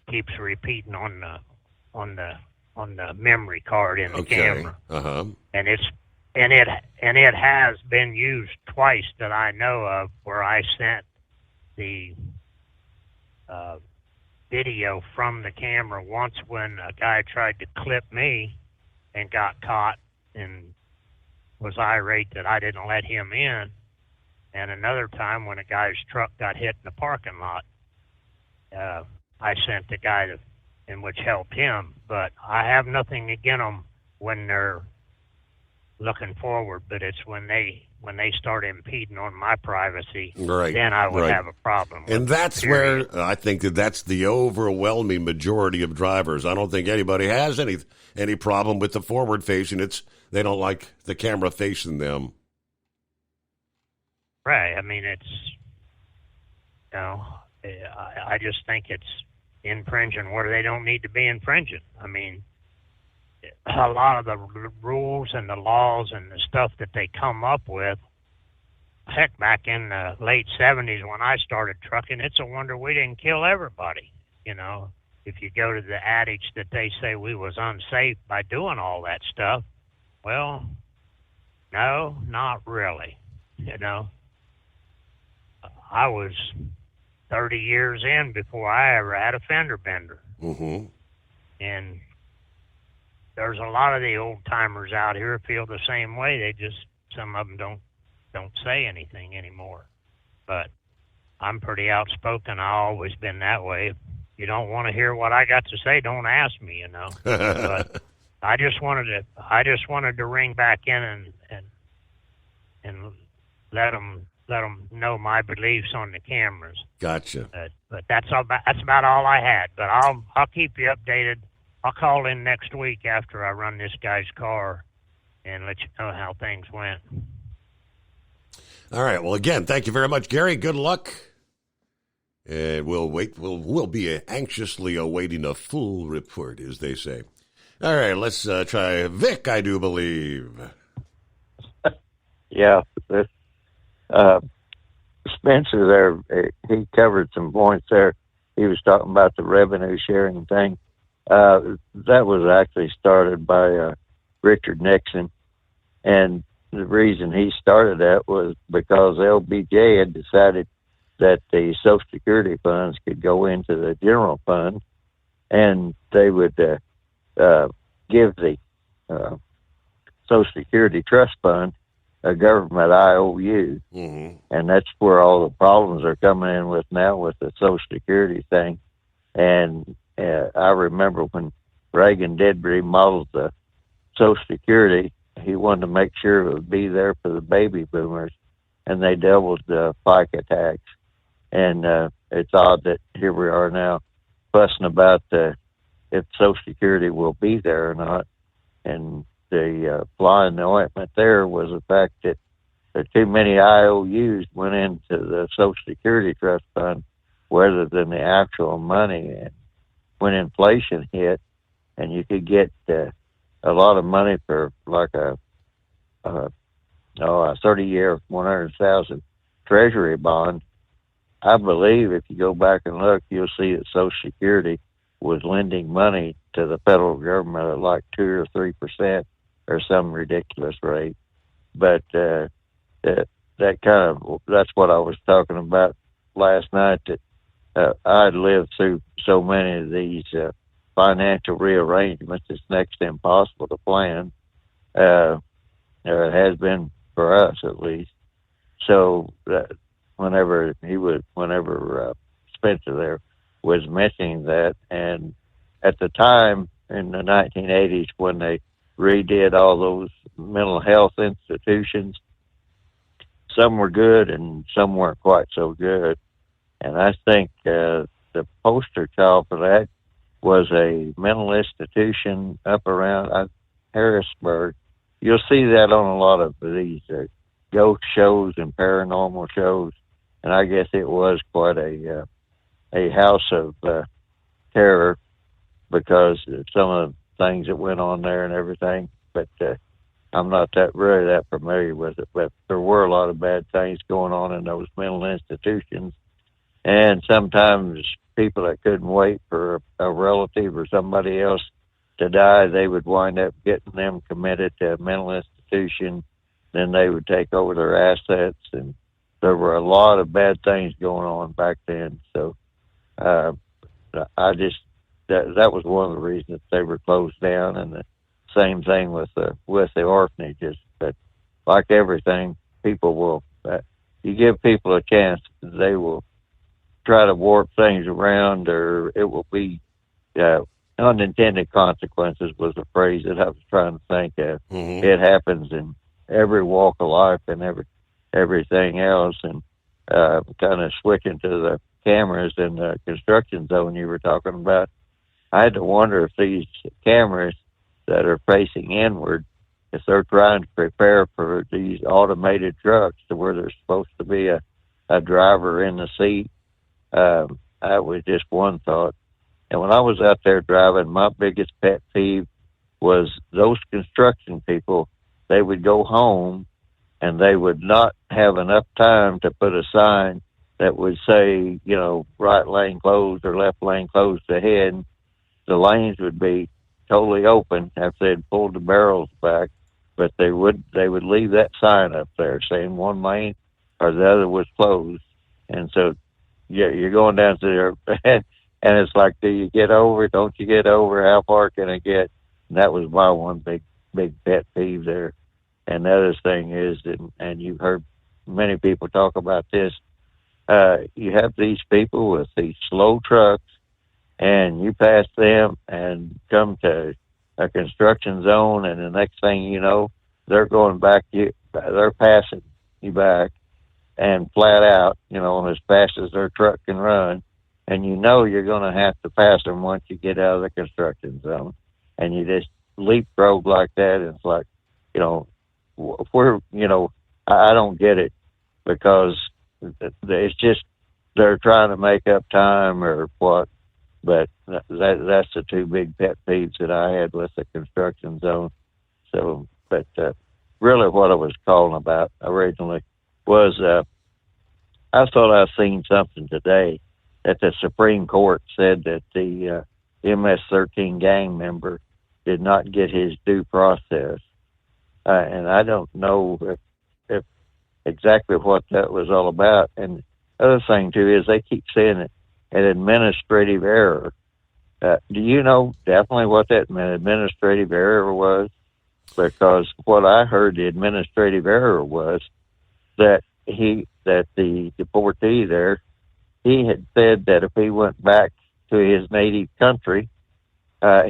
keeps repeating on the memory card in the camera. Uh-huh. And it has been used twice that I know of, where I sent the video from the camera. Once when a guy tried to clip me and got caught and was irate that I didn't let him in, and another time when a guy's truck got hit in the parking lot. I sent the guy which helped him, but I have nothing against them when they're looking forward, but it's when they start impeding on my privacy, right, then I would right. have a problem. And that's where I think that's the overwhelming majority of drivers. I don't think anybody has any problem with the forward facing. They don't like the camera facing them. Right. I mean, I just think it's infringing where they don't need to be infringing. I mean, a lot of the rules and the laws and the stuff that they come up with, heck, back in the late 70s when I started trucking, it's a wonder we didn't kill everybody. If you go to the adage that they say we was unsafe by doing all that stuff, well, no, not really. I was 30 years in before I ever had a fender bender. Mm-hmm. And there's a lot of the old timers out here feel the same way. Some of them don't say anything anymore. But I'm pretty outspoken. I've always been that way. If you don't want to hear what I got to say, don't ask me, But I just wanted to ring back in and let them know my beliefs on the cameras. Gotcha. But that's about all I had. But I'll keep you updated. I'll call in next week after I run this guy's car and let you know how things went. All right. Well, again, thank you very much, Gary. Good luck. And we'll wait. We'll be anxiously awaiting a full report, as they say. All right. Let's try Vic, I do believe. Yeah. Spencer there, he covered some points there. He was talking about the revenue sharing thing. That was actually started by Richard Nixon, and the reason he started that was because LBJ had decided that the Social Security funds could go into the general fund, and they would give the Social Security Trust Fund a government IOU, mm-hmm. and that's where all the problems are coming in with now with the Social Security thing. And I remember when Reagan did remodel the Social Security, he wanted to make sure it would be there for the baby boomers, and they doubled the FICA tax. And it's odd that here we are now fussing about if Social Security will be there or not. And the fly in the ointment there was the fact that too many IOUs went into the Social Security Trust Fund rather than the actual money. And when inflation hit, and you could get a lot of money for like a 30-year, 100,000 Treasury bond, I believe if you go back and look, you'll see that Social Security was lending money to the federal government at like 2 or 3%. Or some ridiculous rate. But that's what I was talking about last night, that I'd lived through so many of these financial rearrangements, it's next to impossible to plan. or it has been for us at least. So whenever Spencer there was mentioning that, and at the time in the 1980s when they redid all those mental health institutions, some were good and some weren't quite so good. And I think the poster child for that was a mental institution up around Harrisburg. You'll see that on a lot of these ghost shows and paranormal shows. And I guess it was quite a house of terror because of some of the things that went on there and everything. But I'm not really that familiar with it. But there were a lot of bad things going on in those mental institutions. And sometimes people that couldn't wait for a relative or somebody else to die, they would wind up getting them committed to a mental institution. Then they would take over their assets, and there were a lot of bad things going on back then. So that was one of the reasons they were closed down, and the same thing with the orphanages. But like everything, people will you give people a chance, they will try to warp things around, or it will be unintended consequences was the phrase that I was trying to think of. Mm-hmm. It happens in every walk of life and everything else. And kind of switching to the cameras in the construction zone you were talking about, I had to wonder if these cameras that are facing inward, if they're trying to prepare for these automated trucks to where there's supposed to be a driver in the seat. That was just one thought. And when I was out there driving, my biggest pet peeve was those construction people. They would go home and they would not have enough time to put a sign that would say, right lane closed or left lane closed ahead. The lanes would be totally open after they'd pulled the barrels back, but they would leave that sign up there saying one lane or the other was closed. And so you're going down to there and it's like, do you get over? Don't you get over? How far can I get? And that was my one big pet peeve there. And the other thing is, and you've heard many people talk about this, you have these people with these slow trucks, and you pass them and come to a construction zone, and the next thing you know, they're going back, they're passing you back, and flat out, as fast as their truck can run. And you're going to have to pass them once you get out of the construction zone. And you just leapfrog like that, and it's like, I don't get it, because it's just they're trying to make up time or what. But that's the two big pet peeves that I had with the construction zone. So, but really what I was calling about originally was I thought I seen something today that the Supreme Court said that the MS-13 gang member did not get his due process. And I don't know if exactly what that was all about. And the other thing, too, is they keep saying it an administrative error. Do you know definitely what that administrative error was? Because what I heard the administrative error was that the deportee there, he had said that if he went back to his native country,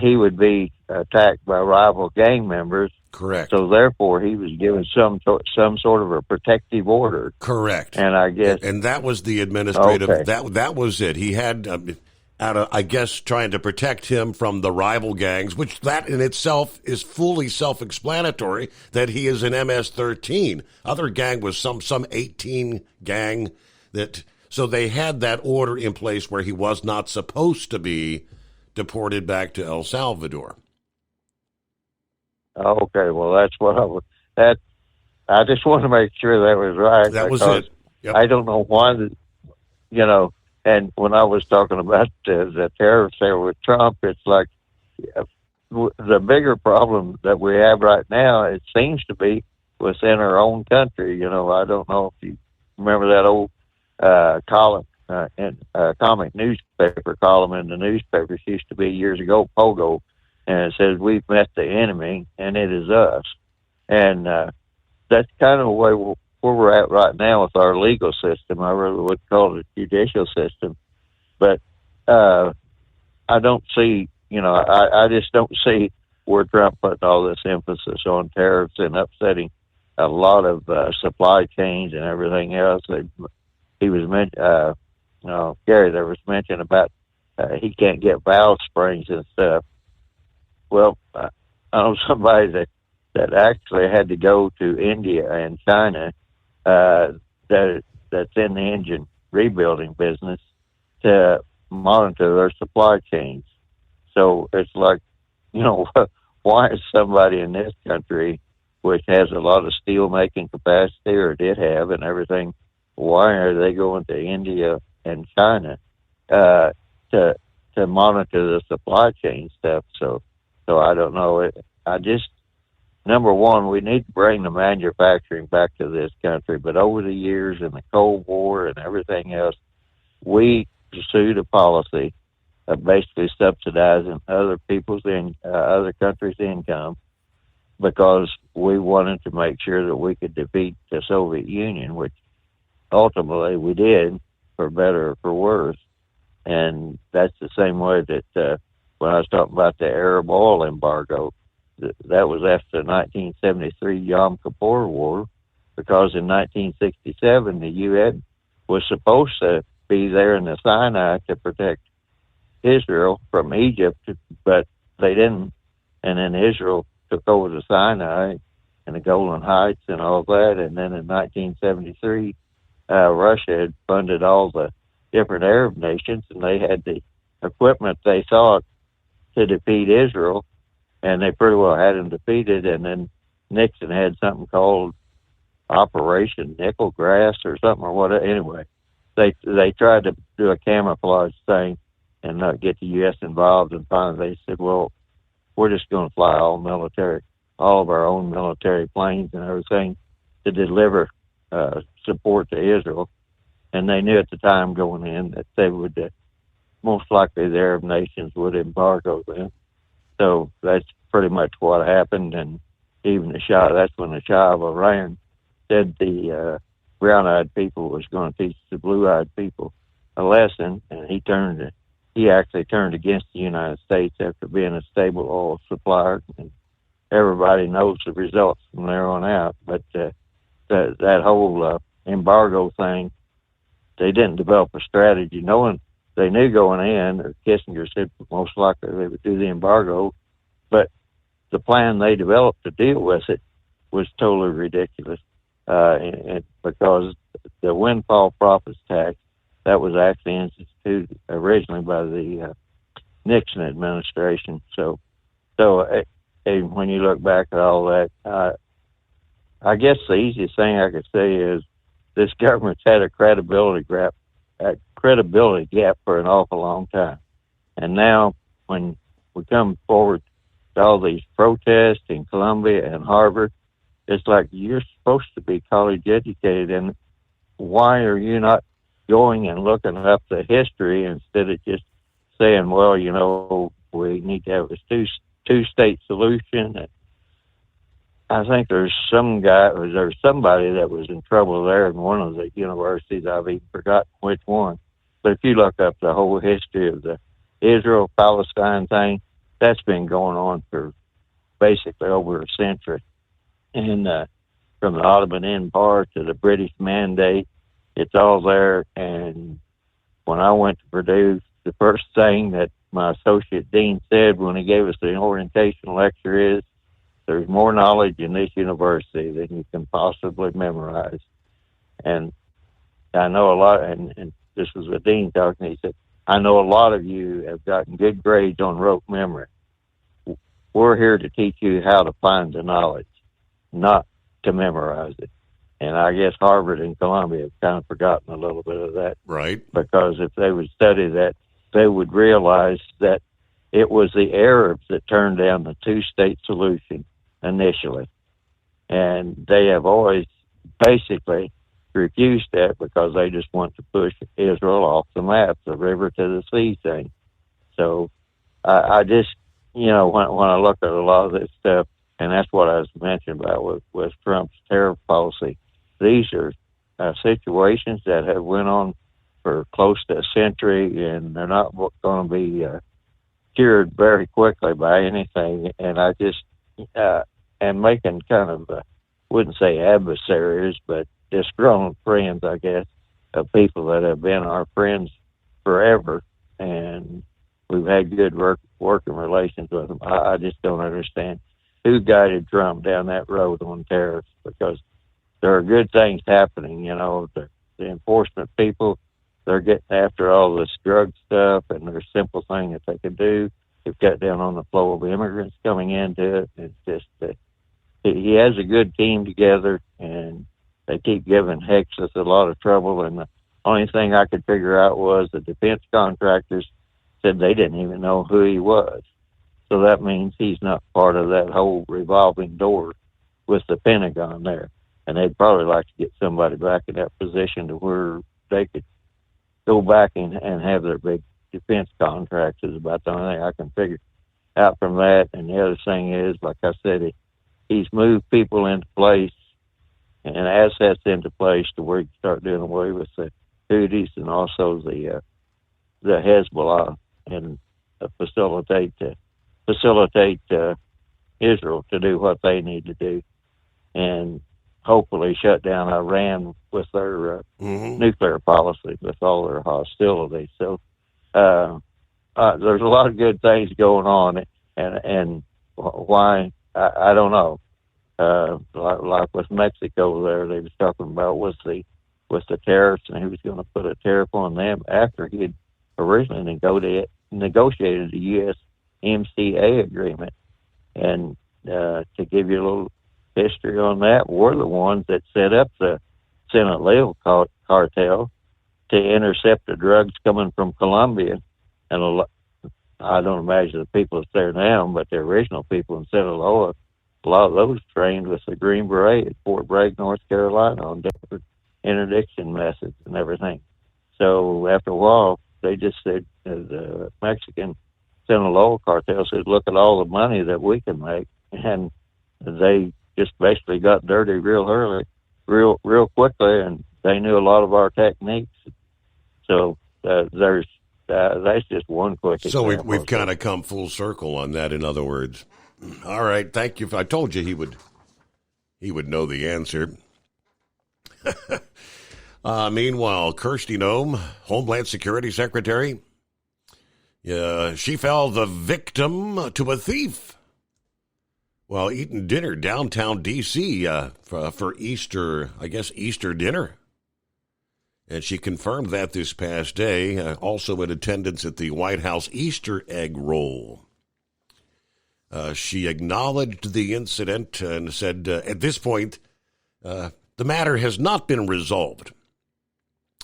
he would be attacked by rival gang members. Correct. So therefore, he was given some sort of a protective order. Correct. And I guess, and that was the administrative. Okay. That was it. He had, I guess, trying to protect him from the rival gangs, which that in itself is fully self-explanatory. That he is an MS-13. Other gang was some 18 gang that. So they had that order in place where he was not supposed to be deported back to El Salvador. Okay, well, that's what I just want to make sure that was right. That was it. Yep. I don't know why, and when I was talking about the tariffs there with Trump, it's like the bigger problem that we have right now, it seems to be within our own country. I don't know if you remember that old comic newspaper column in the newspapers used to be years ago, Pogo, and it says, "We've met the enemy, and it is us." And that's kind of the way where we're at right now with our legal system. I really would call it a judicial system. But I don't see, I just don't see where Trump putting all this emphasis on tariffs and upsetting a lot of supply chains and everything else. He was Gary, there was mention about he can't get valve springs and stuff. Well, I know somebody that actually had to go to India and China that's in the engine rebuilding business to monitor their supply chains. So it's like, why is somebody in this country, which has a lot of steel making capacity or did have and everything, why are they going to India and China to monitor the supply chain stuff? So I don't know. Number one, we need to bring the manufacturing back to this country. But over the years and the Cold War and everything else, we pursued a policy of basically subsidizing other other countries' income because we wanted to make sure that we could defeat the Soviet Union, which ultimately we did, for better or for worse. And that's the same way that when I was talking about the Arab oil embargo, that was after the 1973 Yom Kippur War, because in 1967 the UN was supposed to be there in the Sinai to protect Israel from Egypt, but they didn't. And then Israel took over the Sinai and the Golan Heights and all that. And then in 1973, Russia had funded all the different Arab nations, and they had the equipment they thought to defeat Israel, and they pretty well had them defeated. And then Nixon had something called Operation Nickel Grass or something or whatever. Anyway, they tried to do a camouflage thing and not get the U.S. involved. And finally they said, well, we're just going to fly all of our own military planes and everything to deliver support to Israel. And they knew at the time going in that they would, most likely the Arab nations would embargo them. So that's pretty much what happened. And even that's when the Shah of Iran said the brown-eyed people was going to teach the blue-eyed people a lesson, and he actually turned against the United States after being a stable oil supplier, and everybody knows the results from there on out. But that whole embargo thing, they didn't develop a strategy knowing. They knew going in, or Kissinger said most likely they would do the embargo, but the plan they developed to deal with it was totally ridiculous. And because the windfall profits tax, that was actually instituted originally by the Nixon administration. So when you look back at all that, I guess the easiest thing I could say is this government's had a credibility gap for an awful long time. And now when we come forward to all these protests in Columbia and Harvard, it's like you're supposed to be college educated, and why are you not going and looking up the history instead of just saying, well, we need to have a two-state solution? And I think there's somebody that was in trouble there in one of the universities. I've even forgotten which one. But if you look up the whole history of the Israel-Palestine thing, that's been going on for basically over a century. And from the Ottoman Empire to the British Mandate, it's all there. And when I went to Purdue, the first thing that my associate dean said when he gave us the orientation lecture is, there's more knowledge in this university than you can possibly memorize. And I know a lot, and this was the dean talking, he said, I know a lot of you have gotten good grades on rote memory. We're here to teach you how to find the knowledge, not to memorize it. And I guess Harvard and Columbia have kind of forgotten a little bit of that. Right. Because if they would study that, they would realize that it was the Arabs that turned down the two-state solution initially. And they have always basically refused that because they just want to push Israel off the map, the river to the sea thing. So I just, when I look at a lot of this stuff, And that's what I was mentioning about with Trump's tariff policy. These are situations that have went on for close to a century, and they're not going to be cured very quickly by anything. And I just am making kind of, wouldn't say adversaries, but disgruntled friends, I guess, of people that have been our friends forever. And we've had good working relations with them. I just don't understand who guided Trump down that road on tariffs, because there are good things happening. You know, the enforcement people, they're getting after all this drug stuff, and there's simple things that they can do. They've cut down on the flow of immigrants coming into it. It's just he has a good team together, and they keep giving Texas a lot of trouble. And the only thing I could figure out was the defense contractors said they didn't even know who he was. So that means he's not part of that whole revolving door with the Pentagon there. And they'd probably like to get somebody back in that position to where they could go back and have their big defense contracts is about the only thing I can figure out from that. And the other thing is, like I said, he's moved people into place and assets into place to where you can start doing away with the Houthis and also the Hezbollah, and facilitate Israel to do what they need to do, and hopefully shut down Iran with their nuclear policy, with all their hostility. So there's a lot of good things going on, and why, I don't know. Like with Mexico there, they was talking about with the tariffs, and he was going to put a tariff on them after he had originally negotiated the USMCA agreement. And to give you a little history on that, we're the ones that set up the Sinaloa cartel to intercept the drugs coming from Colombia. And I don't imagine the people that's there now, but the original people in Sinaloa, a lot of those trained with the Green Beret at Fort Bragg, North Carolina, on different interdiction methods and everything. So after a while, they just said, the Mexican Sinaloa cartel said, look at all the money that we can make. And they just basically got dirty real early, real quickly, and they knew a lot of our techniques. So that's just one quick example. So we've kind of come full circle on that, in other words. All right, thank you. I told you he would know the answer. Meanwhile, Kristi Noem, Homeland Security Secretary, she fell the victim to a thief while eating dinner downtown D.C. For Easter, I guess Easter dinner. And she confirmed that this past day, also in attendance at the White House Easter egg roll. She acknowledged the incident and said, at this point, the matter has not been resolved.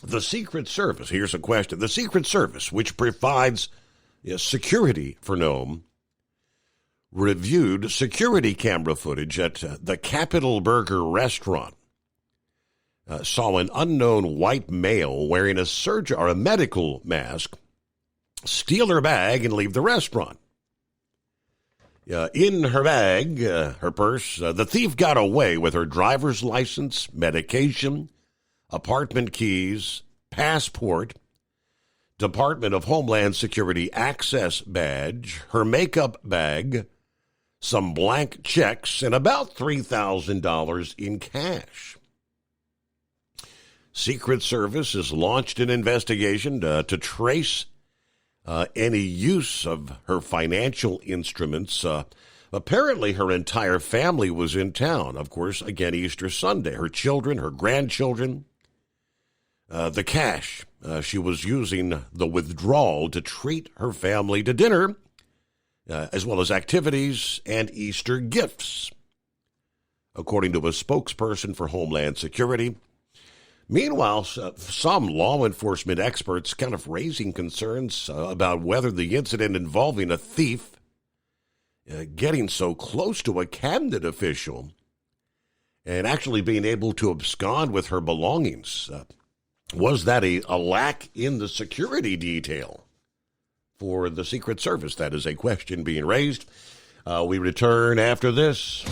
The Secret Service, here's a question, the Secret Service, which provides security for Noem, reviewed security camera footage at the Capital Burger restaurant. Saw an unknown white male wearing a medical mask steal her bag and leave the restaurant. In her bag, her purse, the thief got away with her driver's license, medication, apartment keys, passport, Department of Homeland Security access badge, her makeup bag, some blank checks, and about $3,000 in cash. Secret Service has launched an investigation to trace any use of her financial instruments. Apparently, her entire family was in town. Of course, again, Easter Sunday. Her children, her grandchildren. The cash, she was using the withdrawal to treat her family to dinner, as well as activities and Easter gifts, according to a spokesperson for Homeland Security. Meanwhile, some law enforcement experts kind of raising concerns about whether the incident involving a thief getting so close to a cabinet official and actually being able to abscond with her belongings, was that a lack in the security detail for the Secret Service? That is a question being raised. We return after this.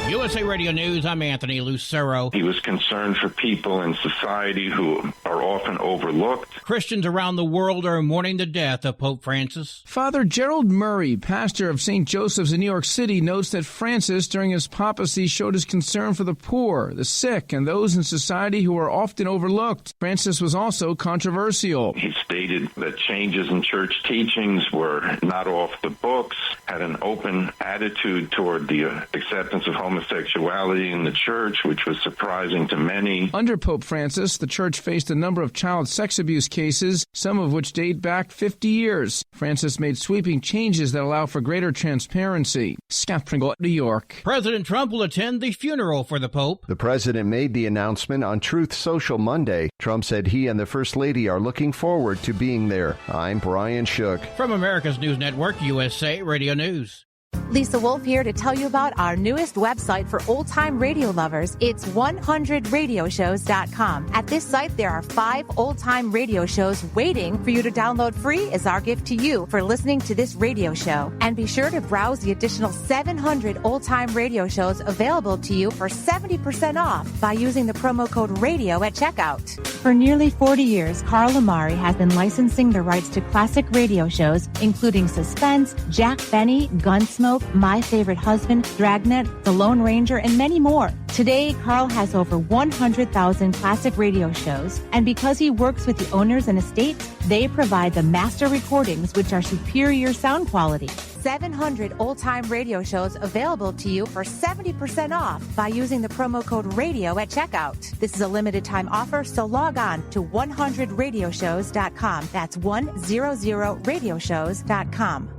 USA Radio News, I'm Anthony Lucero. He was concerned for people in society who are often overlooked. Christians around the world are mourning the death of Pope Francis. Father Gerald Murray, pastor of St. Joseph's in New York City, notes that Francis, during his papacy, showed his concern for the poor, the sick, and those in society who are often overlooked. Francis was also controversial. He stated that changes in church teachings were not off the books, had an open attitude toward the acceptance of homosexuality in the church, which was surprising to many. Under Pope Francis, the church faced a number of child sex abuse cases, some of which date back 50 years. Francis made sweeping changes that allow for greater transparency. Scott Pringle, New York. President Trump will attend the funeral for the Pope. The president made the announcement on Truth Social Monday. Trump said he and the First Lady are looking forward to being there. I'm Brian Shook. From America's News Network, USA Radio News. Lisa Wolf here to tell you about our newest website for old-time radio lovers. It's 100radioshows.com. At this site, there are 5 old-time radio shows waiting for you to download free as our gift to you for listening to this radio show. And be sure to browse the additional 700 old-time radio shows available to you for 70% off by using the promo code RADIO at checkout. For nearly 40 years, Carl Amari has been licensing the rights to classic radio shows, including Suspense, Jack Benny, Gunsmoke, My Favorite Husband, Dragnet, The Lone Ranger, and many more. Today, Carl has over 100,000 classic radio shows, and because he works with the owners and estates, they provide the master recordings, which are superior sound quality. 700 old-time radio shows available to you for 70% off by using the promo code RADIO at checkout. This is a limited-time offer, so log on to 100radioshows.com. That's 100radioshows.com.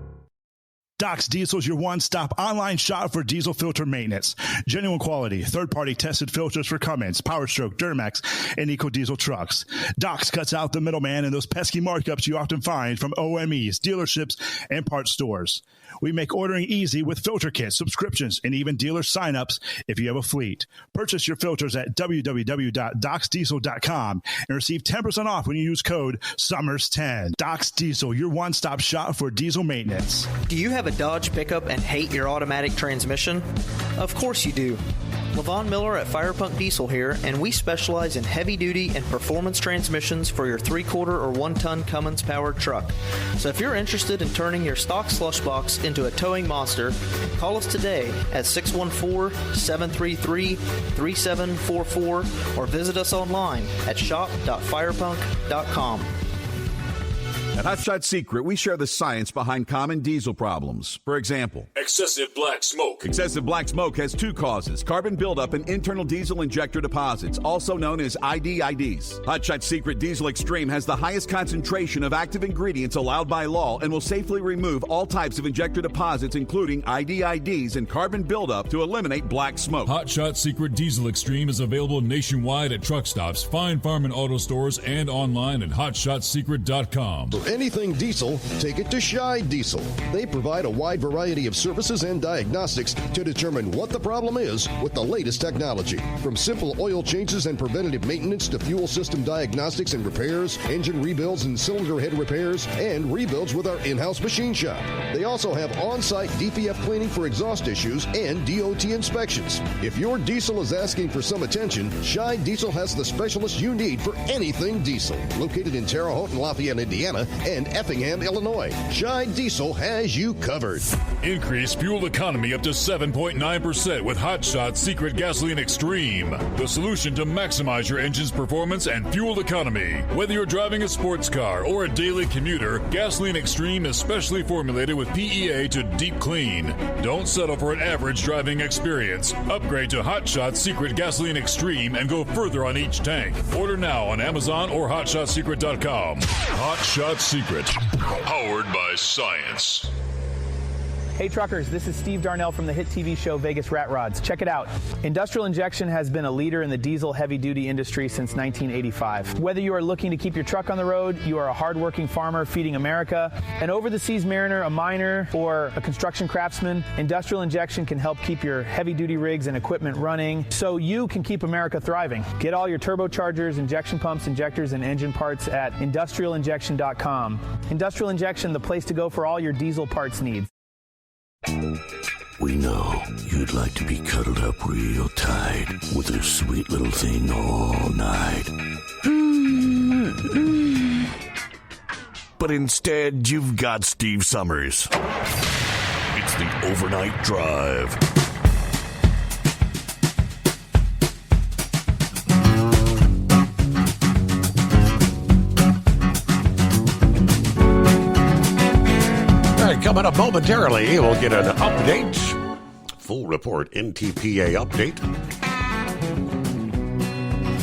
Docs Diesel is your one-stop online shop for diesel filter maintenance. Genuine quality, third-party tested filters for Cummins, PowerStroke, Duramax, and EcoDiesel trucks. Docs cuts out the middleman and those pesky markups you often find from OMEs, dealerships, and parts stores. We make ordering easy with filter kits, subscriptions, and even dealer sign-ups if you have a fleet. Purchase your filters at www.docsdiesel.com and receive 10% off when you use code SUMMERS10. Docs Diesel, your one-stop shop for diesel maintenance. Do you have a Dodge pickup and hate your automatic transmission? Of course you do. Levon Miller at Firepunk Diesel here, and we specialize in heavy-duty and performance transmissions for your 3-quarter or 1-ton Cummins-powered truck. So if you're interested in turning your stock slush box into a towing monster, call us today at 614-733-3744 or visit us online at shop.firepunk.com. At Hot Shot Secret, we share the science behind common diesel problems. For example, excessive black smoke. Excessive black smoke has 2 causes: carbon buildup and internal diesel injector deposits, also known as IDIDs. Hot Shot Secret Diesel Extreme has the highest concentration of active ingredients allowed by law and will safely remove all types of injector deposits, including IDIDs and carbon buildup, to eliminate black smoke. Hot Shot Secret Diesel Extreme is available nationwide at truck stops, fine farm and auto stores, and online at hotshotsecret.com. For anything diesel, take it to Scheid Diesel. They provide a wide variety of services and diagnostics to determine what the problem is with the latest technology. From simple oil changes and preventative maintenance to fuel system diagnostics and repairs, engine rebuilds and cylinder head repairs, and rebuilds with our in-house machine shop. They also have on-site DPF cleaning for exhaust issues and DOT inspections. If your diesel is asking for some attention, Scheid Diesel has the specialist you need for anything diesel. Located in Terre Haute and Lafayette, Indiana, and Effingham, Illinois, Scheid Diesel has you covered. Increase fuel economy up to 7.9% with Hot Shot Secret Gasoline Extreme. The solution to maximize your engine's performance and fuel economy. Whether you're driving a sports car or a daily commuter, Gasoline Extreme is specially formulated with PEA to deep clean. Don't settle for an average driving experience. Upgrade to Hot Shot Secret Gasoline Extreme and go further on each tank. Order now on Amazon or hotshotsecret.com. Hot Shot Secret, powered by science. Hey truckers, this is Steve Darnell from the hit TV show Vegas Rat Rods. Check it out. Industrial Injection has been a leader in the diesel heavy-duty industry since 1985. Whether you are looking to keep your truck on the road, you are a hardworking farmer feeding America, an over-the-seas mariner, a miner, or a construction craftsman, Industrial Injection can help keep your heavy-duty rigs and equipment running so you can keep America thriving. Get all your turbochargers, injection pumps, injectors, and engine parts at industrialinjection.com. Industrial Injection, the place to go for all your diesel parts needs. We know you'd like to be cuddled up real tight with a sweet little thing all night. But instead, you've got Steve Summers. It's the Overnight Drive. Coming up momentarily, we'll get an update. Full report NTPA update.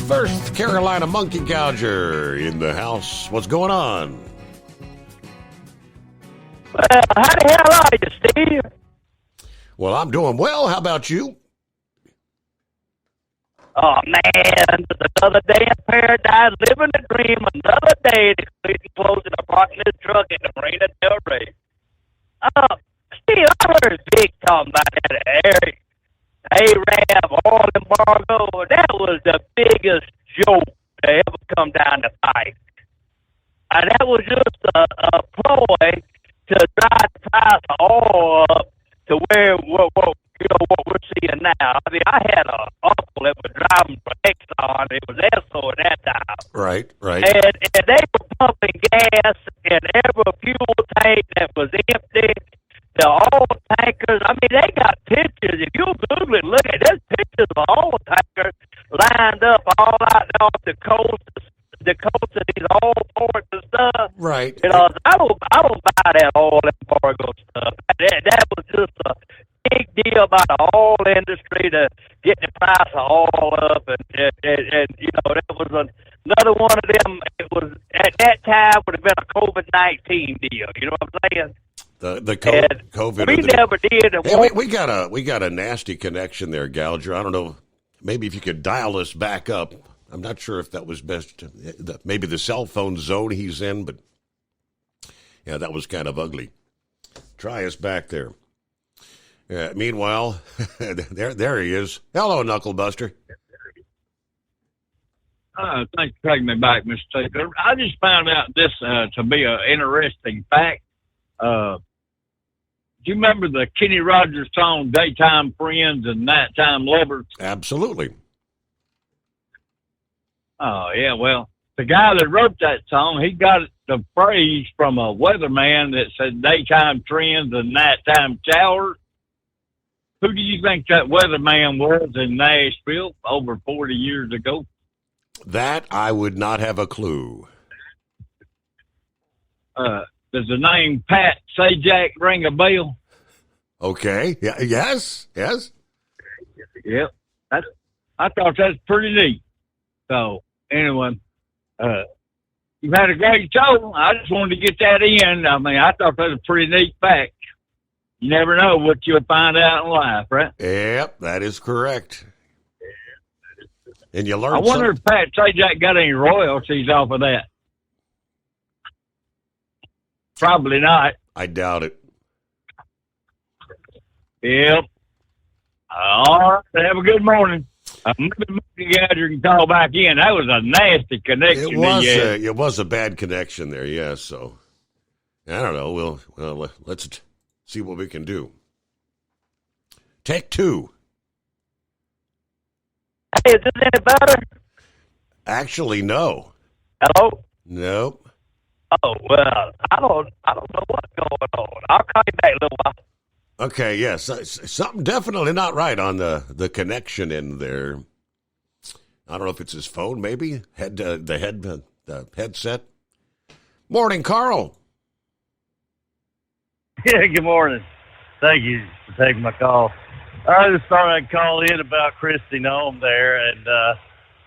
First Carolina Monkey Gouger in the house. What's going on? Well, how the hell are you, Steve? Well, I'm doing well. How about you? Oh, man, another day in paradise, living the dream, another day to closing a parking this truck in the Marina Del Rey. Steve, I heard Vic talking about that Eric Arab oil embargo. That was the biggest joke to ever come down the pipe. And that was just a ploy to try to price the oil up to where what we're seeing now. I mean, I had an uncle that was driving for Exxon. It was Esso at that time. Right. And they were pumping gas in every fuel tank that was empty. The oil tankers, I mean, they got pictures. If you Google it, look at there's pictures of oil tankers lined up all out there off the coast of these oil ports and stuff. Right. You know, I don't buy that oil embargo stuff. That was just a big deal by the oil industry to get the price of oil up, and you know, that was another one of them. It was at that time would have been a COVID-19 deal. You know what I'm saying? The COVID. We never did. Hey, we got a nasty connection there, Gouger. I don't know. Maybe if you could dial us back up. I'm not sure if that was best. Maybe the cell phone zone he's in, but yeah, that was kind of ugly. Try us back there. Meanwhile, there he is. Hello, Knucklebuster. Thanks for taking me back, Mr. Taylor. I just found out this to be an interesting fact. Do you remember the Kenny Rogers song, Daytime Friends and Nighttime Lovers? Absolutely. Oh, yeah, well, the guy that wrote that song, he got the phrase from a weatherman that said daytime trends and nighttime showers. Who do you think that weatherman was in Nashville over 40 years ago? That I would not have a clue. Does the name Pat Sajak ring a bell? Okay. Yeah. Yes. Yep. I thought that's pretty neat. So, anyway, you've had a great show. I just wanted to get that in. I mean, I thought that was a pretty neat fact. You never know what you'll find out in life, right? Yep, that is correct. And you learn. I wonder if Pat Sajak got any royalties off of that. Probably not. I doubt it. Yep. All right. Have a good morning. Maybe Mr. Gadger can call back in. That was a nasty connection. It was a bad connection there, yes. So, I don't know. Well, let's see what we can do. Take two. Hey, is this any better? Actually, no. Hello? Nope. Oh, well, I don't know what's going on. I'll call you back in a little while. Okay, yes. Something definitely not right on the connection in there. I don't know if it's his phone, maybe. The headset. Morning, Carl. Yeah, good morning. Thank you for taking my call. I just thought I'd call in about Kristi Noem there, and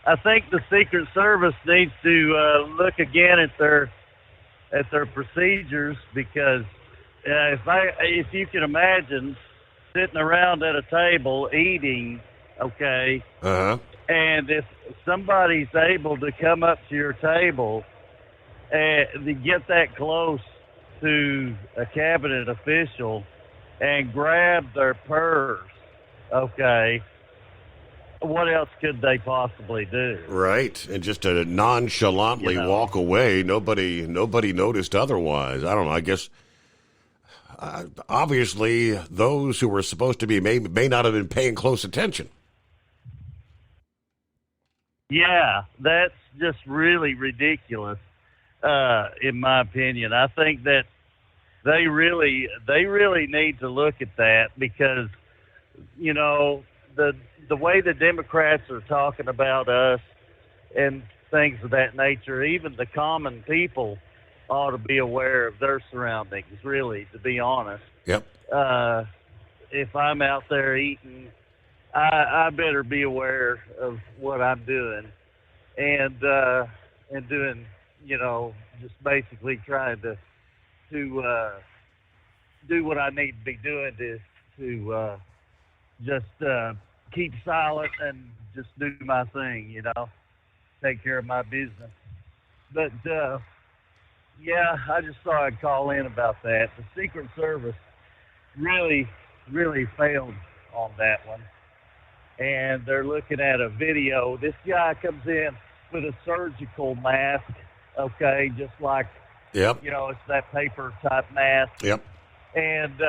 I think the Secret Service needs to look again at their procedures, because if you can imagine sitting around at a table eating, okay, and if somebody's able to come up to your table and to get that close to a cabinet official and grab their purse, okay, what else could they possibly do? Right, and just to nonchalantly walk away, nobody noticed otherwise. I don't know, I guess obviously those who were supposed to be may not have been paying close attention. Yeah, that's just really ridiculous, in my opinion. I think that they really need to look at that because, you know, the way the Democrats are talking about us and things of that nature, even the common people ought to be aware of their surroundings, really, to be honest. Yep. If I'm out there eating, I better be aware of what I'm doing and doing, you know, just basically trying to do what I need to be doing to just keep silent and just do my thing, you know, take care of my business. But, yeah, I just thought I'd call in about that. The Secret Service really, really failed on that one. And they're looking at a video. This guy comes in with a surgical mask, okay, just like, yep, you know, it's that paper type mask. Yep. And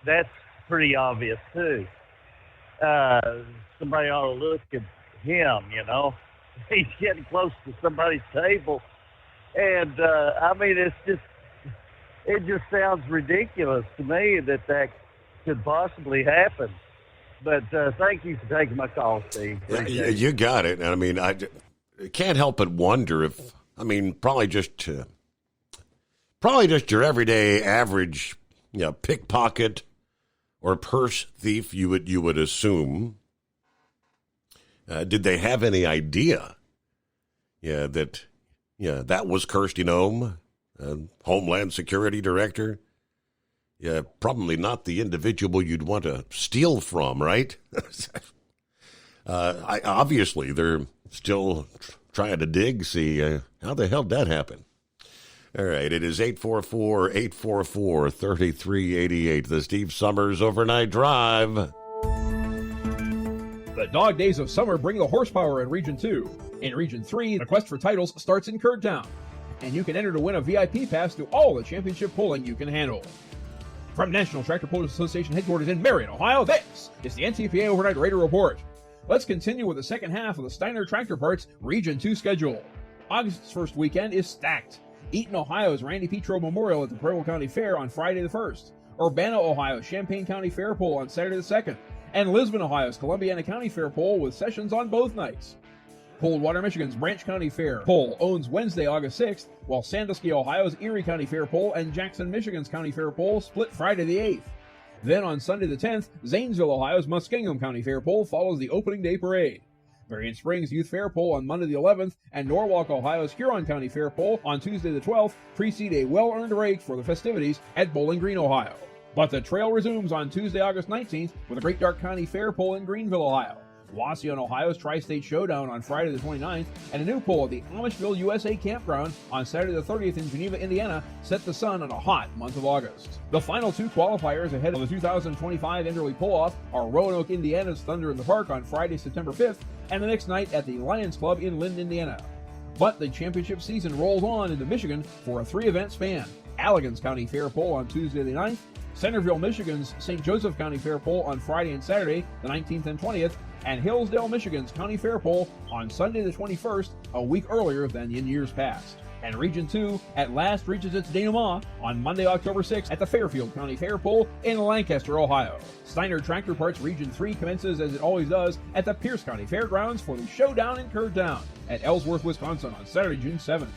that's pretty obvious, too. Somebody ought to look at him, you know. He's getting close to somebody's table. And, I mean, it just sounds ridiculous to me that could possibly happen. But thank you for taking my call, Steve. You got it. I mean, I can't help but wonder if, I mean, probably just your everyday average, you know, pickpocket or purse thief, you would assume. Did they have any idea? That was Kirsty Noem, Homeland Security Director. Yeah, probably not the individual you'd want to steal from, right? Obviously, they're still trying to dig, see how the hell did that happen. All right, it is 844-844-3388, the Steve Summers Overnight Drive. The dog days of summer bring the horsepower in Region 2. In Region 3, the quest for titles starts in Kurdtown, and you can enter to win a VIP pass to all the championship pulling you can handle. From National Tractor Pullers Association headquarters in Marion, Ohio, this is the NTPA Overnight Raider Report. Let's continue with the second half of the Steiner Tractor Parts Region 2 schedule. August's first weekend is stacked. Eaton, Ohio's Randy Petro Memorial at the Pueblo County Fair on Friday the 1st. Urbana, Ohio's Champaign County Fair Pull on Saturday the 2nd. And Lisbon, Ohio's Columbiana County Fair Pull with sessions on both nights. Coldwater, Michigan's Branch County Fair Pull owns Wednesday, August 6th, while Sandusky, Ohio's Erie County Fair Pull and Jackson, Michigan's County Fair Pull split Friday the 8th. Then on Sunday the 10th, Zanesville, Ohio's Muskingum County Fair Pull follows the opening day parade. Berrien Springs Youth Fair Pull on Monday the 11th, and Norwalk, Ohio's Huron County Fair Pull on Tuesday the 12th precede a well-earned break for the festivities at Bowling Green, Ohio. But the trail resumes on Tuesday, August 19th with a Great Dark County Fair Pull in Greenville, Ohio. Wauseon, Ohio's Tri-State Showdown on Friday the 29th, and a new pull at the Amishville USA Campground on Saturday the 30th in Geneva, Indiana, set the sun on a hot month of August. The final two qualifiers ahead of the 2025 Enderley Pull-Off are Roanoke, Indiana's Thunder in the Park on Friday, September 5th, and the next night at the Lions Club in Linden, Indiana. But the championship season rolls on into Michigan for a three-event span. Allegan's County Fair Pull on Tuesday the 9th, Centerville, Michigan's St. Joseph County Fair Pull on Friday and Saturday, the 19th and 20th, and Hillsdale, Michigan's County Fair Pull on Sunday the 21st, a week earlier than in years past. And Region 2 at last reaches its denouement on Monday, October 6th at the Fairfield County Fair Pull in Lancaster, Ohio. Steiner Tractor Parts Region 3 commences as it always does at the Pierce County Fairgrounds for the Showdown in Kurdtown at Ellsworth, Wisconsin on Saturday, June 7th.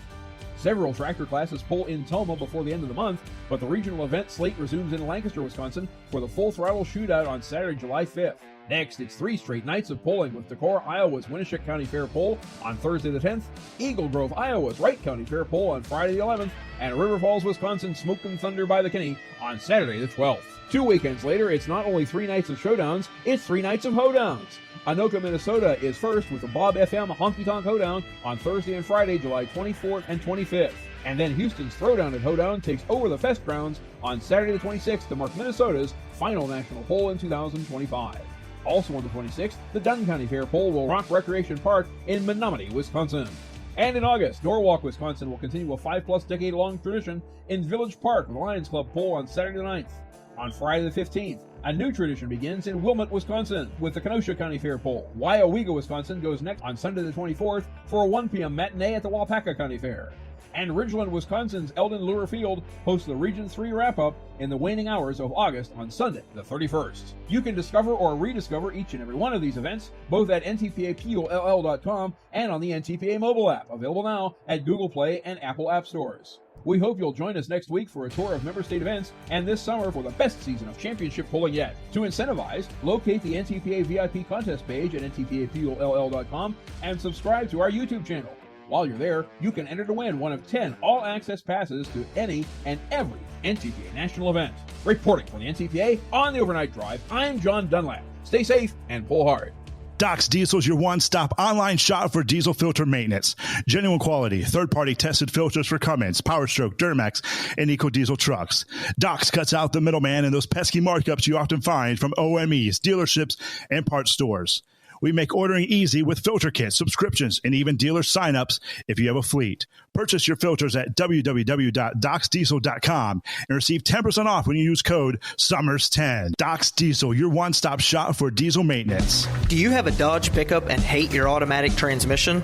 Several tractor classes pull in Toma before the end of the month, but the regional event slate resumes in Lancaster, Wisconsin for the Full Throttle Shootout on Saturday, July 5th. Next, it's 3 straight nights of pulling with Decorah, Iowa's Winneshiek County Fair Pull on Thursday the 10th, Eagle Grove, Iowa's Wright County Fair Pull on Friday the 11th, and River Falls, Wisconsin Smoke and Thunder by the Kinney on Saturday the 12th. 2 weekends later, it's not only 3 nights of showdowns, it's 3 nights of hoedowns. Anoka, Minnesota is first with the Bob FM Honky Tonk Hoedown on Thursday and Friday, July 24th and 25th. And then Houston's Throwdown at Hoedown takes over the Fest grounds on Saturday the 26th to mark Minnesota's final national poll in 2025. Also on the 26th, the Dunn County Fair Poll will rock Recreation Park in Menominee, Wisconsin. And in August, Norwalk, Wisconsin will continue a 5+ decade-long tradition in Village Park with the Lions Club Poll on Saturday the 9th. On Friday the 15th, a new tradition begins in Wilmot, Wisconsin with the Kenosha County Fair Poll. Wyowega, Wisconsin goes next on Sunday the 24th for a 1 p.m. matinee at the Waupaca County Fair. And Ridgeland, Wisconsin's Eldon Lure Field hosts the Region 3 wrap-up in the waning hours of August on Sunday, the 31st. You can discover or rediscover each and every one of these events, both at ntpapull.com and on the NTPA mobile app, available now at Google Play and Apple App Stores. We hope you'll join us next week for a tour of member state events and this summer for the best season of championship pulling yet. To incentivize, locate the NTPA VIP contest page at ntpapull.com and subscribe to our YouTube channel. While you're there, you can enter to win one of 10 all-access passes to any and every NTPA national event. Reporting for the NTPA on the Overnight Drive, I'm John Dunlap. Stay safe and pull hard. Docs Diesel is your one-stop online shop for diesel filter maintenance. Genuine quality, third-party tested filters for Cummins, PowerStroke, Duramax, and EcoDiesel trucks. Docs cuts out the middleman and those pesky markups you often find from OMEs, dealerships, and parts stores. We make ordering easy with filter kits, subscriptions, and even dealer sign-ups if you have a fleet. Purchase your filters at www.docsdiesel.com and receive 10% off when you use code SUMMERS10. Docs Diesel, your one-stop shop for diesel maintenance. Do you have a Dodge pickup and hate your automatic transmission?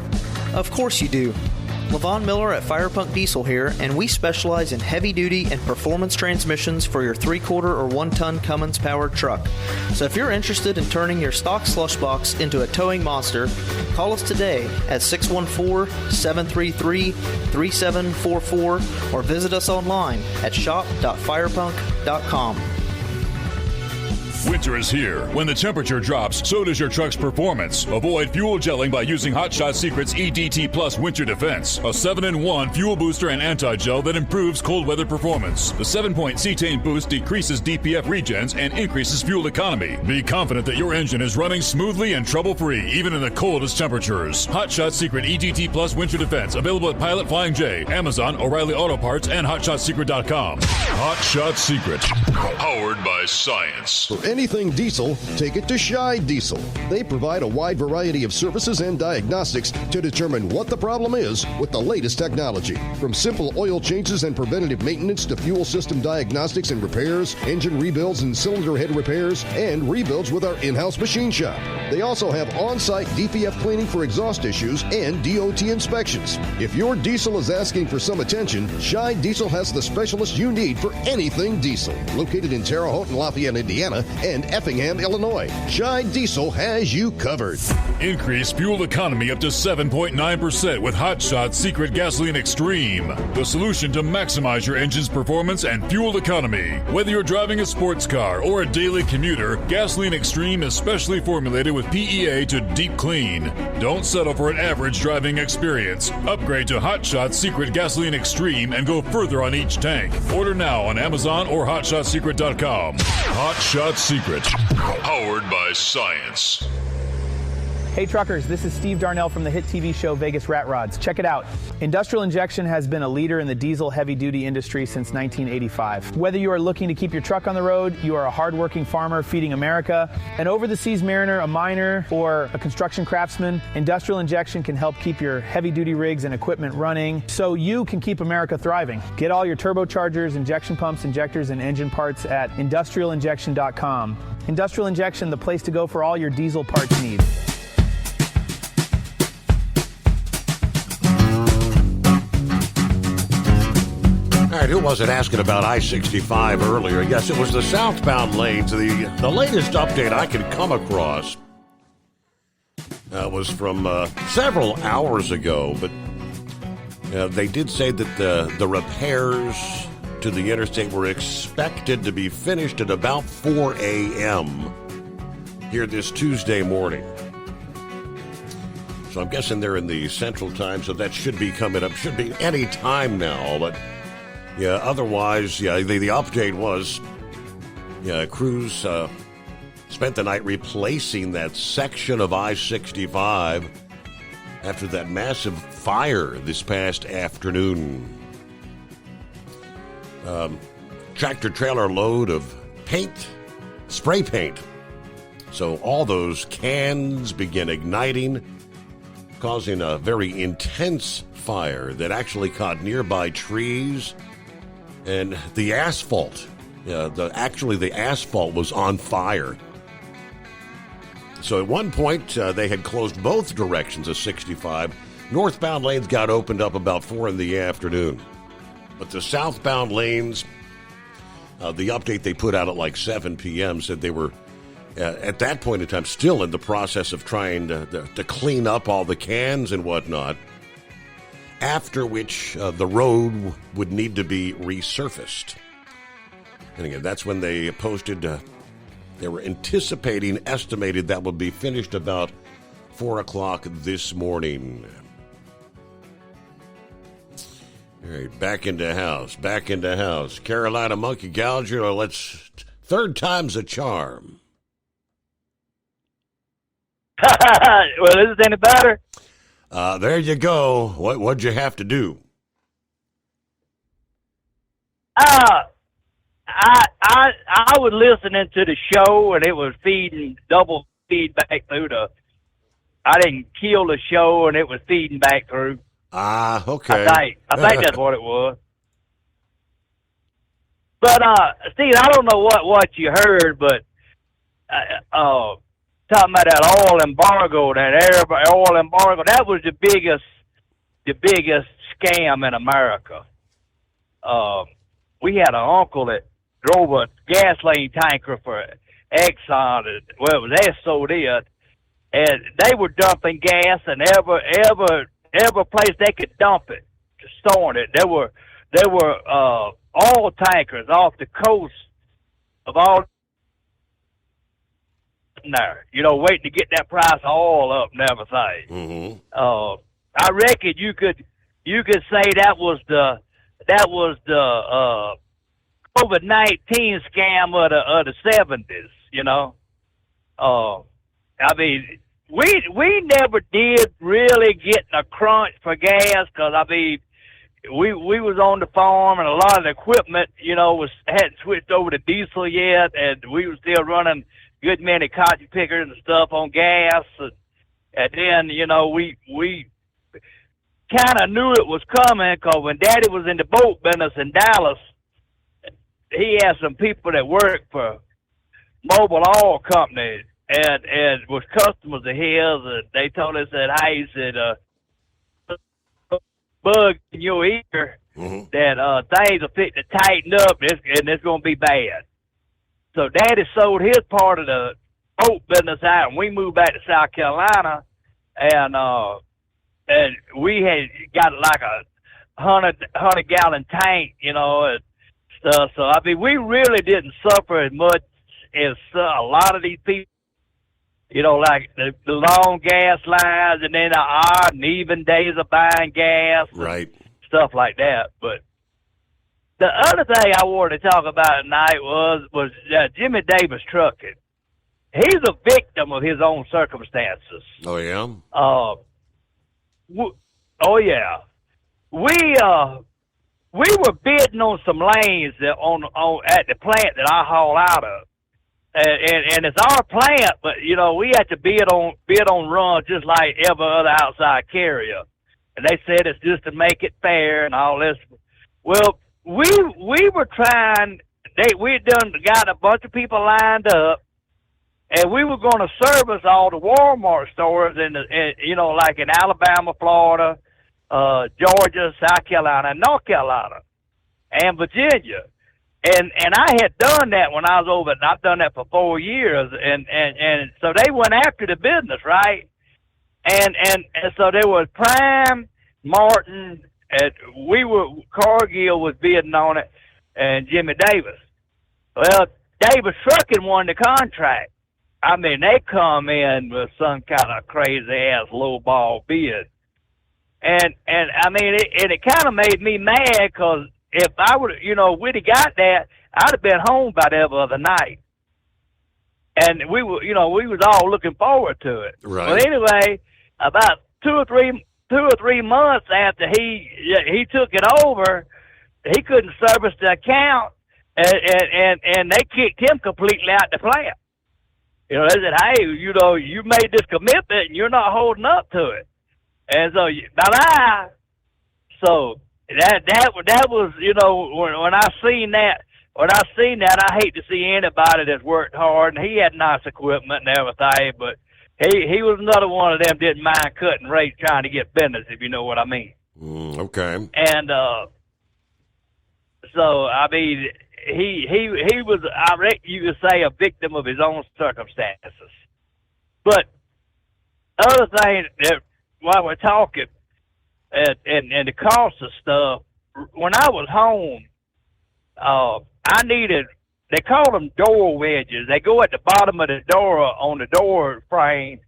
Of course you do. Levon Miller at Firepunk Diesel here, and we specialize in heavy-duty and performance transmissions for your 3/4 or 1-ton Cummins-powered truck. So if you're interested in turning your stock slush box into a towing monster, call us today at 614-733-3744 or visit us online at shop.firepunk.com. Winter is here. When the temperature drops, so does your truck's performance. Avoid fuel gelling by using Hot Shot Secret's EDT Plus Winter Defense, a 7-in-1 fuel booster and anti-gel that improves cold weather performance. The 7-point cetane boost decreases DPF regens and increases fuel economy. Be confident that your engine is running smoothly and trouble-free, even in the coldest temperatures. Hot Shot Secret EDT Plus Winter Defense, available at Pilot Flying J, Amazon, O'Reilly Auto Parts, and HotShotSecret.com. Hot Shot Secret, powered by science. For anything diesel, take it to Scheid Diesel. They provide a wide variety of services and diagnostics to determine what the problem is with the latest technology. From simple oil changes and preventative maintenance to fuel system diagnostics and repairs, engine rebuilds and cylinder head repairs, and rebuilds with our in-house machine shop. They also have on-site DPF cleaning for exhaust issues and DOT inspections. If your diesel is asking for some attention, Scheid Diesel has the specialist you need for anything diesel. Located in Terre Haute and Lafayette, Indiana, and Effingham, Illinois. Scheid Diesel has you covered. Increase fuel economy up to 7.9% with Hot Shot Secret Gasoline Extreme, the solution to maximize your engine's performance and fuel economy. Whether you're driving a sports car or a daily commuter, Gasoline Extreme is specially formulated with PEA to deep clean. Don't settle for an average driving experience. Upgrade to Hot Shot Secret Gasoline Extreme and go further on each tank. Order now on Amazon or HotShotSecret.com. Hot Shot Secret, powered by science. Hey truckers, this is Steve Darnell from the hit TV show Vegas Rat Rods. Check it out. Industrial Injection has been a leader in the diesel heavy-duty industry since 1985. Whether you are looking to keep your truck on the road, you are a hard-working farmer feeding America, an over-the-seas mariner, a miner, or a construction craftsman, Industrial Injection can help keep your heavy-duty rigs and equipment running so you can keep America thriving. Get all your turbochargers, injection pumps, injectors, and engine parts at industrialinjection.com. Industrial Injection, the place to go for all your diesel parts needs. All right, who was it asking about I-65 earlier? Yes, it was the southbound lanes. The latest update I could come across was from several hours ago, but They did say that the repairs to the interstate were expected to be finished at about 4 a.m. here this Tuesday morning. So I'm guessing they're in the Central Time, so that should be coming up. Should be any time now, but yeah, otherwise, yeah, the update was, yeah, crews spent the night replacing that section of I-65 after that massive fire this past afternoon. Tractor-trailer load of paint, spray paint. So all those cans begin igniting, causing a very intense fire that actually caught nearby trees and the asphalt. The asphalt was on fire. So at one point, they had closed both directions of 65. Northbound lanes got opened up about 4 in the afternoon. But the southbound lanes, the update they put out at like 7 p.m. said they were, at that point in time, still in the process of trying to clean up all the cans and whatnot, after which the road would need to be resurfaced. And again, that's when they posted, they were estimated that would be finished about 4 o'clock this morning. All right, back into house. Carolina Monkey Gouger, third time's a charm. Well, is it any better? There you go. What'd you have to do? I was listening to the show, and it was feeding double feedback through I didn't kill the show, and it was feeding back through. Okay. I think that's what it was. But Steve, I don't know what you heard, but talking about that oil embargo, that was the biggest scam in America. We had an uncle that drove a gasoline tanker for Exxon. It was Exxon, and they were dumping gas in every place they could dump it, storing it. There were oil tankers off the coast of all there, waiting to get that price of oil up and everything. Mm-hmm. I reckon you could say that was the COVID-19 scam of the 70s. I mean, we never did really get in a crunch for gas because we was on the farm and a lot of the equipment hadn't switched over to diesel yet, and we were still running good many cotton pickers and stuff on gas, and then we kind of knew it was coming because when Daddy was in the boat business in Dallas, he had some people that worked for Mobil Oil Company and was customers of his, and they told us that, hey, he said, bug in your ear, that things are fit to tighten up and it's going to be bad. So Daddy sold his part of the boat business out, and we moved back to South Carolina, and we had got like a 100-gallon tank, and stuff. So we really didn't suffer as much as a lot of these people. Like the long gas lines, and then the odd and even days of buying gas, right? Stuff like that. But the other thing I wanted to talk about tonight was Jimmy Davis Trucking. He's a victim of his own circumstances. Oh yeah. Oh yeah. We were bidding on some lanes at the plant that I haul out of. And it's our plant, but we had to bid on runs just like every other outside carrier, and they said it's just to make it fair and all this. Well, we were trying. We got a bunch of people lined up, and we were going to service all the Walmart stores like in Alabama, Florida, Georgia, South Carolina, and North Carolina, and Virginia. And I had done that when I was over, and I've done that for 4 years, and so they went after the business, right? And so there was Prime, Martin, Cargill was bidding on it, and Jimmy Davis. Well, Davis Trucking won the contract. I mean, they come in with some kind of crazy-ass low-ball bid. And I mean, it kind of made me mad, because if I would, we'd have got that, I'd have been home by the other night. And we was all looking forward to it. Right. Well, anyway, about two or three months after he took it over, he couldn't service the account, and they kicked him completely out the plant. They said, hey, you made this commitment and you're not holding up to it. And so, bye-bye. So that was, when I seen that, I hate to see anybody that's worked hard, and he had nice equipment and everything, but he was another one of them didn't mind cutting rates trying to get business, if you know what I mean. Okay. And so, I mean, he was, I reckon you could say, a victim of his own circumstances. But other thing that while we're talking and the cost of stuff, when I was home, I needed, they call them door wedges. They go at the bottom of the door on the door frame,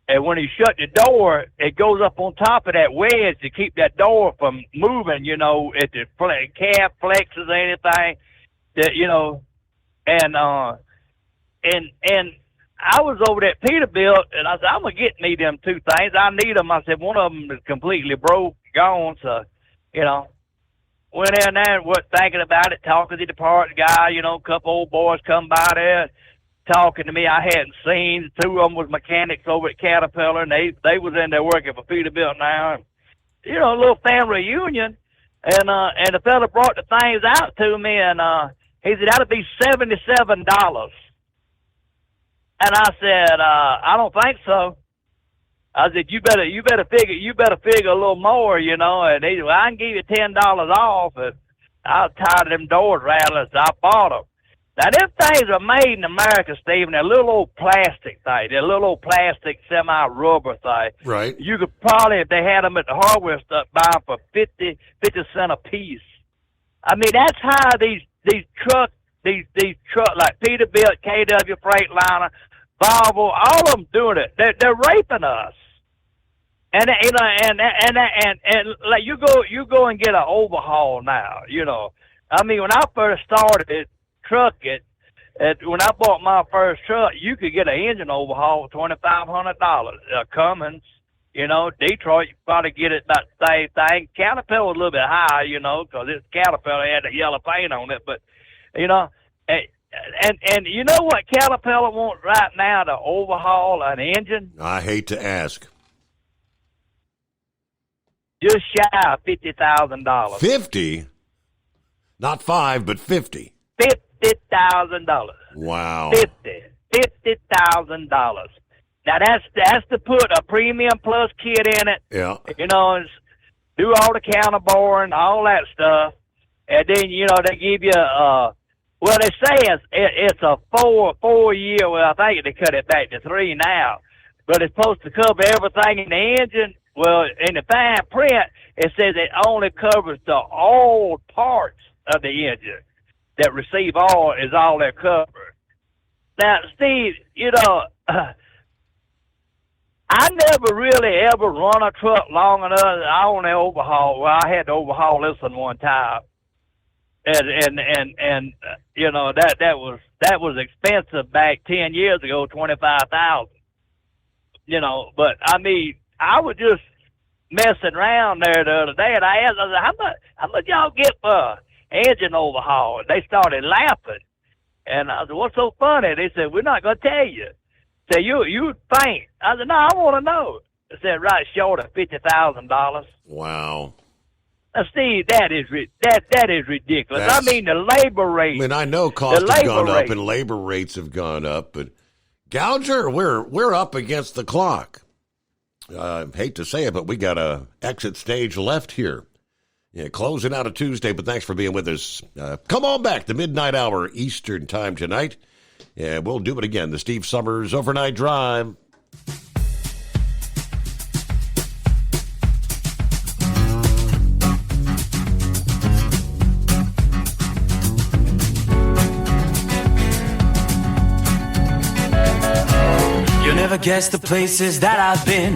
and when you shut the door, it goes up on top of that wedge to keep that door from moving, if the cab flexes or anything, and I was over there at Peterbilt, and I said, I'm going to get me them two things. I need them. I said, one of them is completely broke, gone, so, went in there and was thinking about it, talking to the part guy, a couple old boys come by there talking to me. I hadn't seen. Two of them was mechanics over at Caterpillar, and they was in there working for Peterbilt now. And, a little family reunion, and the fella brought the things out to me, and he said, that'll be $77. And I said, I don't think so. I said, you better figure a little more, and he said, well, I can give you $10 off, and I was tired of them doors rattling, so I bought them. Now, them things are made in America, Stephen. They're little old plastic thing. They're little old plastic semi-rubber thing. Right. You could probably, if they had them at the hardware store, buy them for 50 cents a piece. I mean, that's how these trucks, like Peterbilt, KW Freightliner, Volvo, all of them doing it. They're raping us. And like you go and get an overhaul now. I mean, when I first started trucking, when I bought my first truck, you could get an engine overhaul for $2,500. Cummins, Detroit, you probably get it about the same thing. Caterpillar was a little bit high, because it's Caterpillar had the yellow paint on it, but And you know what Caterpillar wants right now to overhaul an engine? I hate to ask. Just shy of $50,000. 50? Not 5, but 50. $50,000. Wow. $50,000. Now that's to put a premium plus kit in it. Yeah. And do all the counterboring, all that stuff, and then they give you well, they say it's a four year. Well, I think they cut it back to 3 now, but it's supposed to cover everything in the engine. Well, in the fine print, it says it only covers the oil parts of the engine that receive oil is all they're covered. Now, Steve, I never really ever run a truck long enough. I only overhaul. Well, I had to overhaul this one one time. And that was expensive back 10 years ago, $25,000. But I mean, I was just messing around there the other day, and I asked, how much y'all get for engine overhaul? And they started laughing, and I said, what's so funny? They said, we're not gonna tell you. Say you'd faint. I said, no, I want to know. They said, right short of $50,000. Wow. Now, Steve, that is ridiculous. I mean, the labor rate. I mean, I know costs have gone up and labor rates have gone up, but Gouger, we're up against the clock. I hate to say it, but we got a exit stage left here. Yeah, closing out a Tuesday, but thanks for being with us. Come on back, the midnight hour Eastern time tonight. Yeah, we'll do it again. The Steve Summers Overnight Drive. never guess the places that I've been.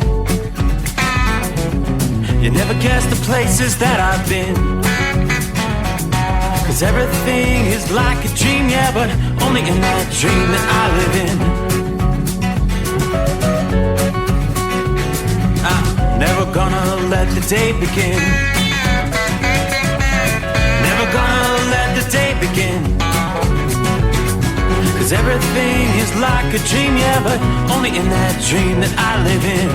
You never guess the places that I've been. 'Cause everything is like a dream, yeah, but only in that dream that I live in. I'm never gonna let the day begin. Never gonna let the day begin. 'Cause everything is like a dream, yeah, but only in that dream that I live in.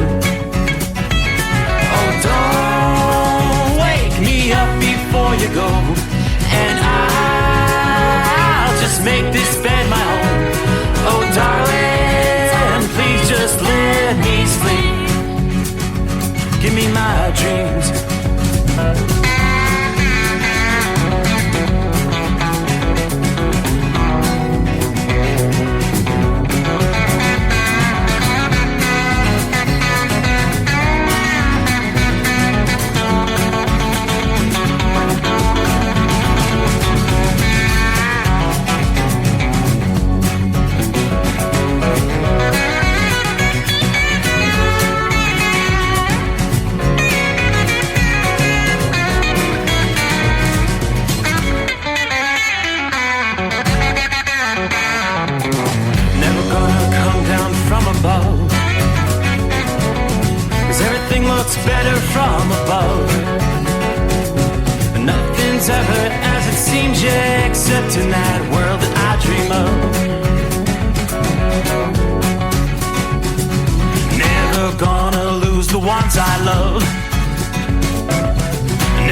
Oh, don't wake me up before you go, and I'll just make this bed my home. Oh, darling, please just let me sleep. Give me my dreams. Better from above. Nothing's ever as it seems, yeah, except in that world that I dream of. Never gonna lose the ones I love.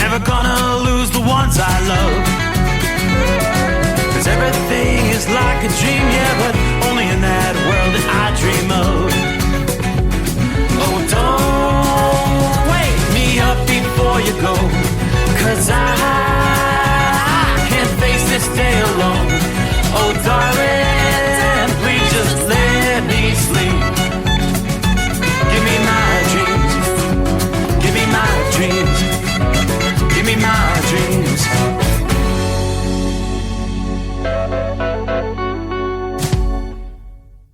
Never gonna lose the ones I love. 'Cause everything is like a dream, yeah, but